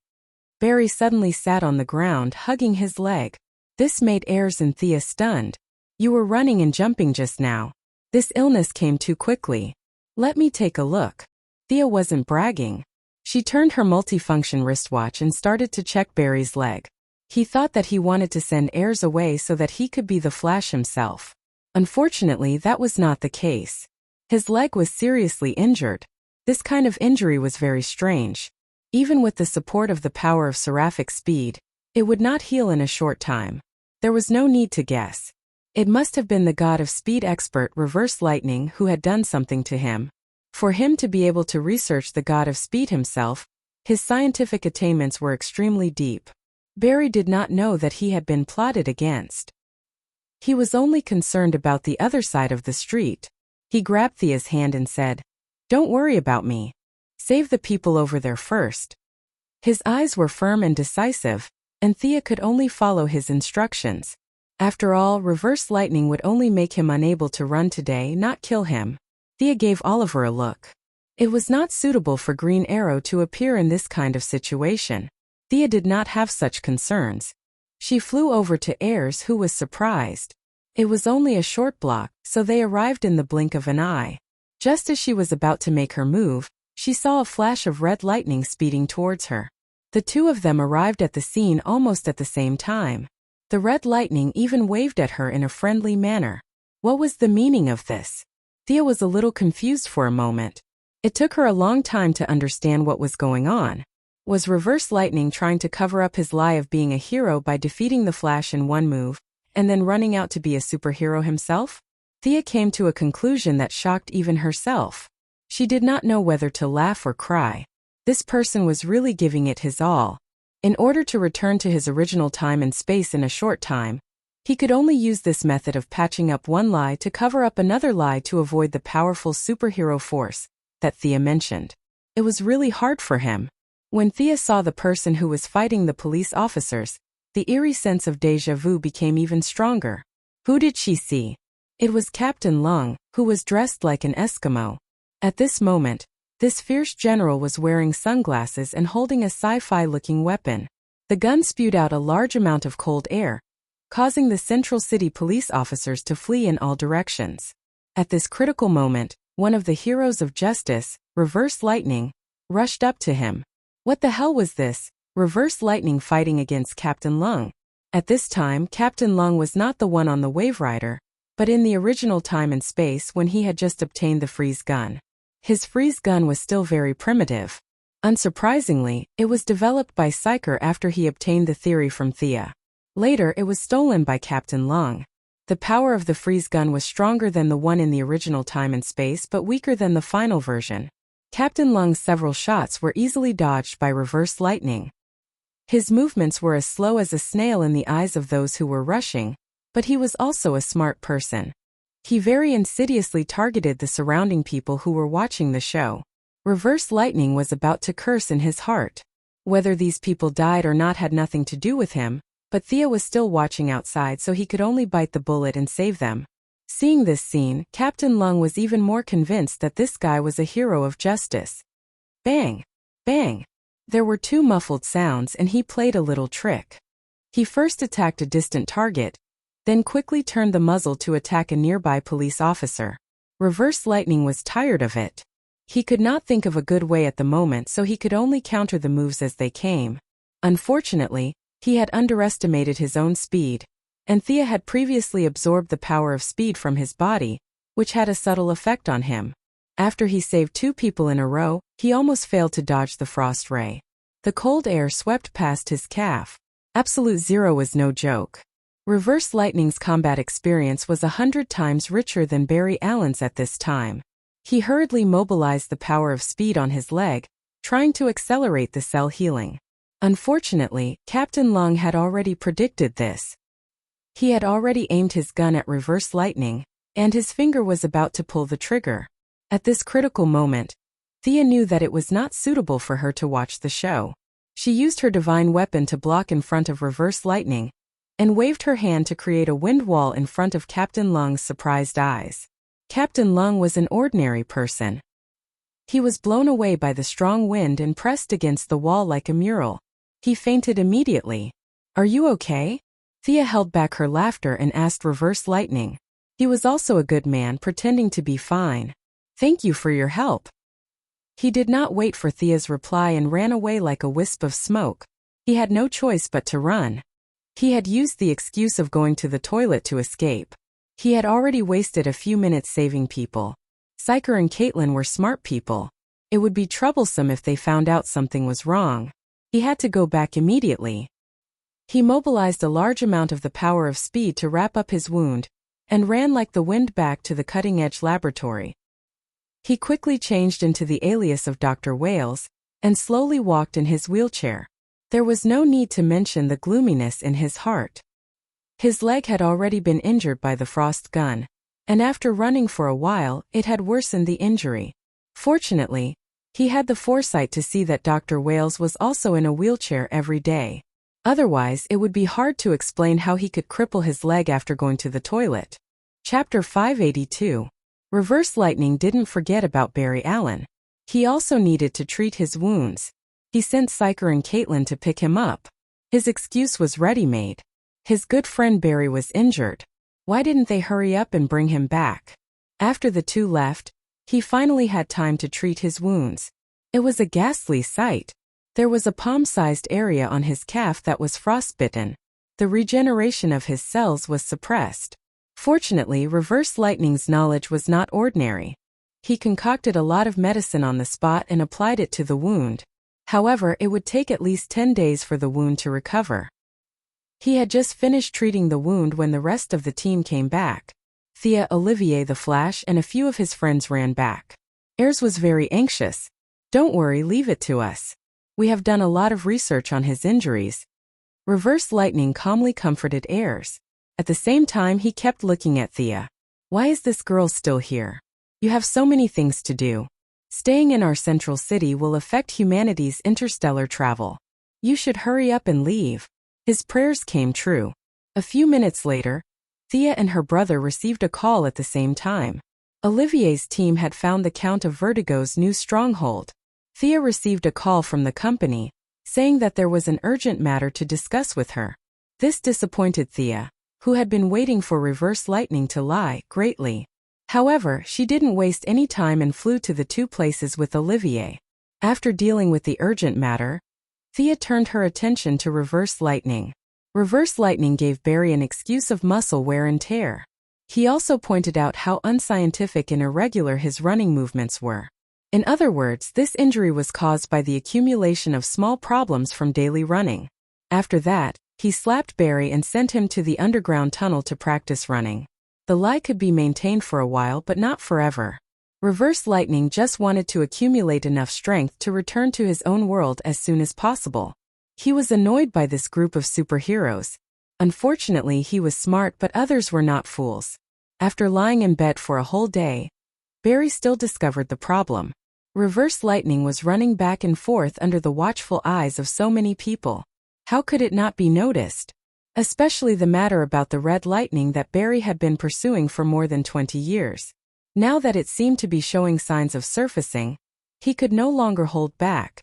[SPEAKER 1] Barry suddenly sat on the ground, hugging his leg. This made Ayers and Thea stunned. "You were running and jumping just now. This illness came too quickly. Let me take a look." Thea wasn't bragging. She turned her multifunction wristwatch and started to check Barry's leg. He thought that he wanted to send Ayers away so that he could be the Flash himself. Unfortunately, that was not the case. His leg was seriously injured. This kind of injury was very strange. Even with the support of the power of seraphic speed, it would not heal in a short time. There was no need to guess. It must have been the god of speed expert Reverse Lightning who had done something to him. For him to be able to research the god of speed himself, his scientific attainments were extremely deep. Barry did not know that he had been plotted against. He was only concerned about the other side of the street. He grabbed Thea's hand and said, "Don't worry about me. Save the people over there first." His eyes were firm and decisive, and Thea could only follow his instructions. After all, Reverse Lightning would only make him unable to run today, not kill him. Thea gave Oliver a look. It was not suitable for Green Arrow to appear in this kind of situation. Thea did not have such concerns. She flew over to Ayers, who was surprised. It was only a short block, so they arrived in the blink of an eye. Just as she was about to make her move, she saw a flash of red lightning speeding towards her. The two of them arrived at the scene almost at the same time. The red lightning even waved at her in a friendly manner. What was the meaning of this? Thea was a little confused for a moment. It took her a long time to understand what was going on. Was Reverse Lightning trying to cover up his lie of being a hero by defeating the Flash in one move, and then running out to be a superhero himself? Thea came to a conclusion that shocked even herself. She did not know whether to laugh or cry. This person was really giving it his all. In order to return to his original time and space in a short time, he could only use this method of patching up one lie to cover up another lie to avoid the powerful superhero force that Thea mentioned. It was really hard for him. When Thea saw the person who was fighting the police officers, the eerie sense of déjà vu became even stronger. Who did she see? It was Captain Lung, who was dressed like an Eskimo. At this moment, this fierce general was wearing sunglasses and holding a sci-fi-looking weapon. The gun spewed out a large amount of cold air, causing the Central City police officers to flee in all directions. At this critical moment, one of the heroes of justice, Reverse Lightning, rushed up to him. What the hell was this? Reverse Lightning fighting against Captain Lung. At this time, Captain Lung was not the one on the Wave Rider, but in the original time and space when he had just obtained the freeze gun. His freeze gun was still very primitive. Unsurprisingly, it was developed by Psyker after he obtained the theory from Thea. Later, it was stolen by Captain Lung. The power of the freeze gun was stronger than the one in the original time and space but weaker than the final version. Captain Lung's several shots were easily dodged by Reverse Lightning. His movements were as slow as a snail in the eyes of those who were rushing, but he was also a smart person. He very insidiously targeted the surrounding people who were watching the show. Reverse Lightning was about to curse in his heart. Whether these people died or not had nothing to do with him, but Thea was still watching outside so he could only bite the bullet and save them. Seeing this scene, Captain Lung was even more convinced that this guy was a hero of justice. Bang! Bang! There were two muffled sounds and he played a little trick. He first attacked a distant target, then quickly turned the muzzle to attack a nearby police officer. Reverse Lightning was tired of it. He could not think of a good way at the moment so he could only counter the moves as they came. Unfortunately, he had underestimated his own speed, and Thea had previously absorbed the power of speed from his body, which had a subtle effect on him. After he saved two people in a row, he almost failed to dodge the frost ray. The cold air swept past his calf. Absolute Zero was no joke. Reverse Lightning's combat experience was 100 times richer than Barry Allen's at this time. He hurriedly mobilized the power of speed on his leg, trying to accelerate the cell healing. Unfortunately, Captain Lung had already predicted this. He had already aimed his gun at Reverse Lightning, and his finger was about to pull the trigger. At this critical moment, Thea knew that it was not suitable for her to watch the show. She used her divine weapon to block in front of Reverse Lightning, and waved her hand to create a wind wall in front of Captain Lung's surprised eyes. Captain Lung was an ordinary person. He was blown away by the strong wind and pressed against the wall like a mural. He fainted immediately. "Are you okay?" Thea held back her laughter and asked Reverse Lightning. He was also a good man, pretending to be fine. "Thank you for your help." He did not wait for Thea's reply and ran away like a wisp of smoke. He had no choice but to run. He had used the excuse of going to the toilet to escape. He had already wasted a few minutes saving people. Psyker and Caitlin were smart people. It would be troublesome if they found out something was wrong. He had to go back immediately. He mobilized a large amount of the power of speed to wrap up his wound, and ran like the wind back to the cutting-edge laboratory. He quickly changed into the alias of Dr. Wales, and slowly walked in his wheelchair. There was no need to mention the gloominess in his heart. His leg had already been injured by the frost gun, and after running for a while, it had worsened the injury. Fortunately, he had the foresight to see that Dr. Wales was also in a wheelchair every day. Otherwise, it would be hard to explain how he could cripple his leg after going to the toilet. Chapter 582. Reverse Lightning didn't forget about Barry Allen. He also needed to treat his wounds. He sent Psyker and Caitlin to pick him up. His excuse was ready-made. His good friend Barry was injured. Why didn't they hurry up and bring him back? After the two left, he finally had time to treat his wounds. It was a ghastly sight. There was a palm-sized area on his calf that was frostbitten. The regeneration of his cells was suppressed. Fortunately, Reverse Lightning's knowledge was not ordinary. He concocted a lot of medicine on the spot and applied it to the wound. However, it would take at least 10 days for the wound to recover. He had just finished treating the wound when the rest of the team came back. Thea, Olivier the Flash, and a few of his friends ran back. Ayres was very anxious. "Don't worry, leave it to us. We have done a lot of research on his injuries." Reverse Lightning calmly comforted Ayres. At the same time, he kept looking at Thea. "Why is this girl still here? You have so many things to do. Staying in our central city will affect humanity's interstellar travel. You should hurry up and leave." His prayers came true. A few minutes later, Thea and her brother received a call at the same time. Olivier's team had found the Count of Vertigo's new stronghold. Thea received a call from the company, saying that there was an urgent matter to discuss with her. This disappointed Thea, who had been waiting for Reverse Lightning to lie, greatly. However, she didn't waste any time and flew to the two places with Olivier. After dealing with the urgent matter, Thea turned her attention to Reverse Lightning. Reverse Lightning gave Barry an excuse of muscle wear and tear. He also pointed out how unscientific and irregular his running movements were. In other words, this injury was caused by the accumulation of small problems from daily running. After that, he slapped Barry and sent him to the underground tunnel to practice running. The lie could be maintained for a while but not forever. Reverse Lightning just wanted to accumulate enough strength to return to his own world as soon as possible. He was annoyed by this group of superheroes. Unfortunately, he was smart but others were not fools. After lying in bed for a whole day, Barry still discovered the problem. Reverse Lightning was running back and forth under the watchful eyes of so many people. How could it not be noticed? Especially the matter about the red lightning that Barry had been pursuing for more than 20 years. Now that it seemed to be showing signs of surfacing, he could no longer hold back.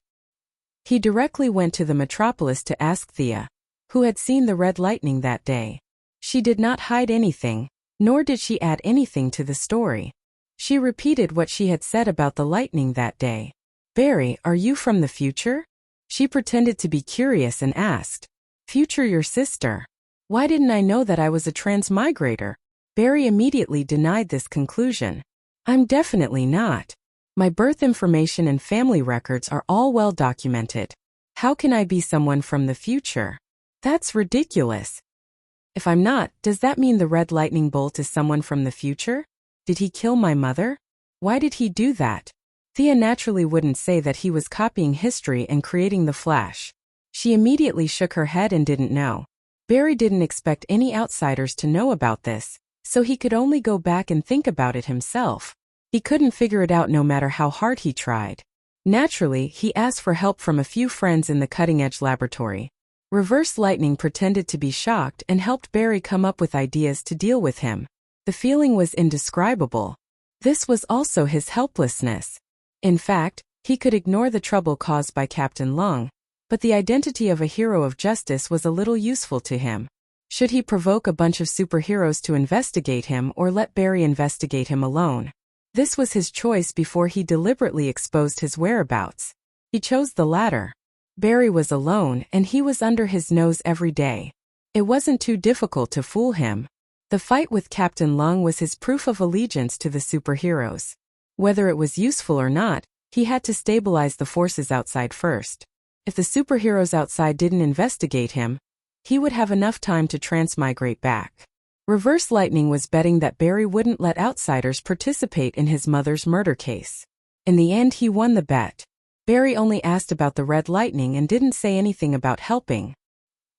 [SPEAKER 1] He directly went to the metropolis to ask Thea, who had seen the red lightning that day. She did not hide anything, nor did she add anything to the story. She repeated what she had said about the lightning that day. "Barry, are you from the future?" She pretended to be curious and asked, "Future your sister? Why didn't I know that I was a transmigrator?" Barry immediately denied this conclusion. "I'm definitely not. My birth information and family records are all well documented. How can I be someone from the future? That's ridiculous. If I'm not, does that mean the red lightning bolt is someone from the future? Did he kill my mother? Why did he do that?" Thea naturally wouldn't say that he was copying history and creating the Flash. She immediately shook her head and didn't know. Barry didn't expect any outsiders to know about this, so he could only go back and think about it himself. He couldn't figure it out no matter how hard he tried. Naturally, he asked for help from a few friends in the cutting-edge laboratory. Reverse Lightning pretended to be shocked and helped Barry come up with ideas to deal with him. The feeling was indescribable. This was also his helplessness. In fact, he could ignore the trouble caused by Captain Lung, but the identity of a hero of justice was a little useful to him. Should he provoke a bunch of superheroes to investigate him or let Barry investigate him alone? This was his choice before he deliberately exposed his whereabouts. He chose the latter. Barry was alone and he was under his nose every day. It wasn't too difficult to fool him. The fight with Captain Lung was his proof of allegiance to the superheroes. Whether it was useful or not, he had to stabilize the forces outside first. If the superheroes outside didn't investigate him, he would have enough time to transmigrate back. Reverse Lightning was betting that Barry wouldn't let outsiders participate in his mother's murder case. In the end, he won the bet. Barry only asked about the red lightning and didn't say anything about helping.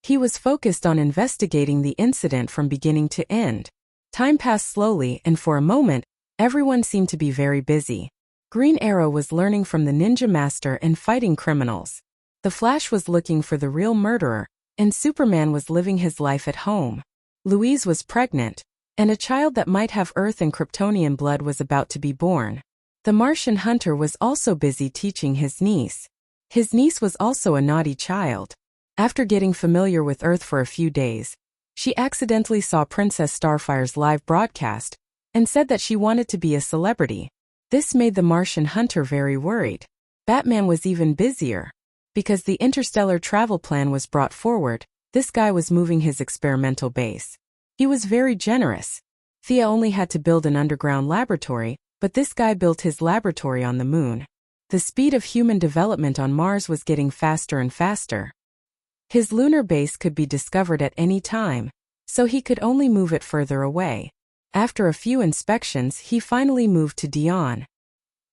[SPEAKER 1] He was focused on investigating the incident from beginning to end. Time passed slowly and for a moment, everyone seemed to be very busy. Green Arrow was learning from the ninja master and fighting criminals. The Flash was looking for the real murderer, and Superman was living his life at home. Louise was pregnant, and a child that might have Earth and Kryptonian blood was about to be born. The Martian hunter was also busy teaching his niece. His niece was also a naughty child. After getting familiar with Earth for a few days, she accidentally saw Princess Starfire's live broadcast and said that she wanted to be a celebrity. This made the Martian hunter very worried. Batman was even busier. Because the interstellar travel plan was brought forward, This guy was moving his experimental base. He was very generous. Thea only had to build an underground laboratory, but this guy built his laboratory on the moon. The speed of human development on Mars was getting faster and faster. His lunar base could be discovered at any time, so he could only move it further away. After a few inspections, he finally moved to Dion.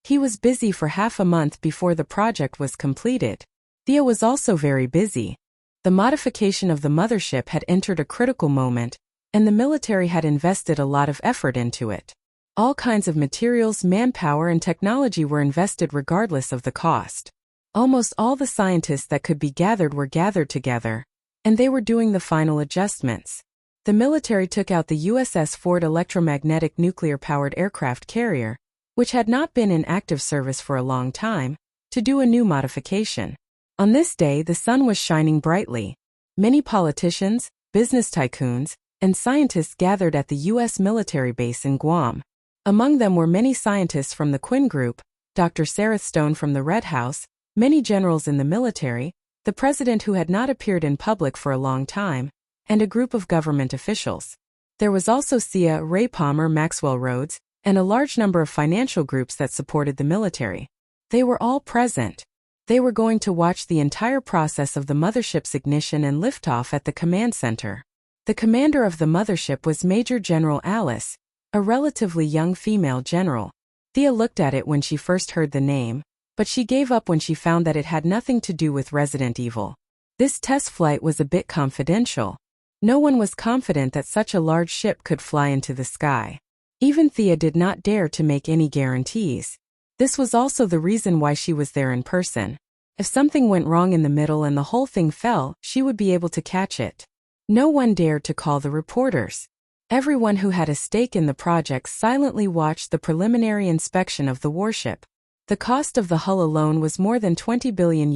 [SPEAKER 1] He was busy for half a month before the project was completed. Thea was also very busy. The modification of the mothership had entered a critical moment, and the military had invested a lot of effort into it. All kinds of materials, manpower, and technology were invested regardless of the cost. Almost all the scientists that could be gathered were gathered together, and they were doing the final adjustments. The military took out the USS Ford electromagnetic nuclear-powered aircraft carrier, which had not been in active service for a long time, to do a new modification. On this day, the sun was shining brightly. Many politicians, business tycoons, and scientists gathered at the U.S. military base in Guam. Among them were many scientists from the Quinn Group, Dr. Sarah Stone from the Red House, many generals in the military, the president who had not appeared in public for a long time, and a group of government officials. There was also Sia, Ray Palmer, Maxwell Rhodes, and a large number of financial groups that supported the military. They were all present. They were going to watch the entire process of the mothership's ignition and liftoff at the command center. The commander of the mothership was Major General Alice, a relatively young female general. Thea looked at it when she first heard the name, but she gave up when she found that it had nothing to do with Resident Evil. This test flight was a bit confidential. No one was confident that such a large ship could fly into the sky. Even Thea did not dare to make any guarantees. This was also the reason why she was there in person. If something went wrong in the middle and the whole thing fell, she would be able to catch it. No one dared to call the reporters. Everyone who had a stake in the project silently watched the preliminary inspection of the warship. The cost of the hull alone was more than $20 billion,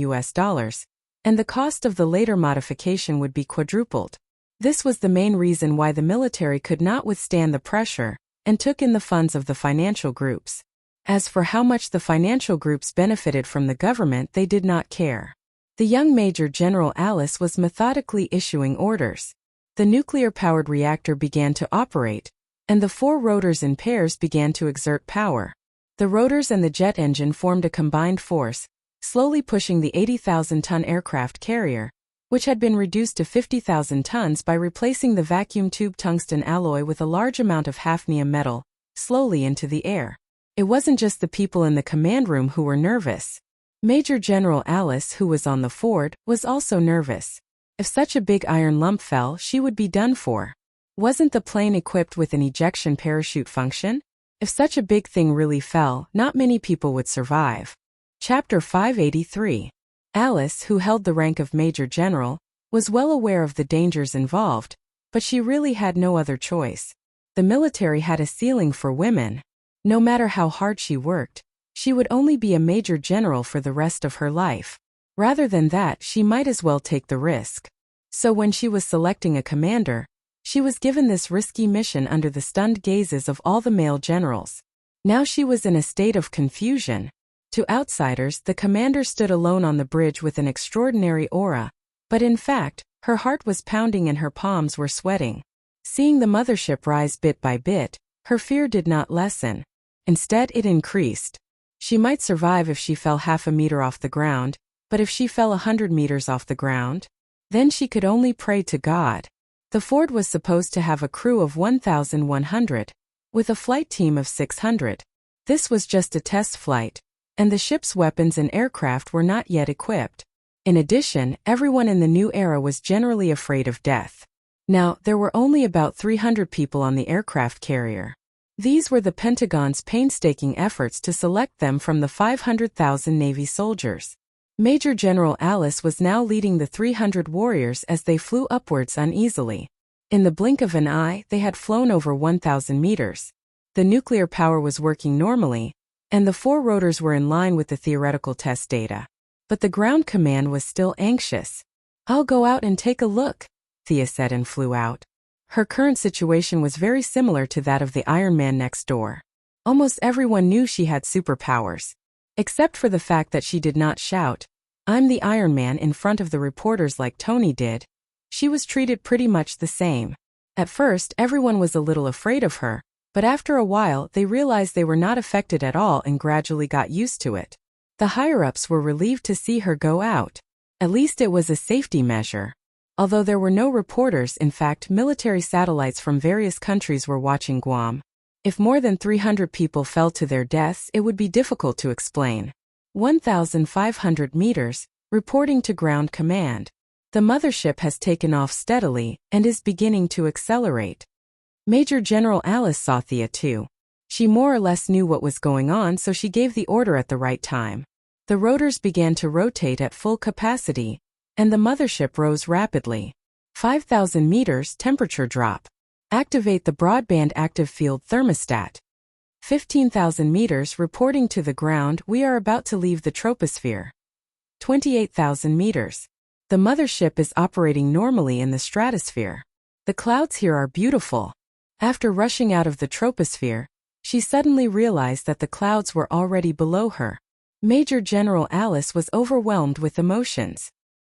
[SPEAKER 1] and the cost of the later modification would be quadrupled. This was the main reason why the military could not withstand the pressure, and took in the funds of the financial groups. As for how much the financial groups benefited from the government, they did not care. The young Major General Alice was methodically issuing orders. The nuclear-powered reactor began to operate, and the 4 rotors in pairs began to exert power. The rotors and the jet engine formed a combined force, slowly pushing the 80,000-ton aircraft carrier, which had been reduced to 50,000 tons by replacing the vacuum tube tungsten alloy with a large amount of hafnium metal, slowly into the air. It wasn't just the people in the command room who were nervous. Major General Alice, who was on the Ford, was also nervous. If such a big iron lump fell, she would be done for. Wasn't the plane equipped with an ejection parachute function? If such a big thing really fell, not many people would survive. Chapter 583. Alice, who held the rank of Major General, was well aware of the dangers involved, but she really had no other choice. The military had a ceiling for women. No matter how hard she worked, she would only be a Major General for the rest of her life. Rather than that, she might as well take the risk. So when she was selecting a commander, she was given this risky mission under the stunned gazes of all the male generals. Now she was in a state of confusion. To outsiders, the commander stood alone on the bridge with an extraordinary aura, but in fact, her heart was pounding and her palms were sweating. Seeing the mothership rise bit by bit, her fear did not lessen. Instead, it increased. She might survive if she fell half a meter off the ground, but if she fell 100 meters off the ground, then she could only pray to God. The Ford was supposed to have a crew of 1,100, with a flight team of 600. This was just a test flight, and the ship's weapons and aircraft were not yet equipped. In addition, everyone in the new era was generally afraid of death. Now, there were only about 300 people on the aircraft carrier. These were the Pentagon's painstaking efforts to select them from the 500,000 Navy soldiers. Major General Alice was now leading the 300 warriors as they flew upwards uneasily. In the blink of an eye, they had flown over 1,000 meters. The nuclear power was working normally, and the 4 rotors were in line with the theoretical test data. But the ground command was still anxious. "I'll go out and take a look," Thea said and flew out. Her current situation was very similar to that of the Iron Man next door. Almost everyone knew she had superpowers. Except for the fact that she did not shout, "I'm the Iron Man," in front of the reporters like Tony did. She was treated pretty much the same. At first, everyone was a little afraid of her, but after a while they realized they were not affected at all and gradually got used to it. The higher-ups were relieved to see her go out. At least it was a safety measure. Although there were no reporters, in fact, military satellites from various countries were watching Guam. If more than 300 people fell to their deaths, it would be difficult to explain. 1,500 meters, reporting to ground command. The mothership has taken off steadily and is beginning to accelerate. Major General Alice saw Thea too. She more or less knew what was going on, so she gave the order at the right time. The rotors began to rotate at full capacity, and the mothership rose rapidly. 5,000 meters temperature drop. Activate the broadband active field thermostat. 15,000 meters reporting to the ground, we are about to leave the troposphere. 28,000 meters. The mothership is operating normally in the stratosphere. The clouds here are beautiful. After rushing out of the troposphere, she suddenly realized that the clouds were already below her. Major General Alice was overwhelmed with emotions.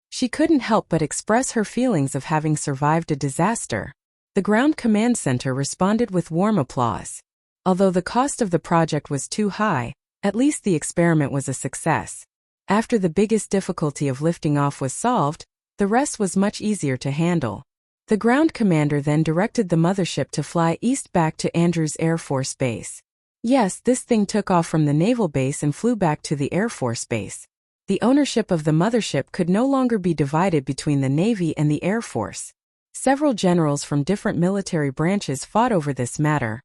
[SPEAKER 1] She couldn't help but express her feelings of having survived a disaster. The Ground Command Center responded with warm applause. Although the cost of the project was too high, at least the experiment was a success. After the biggest difficulty of lifting off was solved, the rest was much easier to handle. The ground commander then directed the mothership to fly east back to Andrews Air Force Base. Yes, this thing took off from the naval base and flew back to the Air Force Base. The ownership of the mothership could no longer be divided between the Navy and the Air Force. Several generals from different military branches fought over this matter,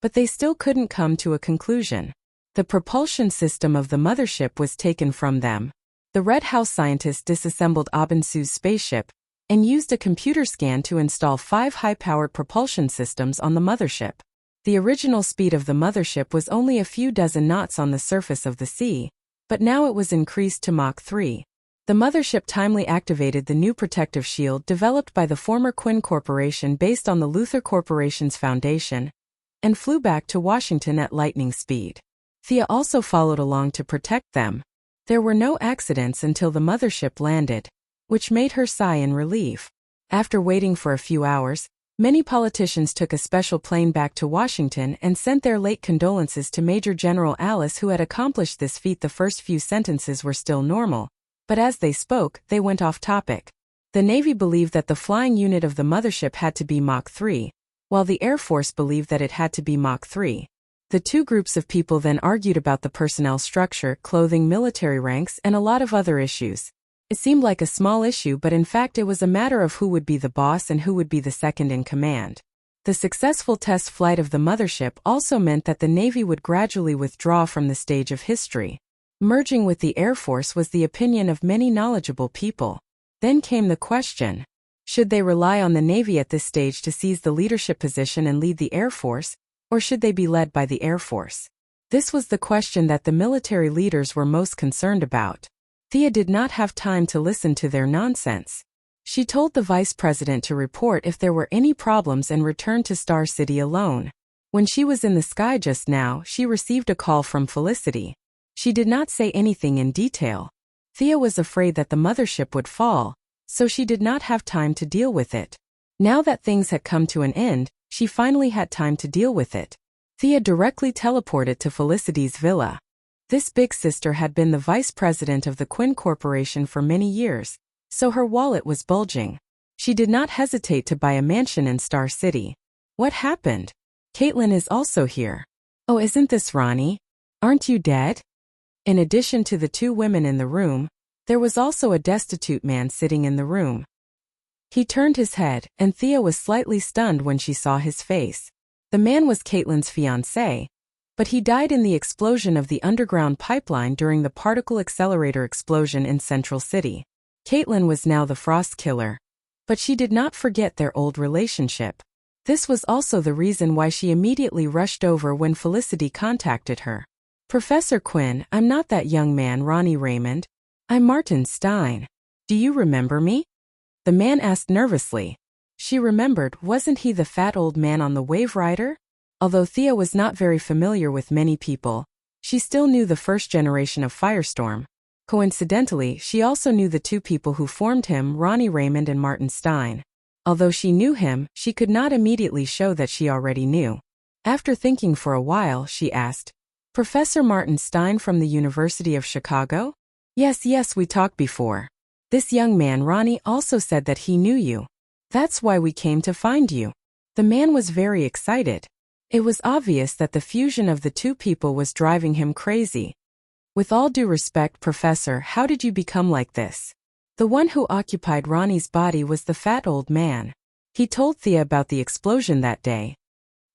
[SPEAKER 1] but they still couldn't come to a conclusion. The propulsion system of the mothership was taken from them. The Red House scientists disassembled Abinsu's spaceship and used a computer scan to install 5 high-powered propulsion systems on the mothership. The original speed of the mothership was only a few dozen knots on the surface of the sea, but now it was increased to Mach 3. The mothership timely activated the new protective shield developed by the former Quinn Corporation based on the Luther Corporation's foundation, and flew back to Washington at lightning speed. Thea also followed along to protect them. There were no accidents until the mothership landed, which made her sigh in relief. After waiting for a few hours, many politicians took a special plane back to Washington and sent their late condolences to Major General Alice, who had accomplished this feat. The first few sentences were still normal, but as they spoke, they went off topic. The Navy believed that the flying unit of the mothership had to be Mach 3, while the Air Force believed that it had to be Mach 3. The two groups of people then argued about the personnel structure, clothing, military ranks, and a lot of other issues. It seemed like a small issue, but in fact it was a matter of who would be the boss and who would be the second in command. The successful test flight of the mothership also meant that the Navy would gradually withdraw from the stage of history. Merging with the Air Force was the opinion of many knowledgeable people. Then came the question: should they rely on the Navy at this stage to seize the leadership position and lead the Air Force, or should they be led by the Air Force? This was the question that the military leaders were most concerned about. Thea did not have time to listen to their nonsense. She told the vice president to report if there were any problems and returned to Star City alone. When she was in the sky just now, she received a call from Felicity. She did not say anything in detail. Thea was afraid that the mothership would fall, so she did not have time to deal with it. Now that things had come to an end, she finally had time to deal with it. Thea directly teleported to Felicity's villa. This big sister had been the vice president of the Quinn Corporation for many years, so her wallet was bulging. She did not hesitate to buy a mansion in Star City. What happened? Caitlin is also here. Oh, isn't this Ronnie? Aren't you dead? In addition to the two women in the room, there was also a destitute man sitting in the room. He turned his head, and Thea was slightly stunned when she saw his face. The man was Caitlin's fiancé, but he died in the explosion of the underground pipeline during the particle accelerator explosion in Central City. Caitlin was now the Frost Killer, but she did not forget their old relationship. This was also the reason why she immediately rushed over when Felicity contacted her. Professor Quinn, I'm not that young man, Ronnie Raymond. I'm Martin Stein. Do you remember me? The man asked nervously. She remembered, wasn't he the fat old man on the Wave Rider? Although Thea was not very familiar with many people, she still knew the first generation of Firestorm. Coincidentally, she also knew the two people who formed him, Ronnie Raymond and Martin Stein. Although she knew him, she could not immediately show that she already knew. After thinking for a while, she asked, "Professor Martin Stein from the University of Chicago?" Yes, we talked before. This young man Ronnie also said that he knew you. That's why we came to find you." The man was very excited. It was obvious that the fusion of the two people was driving him crazy. "With all due respect, Professor, how did you become like this?" The one who occupied Ronnie's body was the fat old man. He told Thea about the explosion that day.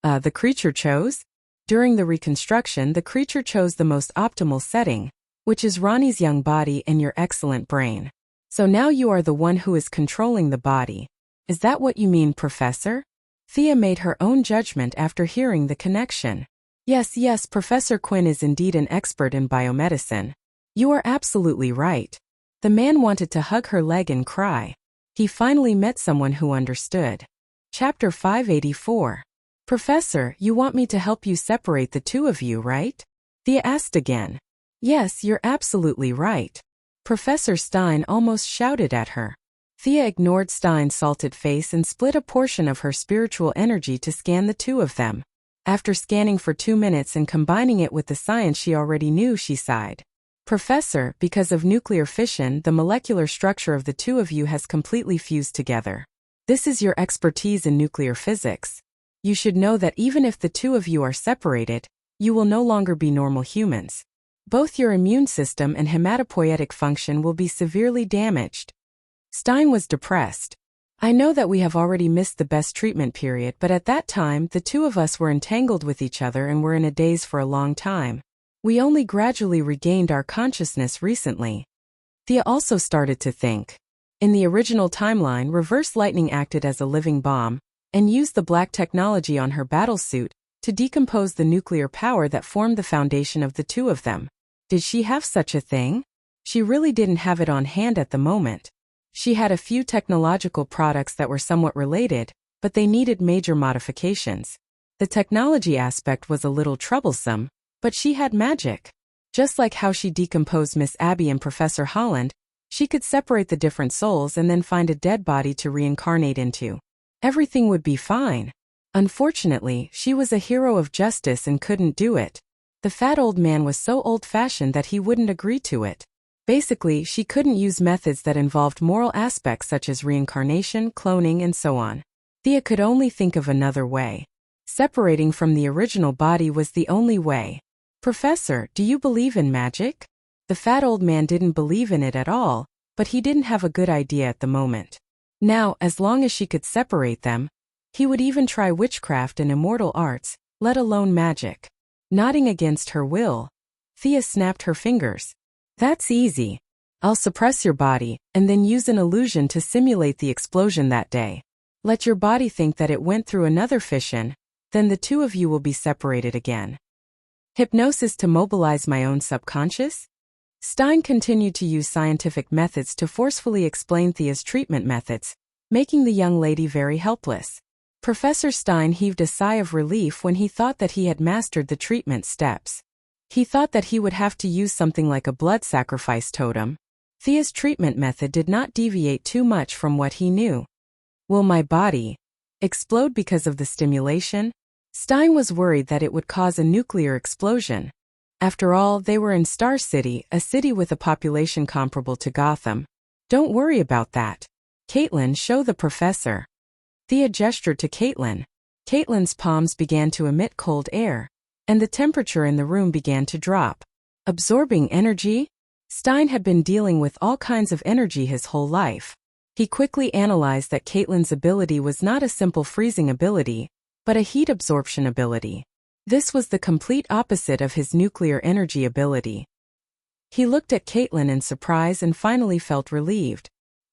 [SPEAKER 1] The creature chose? During the reconstruction, the creature chose the most optimal setting, which is Ronnie's young body and your excellent brain. So now you are the one who is controlling the body. Is that what you mean, Professor? Thea made her own judgment after hearing the connection. Yes, Professor Quinn is indeed an expert in biomedicine. You are absolutely right. The man wanted to hug her leg and cry. He finally met someone who understood. Chapter 584. Professor, you want me to help you separate the two of you, right? Thea asked again. Yes, you're absolutely right. Professor Stein almost shouted at her. Thea ignored Stein's salted face and split a portion of her spiritual energy to scan the two of them. After scanning for 2 minutes and combining it with the science she already knew, she sighed. Professor, because of nuclear fission, the molecular structure of the two of you has completely fused together. This is your expertise in nuclear physics. You should know that even if the two of you are separated, you will no longer be normal humans. Both your immune system and hematopoietic function will be severely damaged. Stein was depressed. I know that we have already missed the best treatment period, but at that time, the two of us were entangled with each other and were in a daze for a long time. We only gradually regained our consciousness recently. Thea also started to think. In the original timeline, Reverse Lightning acted as a living bomb and used the black technology on her battlesuit to decompose the nuclear power that formed the foundation of the two of them. Did she have such a thing? She really didn't have it on hand at the moment. She had a few technological products that were somewhat related, but they needed major modifications. The technology aspect was a little troublesome, but she had magic. Just like how she decomposed Miss Abby and Professor Holland, she could separate the different souls and then find a dead body to reincarnate into. Everything would be fine. Unfortunately, she was a hero of justice and couldn't do it. The fat old man was so old-fashioned that he wouldn't agree to it. Basically, she couldn't use methods that involved moral aspects such as reincarnation, cloning, and so on. Thea could only think of another way. Separating from the original body was the only way. Professor, do you believe in magic? The fat old man didn't believe in it at all, but he didn't have a good idea at the moment. Now, as long as she could separate them, he would even try witchcraft and immortal arts, let alone magic. Nodding against her will, Thea snapped her fingers. That's easy. I'll suppress your body, and then use an illusion to simulate the explosion that day. Let your body think that it went through another fission, then the two of you will be separated again. Hypnosis to mobilize my own subconscious? Stein continued to use scientific methods to forcefully explain Thea's treatment methods, making the young lady very helpless. Professor Stein heaved a sigh of relief when he thought that he had mastered the treatment steps. He thought that he would have to use something like a blood sacrifice totem. Thea's treatment method did not deviate too much from what he knew. Will my body explode because of the stimulation? Stein was worried that it would cause a nuclear explosion. After all, they were in Star City, a city with a population comparable to Gotham. Don't worry about that. Caitlin, show the professor. Thea gestured to Caitlin. Caitlin's palms began to emit cold air, and the temperature in the room began to drop. Absorbing energy? Stein had been dealing with all kinds of energy his whole life. He quickly analyzed that Caitlin's ability was not a simple freezing ability, but a heat absorption ability. This was the complete opposite of his nuclear energy ability. He looked at Caitlin in surprise and finally felt relieved.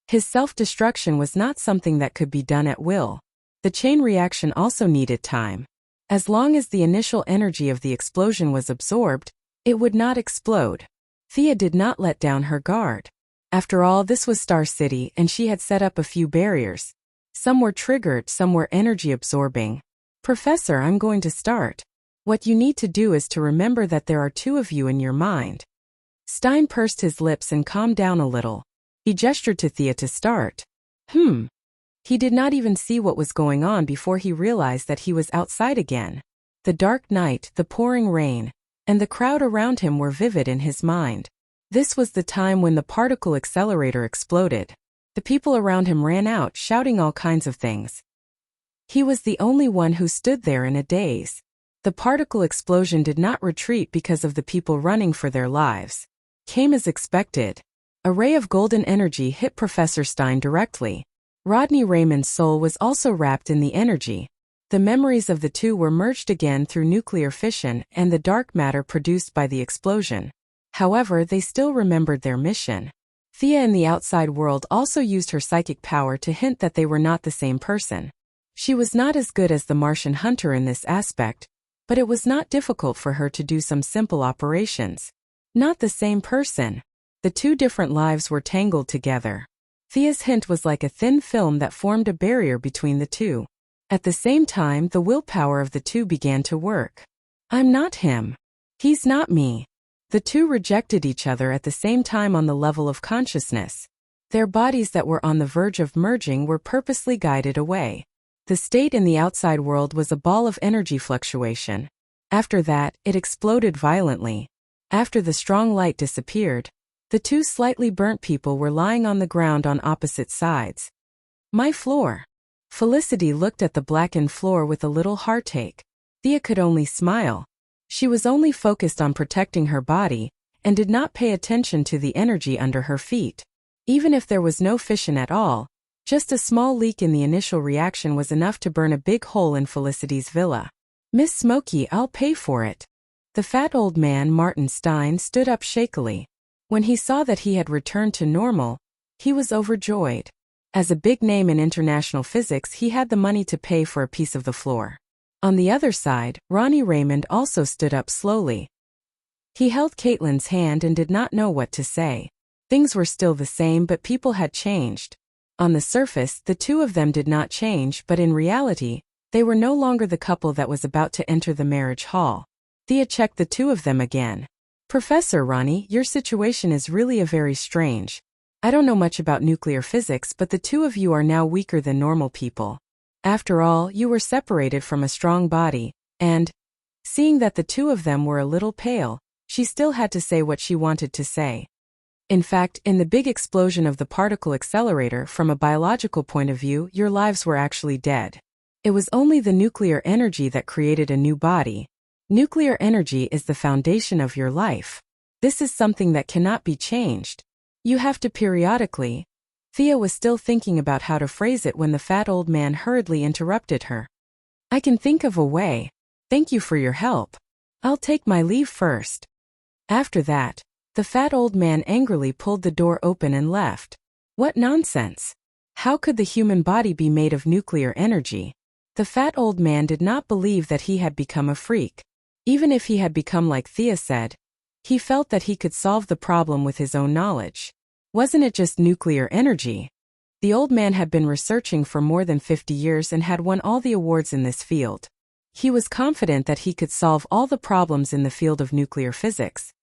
[SPEAKER 1] His self-destruction was not something that could be done at will. The chain reaction also needed time. As long as the initial energy of the explosion was absorbed, it would not explode. Thea did not let down her guard. After all, this was Star City and she had set up a few barriers. Some were triggered, some were energy absorbing. Professor, I'm going to start. What you need to do is to remember that there are two of you in your mind. Stein pursed his lips and calmed down a little. He gestured to Thea to start. He did not even see what was going on before he realized that he was outside again. The dark night, the pouring rain, and the crowd around him were vivid in his mind. This was the time when the particle accelerator exploded. The people around him ran out, shouting all kinds of things. He was the only one who stood there in a daze. The particle explosion did not retreat because of the people running for their lives. Came as expected. A ray of golden energy hit Professor Stein directly. Rodney Raymond's soul was also wrapped in the energy. The memories of the two were merged again through nuclear fission and the dark matter produced by the explosion. However, they still remembered their mission. Thea in the outside world also used her psychic power to hint that they were not the same person. She was not as good as the Martian hunter in this aspect, but it was not difficult for her to do some simple operations. Not the same person. The two different lives were tangled together. Thea's hint was like a thin film that formed a barrier between the two. At the same time, the willpower of the two began to work. I'm not him. He's not me. The two rejected each other at the same time on the level of consciousness. Their bodies that were on the verge of merging were purposely guided away. The state in the outside world was a ball of energy fluctuation. After that, it exploded violently. After the strong light disappeared, the two slightly burnt people were lying on the ground on opposite sides. My floor. Felicity looked at the blackened floor with a little heartache. Thea could only smile. She was only focused on protecting her body, and did not pay attention to the energy under her feet. Even if there was no fission at all, just a small leak in the initial reaction was enough to burn a big hole in Felicity's villa. Miss Smokey, I'll pay for it. The fat old man, Martin Stein, stood up shakily. When he saw that he had returned to normal, he was overjoyed. As a big name in international physics, he had the money to pay for a piece of the floor. On the other side, Ronnie Raymond also stood up slowly. He held Caitlin's hand and did not know what to say. Things were still the same, but people had changed. On the surface, the two of them did not change, but in reality, they were no longer the couple that was about to enter the marriage hall. Thea checked the two of them again. Professor Ronnie, your situation is really a very strange. I don't know much about nuclear physics, but the two of you are now weaker than normal people. After all, you were separated from a strong body, and, seeing that the two of them were a little pale, she still had to say what she wanted to say. In fact, in the big explosion of the particle accelerator, from a biological point of view, your lives were actually dead. It was only the nuclear energy that created a new body. Nuclear energy is the foundation of your life. This is something that cannot be changed. You have to periodically. Thea was still thinking about how to phrase it when the fat old man hurriedly interrupted her. I can think of a way. Thank you for your help. I'll take my leave first. After that, the fat old man angrily pulled the door open and left. What nonsense! How could the human body be made of nuclear energy? The fat old man did not believe that he had become a freak. Even if he had become like Thea said, he felt that he could solve the problem with his own knowledge. Wasn't it just nuclear energy? The old man had been researching for more than 50 years and had won all the awards in this field. He was confident that he could solve all the problems in the field of nuclear physics.